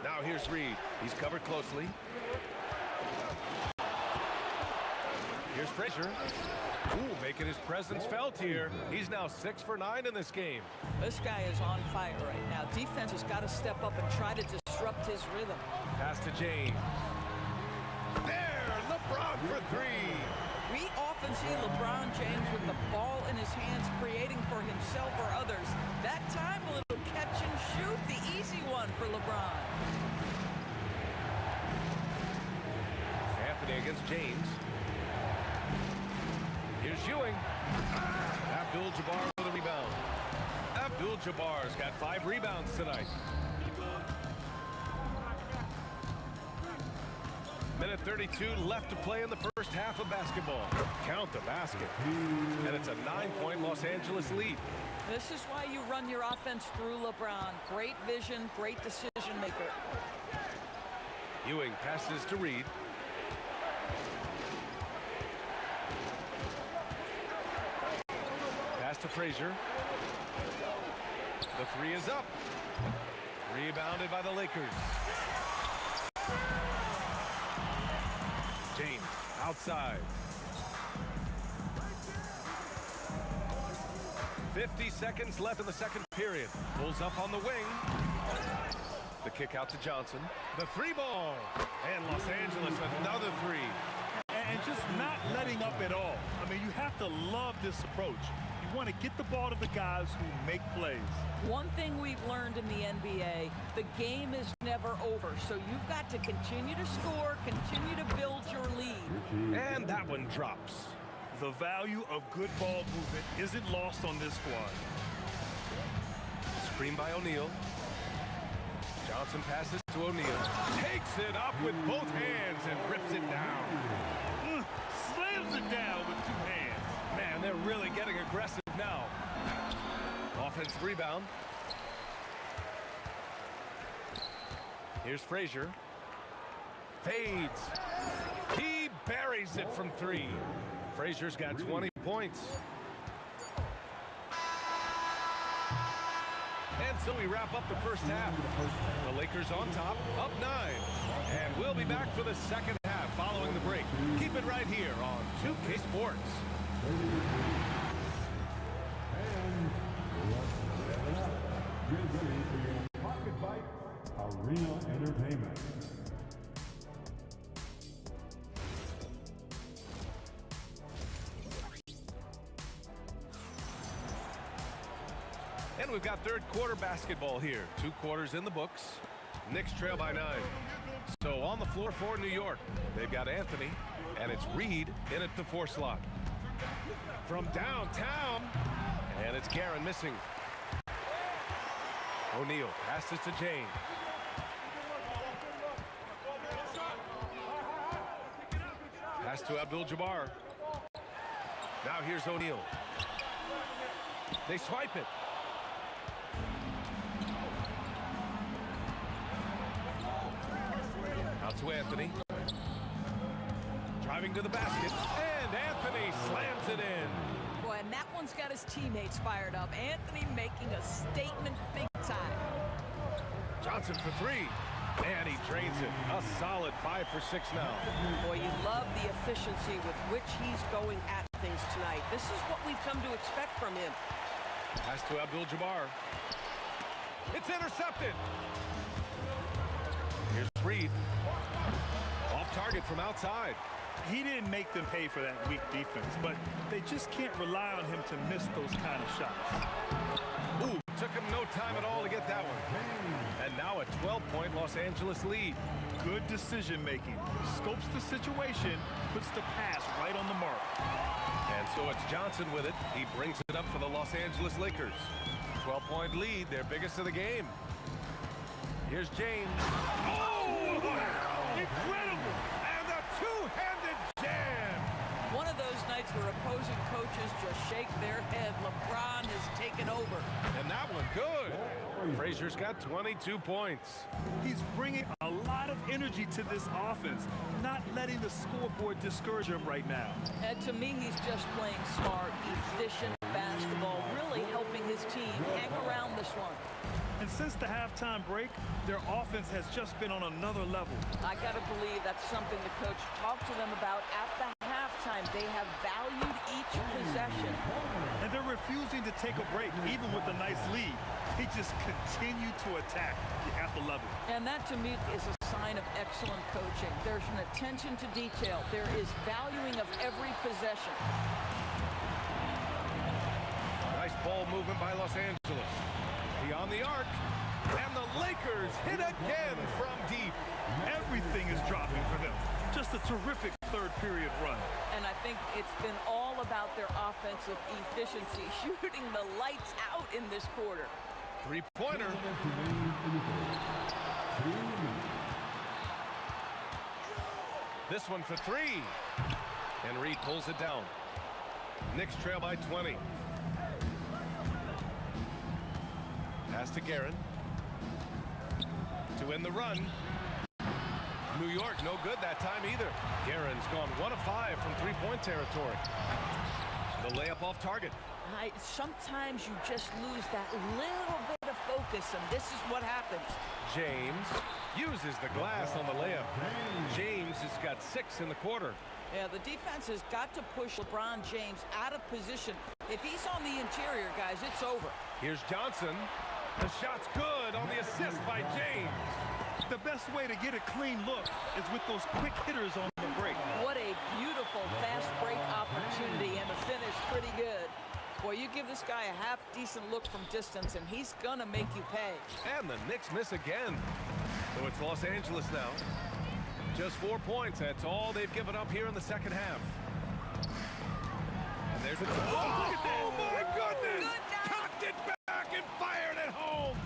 Now here's Reed. He's covered closely. Here's Frazier. Ooh, making his presence felt here. He's now 6 for 9 in this game. This guy is on fire right now. Defense has got to step up and try to disrupt his rhythm. Pass to James. There, LeBron for 3. We often see LeBron James with the ball in his hands, creating for himself or others. That time, a little catch and shoot, the easy one for LeBron. Anthony against James. Here's Ewing. Abdul-Jabbar with a rebound. Abdul-Jabbar's got 5 rebounds tonight. Minute 32 left to play in the first half of basketball. Count the basket. And it's a 9-point Los Angeles lead. This is why you run your offense through LeBron. Great vision, great decision maker. Ewing passes to Reed. Pass to Frazier. The 3 is up. Rebounded by the Lakers. James outside. 50 seconds left in the second period. Pulls up on the wing. The kick out to Johnson. The 3 ball. And Los Angeles another 3. And just not letting up at all. I mean, you have to love this approach. You want to get the ball to the guys who make plays. One thing we've learned in the NBA, the game is never over. So you've got to continue to score, continue to build your lead. And that one drops. The value of good ball movement isn't lost on this squad. Screen by O'Neal. Johnson passes to O'Neal. Takes it up with both hands and rips it down. Slams it down with 2 hands. Man, they're really getting aggressive now. Offensive rebound. Here's Frazier. Fades. He buries it from 3. Frazier's got 20 points. And so we wrap up the first half. The Lakers on top, up 9. And we'll be back for the second half following the break. Keep it right here on 2K Sports. Get ready for your Pocket Bite Arena Entertainment. And we've got third quarter basketball here. 2 quarters in the books. Knicks trail by 9. So on the floor for New York, they've got Anthony, and it's Reed in at the 4 slot. From downtown, and it's Guerin missing. O'Neal passes to James. Pass to Abdul-Jabbar. Now here's O'Neal. They swipe it. Out to Anthony. Driving to the basket, and Anthony slams it in. Boy, and that one's got his teammates fired up. Anthony making a statement big time. Johnson for three, and he drains it. A solid 5 for 6 now. Boy, you love the efficiency with which he's going at things tonight. This is what we've come to expect from him. Pass to Abdul-Jabbar. It's intercepted. Here's Reed. Off target from outside. He didn't make them pay for that weak defense, but they just can't rely on him to miss those kind of shots. Ooh, took him no time at all to get that one. And now a 12-point Los Angeles lead. Good decision making. Scopes the situation, puts the pass right on the mark. And so it's Johnson with it. He brings it up for the Los Angeles Lakers. 12-point lead, their biggest of the game. Here's James. Oh, wow! Incredible! And a two-handed jam! One of those nights where opposing coaches just shake their head. LeBron has taken over. And that one good. Frazier's got 22 points. He's bringing a lot of energy to this offense, not letting the scoreboard discourage him right now. And to me, he's just playing smart, efficient basketball, really helping his team hang around this one. And since the halftime break, their offense has just been on another level. I got to believe that's something the coach talked to them about at the halftime. They have valued each possession. And they're refusing to take a break, even with a nice lead. They just continue to attack. You have to love it. And that, to me, is a sign of excellent coaching. There's an attention to detail. There is valuing of every possession. Nice ball movement by Los Angeles. Beyond the arc, and the Lakers hit again from deep. Everything is dropping for them. Just a terrific third period run. And I think it's been all about their offensive efficiency, shooting the lights out in this quarter. Three-pointer. This one for three. And Reed pulls it down. Knicks trail by 20. Pass to Guerin. To win the run. New York, no good that time either. Guerin's gone 1 of 5 from three-point territory. The layup off target. Sometimes you just lose that little bit of focus, and this is what happens. James uses the glass on the layup. James has got 6 in the quarter. Yeah, the defense has got to push LeBron James out of position. If he's on the interior, guys, it's over. Here's Johnson. The shot's good on the assist by James. The best way to get a clean look is with those quick hitters on the break. What a beautiful fast break opportunity, and the finish pretty good. Boy, you give this guy a half-decent look from distance, and he's gonna make you pay. And the Knicks miss again. So it's Los Angeles now. Just 4 points. That's all they've given up here in the second half. And there's the... Oh, my goodness! Cocked it back and fired it home!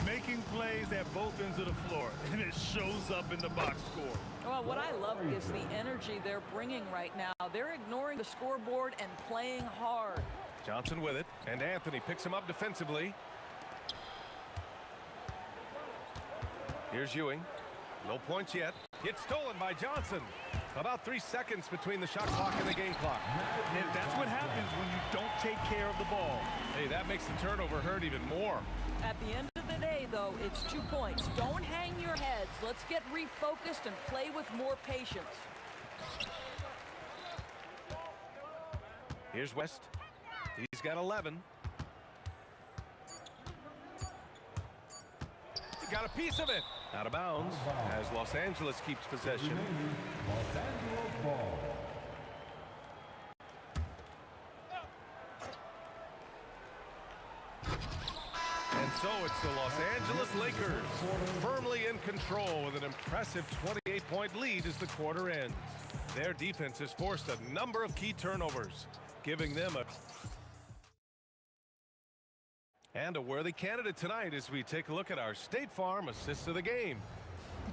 Making plays at both ends of the floor, and it shows up in the box score. Well, what I love is the energy they're bringing right now. They're ignoring the scoreboard and playing hard. Johnson with it, and Anthony picks him up defensively. Here's Ewing. No points yet. It's stolen by Johnson. About 3 seconds between the shot clock and the game clock. And that's what happens when you don't take care of the ball. Hey, that makes the turnover hurt even more. At the end of the day, though, it's 2 points. Don't hang your heads. Let's get refocused and play with more patience. Here's West. He's got 11. He got a piece of it. Out of bounds as Los Angeles keeps possession. Los Angeles ball. And so it's the Los Angeles Lakers firmly in control with an impressive 28-point lead as the quarter ends. Their defense has forced a number of key turnovers, giving them a worthy candidate tonight as we take a look at our State Farm assists of the game.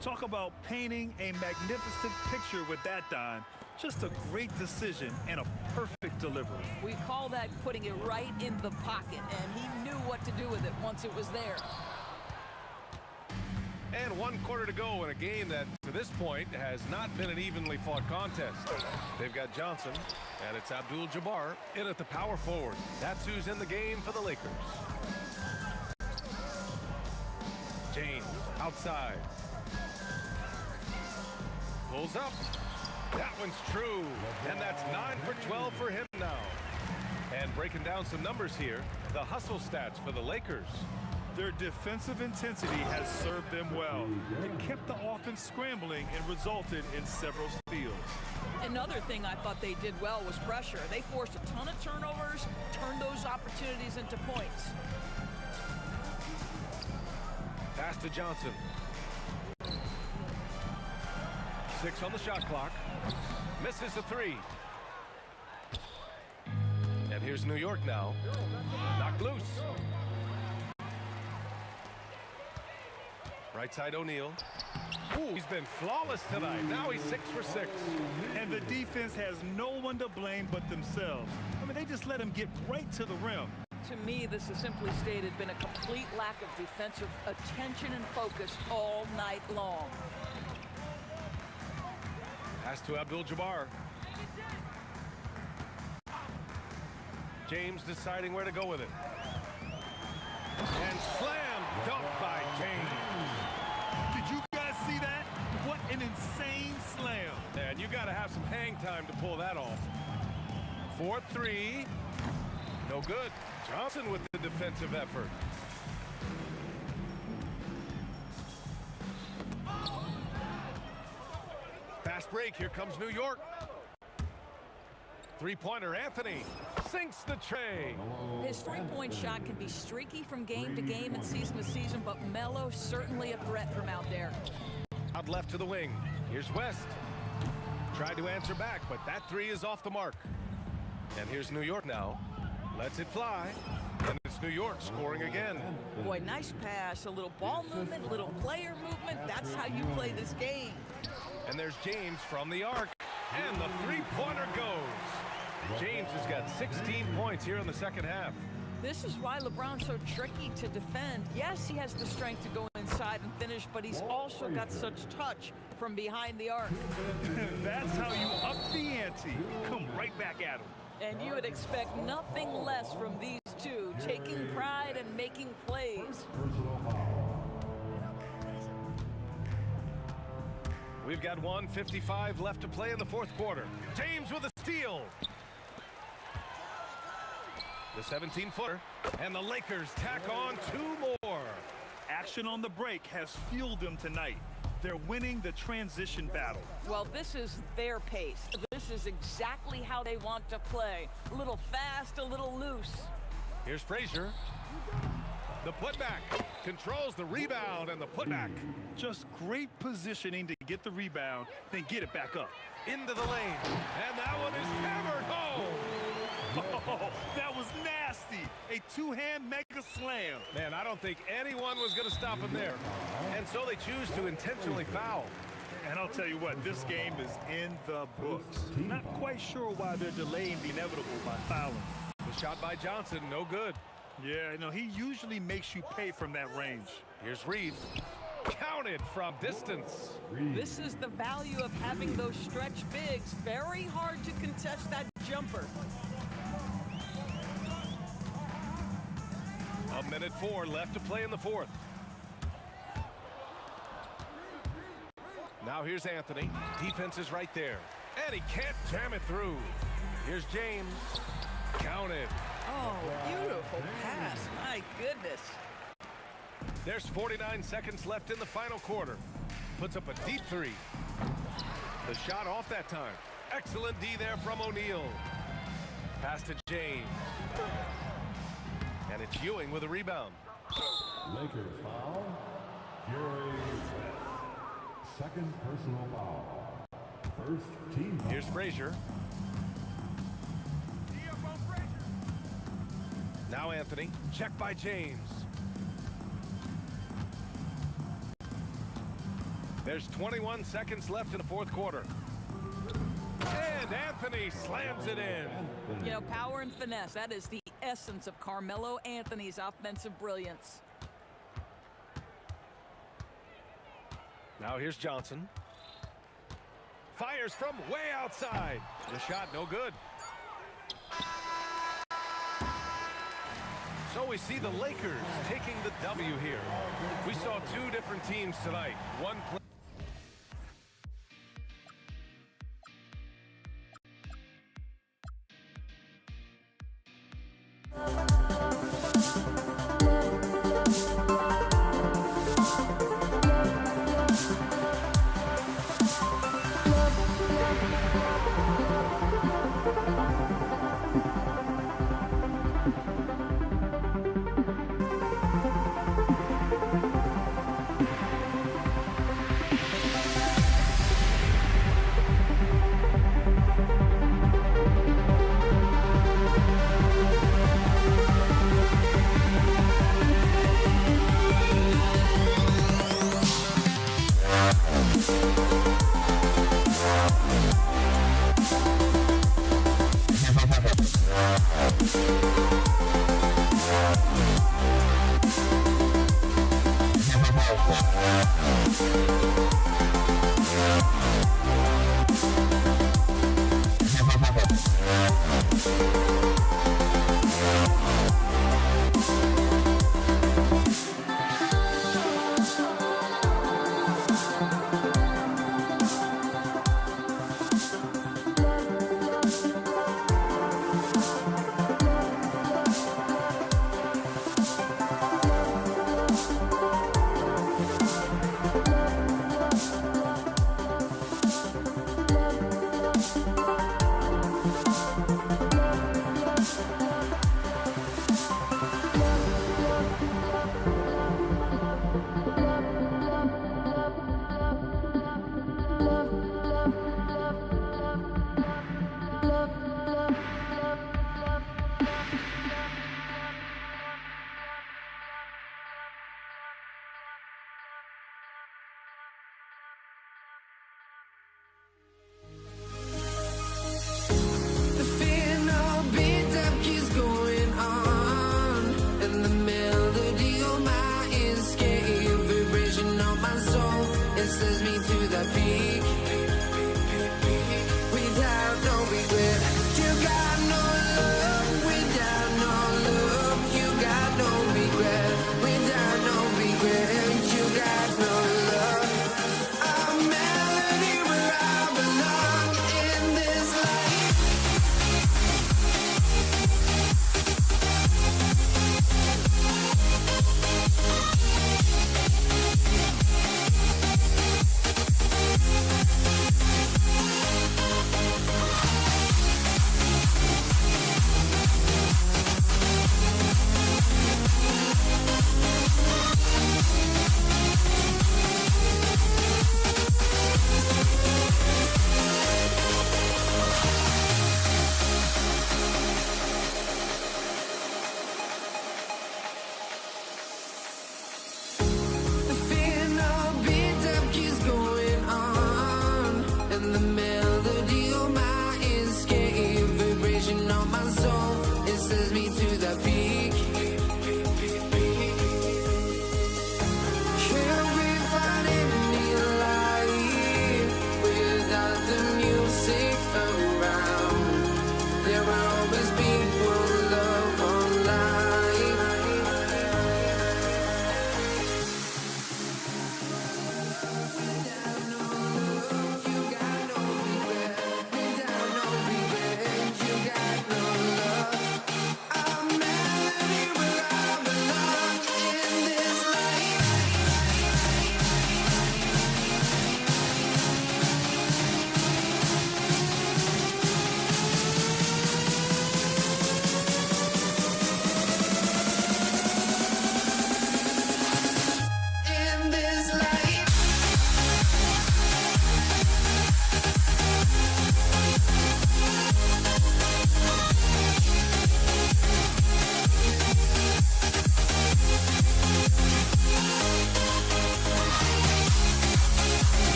Talk about painting a magnificent picture with that dime. Just a great decision and a perfect delivery. We call that putting it right in the pocket, and he knew what to do with it once it was there. And 1 quarter to go in a game that, to this point, has not been an evenly fought contest. They've got Johnson, and it's Abdul-Jabbar in at the power forward. That's who's in the game for the Lakers. James, outside. Pulls up. That one's true. And that's 9 for 12 for him now. And breaking down some numbers here, the hustle stats for the Lakers. Their defensive intensity has served them well. It kept the offense scrambling and resulted in several steals. Another thing I thought they did well was pressure. They forced a ton of turnovers, turned those opportunities into points. Pass to Johnson. 6 on the shot clock. Misses the 3. And here's New York now. Knocked loose. Right side O'Neal. Ooh, he's been flawless tonight. Now he's 6 for 6. And the defense has no one to blame but themselves. I mean, they just let him get right to the rim. To me, this has simply stated been a complete lack of defensive attention and focus all night long. Pass to Abdul-Jabbar. James deciding where to go with it. And slam dunk by James. Did you guys see that? What an insane slam. And you got to have some hang time to pull that off. 4-3. No good. Johnson with the defensive effort. Fast break. Here comes New York. Three-pointer Anthony sinks the tray. His three-point shot can be streaky from game to game and season to season, but Melo certainly a threat from out there. Out left to the wing. Here's West. Tried to answer back, but that 3 is off the mark. And here's New York now. Lets it fly. And it's New York scoring again. Boy, nice pass. A little ball movement, a little player movement. That's how you play this game. And there's James from the arc. And the three-pointer goes. James has got 16 points here in the second half. This is why LeBron's so tricky to defend. Yes, he has the strength to go inside and finish, but he's also got such touch from behind the arc. That's how you up the ante. Come right back at him. And you would expect nothing less from these two, taking pride and making plays. We've got 1:55 left to play in the fourth quarter. James with a steal. The 17-footer. And the Lakers tack on 2 more. Action on the break has fueled them tonight. They're winning the transition battle. Well, this is their pace. This is exactly how they want to play. A little fast, a little loose. Here's Frazier. The putback controls the rebound and the putback. Just great positioning to get the rebound, then get it back up. Into the lane. And that one is hammered home. Oh, that was nasty. A two-hand mega slam. Man, I don't think anyone was going to stop him there. And so they choose to intentionally foul. And I'll tell you what, this game is in the books. Not quite sure why they're delaying the inevitable by fouling. The shot by Johnson, no good. Yeah, you know, he usually makes you pay from that range. Here's Reed. Counted from distance. This is the value of having those stretch bigs. Very hard to contest that jumper. 1:04 left to play in the fourth. Now here's Anthony. Defense is right there. And he can't jam it through. Here's James. Counted. Oh, beautiful pass. My goodness. There's 49 seconds left in the final quarter. Puts up a deep 3. The shot off that time. Excellent D there from O'Neal. Pass to James. And it's Ewing with a rebound. Lakers foul. Fury. Second personal foul. First team foul. Here's Frazier. Now Anthony. Check by James. There's 21 seconds left in the fourth quarter. And Anthony slams it in. You know, power and finesse, that is the essence of Carmelo Anthony's offensive brilliance. Now here's Johnson. Fires from way outside. The shot no good. So we see the Lakers taking the W here. We saw two different teams tonight. One play.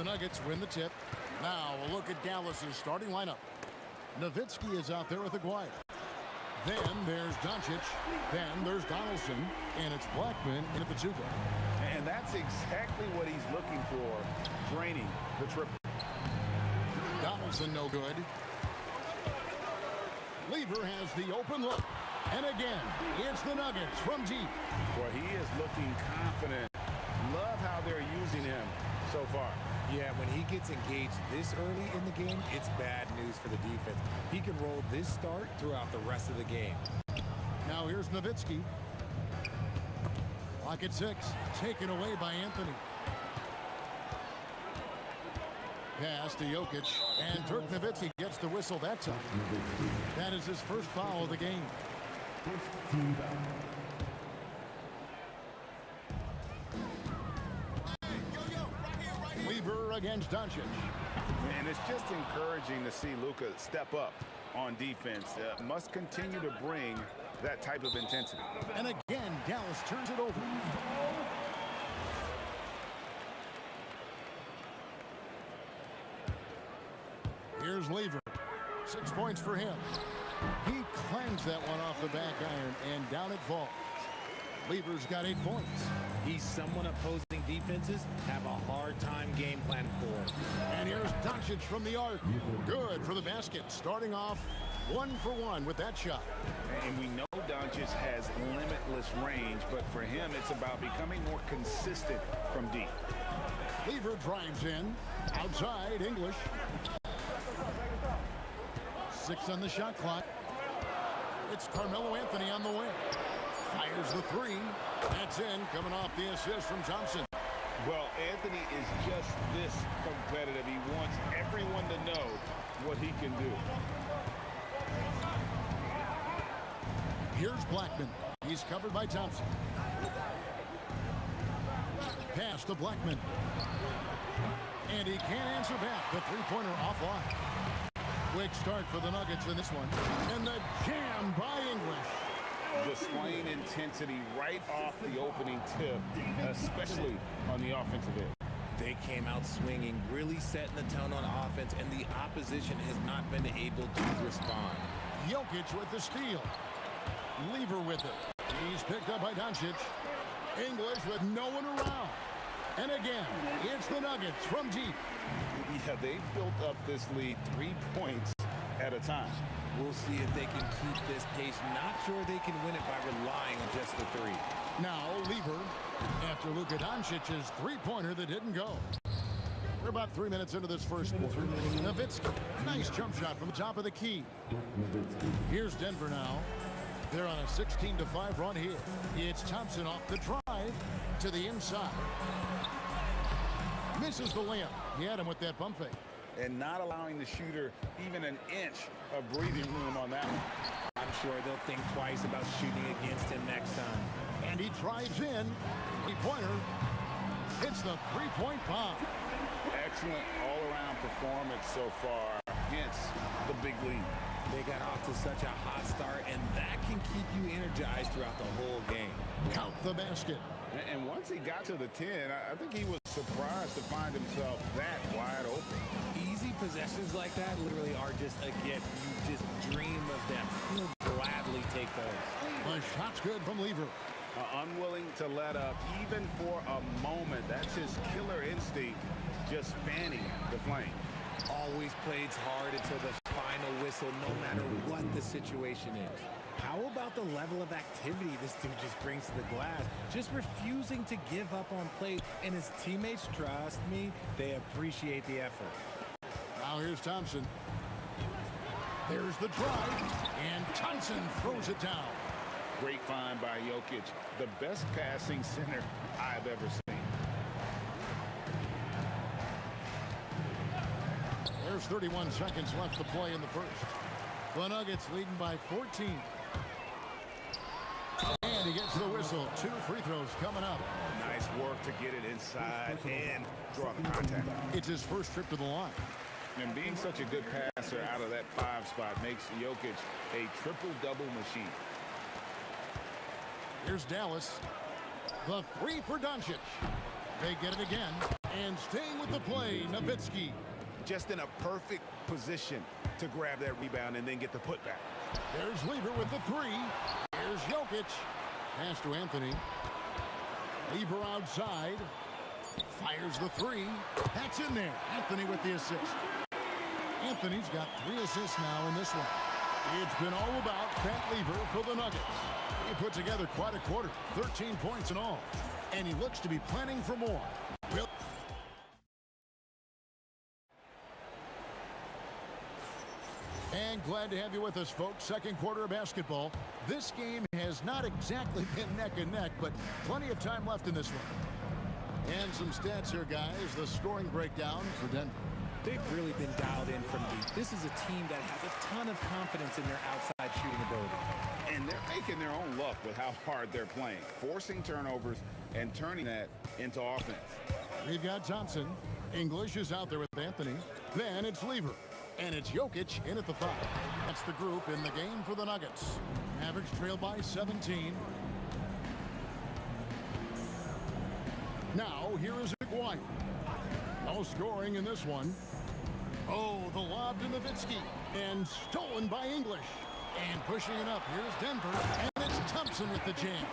The Nuggets win the tip. Now a look at Dallas's starting lineup. Nowitzki is out there with Aguirre. Then there's Doncic. Then there's Donaldson. And it's Blackman in at the 2 guard. And that's exactly what he's looking for, draining the triple. Donaldson no good. Lever has the open look. And again, it's the Nuggets from deep. Boy, he is looking confident. Love how they're using him so far. Yeah, when he gets engaged this early in the game, it's bad news for the defense. He can roll this start throughout the rest of the game. Now here's Nowitzki. Clock at 6. Taken away by Anthony. Pass to Jokic. And Dirk Nowitzki gets the whistle that time. That is his first foul of the game. Lever against Doncic. And it's just encouraging to see Luka step up on defense. Must continue to bring that type of intensity. And again, Dallas turns it over. Here's Lever. 6 points for him. He clangs that one off the back iron, and down it falls. Lever's got 8 points. He's someone opposing defenses have a hard time game planning for. And here's Doncic from the arc. Good for the basket. Starting off 1 for 1 with that shot. And we know Doncic has limitless range, but for him, it's about becoming more consistent from deep. Lever drives in. Outside, English. 6 on the shot clock. It's Carmelo Anthony on the way. Fires the 3. That's in, coming off the assist from Thompson. Well, Anthony is just this competitive. He wants everyone to know what he can do. Here's Blackman. He's covered by Thompson. Pass to Blackman. And he can't answer back. The three-pointer offline. Quick start for the Nuggets in this one. And the jam by English. Displaying intensity right off the opening tip, especially on the offensive end. They came out swinging, really setting the tone on offense, and the opposition has not been able to respond. Jokic with the steal. Lever with it. He's picked up by Doncic. English with no one around. And again, it's the Nuggets from deep. Yeah, they built up this lead 3 points at a time. We'll see if they can keep this pace. Not sure they can win it by relying on just the 3. Now, Lever, after Luka Doncic's three-pointer that didn't go. We're about 3 minutes into this first quarter. Nowitzki, nice jump shot from the top of the key. Here's Denver now. They're on a 16-5 run here. It's Thompson off the drive to the inside. Misses the layup. He had him with that pump fake. And not allowing the shooter even an inch of breathing room on that one. I'm sure they'll think twice about shooting against him next time. And he drives in. Three-pointer. It's the three-point bomb. Excellent all-around performance so far. Hence the big lead. They got off to such a hot start, and that can keep you energized throughout the whole game. Count the basket. And once he got to the 10, I think he was surprised to find himself that wide open. Easy possessions like that literally are just a gift. You just dream of them. He'll gladly take those. The shot's good from Lever. Unwilling to let up even for a moment. That's his killer instinct, just fanning the flame. Always plays hard until the final whistle, no matter what the situation is. How about the level of activity this dude just brings to the glass? Just refusing to give up on play, and his teammates, trust me, they appreciate the effort. Now here's Thompson. There's the drive, and Thompson throws it down. Great find by Jokic, the best passing center I've ever seen. There's 31 seconds left to play in the first. The Nuggets leading by 14. And he gets the whistle. 2 free throws coming up. Nice work to get it inside and draw the contact. It's his first trip to the line. And being such a good passer out of that 5 spot makes Jokic a triple-double machine. Here's Dallas. The 3 for Doncic. They get it again. And staying with the play, Nowitzki. Just in a perfect position to grab that rebound and then get the putback. There's Lever with the three. Here's Jokic. Pass to Anthony. Lever outside. Fires the three. That's in there. Anthony with the assist. Anthony's got 3 assists now in this one. It's been all about Pat Lever for the Nuggets. He put together quite a quarter. 13 points in all. And he looks to be planning for more. And glad to have you with us, folks. Second quarter of basketball. This game has not exactly been neck and neck, but plenty of time left in this one. And some stats here, guys. The scoring breakdown for Denver. They've really been dialed in from deep. This is a team that has a ton of confidence in their outside shooting ability. And they're making their own luck with how hard they're playing, forcing turnovers and turning that into offense. We've got Thompson. English is out there with Anthony. Then it's Lever. And it's Jokic in at the 5. That's the group in the game for the Nuggets. Mavericks trail by 17. Now, here is Iguain. No scoring in this one. Oh, the lob to Nowitzki. And stolen by English. And pushing it up. Here's Denver. And it's Thompson with the jam.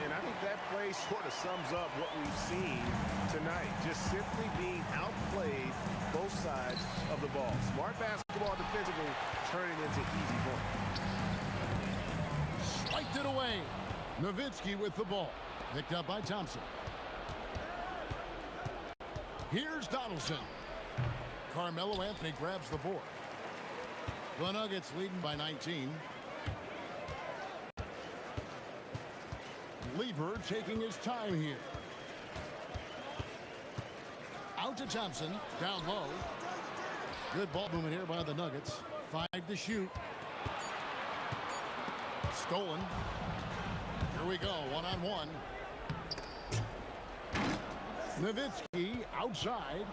And I think that play sort of sums up what we've seen tonight. Just simply being outplayed both sides of the ball. Smart basketball defensively, turning into easy points. Swiped it away. Nowitzki with the ball. Picked up by Thompson. Here's Donaldson. Carmelo Anthony grabs the board. The Nuggets leading by 19. Lever taking his time here. Out to Thompson. Down low. Good ball movement here by the Nuggets. 5 to shoot. Stolen. Here we go. One-on-one. Nowitzki outside.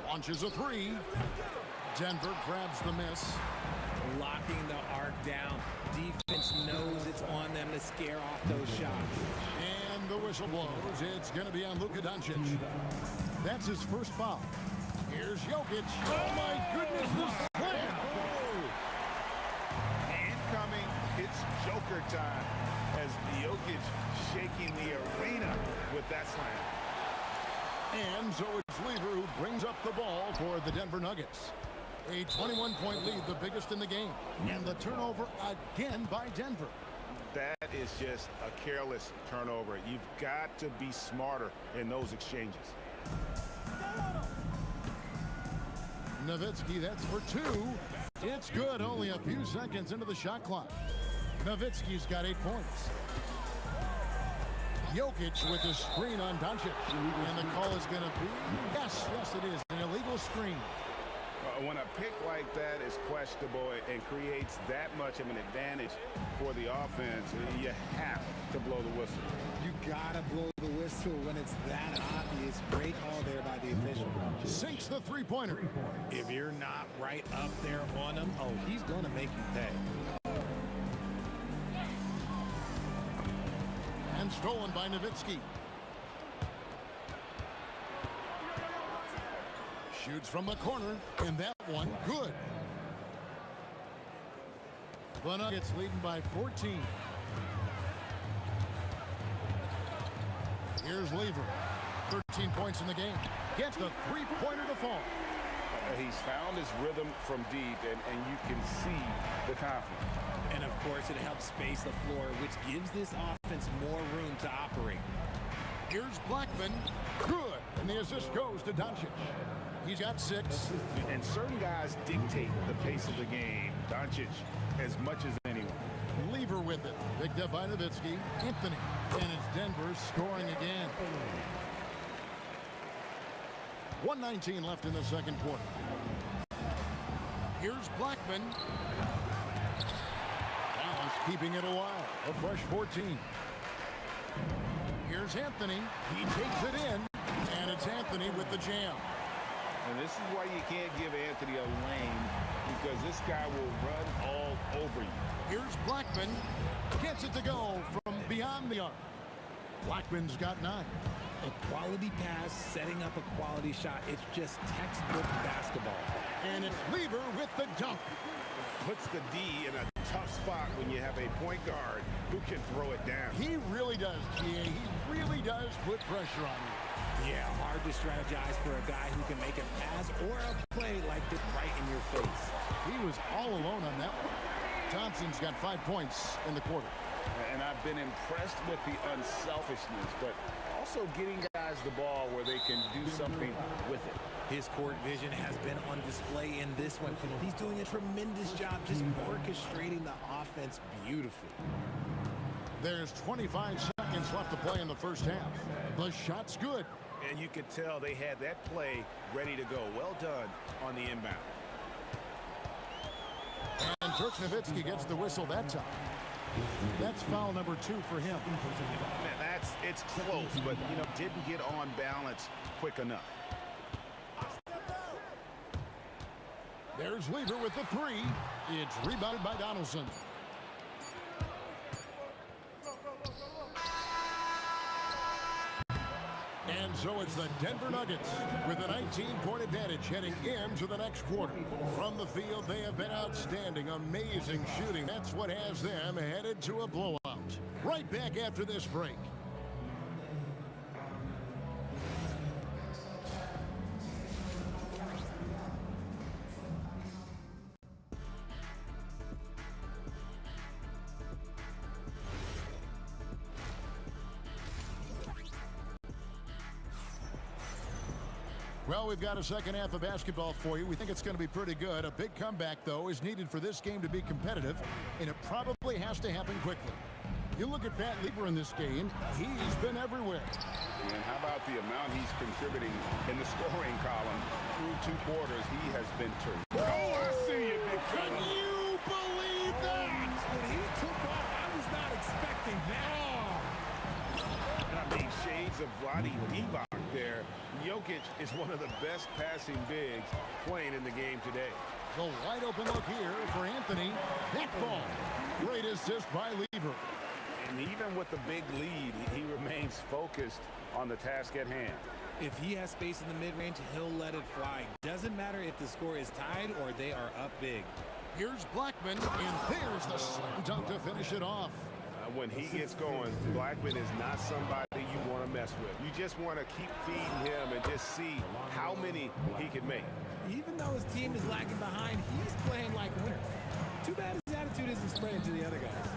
Launches a 3. Denver grabs the miss. Locking the arc down. Defense knows it's on them to scare off those shots. And the whistle blows. It's going to be on Luka Doncic. That's his first foul. Here's Jokic. Oh, my goodness, the slam. Incoming, it's Joker time as Jokic shaking the arena with that slam. And so it's Lever who brings up the ball for the Denver Nuggets. A 21-point lead, the biggest in the game. And the turnover again by Denver. That is just a careless turnover. You've got to be smarter in those exchanges. Nowitzki, that's for 2. It's good, only a few seconds into the shot clock. Nowitzki's got 8 points. Jokic with the screen on Doncic. And the call is going to be, yes, it is, an illegal screen. When a pick like that is questionable and creates that much of an advantage for the offense, you have to blow the whistle. You gotta blow the whistle when it's that obvious. Great call there by the official. Sinks the three-pointer. If you're not right up there on him, oh, he's gonna make you pay. And stolen by Nowitzki. Shoots from the corner, and that one good. The Nuggets leading by 14. Here's Lever. 13 points in the game. Gets the three-pointer to fall. He's found his rhythm from deep, and you can see the confidence. And, of course, it helps space the floor, which gives this offense more room to operate. Here's Blackman. Good. And the assist goes to Doncic. He's got 6. And certain guys dictate the pace of the game. Doncic as much as anyone. Lever with it. Picked up by Nowitzki. Anthony. And it's Denver scoring again. 1:19 left in the second quarter. Here's Blackman. Dallas keeping it a while. A fresh 14. Here's Anthony. He takes it in. And it's Anthony with the jam. And this is why you can't give Anthony a lane, because this guy will run all over you. Here's Blackman. Gets it to go from beyond the arc. Blackman's got 9. A quality pass, setting up a quality shot. It's just textbook basketball. And it's Lever with the dunk. Puts the D in a tough spot when you have a point guard who can throw it down. He really does, GA. He really does put pressure on you. Yeah, hard to strategize for a guy who can make a pass or a play like this right in your face. He was all alone on that one. Thompson's got 5 points in the quarter. And I've been impressed with the unselfishness, but also getting guys the ball where they can do something with it. His court vision has been on display in this one. He's doing a tremendous job just orchestrating the offense beautifully. There's 25 seconds left to play in the first half. The shot's good. And you could tell they had that play ready to go. Well done on the inbound. And Dirk Nowitzki gets the whistle that time. That's foul number 2 for him. Man, it's close, but, didn't get on balance quick enough. There's Lever with the 3. It's rebounded by Donaldson. And so it's the Denver Nuggets with a 19-point advantage heading into the next quarter. From the field, they have been outstanding, amazing shooting. That's what has them headed to a blowout. Right back after this break. Well, we've got a second half of basketball for you. We think it's going to be pretty good. A big comeback, though, is needed for this game to be competitive, and it probably has to happen quickly. You look at Pat Lever in this game, he's been everywhere. And how about the amount he's contributing in the scoring column through 2 quarters? He has been terrific. Oh, I see you, big Can you believe that? When he took off, I was not expecting that. I mean, shades of Vlade Divac there. Jokic is one of the best passing bigs playing in the game today. The wide open look here for Anthony. That ball. Great assist by Lever. And even with the big lead, he remains focused on the task at hand. If he has space in the mid-range, he'll let it fly. Doesn't matter if the score is tied or they are up big. Here's Blackman, and there's the slam dunk to finish it off. When he gets going, Blackman is not somebody you want to mess with. You just want to keep feeding him and just see how many he can make. Even though his team is lagging behind, he's playing like a winner. Too bad his attitude isn't spreading to the other guys.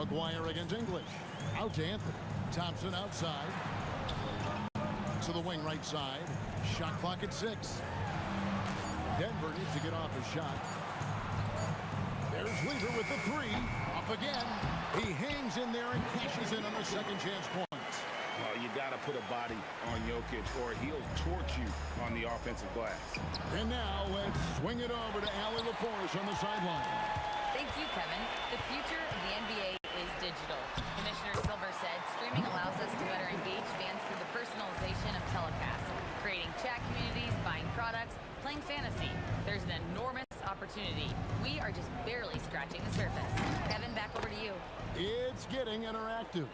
Aguirre against English. Out to Anthony. Thompson outside. To the wing right side. Shot clock at 6. Denver needs to get off his shot. There's Lever with the 3. Up again. He hangs in there and cashes in on the second chance points. Well, you got to put a body on Jokic or he'll torch you on the offensive glass. And now let's swing it over to Allie LaForce on the sideline. Thank you, Kevin. The future of the NBA is digital. Commissioner Silver said streaming allows us to better engage fans through the personalization of telecasts, creating chat communities, buying products, playing fantasy. There's an enormous opportunity. We are just barely scratching the surface. Kevin, back over to you. It's getting interactive.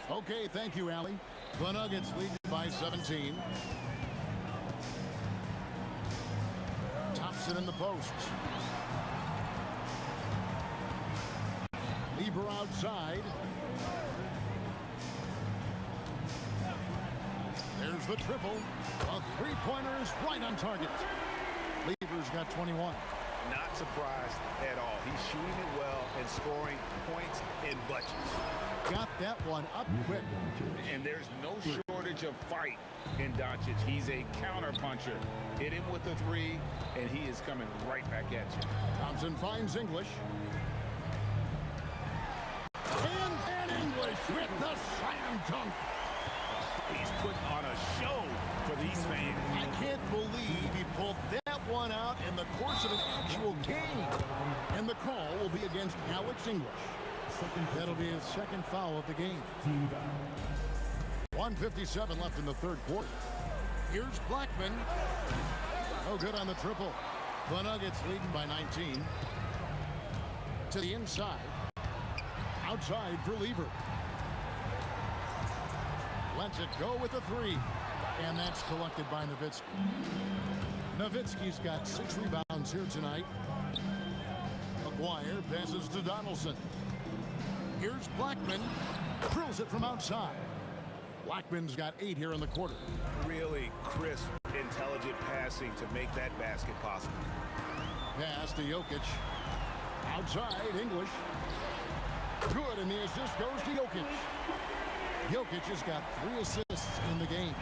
Okay, thank you, Allie. The Nuggets lead by 17. Thompson in the post. Lever outside. There's the triple. A three-pointer is right on target. Lever's got 21. Not surprised at all. He's shooting it well and scoring points in bunches. Got that one up quick. And there's no shortage of fight in Doncic. He's a counter puncher. Hit him with the 3, and he is coming right back at you. Thompson finds English. And English with the slam dunk. He's putting on a show for these fans. I can't believe he pulled that one out in the course of an actual game. And the call will be against Alex English. That'll be his second foul of the game. 1:57 left in the third quarter. Here's Blackman. No good on the triple. The Nuggets leading by 19. To the inside. Outside for Lever. Doncic go with a three. And that's collected by Nowitzki. Nowitzki's got 6 rebounds here tonight. Maguire passes to Donaldson. Here's Blackman. Drills it from outside. Blackman's got 8 here in the quarter. Really crisp, intelligent passing to make that basket possible. Pass to Jokic. Outside, English. Good, and the assist goes to Jokic. Jokic has got 3 assists in the game.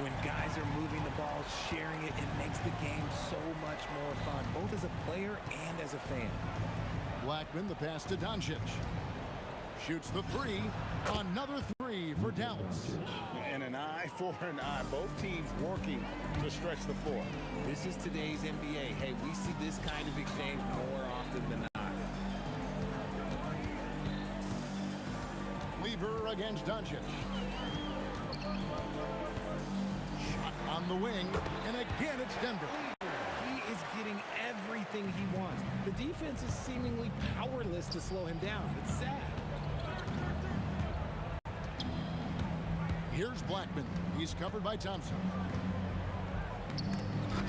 When guys are moving the ball, sharing it, it makes the game so much more fun, both as a player and as a fan. Blackman, the pass to Doncic. Shoots the three. Another three for Dallas. And an eye for an eye. Both teams working to stretch the floor. This is today's NBA. Hey, we see this kind of exchange more often than not. Lever against Doncic. Shot on the wing. And again, it's Denver. He is getting everything he wants. The defense is seemingly powerless to slow him down. It's sad. Here's Blackman. He's covered by Thompson.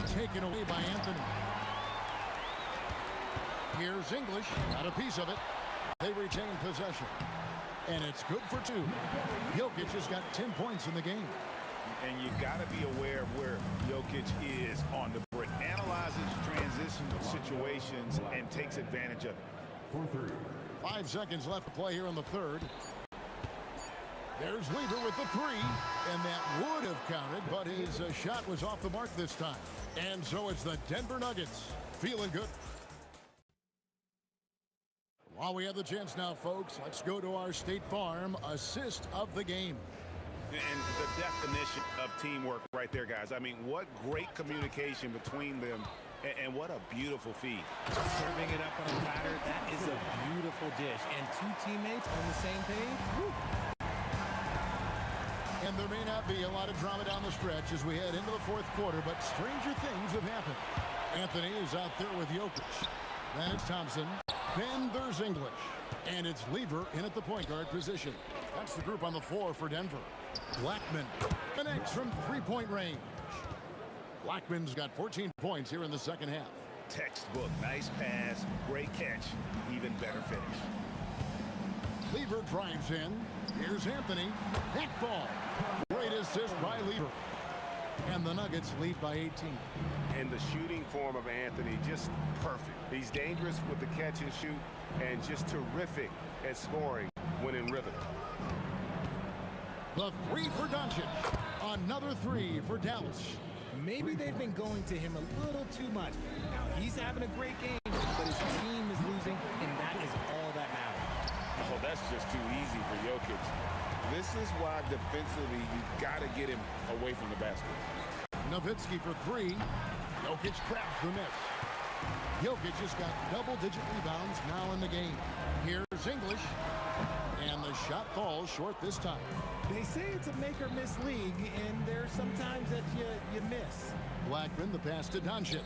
Taken away by Anthony. Here's English. Got a piece of it. They retain possession. And it's good for 2. Jokic has got 10 points in the game. And you got to be aware of where Jokic is on the break. Analyzes transition situations and takes advantage of it. 5 seconds left to play here in the third. There's Lever with the three, and that would have counted, but his shot was off the mark this time. And so it's the Denver Nuggets feeling good. While we have the chance now, folks, let's go to our State Farm assist of the game. And the definition of teamwork right there, guys. I mean, what great communication between them, and what a beautiful feed. Serving it up on a platter, that is a beautiful dish. And 2 teammates on the same page. Woo. And there may not be a lot of drama down the stretch as we head into the fourth quarter, but stranger things have happened. Anthony is out there with Jokic. Then it's Thompson. Then there's English. And it's Lever in at the point guard position. That's the group on the floor for Denver. Blackman connects from 3-point range. Blackman's got 14 points here in the second half. Textbook, nice pass, great catch, even better finish. Lever drives in. Here's Anthony. That ball. Great assist by Lever. And the Nuggets lead by 18. And the shooting form of Anthony, just perfect. He's dangerous with the catch and shoot, and just terrific at scoring when in rhythm. The three for Doncic. Another three for Dallas. Maybe they've been going to him a little too much. Now, he's having a great game, but his team is losing, and that is all that matters. Oh, that's just too easy for Jokic. This is why defensively you got to get him away from the basket. Nowitzki for three. Jokic crabs the miss. Jokic has got double-digit rebounds now in the game. Here's English. And the shot falls short this time. They say it's a make-or-miss league, and there's sometimes that you miss. Blackman, the pass to Doncic.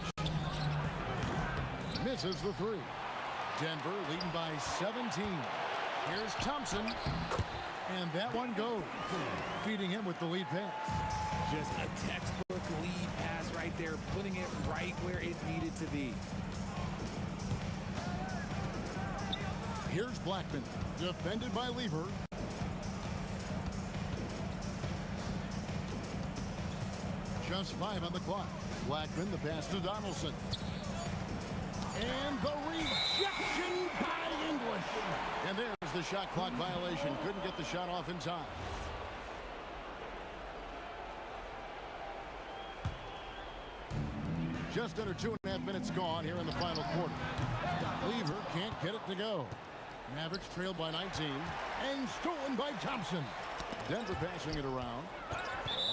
Misses the three. Denver leading by 17. Here's Thompson. And that one goes. Feeding him with the lead pass. Just a textbook lead pass right there, putting it right where it needed to be. Here's Blackman, defended by Lever. Just 5 on the clock. Blackman, the pass to Donaldson. And the rejection by English. And there's the shot clock violation. Couldn't get the shot off in time. Just under 2.5 minutes gone here in the final quarter. Lever can't get it to go. Mavericks trailed by 19 and stolen by Thompson. Denver passing it around.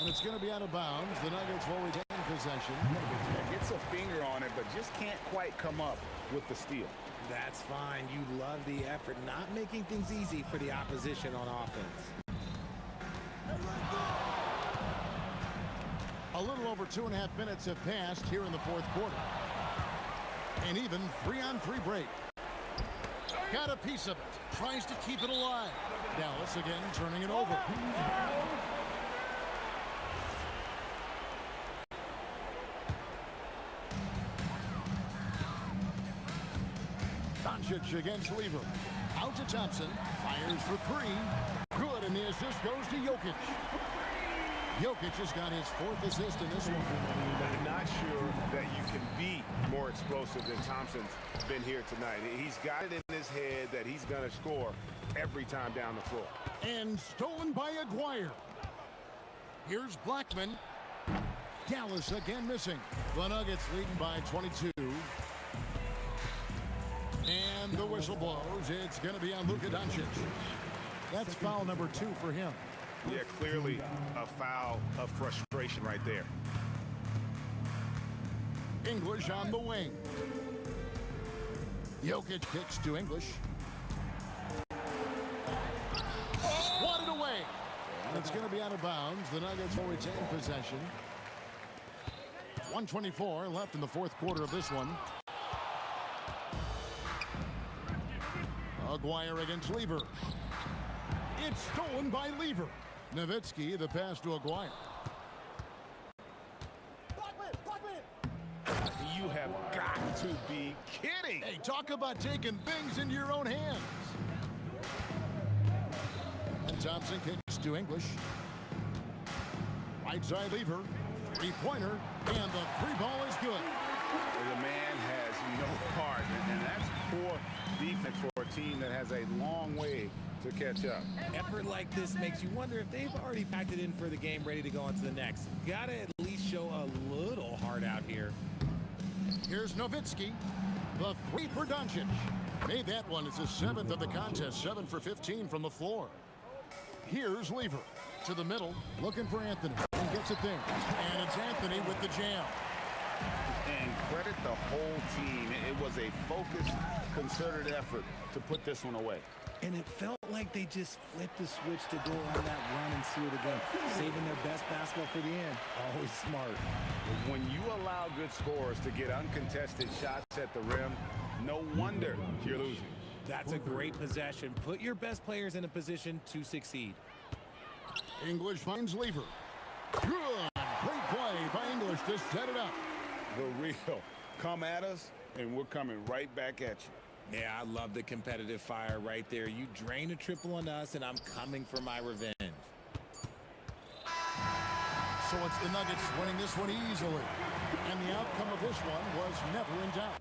And it's going to be out of bounds. The Nuggets will retain possession. Gets a finger on it, but just can't quite come up with the steal. That's fine. You love the effort, not making things easy for the opposition on offense. A little over 2.5 minutes have passed here in the fourth quarter. An even 3-on-3 break. Got a piece of it. Tries to keep it alive. Dallas again turning it over. Doncic against Lever. Out to Thompson. Fires for three. Good, and the assist goes to Jokic. Jokic has got his fourth assist in this one. I'm not sure that you can be more explosive than Thompson's been here tonight. He's got it in his head that he's going to score every time down the floor. And stolen by Aguirre. Here's Blackman. Dallas again missing. The Nuggets leading by 22. And the whistle blows. It's going to be on Luka Doncic. That's foul number 2 for him. Yeah, clearly a foul of frustration right there. English on the wing. Jokic kicks to English. Swatted away. And it's going to be out of bounds. The Nuggets will retain possession. 1:24 left in the fourth quarter of this one. Aguirre against Lever. It's stolen by Lever. Nowitzki, the pass to Aguirre. You have got to be kidding. Hey, talk about taking things into your own hands. And Thompson kicks to English. Right side Lever. Three-pointer. And the three ball is good. The man has no heart, and that's poor defense for a team that has a long way to catch up. Effort like this makes you wonder if they've already packed it in for the game, ready to go on to the next. Gotta at least show a little heart out here. Here's Nowitzki. The three for Doncic. Made that one. It's his 7th of the contest. 7 for 15 from the floor. Here's Lever. To the middle, looking for Anthony. And gets it there. And it's Anthony with the jam. And credit the whole team. It was a focused, concerted effort to put this one away. And it felt like they just flipped the switch to go on that run and seal the game, saving their best basketball for the end. Always smart. When you allow good scorers to get uncontested shots at the rim, no wonder you're losing. That's a great possession. Put your best players in a position to succeed. English finds Lever. Good. Great play by English to set it up. The real. Come at us, and we're coming right back at you. Yeah, I love the competitive fire right there. You drain a triple on us, and I'm coming for my revenge. So it's the Nuggets winning this one easily. And the outcome of this one was never in doubt.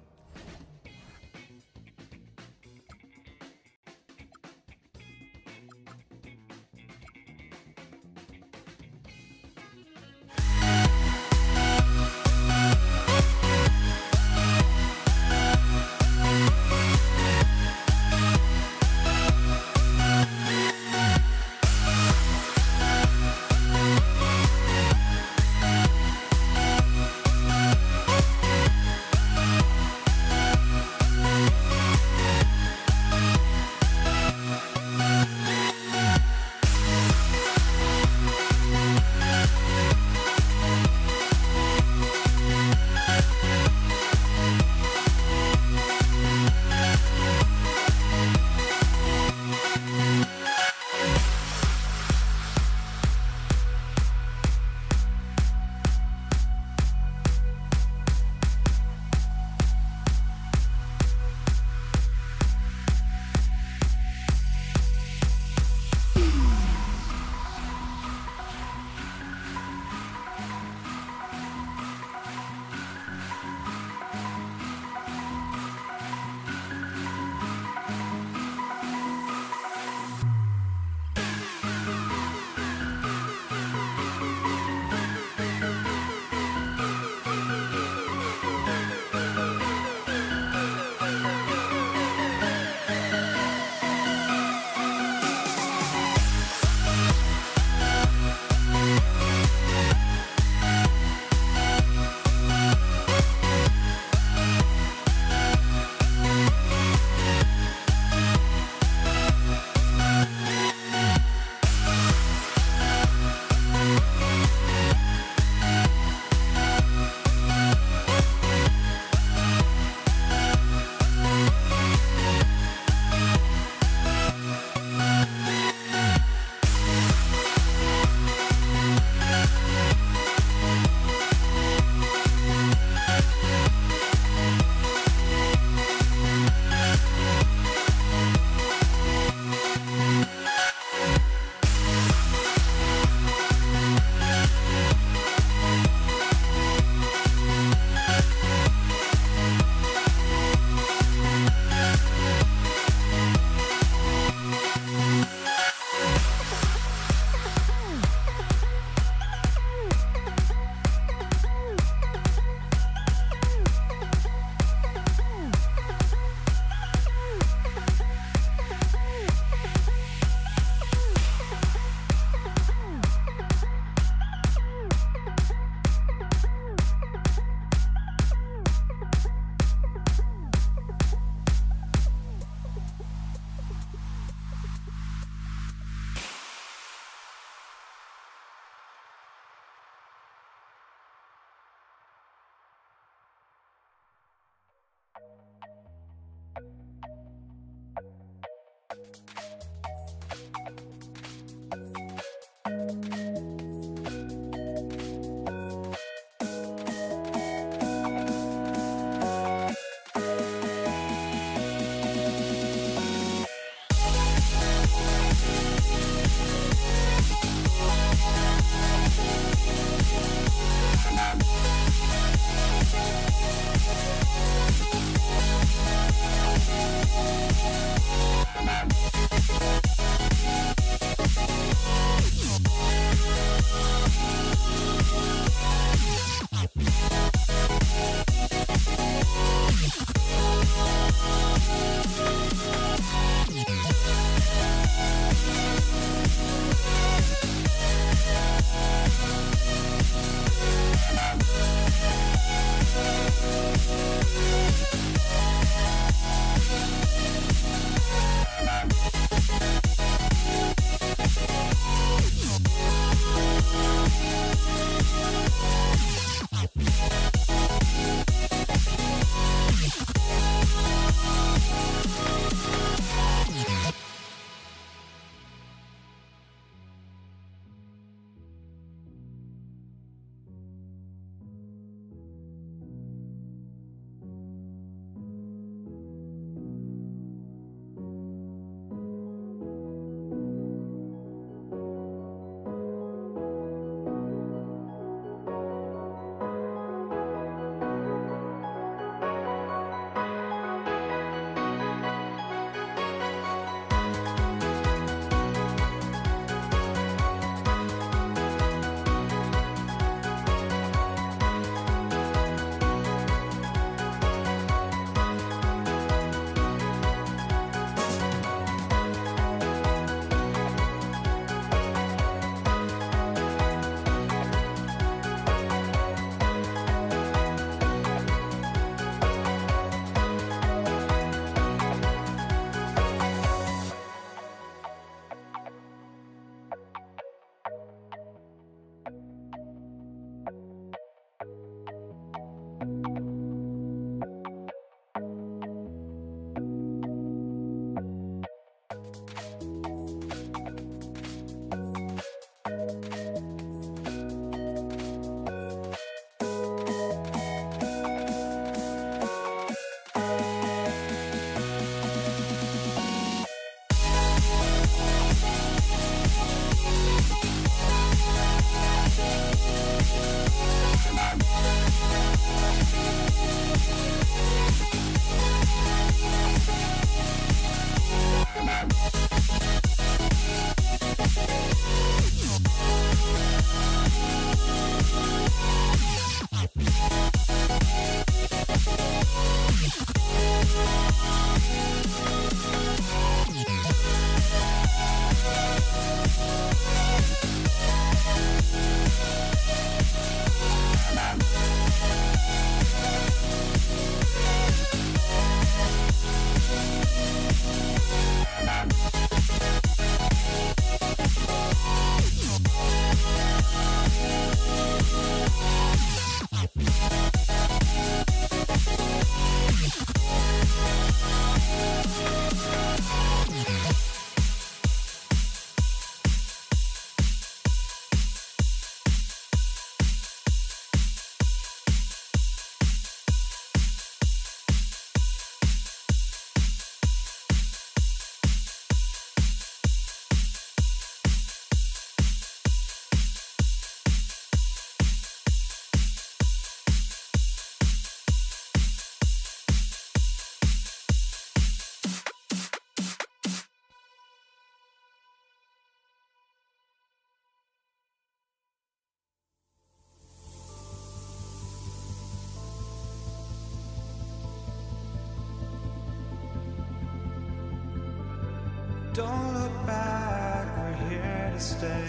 Don't look back, we're here to stay.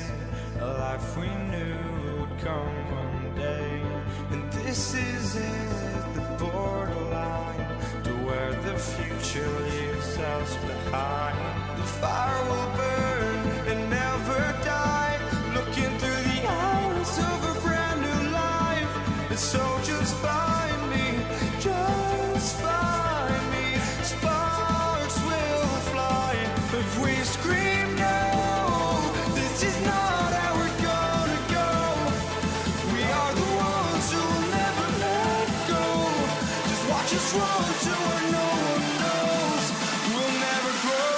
A life we knew would come one day. And this is it, the borderline to where the future leaves us behind. The fire will burn and never die, looking through the eyes of a brand new life. And so just find me, just find me. Sparks will fly if we scream no. This is not how we're gonna go. We are the ones who will never let go. Just watch us run to where no one knows. We'll never grow.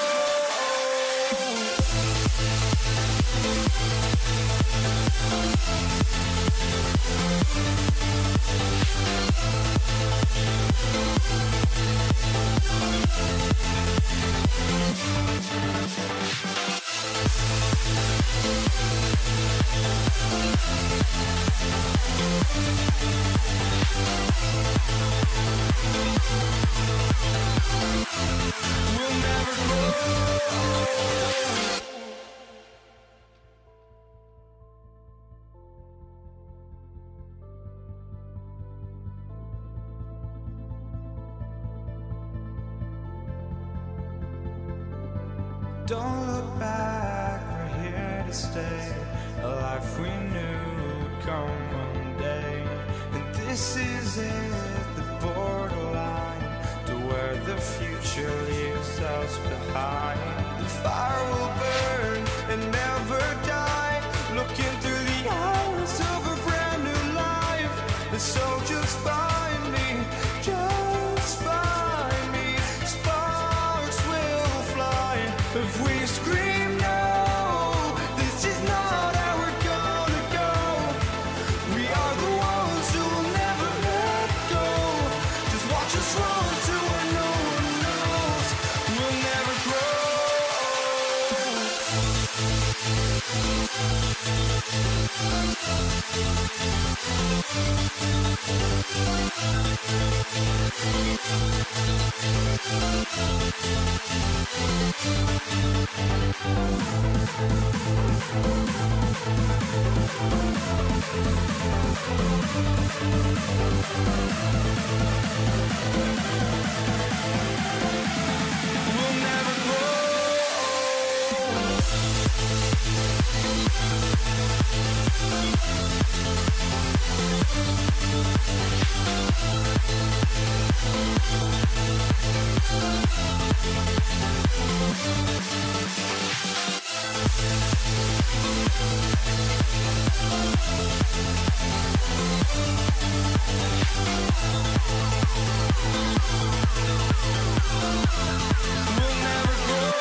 We'll never grow. Don't look back, we're here to stay. A life we knew would come one day. And this is it, the borderline to where the future leaves us behind. The fire will burn and never die, looking through the eyes of a brand new life. And so just find me, just find me. Sparks will fly if we scream no. This is not how we're gonna go. We are the ones who will never let go. Just watch us run to where no one knows. We'll never grow. We'll never grow. We'll never grow.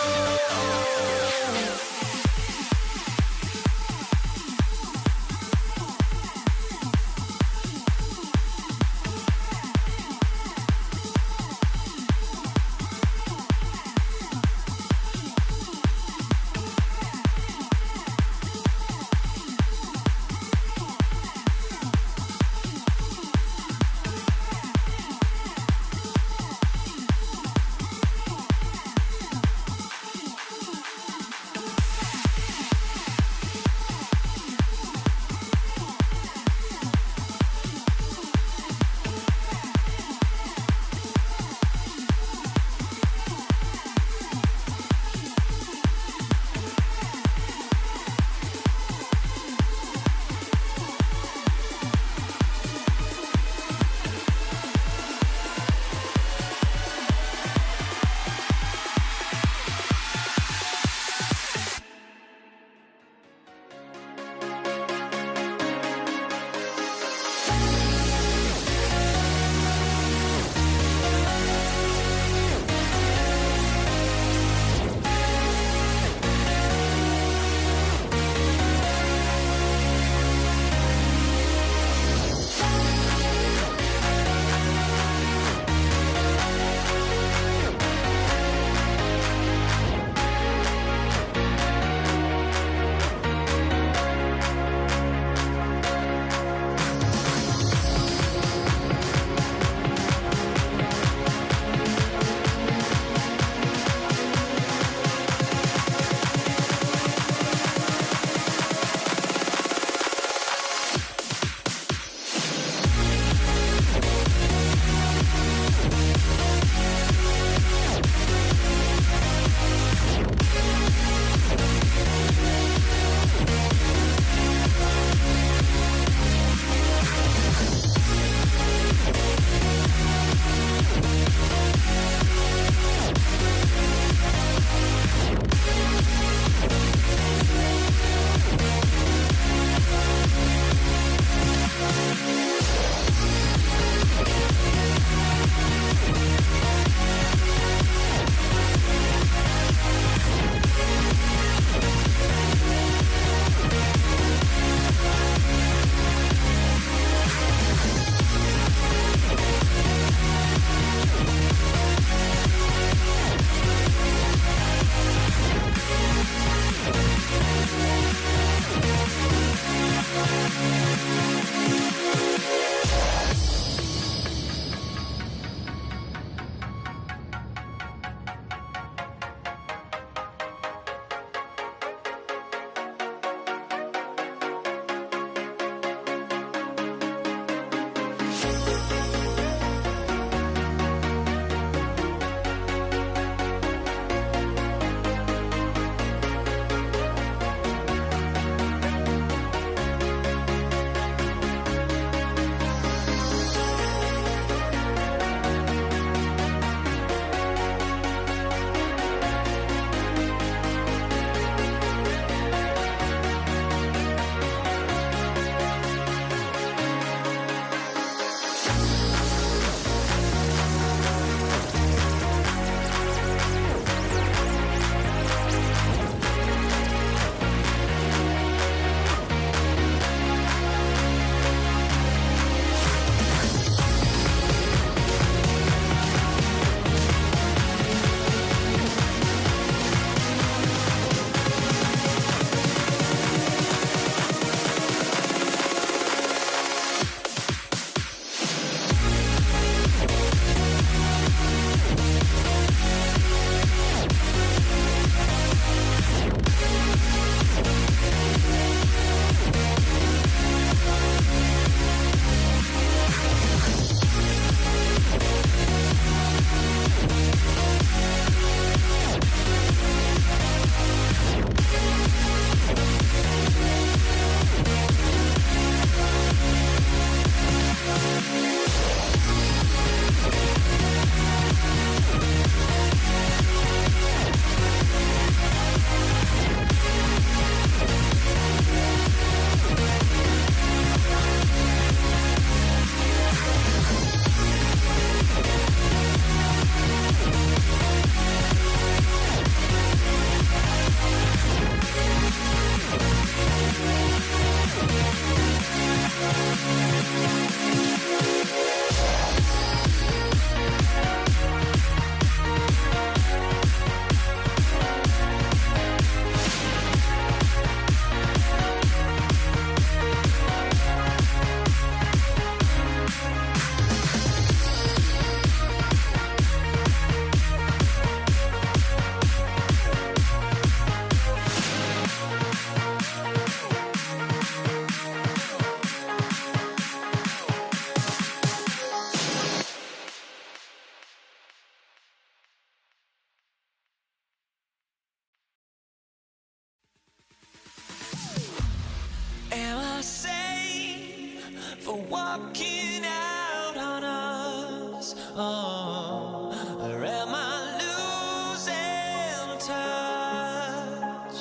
for walking out on us? Oh, or am I losing touch?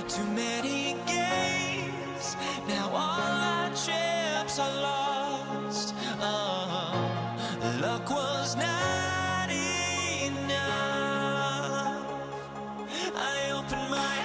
Too many games, now all our chips are lost. Oh, luck was not enough. I opened my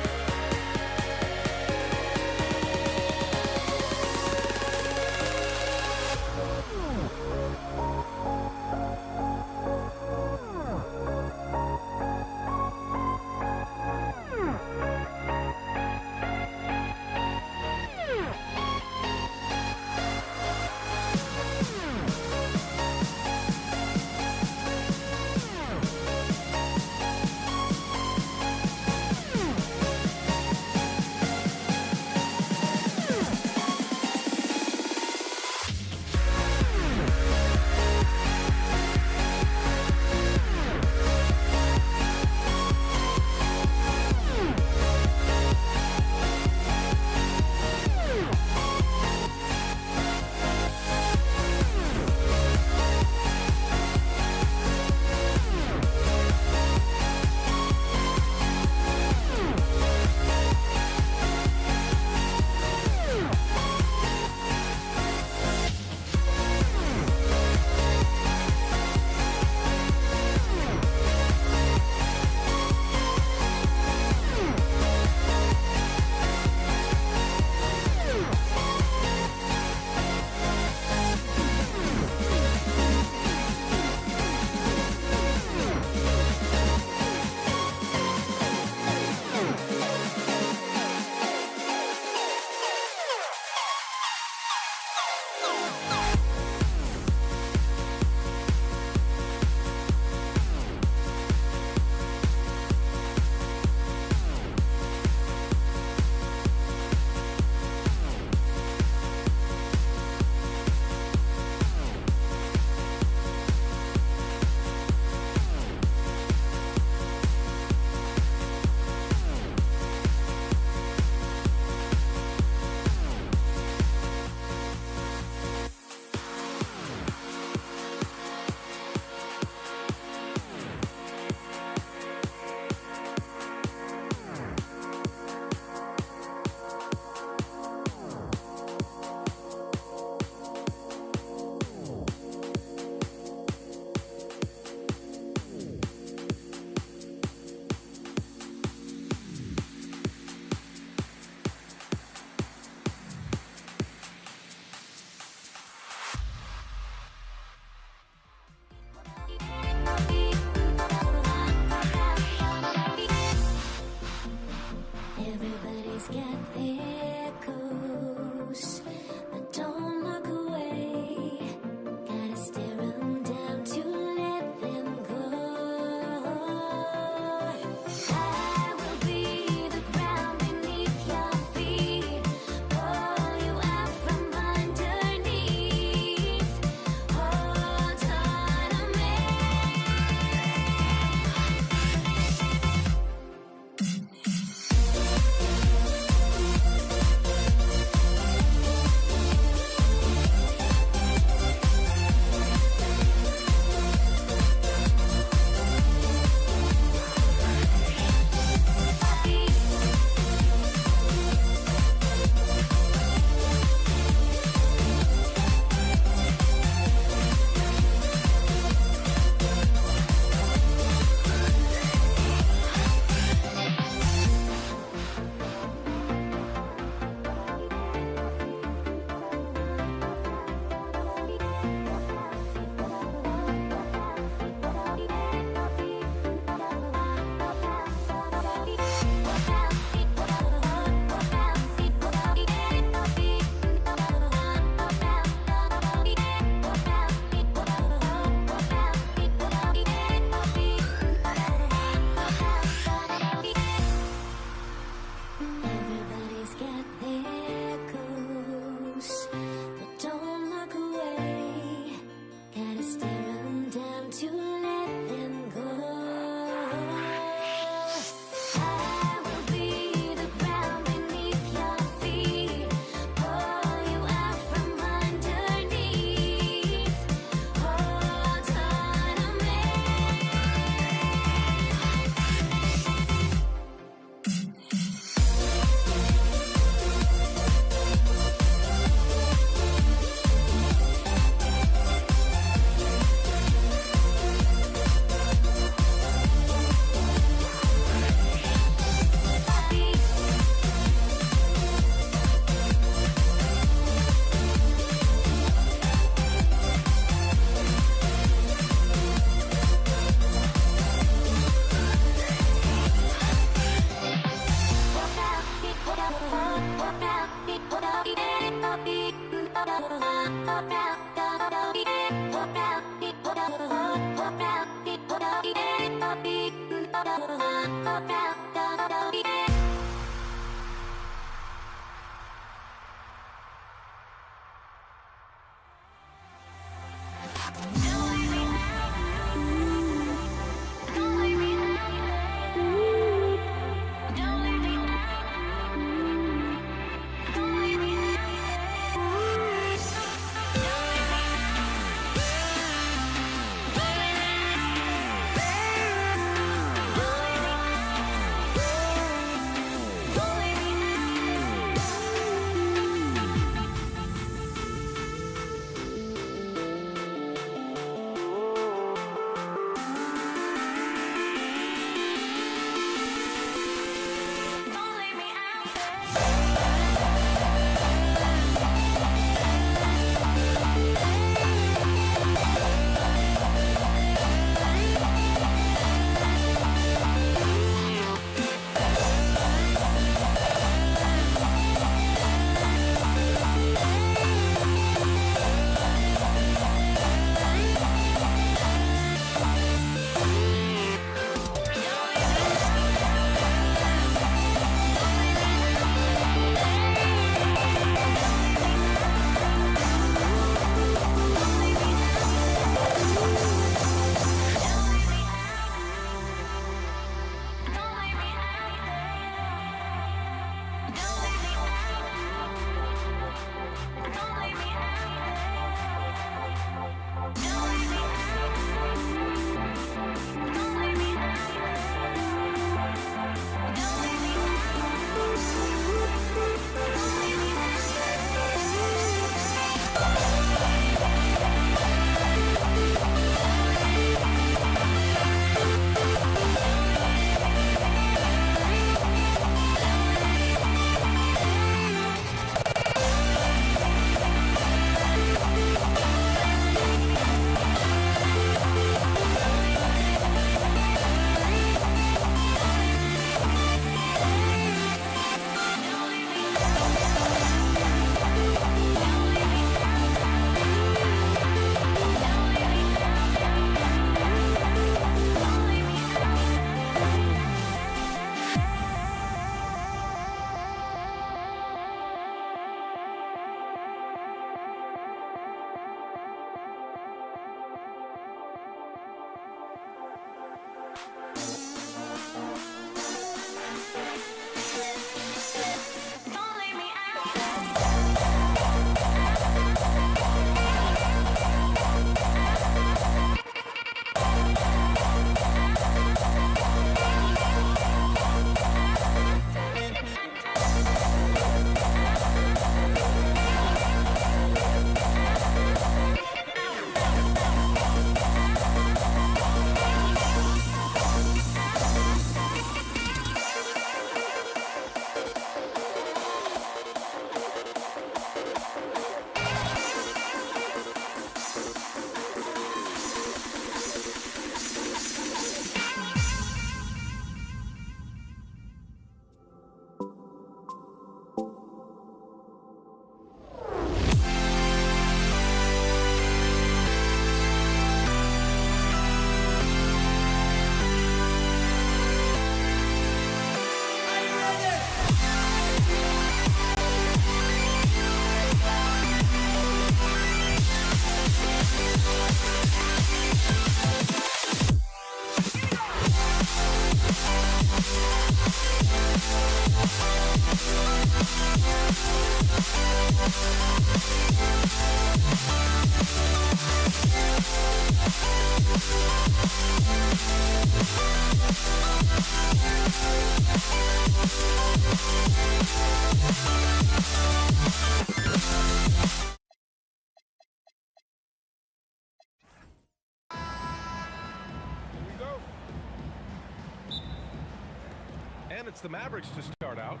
And it's the Mavericks to start out.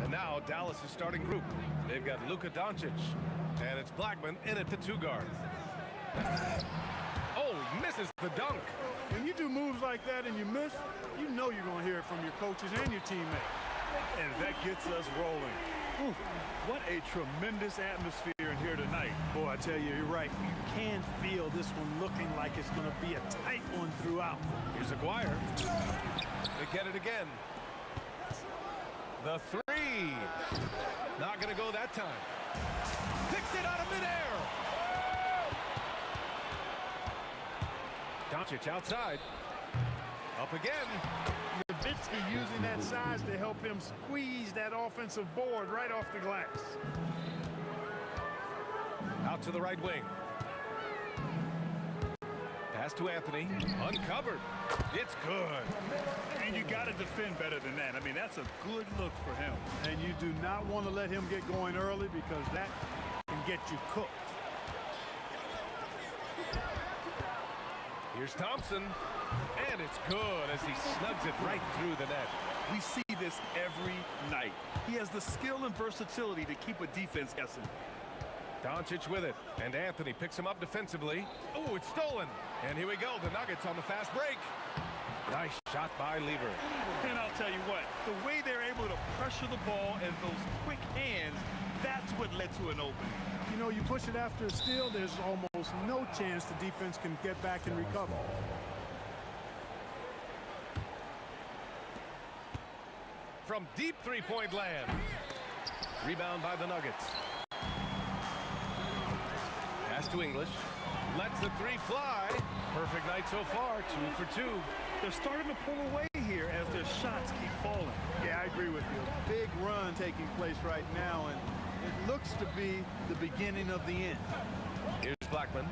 And now Dallas' starting group. They've got Luka Doncic. And it's Blackman in at the 2 guard. Oh, he misses the dunk. When you do moves like that and you miss, you know you're going to hear it from your coaches and your teammates. And that gets us rolling. Ooh, what a tremendous atmosphere in here tonight. Boy, I tell you, you're right. You can feel this one looking like it's going to be a tight one throughout. Here's Aguirre. They get it again. The three. Not going to go that time. Picked it out of midair. Doncic outside. Up again. Nowitzki using that size to help him squeeze that offensive board right off the glass. Out to the right wing. Pass to Anthony. Uncovered. It's good. And you got to defend better than that. I mean, that's a good look for him. And you do not want to let him get going early because that can get you cooked. Here's Thompson. And it's good as he snugs it right through the net. We see this every night. He has the skill and versatility to keep a defense guessing. Doncic with it, and Anthony picks him up defensively. Oh, it's stolen. And here we go, the Nuggets on the fast break. Nice shot by Lever. And I'll tell you what, the way they're able to pressure the ball and those quick hands, that's what led to an opening. You know, you push it after a steal, there's almost no chance the defense can get back and recover. From deep three-point land. Rebound by the Nuggets. Pass to English. Lets the three fly. Perfect night so far, 2 for 2. They're starting to pull away here as their shots keep falling. Yeah, I agree with you. Big run taking place right now, and it looks to be the beginning of the end. Here's Blackman.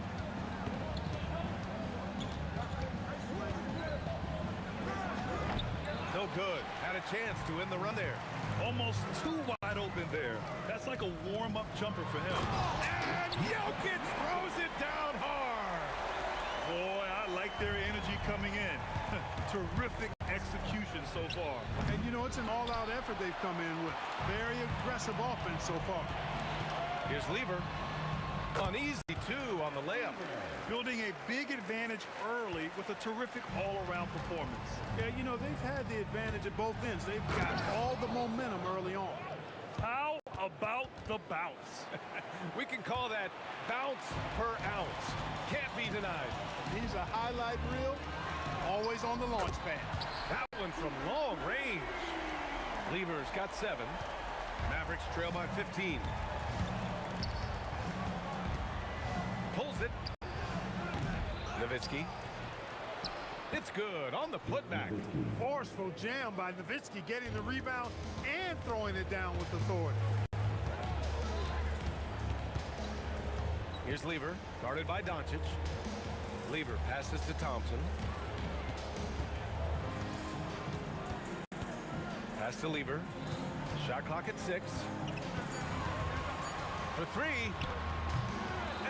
No good. Had a chance to win the run there. Almost too wide open there. That's like a warm-up jumper for him. And Jokic throws it down hard. Boy, I like their energy coming in. Terrific execution so far. And you know, it's an all-out effort they've come in with. Very aggressive offense so far. Here's Lever. Uneasy, too, on the layup. Building a big advantage early with a terrific all-around performance. Yeah, you know, they've had the advantage at both ends. They've got all the momentum early on. How about the bounce? We can call that bounce per ounce. Can't be denied. He's a highlight reel, always on the launch pad. That one from long range. Lever's got 7. Mavericks trail by 15. Pulls it. Nowitzki. It's good on the putback. Forceful jam by Nowitzki, getting the rebound and throwing it down with authority. Here's Lever, guarded by Doncic. Lever passes to Thompson. Pass to Lever. Shot clock at 6. For 3.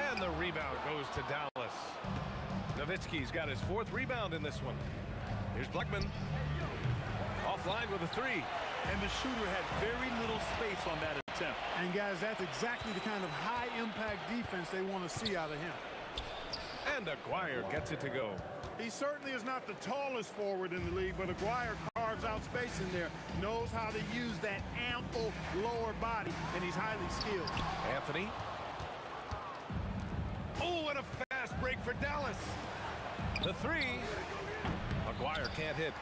And the rebound goes to Dallas. Nowitzki's got his 4th rebound in this one. Here's Blackman. Offline with a 3. And the shooter had very little space on that attempt. And guys, that's exactly the kind of high-impact defense they want to see out of him. And Aguirre gets it to go. He certainly is not the tallest forward in the league, but Aguirre carves out space in there, knows how to use that ample lower body, and he's highly skilled. Anthony. Oh, and a fast break for Dallas. The 3. Aguirre can't hit.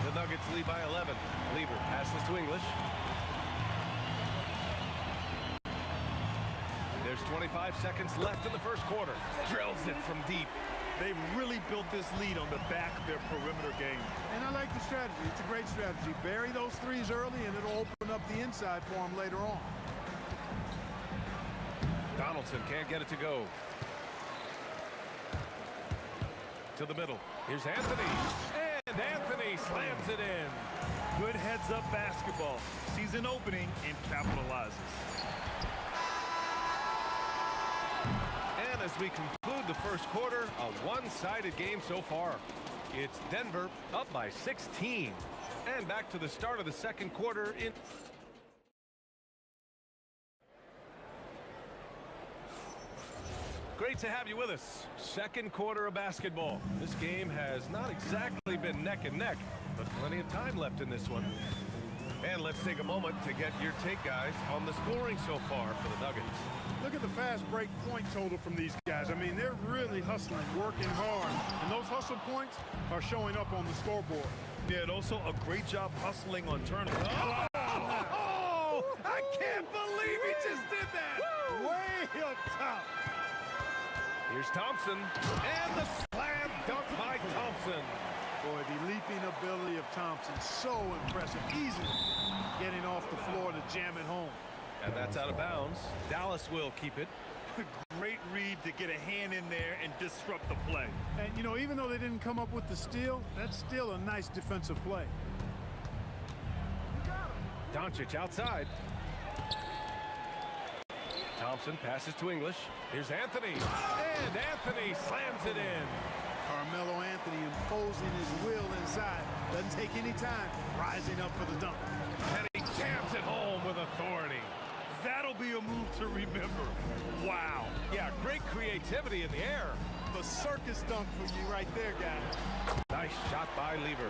The Nuggets lead by 11. Lever passes to English. There's 25 seconds left in the first quarter. Drills it from deep. They've really built this lead on the back of their perimeter game. And I like the strategy. It's a great strategy. Bury those threes early, and it'll open up the inside for them later on. Donaldson can't get it to go. To the middle. Here's Anthony. And Anthony slams it in. Good heads-up basketball. Sees an opening and capitalizes. And as we conclude the first quarter, a one-sided game so far. It's Denver up by 16. And back to the start of the second quarter in... Great to have you with us. Second quarter of basketball. This game has not exactly been neck and neck, but plenty of time left in this one. And let's take a moment to get your take, guys, on the scoring so far for the Nuggets. Look at the fast break point total from these guys. I mean, they're really hustling, working hard. And those hustle points are showing up on the scoreboard. Yeah, and also a great job hustling on turnovers. Oh, I can't believe he just did that. Way up top. Here's Thompson, and the slam dunk by Thompson. Boy, the leaping ability of Thompson, so impressive. Easily getting off the floor to jam it home. And that's out of bounds. Dallas will keep it. Great read to get a hand in there and disrupt the play. And, you know, even though they didn't come up with the steal, that's still a nice defensive play. Doncic outside. Thompson passes to English. Here's Anthony. And Anthony slams it in. Carmelo Anthony imposing his will inside. Doesn't take any time. Rising up for the dunk. And he jams it home with authority. That'll be a move to remember. Wow. Yeah, great creativity in the air. The circus dunk for you right there, guys. Nice shot by Lever.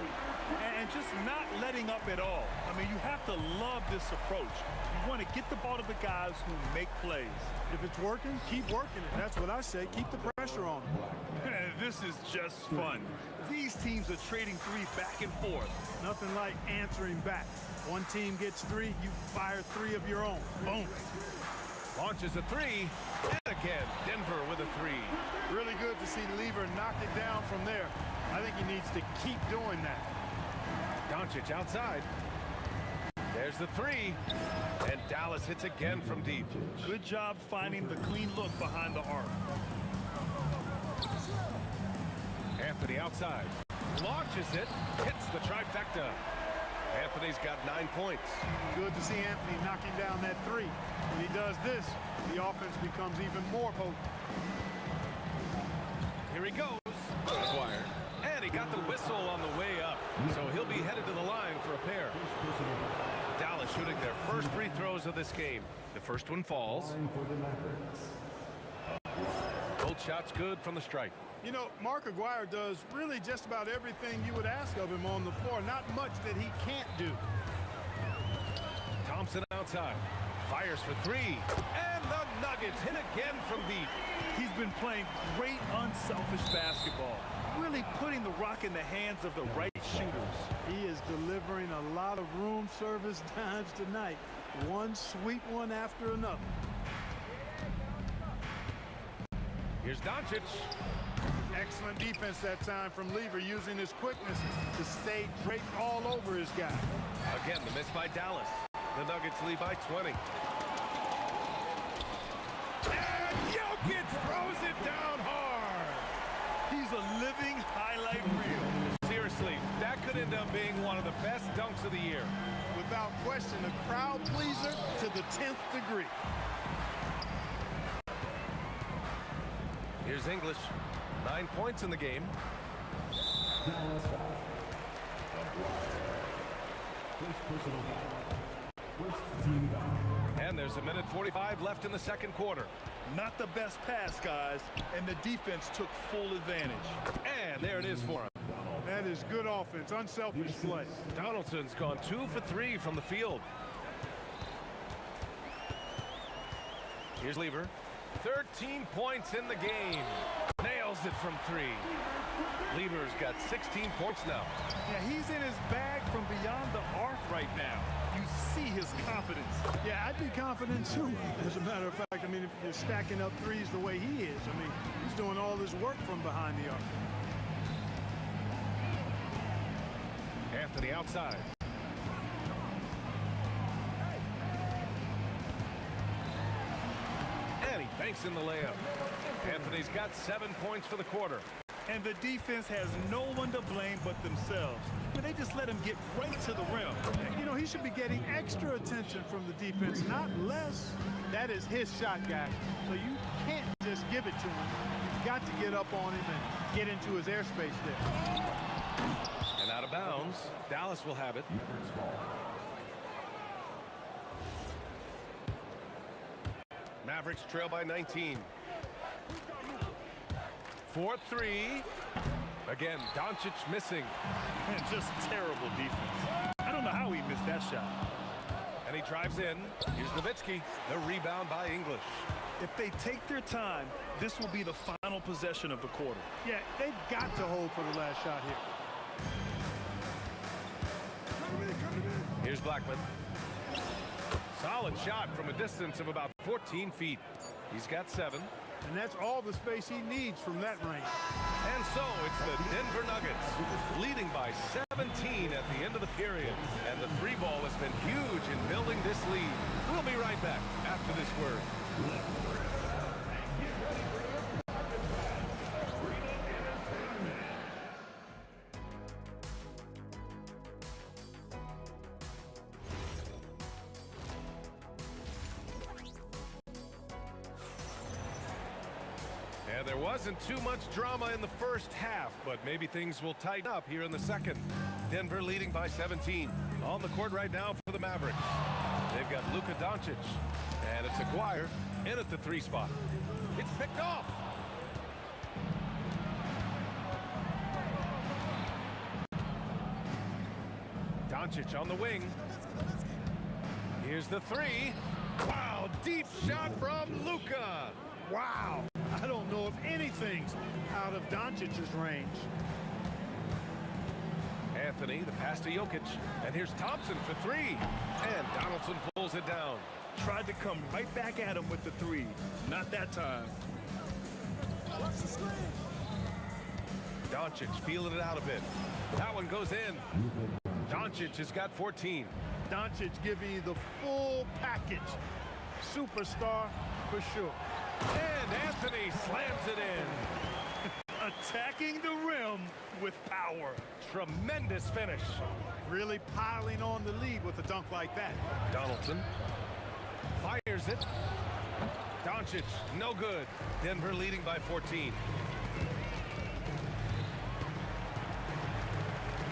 And just not letting up at all. I mean, you have to love this approach. You want to get the ball to the guys who make plays. If it's working, keep working it. That's what I say. Keep the pressure on them. This is just fun. These teams are trading threes back and forth. Nothing like answering back. One team gets three, you fire three of your own. Boom. Launches a three. And again, Denver with a three. Really good to see Lever knock it down from there. I think he needs to keep doing that. Doncic outside. There's the three. And Dallas hits again from deep. Good job finding the clean look behind the arc. Anthony outside. Launches it. Hits the trifecta. Anthony's got 9 points. Good to see Anthony knocking down that three. When he does this, the offense becomes even more potent. Here he goes. McGuire. And he got the whistle on the way up. So he'll be headed to the line for a pair. Dallas shooting their first free throws of this game. The first one falls. Both shots good from the strike. You know, Mark Aguirre does really just about everything you would ask of him on the floor. Not much that he can't do. Thompson outside. Fires for three. And the Nuggets hit again from deep. He's been playing great unselfish basketball. Really putting the rock in the hands of the right shooters. He is delivering a lot of room service times tonight. One sweet one after another. Here's Doncic. Excellent defense that time from Lever, using his quickness to stay draped all over his guy. Again, the miss by Dallas. The Nuggets lead by 20. And Jokic throws it down hard. He's a living highlight reel. Seriously, that could end up being one of the best dunks of the year. Without question, a crowd pleaser to the 10th degree. Here's English. 9 points in the game. And there's a minute 45 left in the second quarter. Not the best pass, guys, and the defense took full advantage. And there it is for him. That is good offense, unselfish play. Donaldson's gone 2 for 3 from the field. Here's Lever. 13 points in the game. Nails it from three. Lever's got 16 points now. Yeah, he's in his bag from beyond the arc right now. You see his confidence. Yeah, I'd be confident too. As a matter of fact, I mean, if you're stacking up threes the way he is, I mean, he's doing all his work from behind the arc. Anthony outside. And he banks in the layup. Anthony's got 7 points for the quarter. And the defense has no one to blame but themselves. But they just let him get right to the rim. You know, he should be getting extra attention from the defense, not less. That is his shot, guys. So you can't just give it to him. You've got to get up on him and get into his airspace there. And out of bounds, Dallas will have it. Mavericks trail by 19. 4-3. Again, Doncic missing. And just terrible defense. I don't know how he missed that shot. And he drives in. Here's Nowitzki. The rebound by English. If they take their time, this will be the final possession of the quarter. Yeah, they've got to hold for the last shot here. Here's Blackman. Solid shot from a distance of about 14 feet. He's got 7. And that's all the space he needs from that range. And so it's the Denver Nuggets leading by 17 at the end of the period. And the 3 ball has been huge in building this lead. We'll be right back after this word. And there wasn't too much drama in the first half, but maybe things will tighten up here in the second. Denver leading by 17. On the court right now for the Mavericks. They've got Luka Doncic. And it's Aguirre in at the 3 spot. It's picked off. Doncic on the wing. Here's the 3. Wow, deep shot from Luka. Wow. I don't know if anything's out of Doncic's range. Anthony, the pass to Jokic. And here's Thompson for 3. And Donaldson pulls it down. Tried to come right back at him with the 3. Not that time. Doncic feeling it out a bit. That one goes in. Doncic has got 14. Doncic giving you the full package. Superstar for sure. And Anthony slams it in. Attacking the rim with power. Tremendous finish. Really piling on the lead with a dunk like that. Donaldson fires it. Doncic, no good. Denver leading by 14.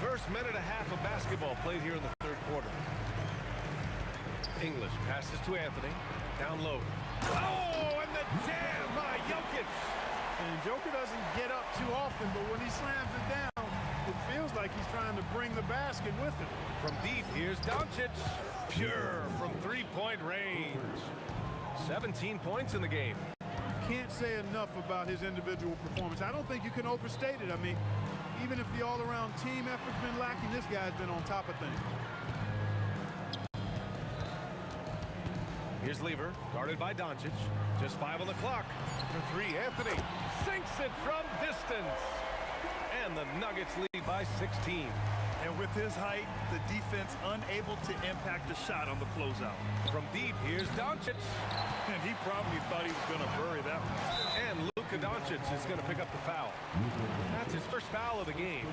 First minute and a half of basketball played here in the third quarter. English passes to Anthony. Down low. Oh, and the jam by Jokic. And Joker doesn't get up too often, but when he slams it down, it feels like he's trying to bring the basket with him. From deep, here's Doncic. Pure from 3-point range. 17 points in the game. Can't say enough about his individual performance. I don't think you can overstate it. I mean, even if the all-around team effort's been lacking, this guy's been on top of things. Here's Lever, guarded by Doncic. Just 5 on the clock. For 3, Anthony sinks it from distance. And the Nuggets lead by 16. And with his height, the defense unable to impact the shot on the closeout. From deep, here's Doncic. And he probably thought he was going to bury that one. And Luka Doncic is going to pick up the foul. That's his first foul of the game.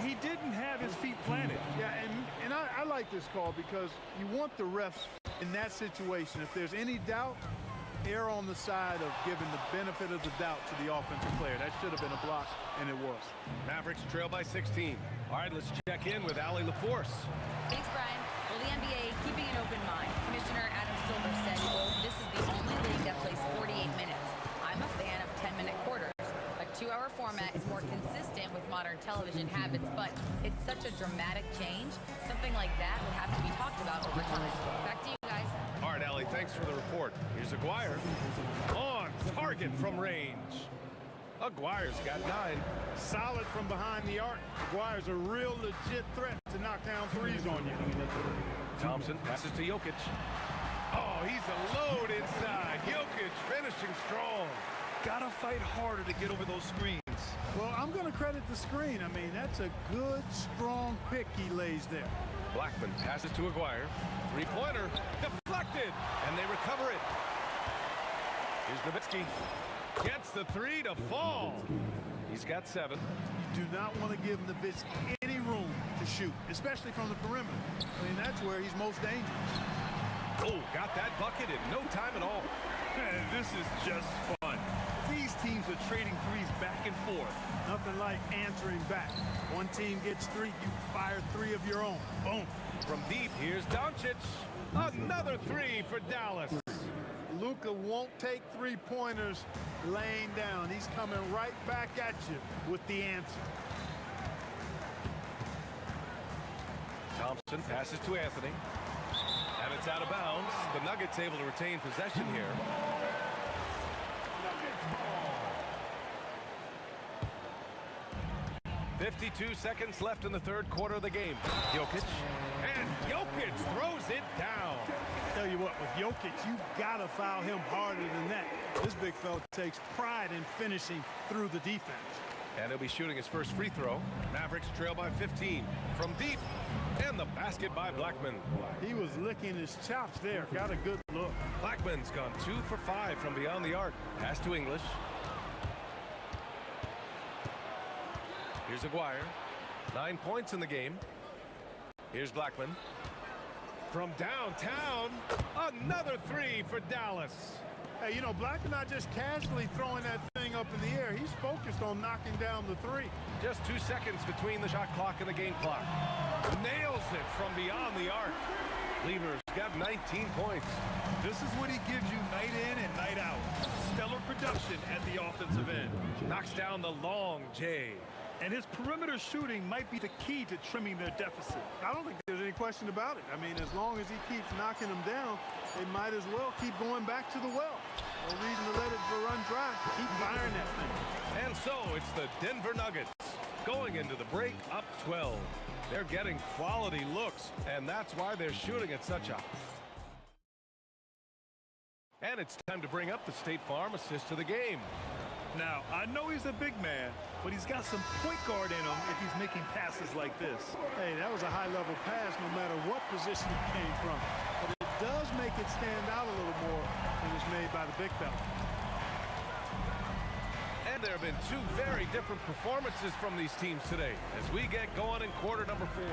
He didn't have his feet planted. Yeah, and I like this call because you want the refs in that situation. If there's any doubt, err on the side of giving the benefit of the doubt to the offensive player. That should have been a block, and it was. Mavericks trail by 16. All right, let's check in with Allie LaForce. Thanks, Brian. Well, the NBA keeping an open mind. Commissioner Adam Silver said, quote, this is the only league that plays 48 minutes. I'm a fan of 10-minute quarters. A 2-hour format is more consistent with modern television habits, but it's such a dramatic change. Something like that would have to be talked about over time. Back to you guys. All right, Allie, thanks for the report. Here's Aguirre. On target from range. Aguirre's got 9. Solid from behind the arc. Aguirre's a real legit threat to knock down threes on you. Thompson passes to Jokic. Oh, he's a load inside. Jokic finishing strong. Gotta fight harder to get over those screens. Well, I'm going to credit the screen. I mean, that's a good, strong pick he lays there. Blackman passes to Aguirre. 3-pointer deflected, and they recover it. Here's Nowitzki. Gets the 3 to fall. He's got 7. You do not want to give Nowitzki any room to shoot, especially from the perimeter. I mean, that's where he's most dangerous. Oh, got that bucket in no time at all. Man, this is just fun. These teams are trading threes back and forth. Nothing like answering back. One team gets 3, you fire 3 of your own. Boom. From deep, here's Doncic. Another 3 for Dallas. Luka won't take 3-pointers laying down. He's coming right back at you with the answer. Thompson passes to Anthony. And it's out of bounds. The Nuggets able to retain possession here. 52 seconds left in the third quarter of the game. Jokic. And Jokic throws it down. Tell you what, with Jokic, you've got to foul him harder than that. This big fella takes pride in finishing through the defense. And he'll be shooting his first free throw. Mavericks trail by 15 from deep. And the basket by Blackman. He was licking his chops there. Got a good look. Blackman's gone 2 for 5 from beyond the arc. Pass to English. Here's Aguirre. 9 points in the game. Here's Blackman. From downtown, another three for Dallas. Hey, you know, Blackman not just casually throwing that thing up in the air. He's focused on knocking down the three. Just 2 seconds between the shot clock and the game clock. Nails it from beyond the arc. Lever's got 19 points. This is what he gives you night in and night out. Stellar production at the offensive end. Knocks down the long J. And his perimeter shooting might be the key to trimming their deficit. I don't think there's any question about it. I mean, as long as he keeps knocking them down, they might as well keep going back to the well. No reason to let it run dry. Keep firing that thing. And so it's the Denver Nuggets going into the break up 12. They're getting quality looks, and that's why they're shooting at such a... And it's time to bring up the State Farm assist to the game. Now, I know he's a big man, but he's got some point guard in him if he's making passes like this. Hey, that was a high-level pass no matter what position it came from. But it does make it stand out a little more when it's made by the big fella. And there have been 2 very different performances from these teams today as we get going in quarter number 4.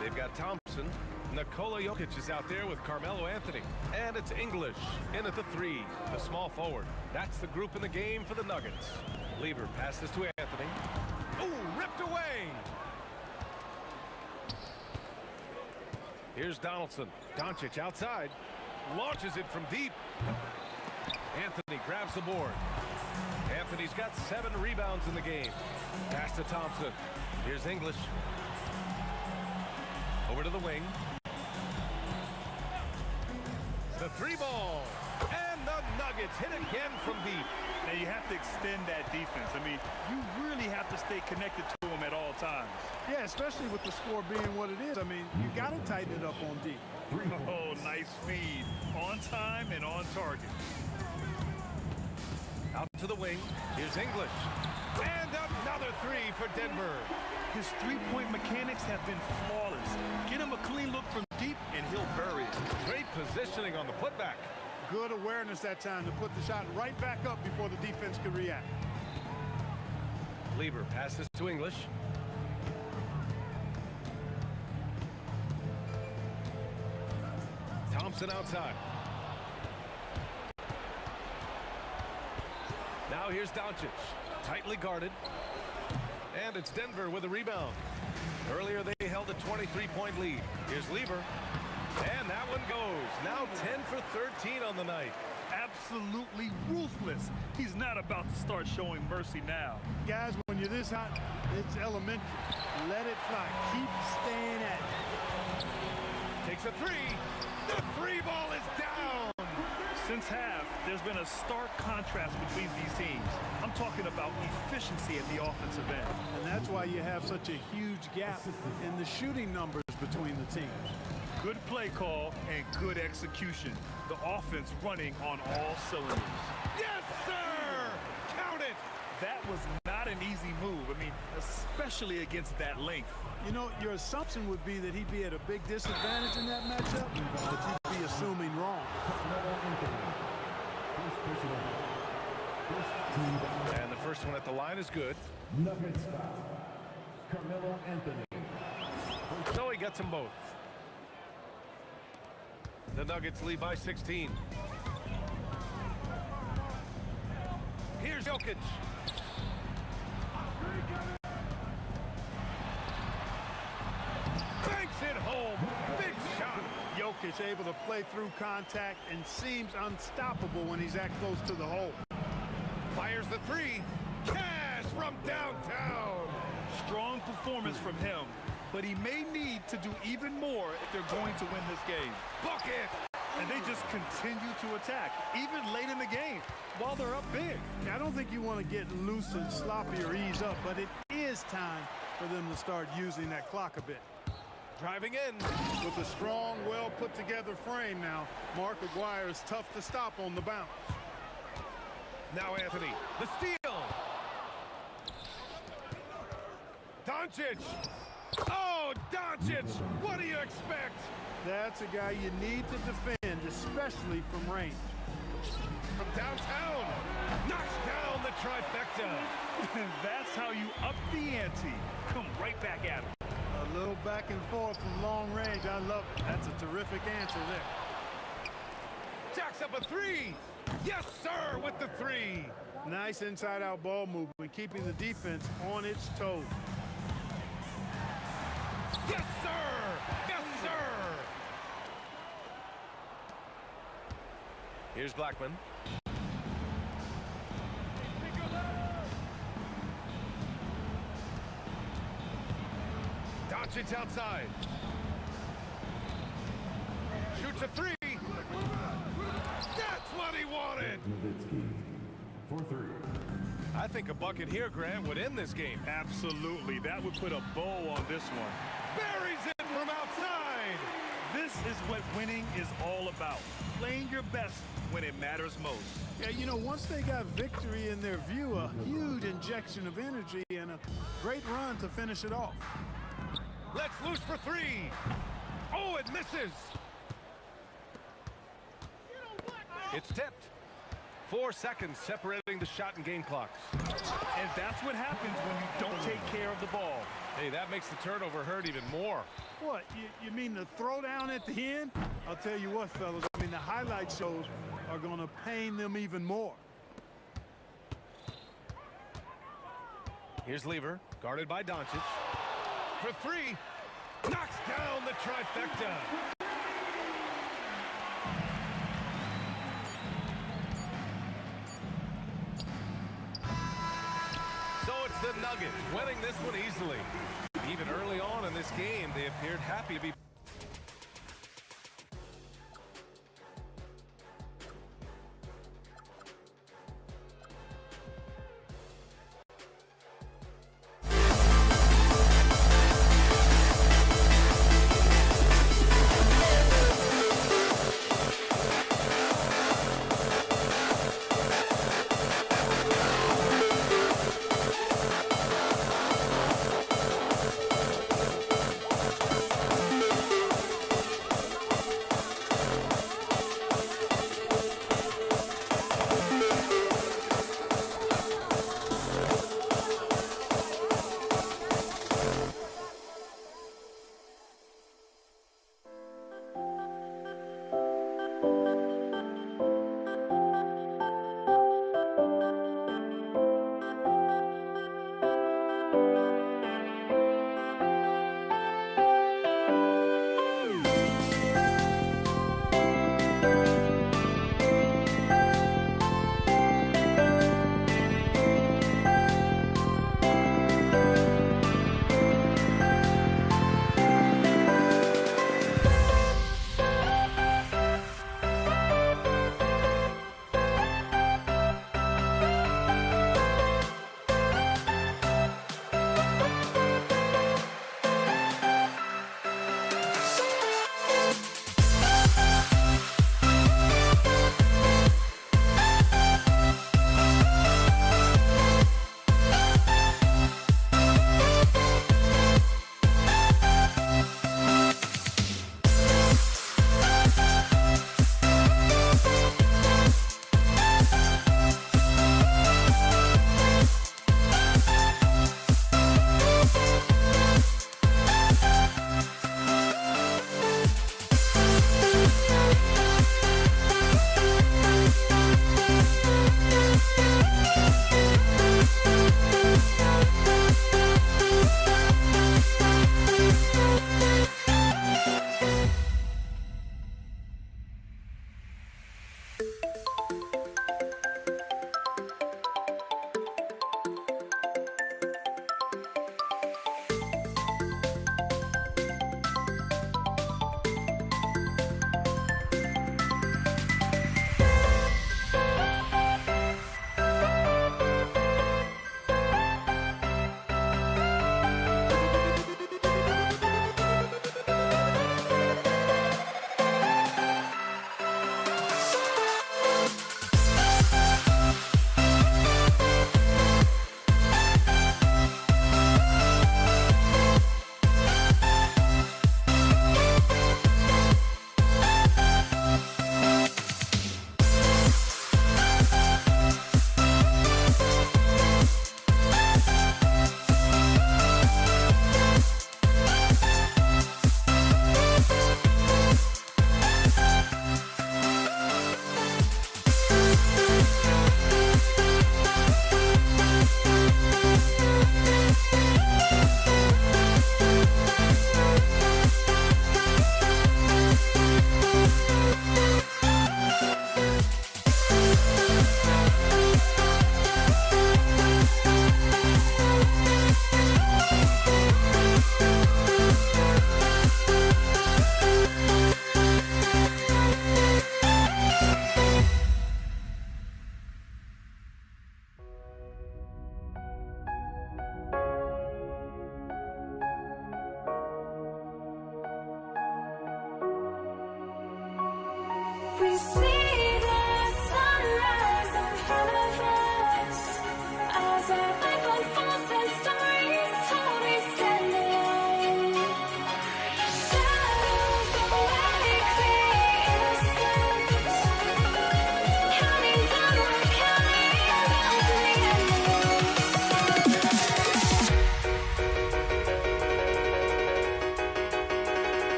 They've got Thompson. Nikola Jokic is out there with Carmelo Anthony. And it's English in at the 3, the small forward. That's the group in the game for the Nuggets. Lever passes to Anthony. Ooh, ripped away! Here's Donaldson. Doncic outside. Launches it from deep. Anthony grabs the board. Anthony's got 7 rebounds in the game. Pass to Thompson. Here's English. Over to the wing. The 3 ball. And the Nuggets hit again from deep. Now you have to extend that defense. I mean, you really have to stay connected to them at all times. Yeah, especially with the score being what it is. I mean, you got to tighten it up on deep. Oh, nice feed. On time and on target. Out to the wing. Here's English. And another 3 for Denver. His three-point mechanics have been flawless. Get him a clean look from deep, and he'll bury it. Great positioning on the putback. Good awareness that time to put the shot right back up before the defense could react. Lever passes to English. Thompson outside. Now here's Doncic. Tightly guarded. And it's Denver with a rebound. Earlier they held a 23-point lead. Here's Lever. And that one goes. Now 10 for 13 on the night. Absolutely ruthless. He's not about to start showing mercy now. Guys, when you're this hot, it's elementary. Let it fly. Keep staying at it. Takes a 3. The 3 ball is down. Since half, there's been a stark contrast between these teams. I'm talking about efficiency at the offensive end. And that's why you have such a huge gap in the shooting numbers between the teams. Good play call and good execution. The offense running on all cylinders. Yes, sir! Count it! That was not an easy move. I mean, especially against that length. You know, your assumption would be that he'd be at a big disadvantage in that matchup, but you'd be assuming wrong. And the first one at the line is good. Nuggets foul. Carmelo Anthony. So he gets them both. The Nuggets lead by 16. Here's Jokic. Banks it home. Big shot. Jokic able to play through contact and seems unstoppable when he's that close to the hole. Fires the 3. Cash from downtown. Strong performance from him. but he may need to do even more if they're going to win this game. Bucket! And they just continue to attack, even late in the game, while they're up big. I don't think you want to get loose and sloppy or ease up, but it is time for them to start using that clock a bit. Driving in. With a strong, well-put-together frame now, Mark Aguirre is tough to stop on the bounce. Now Anthony, the steal. Doncic. Oh, Doncic, what do you expect? That's a guy you need to defend, especially from range. From downtown, knocks down the trifecta. That's how you up the ante. Come right back at him. A little back and forth from long range. I love it. That's a terrific answer there. Jacks up a three. Yes, sir, with the three. Nice inside-out ball movement, keeping the defense on its toes. Yes, sir. Yes, sir. Here's Blackman. Doncic outside. Shoots a three. That's what he wanted. For three. I think a bucket here, Grant, would end this game. Absolutely. That would put a bow on this one. Buries it from outside. This is what winning is all about. Playing your best when it matters most. Yeah, you know, once they got victory in their view, a huge injection of energy and a great run to finish it off. Let's loose for three. Oh, it misses. It's tipped. 4 seconds separating the shot and game clocks. And that's what happens when you don't take care of the ball. Hey, that makes the turnover hurt even more. What, you mean the throwdown at the end? I'll tell you what, fellas, I mean, the highlight shows are going to pain them even more. Here's Lever, guarded by Doncic. For three, knocks down the trifecta. So it's the Nuggets winning this one easily. Even early on in this game, they appeared happy to be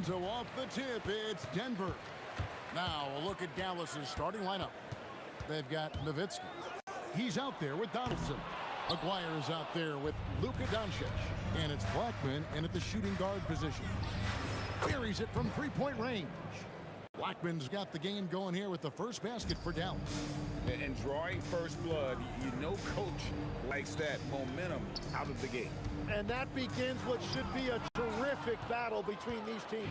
And so off the tip, it's Denver. Now a look at Dallas's starting lineup. They've got Nowitzki. He's out there with Donaldson. McGuire's out there with Luka Doncic. And it's Blackman in at the shooting guard position. Buries it from three-point range. Blackman's got the game going here with the first basket for Dallas. And drawing first blood, you know coach likes that momentum out of the gate. And that begins what should be a terrific battle between these teams.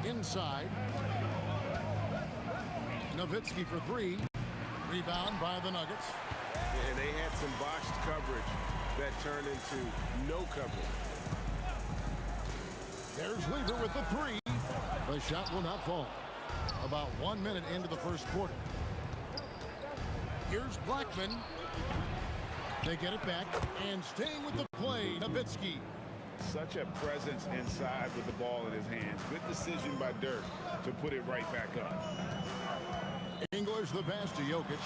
Inside. Nowitzki for three. Rebound by the Nuggets. And they had some botched coverage that turned into no coverage. There's Lever with the three. The shot will not fall. About 1 minute into the first quarter. Here's Blackman. They get it back, and staying with the play, Nowitzki. Such a presence inside with the ball in his hands. Good decision by Dirk to put it right back up. English the pass to Jokic.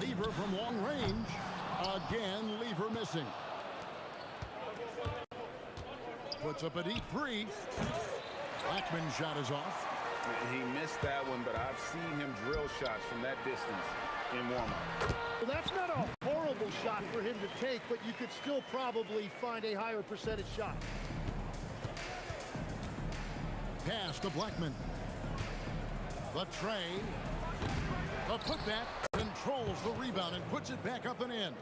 Lever from long range. Again, Lever missing. Puts up a deep three. Blackman's shot is off. He missed that one, but I've seen him drill shots from that distance in warm-up. Well, that's not a horrible shot for him to take, but you could still probably find a higher percentage shot. Pass to Blackman. The tray. The putback controls the rebound and puts it back up and in.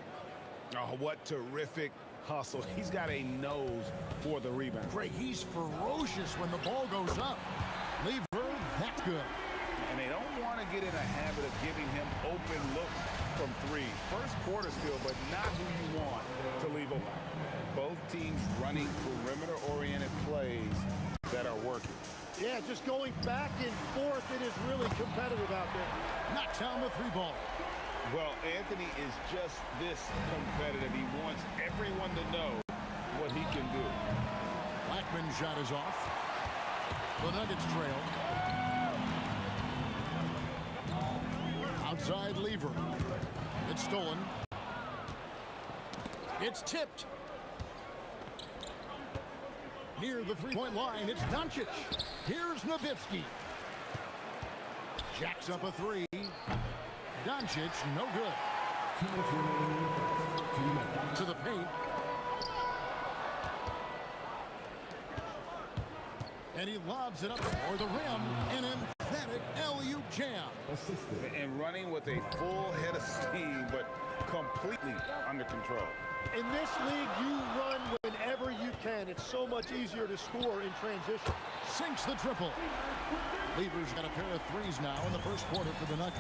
Oh, what terrific hustle. He's got a nose for the rebound. Greg, he's ferocious when the ball goes up. Lever, that's good. And they don't want to get in a habit of giving him open looks from three. First quarter still, but not who you want to leave open. Both teams running perimeter-oriented plays that are working. Yeah, just going back and forth, it is really competitive out there. Knocks down the three ball. Well, Anthony is just this competitive. He wants everyone to know what he can do. Blackman's shot is off. The Nuggets trail. Outside Lever. It's stolen. It's tipped. Near the three-point line, it's Doncic. Here's Nowitzki. Jacks up a three. Doncic, no good. To the paint. And he lobs it up for the rim. An emphatic alley-oop jam. And running with a full head of steam, but completely under control. In this league, you run whenever you can. It's so much easier to score in transition. Sinks the triple. Lever's got a pair of threes now in the first quarter for the Nuggets.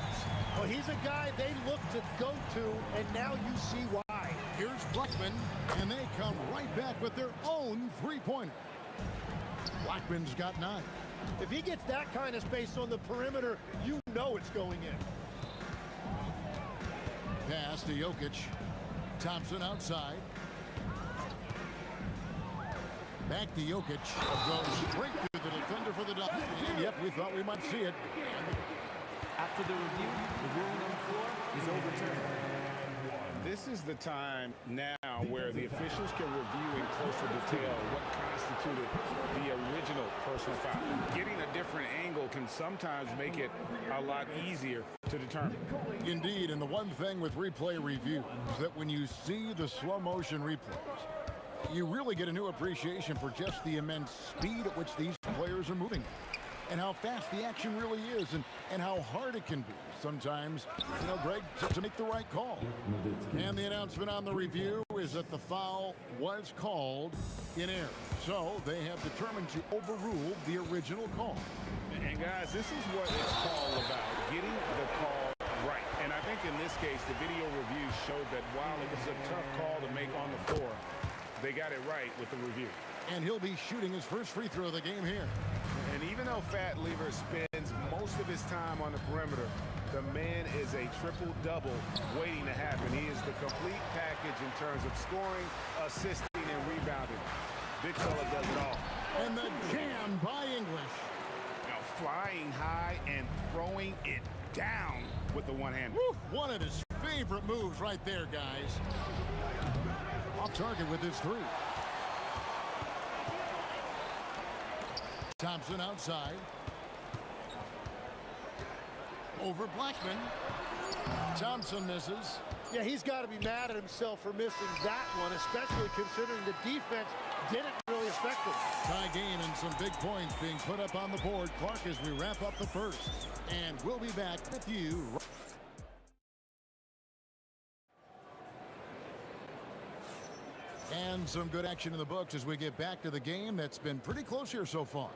Well, he's a guy they look to go to, and now you see why. Here's Blackman, and they come right back with their own three-pointer. Blackman's got 9. If he gets that kind of space on the perimeter, you know it's going in. Pass to Jokic. Thompson outside. Back to Jokic. Goes straight through the defender for the Ducks. And yep, we thought we might see it. After the review, the ruling on the floor is overturned. This is the time now where the officials can review in closer detail what constituted the original personal foul. Getting a different angle can sometimes make it a lot easier to determine. Indeed, and the one thing with replay review is that when you see the slow motion replays, you really get a new appreciation for just the immense speed at which these players are moving and how fast the action really is and how hard it can be sometimes, you know, Greg, to make the right call. And the announcement on the review is that the foul was called in error. So they have determined to overrule the original call. And guys, this is what it's all about, getting the call right. And I think in this case, the video review showed that while it was a tough call to make on the floor, they got it right with the review. And he'll be shooting his first free throw of the game here. And even though Fat Lever spends most of his time on the perimeter, the man is a triple-double waiting to happen. He is the complete package in terms of scoring, assisting, and rebounding. Big fella does it all. And the jam by English. Now flying high and throwing it down with the one hand. One of his favorite moves right there, guys. Off target with his three. Thompson outside. Over Blackman. Thompson misses. Yeah, he's got to be mad at himself for missing that one, especially considering the defense didn't really affect him. Tie game and some big points being put up on the board. Clark, as we wrap up the first. And we'll be back with you. And some good action in the books as we get back to the game that's been pretty close here so far.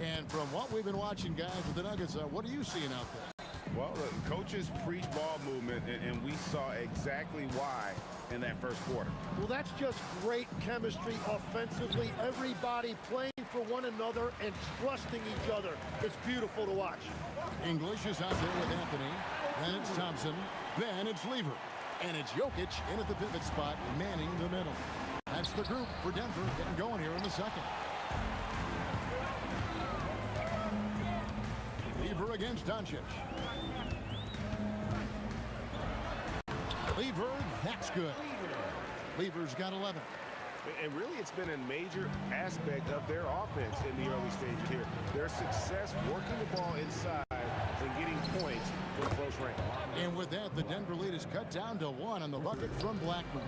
And from what we've been watching, guys, with the Nuggets, what are you seeing out there? Well, the coaches preach ball movement, and we saw exactly why in that first quarter. Well, that's just great chemistry offensively. Everybody playing for one another and trusting each other. It's beautiful to watch. English is out there with Anthony. Then it's Thompson. Then it's Lever. And it's Jokic in at the pivot spot, manning the middle. That's the group for Denver getting going here in the second. Lever against Doncic. Lever, that's good. Lever's got 11. And really, it's been a major aspect of their offense in the early stages here. Their success working the ball inside and getting points from close range. And with that, the Denver lead is cut down to 1 on the bucket from Blackman.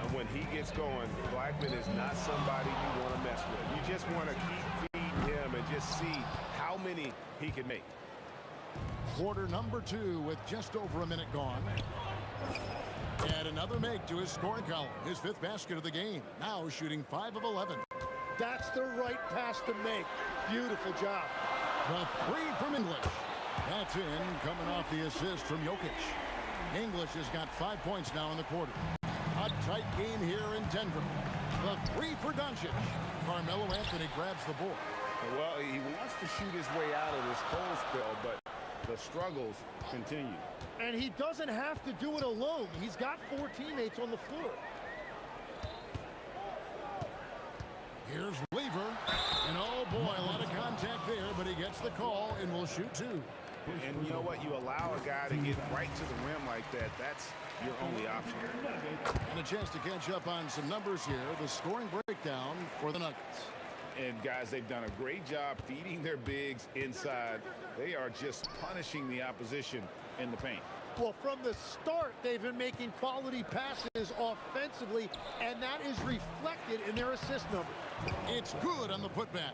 And when he gets going, Blackman is not somebody you want to mess with. You just want to keep feeding him and just see how many he can make. Quarter number 2 with just over a minute gone. And another make to his scoring column. His 5th basket of the game. Now shooting 5 of 11. That's the right pass to make. Beautiful job. The 3 from English. That's in, coming off the assist from Jokic. English has got 5 points now in the quarter. A tight game here in Denver. The 3 for Doncic. Carmelo Anthony grabs the board. Well, he wants to shoot his way out of this cold spell, but the struggles continue. And he doesn't have to do it alone. He's got 4 teammates on the floor. Here's Lever. And oh boy, a lot of contact there, but he gets the call and will shoot 2. And you know what? You allow a guy to get right to the rim like that. That's your only option. And a chance to catch up on some numbers here. The scoring breakdown for the Nuggets. And guys, they've done a great job feeding their bigs inside. They are just punishing the opposition in the paint. Well, from the start, they've been making quality passes offensively, and that is reflected in their assist number. It's good on the putback.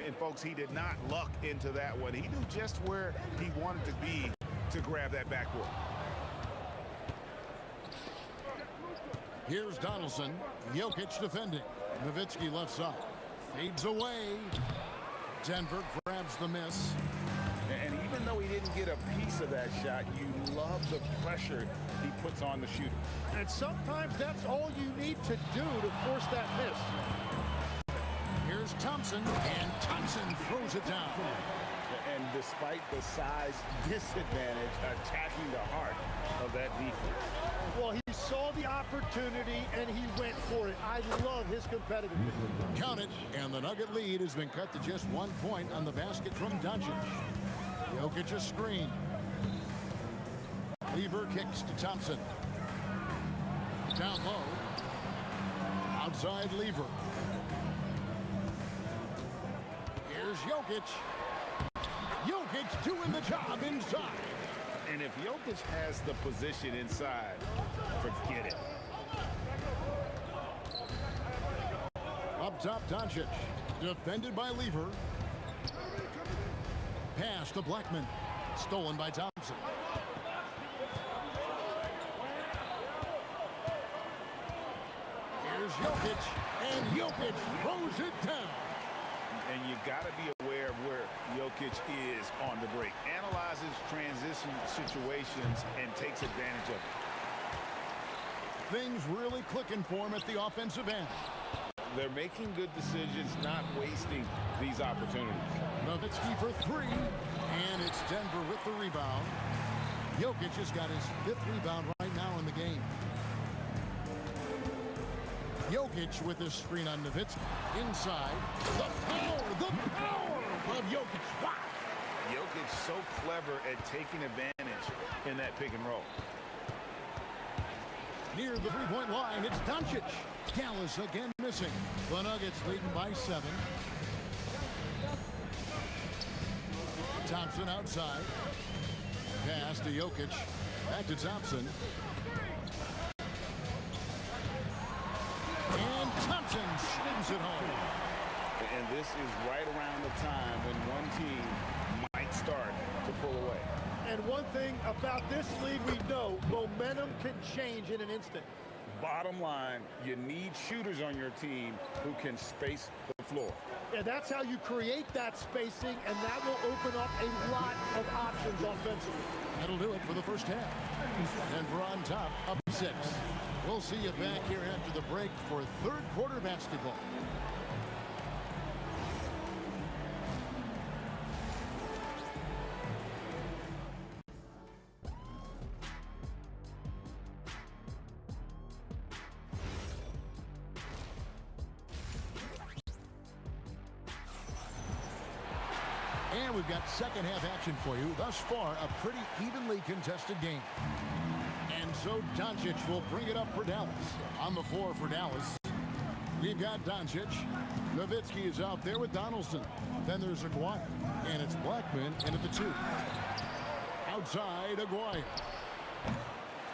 And folks, he did not luck into that one. He knew just where he wanted to be to grab that backboard. Here's Donaldson. Jokic defending. Nowitzki left side. Fades away. Denver grabs the miss. And even though he didn't get a piece of that shot, you love the pressure he puts on the shooter. And sometimes that's all you need to do to force that miss. Here's Thompson, and Thompson throws it down. And despite the size disadvantage, attacking the heart of that defense. Well, he saw the opportunity, and he went for it. I love his competitiveness. Count it, and the Nugget lead has been cut to just 1 point on the basket from Doncic. Jokic a screen. Lever kicks to Thompson. Down low. Outside Lever. Here's Jokic. Jokic doing the job inside. And if Jokic has the position inside, forget it. Up top, Doncic. Defended by Lever. Pass to Blackman. Stolen by Thompson. Here's Jokic. And Jokic throws it down. And you got to be aware of where Jokic is on the break. Analyzes transition situations and takes advantage of it. Things really clicking for him at the offensive end. They're making good decisions, not wasting these opportunities. Nowitzki for 3, and it's Denver with the rebound. Jokic has got his 5th rebound right now in the game. Jokic with his screen on Nowitzki. Inside, the power of Jokic. Wow! Jokic so clever at taking advantage in that pick and roll. Near the three-point line, it's Doncic. Dallas again missing. The Nuggets leading by 7. Thompson outside. Pass to Jokic. Back to Thompson. And Thompson slams it home. And this is right around the time when one team might start to pull away. And one thing about this league we know, momentum can change in an instant. Bottom line, you need shooters on your team who can space the floor. Yeah, that's how you create that spacing, and that will open up a lot of options offensively. That'll do it for the first half. Denver on top, up 6. We'll see you back here after the break for third quarter basketball. And we've got second half action for you. Thus far, a pretty evenly contested game. And so Doncic will bring it up for Dallas. On the floor for Dallas, we've got Doncic. Nowitzki is out there with Donaldson. Then there's Aguirre. And it's Blackman in at the 2. Outside, Aguirre.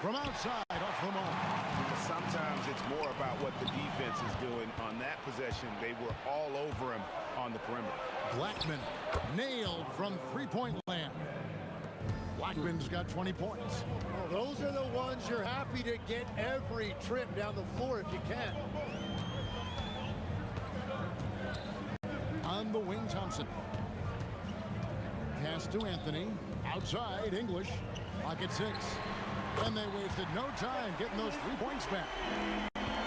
From outside, off the mark. Sometimes it's more about what the defense is doing. On that possession, they were all over him on the perimeter. Blackman nailed from three-point land. Blackman's got 20 points. Well, those are the ones you're happy to get every trip down the floor if you can. On the wing, Thompson. Pass to Anthony. Outside, English. Lock at 6. And they wasted no time getting those 3 points back.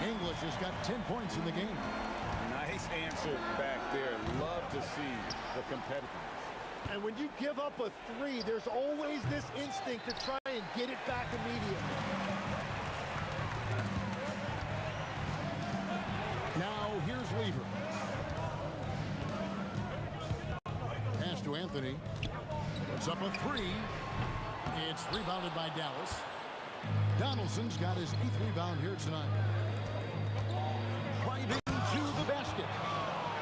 English has got 10 points in the game. Nice answer back there. Love to see the competitiveness. And when you give up a 3, there's always this instinct to try and get it back immediately. Now here's Lever. Pass to Anthony. Puts up a 3. It's rebounded by Dallas. Donaldson's got his 8th rebound here tonight. Driving to the basket.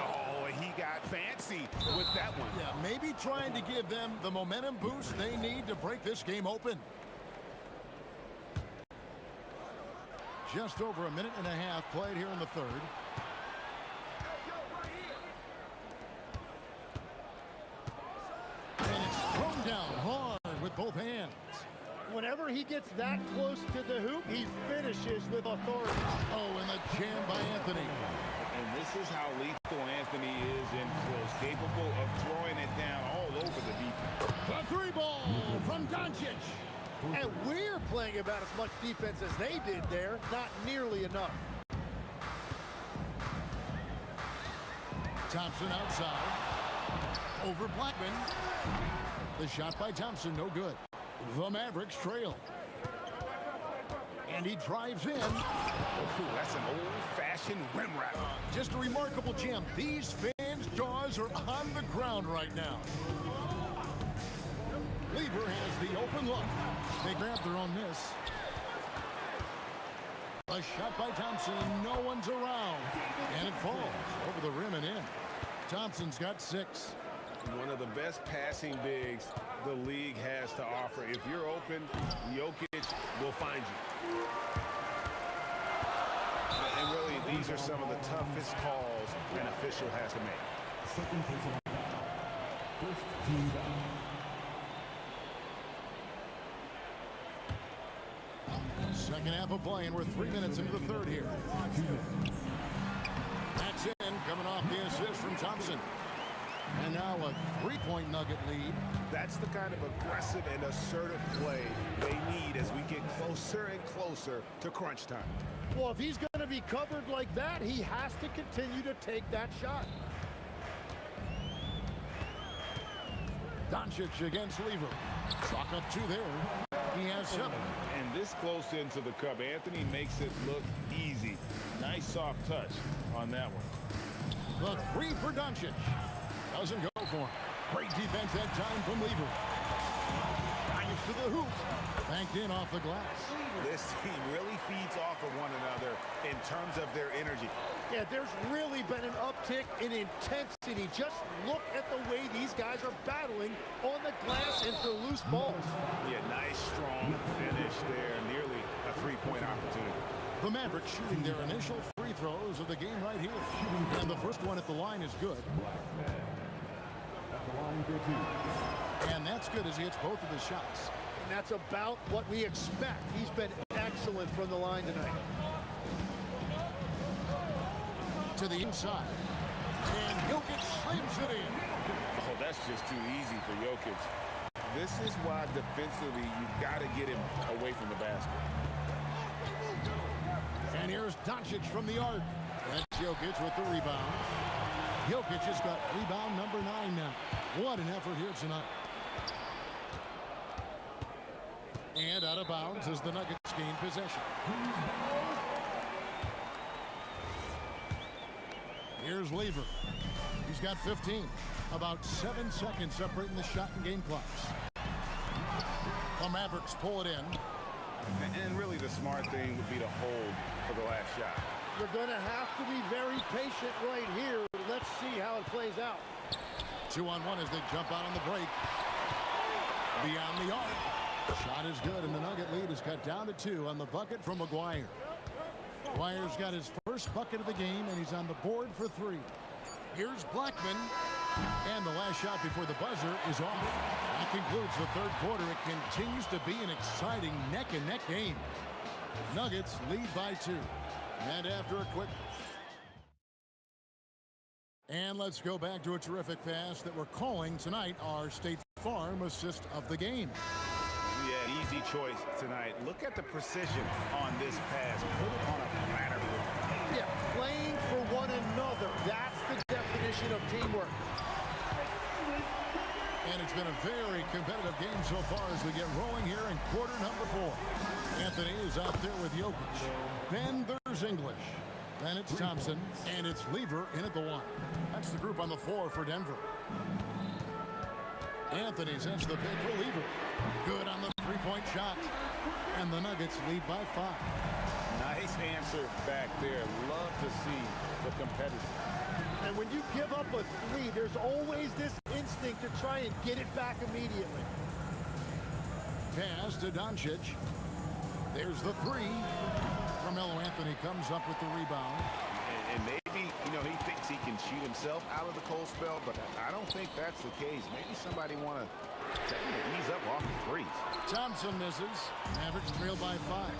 Oh, he got fancy with that one. Yeah, maybe trying to give them the momentum boost they need to break this game open. Just over a minute and a half played here in the third. And it's thrown down hard with both hands. Whenever he gets that close to the hoop, he finishes with authority. Oh, and the jam by Anthony. And this is how lethal Anthony is in close, capable of throwing it down all over the defense. The 3-ball from Doncic. And we're playing about as much defense as they did there. Not nearly enough. Thompson outside. Over Blackman. The shot by Thompson, no good. The Mavericks trail. And he drives in. Ooh, that's an old-fashioned rim wrap. Just a remarkable jam. These fans' jaws are on the ground right now. Lever has the open look. They grab their own miss. A shot by Thompson. No one's around. And it falls over the rim and in. Thompson's got 6. One of the best passing bigs the league has to offer. If you're open, Jokic will find you. And really, these are some of the toughest calls an official has to make. Second half of play, and we're 3 minutes into the third here. That's in, coming off the assist from Thompson. And now a 3-point Nugget lead. That's the kind of aggressive and assertive play they need as we get closer and closer to crunch time. Well, if he's going to be covered like that, he has to continue to take that shot. Doncic against Lever. Chalk up 2 there. He has 7. And this close into the cup, Anthony makes it look easy. Nice soft touch on that one. The 3 for Doncic. Doesn't go for him. Great defense that time from Lever. Drives to the hoop. Banked in off the glass. This team really feeds off of one another in terms of their energy. Yeah, there's really been an uptick in intensity. Just look at the way these guys are battling on the glass and for loose balls. Yeah, nice, strong finish there. Nearly a three-point opportunity. The Mavericks shooting their initial free throws of the game right here. And the first one at the line is good. And that's good as he hits both of his shots. And that's about what we expect. He's been excellent from the line tonight. To the inside. And Jokic slams it in. Oh, that's just too easy for Jokic. This is why defensively you've got to get him away from the basket. And here's Doncic from the arc. That's Jokic with the rebound. Jokic has got rebound number 9 now. What an effort here tonight. And out of bounds as the Nuggets gain possession. Here's Lever. He's got 15. About 7 seconds separating the shot and game clocks. The Mavericks pull it in. And really the smart thing would be to hold for the last shot. You're going to have to be very patient right here. Let's see how it plays out. 2-on-1 as they jump out on the break. Beyond the arc. Shot is good, and the Nugget lead is cut down to 2 on the bucket from McGuire. McGuire's got his first bucket of the game, and he's on the board for 3. Here's Blackman. And the last shot before the buzzer is off. That concludes the third quarter. It continues to be an exciting neck-and-neck game. Nuggets lead by 2. And after a quick... And let's go back to a terrific pass that we're calling tonight our State Farm assist of the game. Yeah, easy choice tonight. Look at the precision on this pass. Put it on a platter. Yeah, playing for one another. That's the definition of teamwork. And it's been a very competitive game so far as we get rolling here in quarter number 4. Anthony is out there with Jokic. Then there's English. Then it's Thompson. And it's Lever in at the 1. That's the group on the floor for Denver. Anthony sends the pick for Lever. Good on the three-point shot. And the Nuggets lead by 5. Nice answer back there. Love to see the competitor. And when you give up a 3, there's always this instinct to try and get it back immediately. Pass to Doncic. There's the 3. Carmelo Anthony comes up with the rebound. And maybe, he thinks he can shoot himself out of the cold spell, but I don't think that's the case. Maybe somebody want to ease up off the 3s. Thompson misses. Mavericks trail by 5.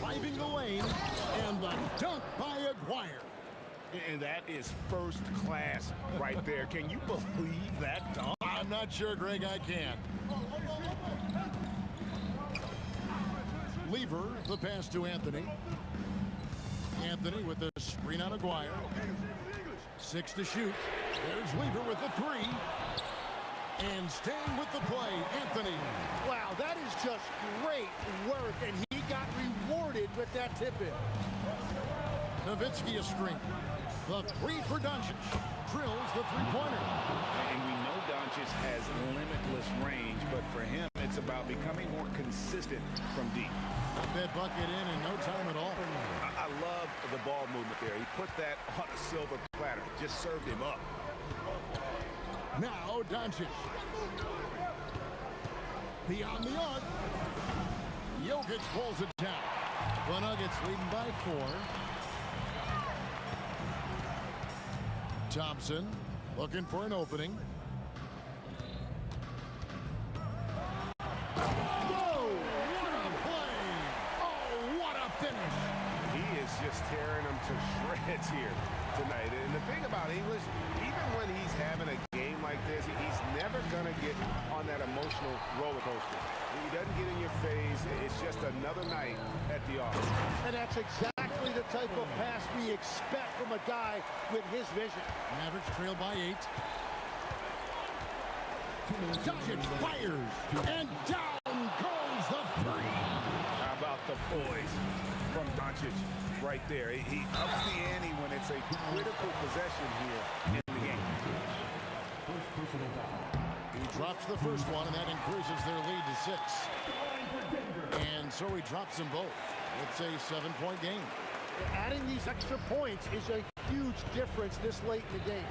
Driving the lane, and the dunk by Aguirre. And that is first class right there. Can you believe that dunk? I'm not sure, Greg, I can. Lever, the pass to Anthony. Anthony with the screen on Aguirre. 6 to shoot. There's Lever with the 3. And staying with the play, Anthony. Wow, that is just great work, and he got rewarded with that tip-in. Nowitzki a screen. The 3 for Doncic. Drills the three-pointer. And we know Doncic has limitless range, but for him, it's about becoming more consistent from deep. Put that bucket in no time at all. I love the ball movement there. He put that on a silver platter. Just served him up. Now Doncic. Beyond the arc. Jokic pulls it down. The Nuggets leading by 4. Thompson looking for an opening. Whoa! What a play! Oh, what a finish! He is just tearing them to shreds here tonight. And the thing about English, even when he's having a game like this, he's never going to get on that emotional roller coaster. He doesn't get in your face. It's just another night at the office. And that's exactly the type of pass we expect from a guy with his vision. Mavericks trail by 8. Doncic fires, and down goes the 3. How about the poise from Doncic right there? He ups the ante when it's a critical possession here in the game. drops the first one, and that increases their lead to 6. And so he drops them both. It's a 7-point game. Adding these extra points is a huge difference this late in the game.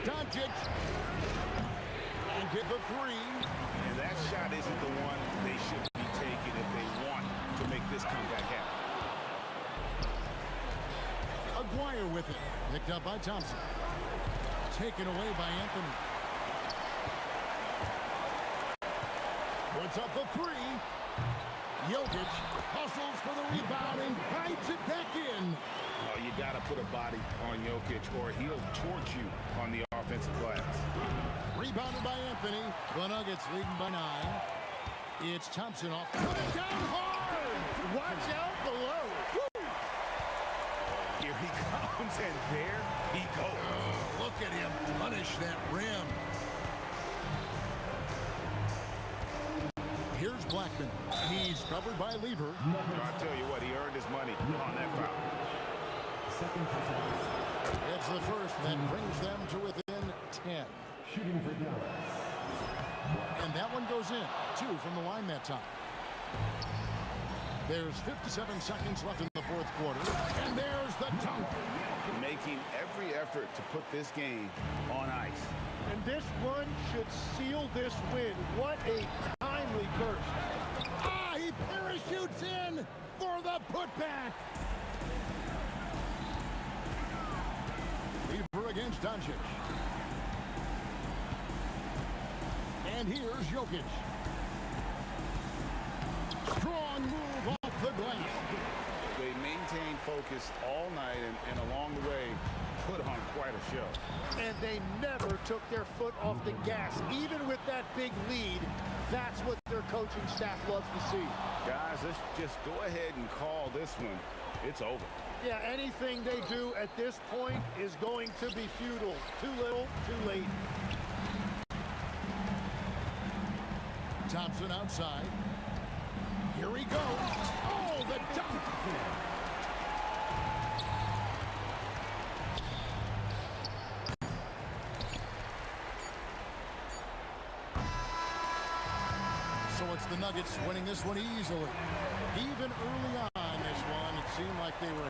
Doncic. And get the 3. And that shot isn't the one they should be taking if they want to make this comeback happen. Aguirre with it. Picked up by Thompson. Taken away by Anthony. Puts up the 3. Jokic hustles for the rebound and hides it back in. Oh, you got to put a body on Jokic or he'll torch you on the offensive glass. Rebounded by Anthony. The Nuggets leading by 9. It's Thompson off. Put it down hard. Watch out below. Woo! Here he comes, and there he goes. Oh, look at him punish that rim. Here's Blackman. He's covered by Lever. I'll tell you what, he earned his money on that foul. It's the first that brings them to within 10. Shooting for Dallas. And that one goes in. 2 from the line that time. There's 57 seconds left in the fourth quarter. And there's the dunk. Making every effort to put this game on ice. And this run should seal this win. What a timely burst. Ah, he parachutes in for the putback. Lever against Doncic. And here's Jokic. Strong move off the glass. They maintained focus all night and along the way put on quite a show. And they never took their foot off the gas. Even with that big lead, that's what their coaching staff loves to see. Guys, let's just go ahead and call this one. It's over. Yeah, anything they do at this point is going to be futile. Too little, too late. Thompson outside. Here he goes. Oh, the dunk. So it's the Nuggets winning this one easily. Even early on this one, it seemed like they were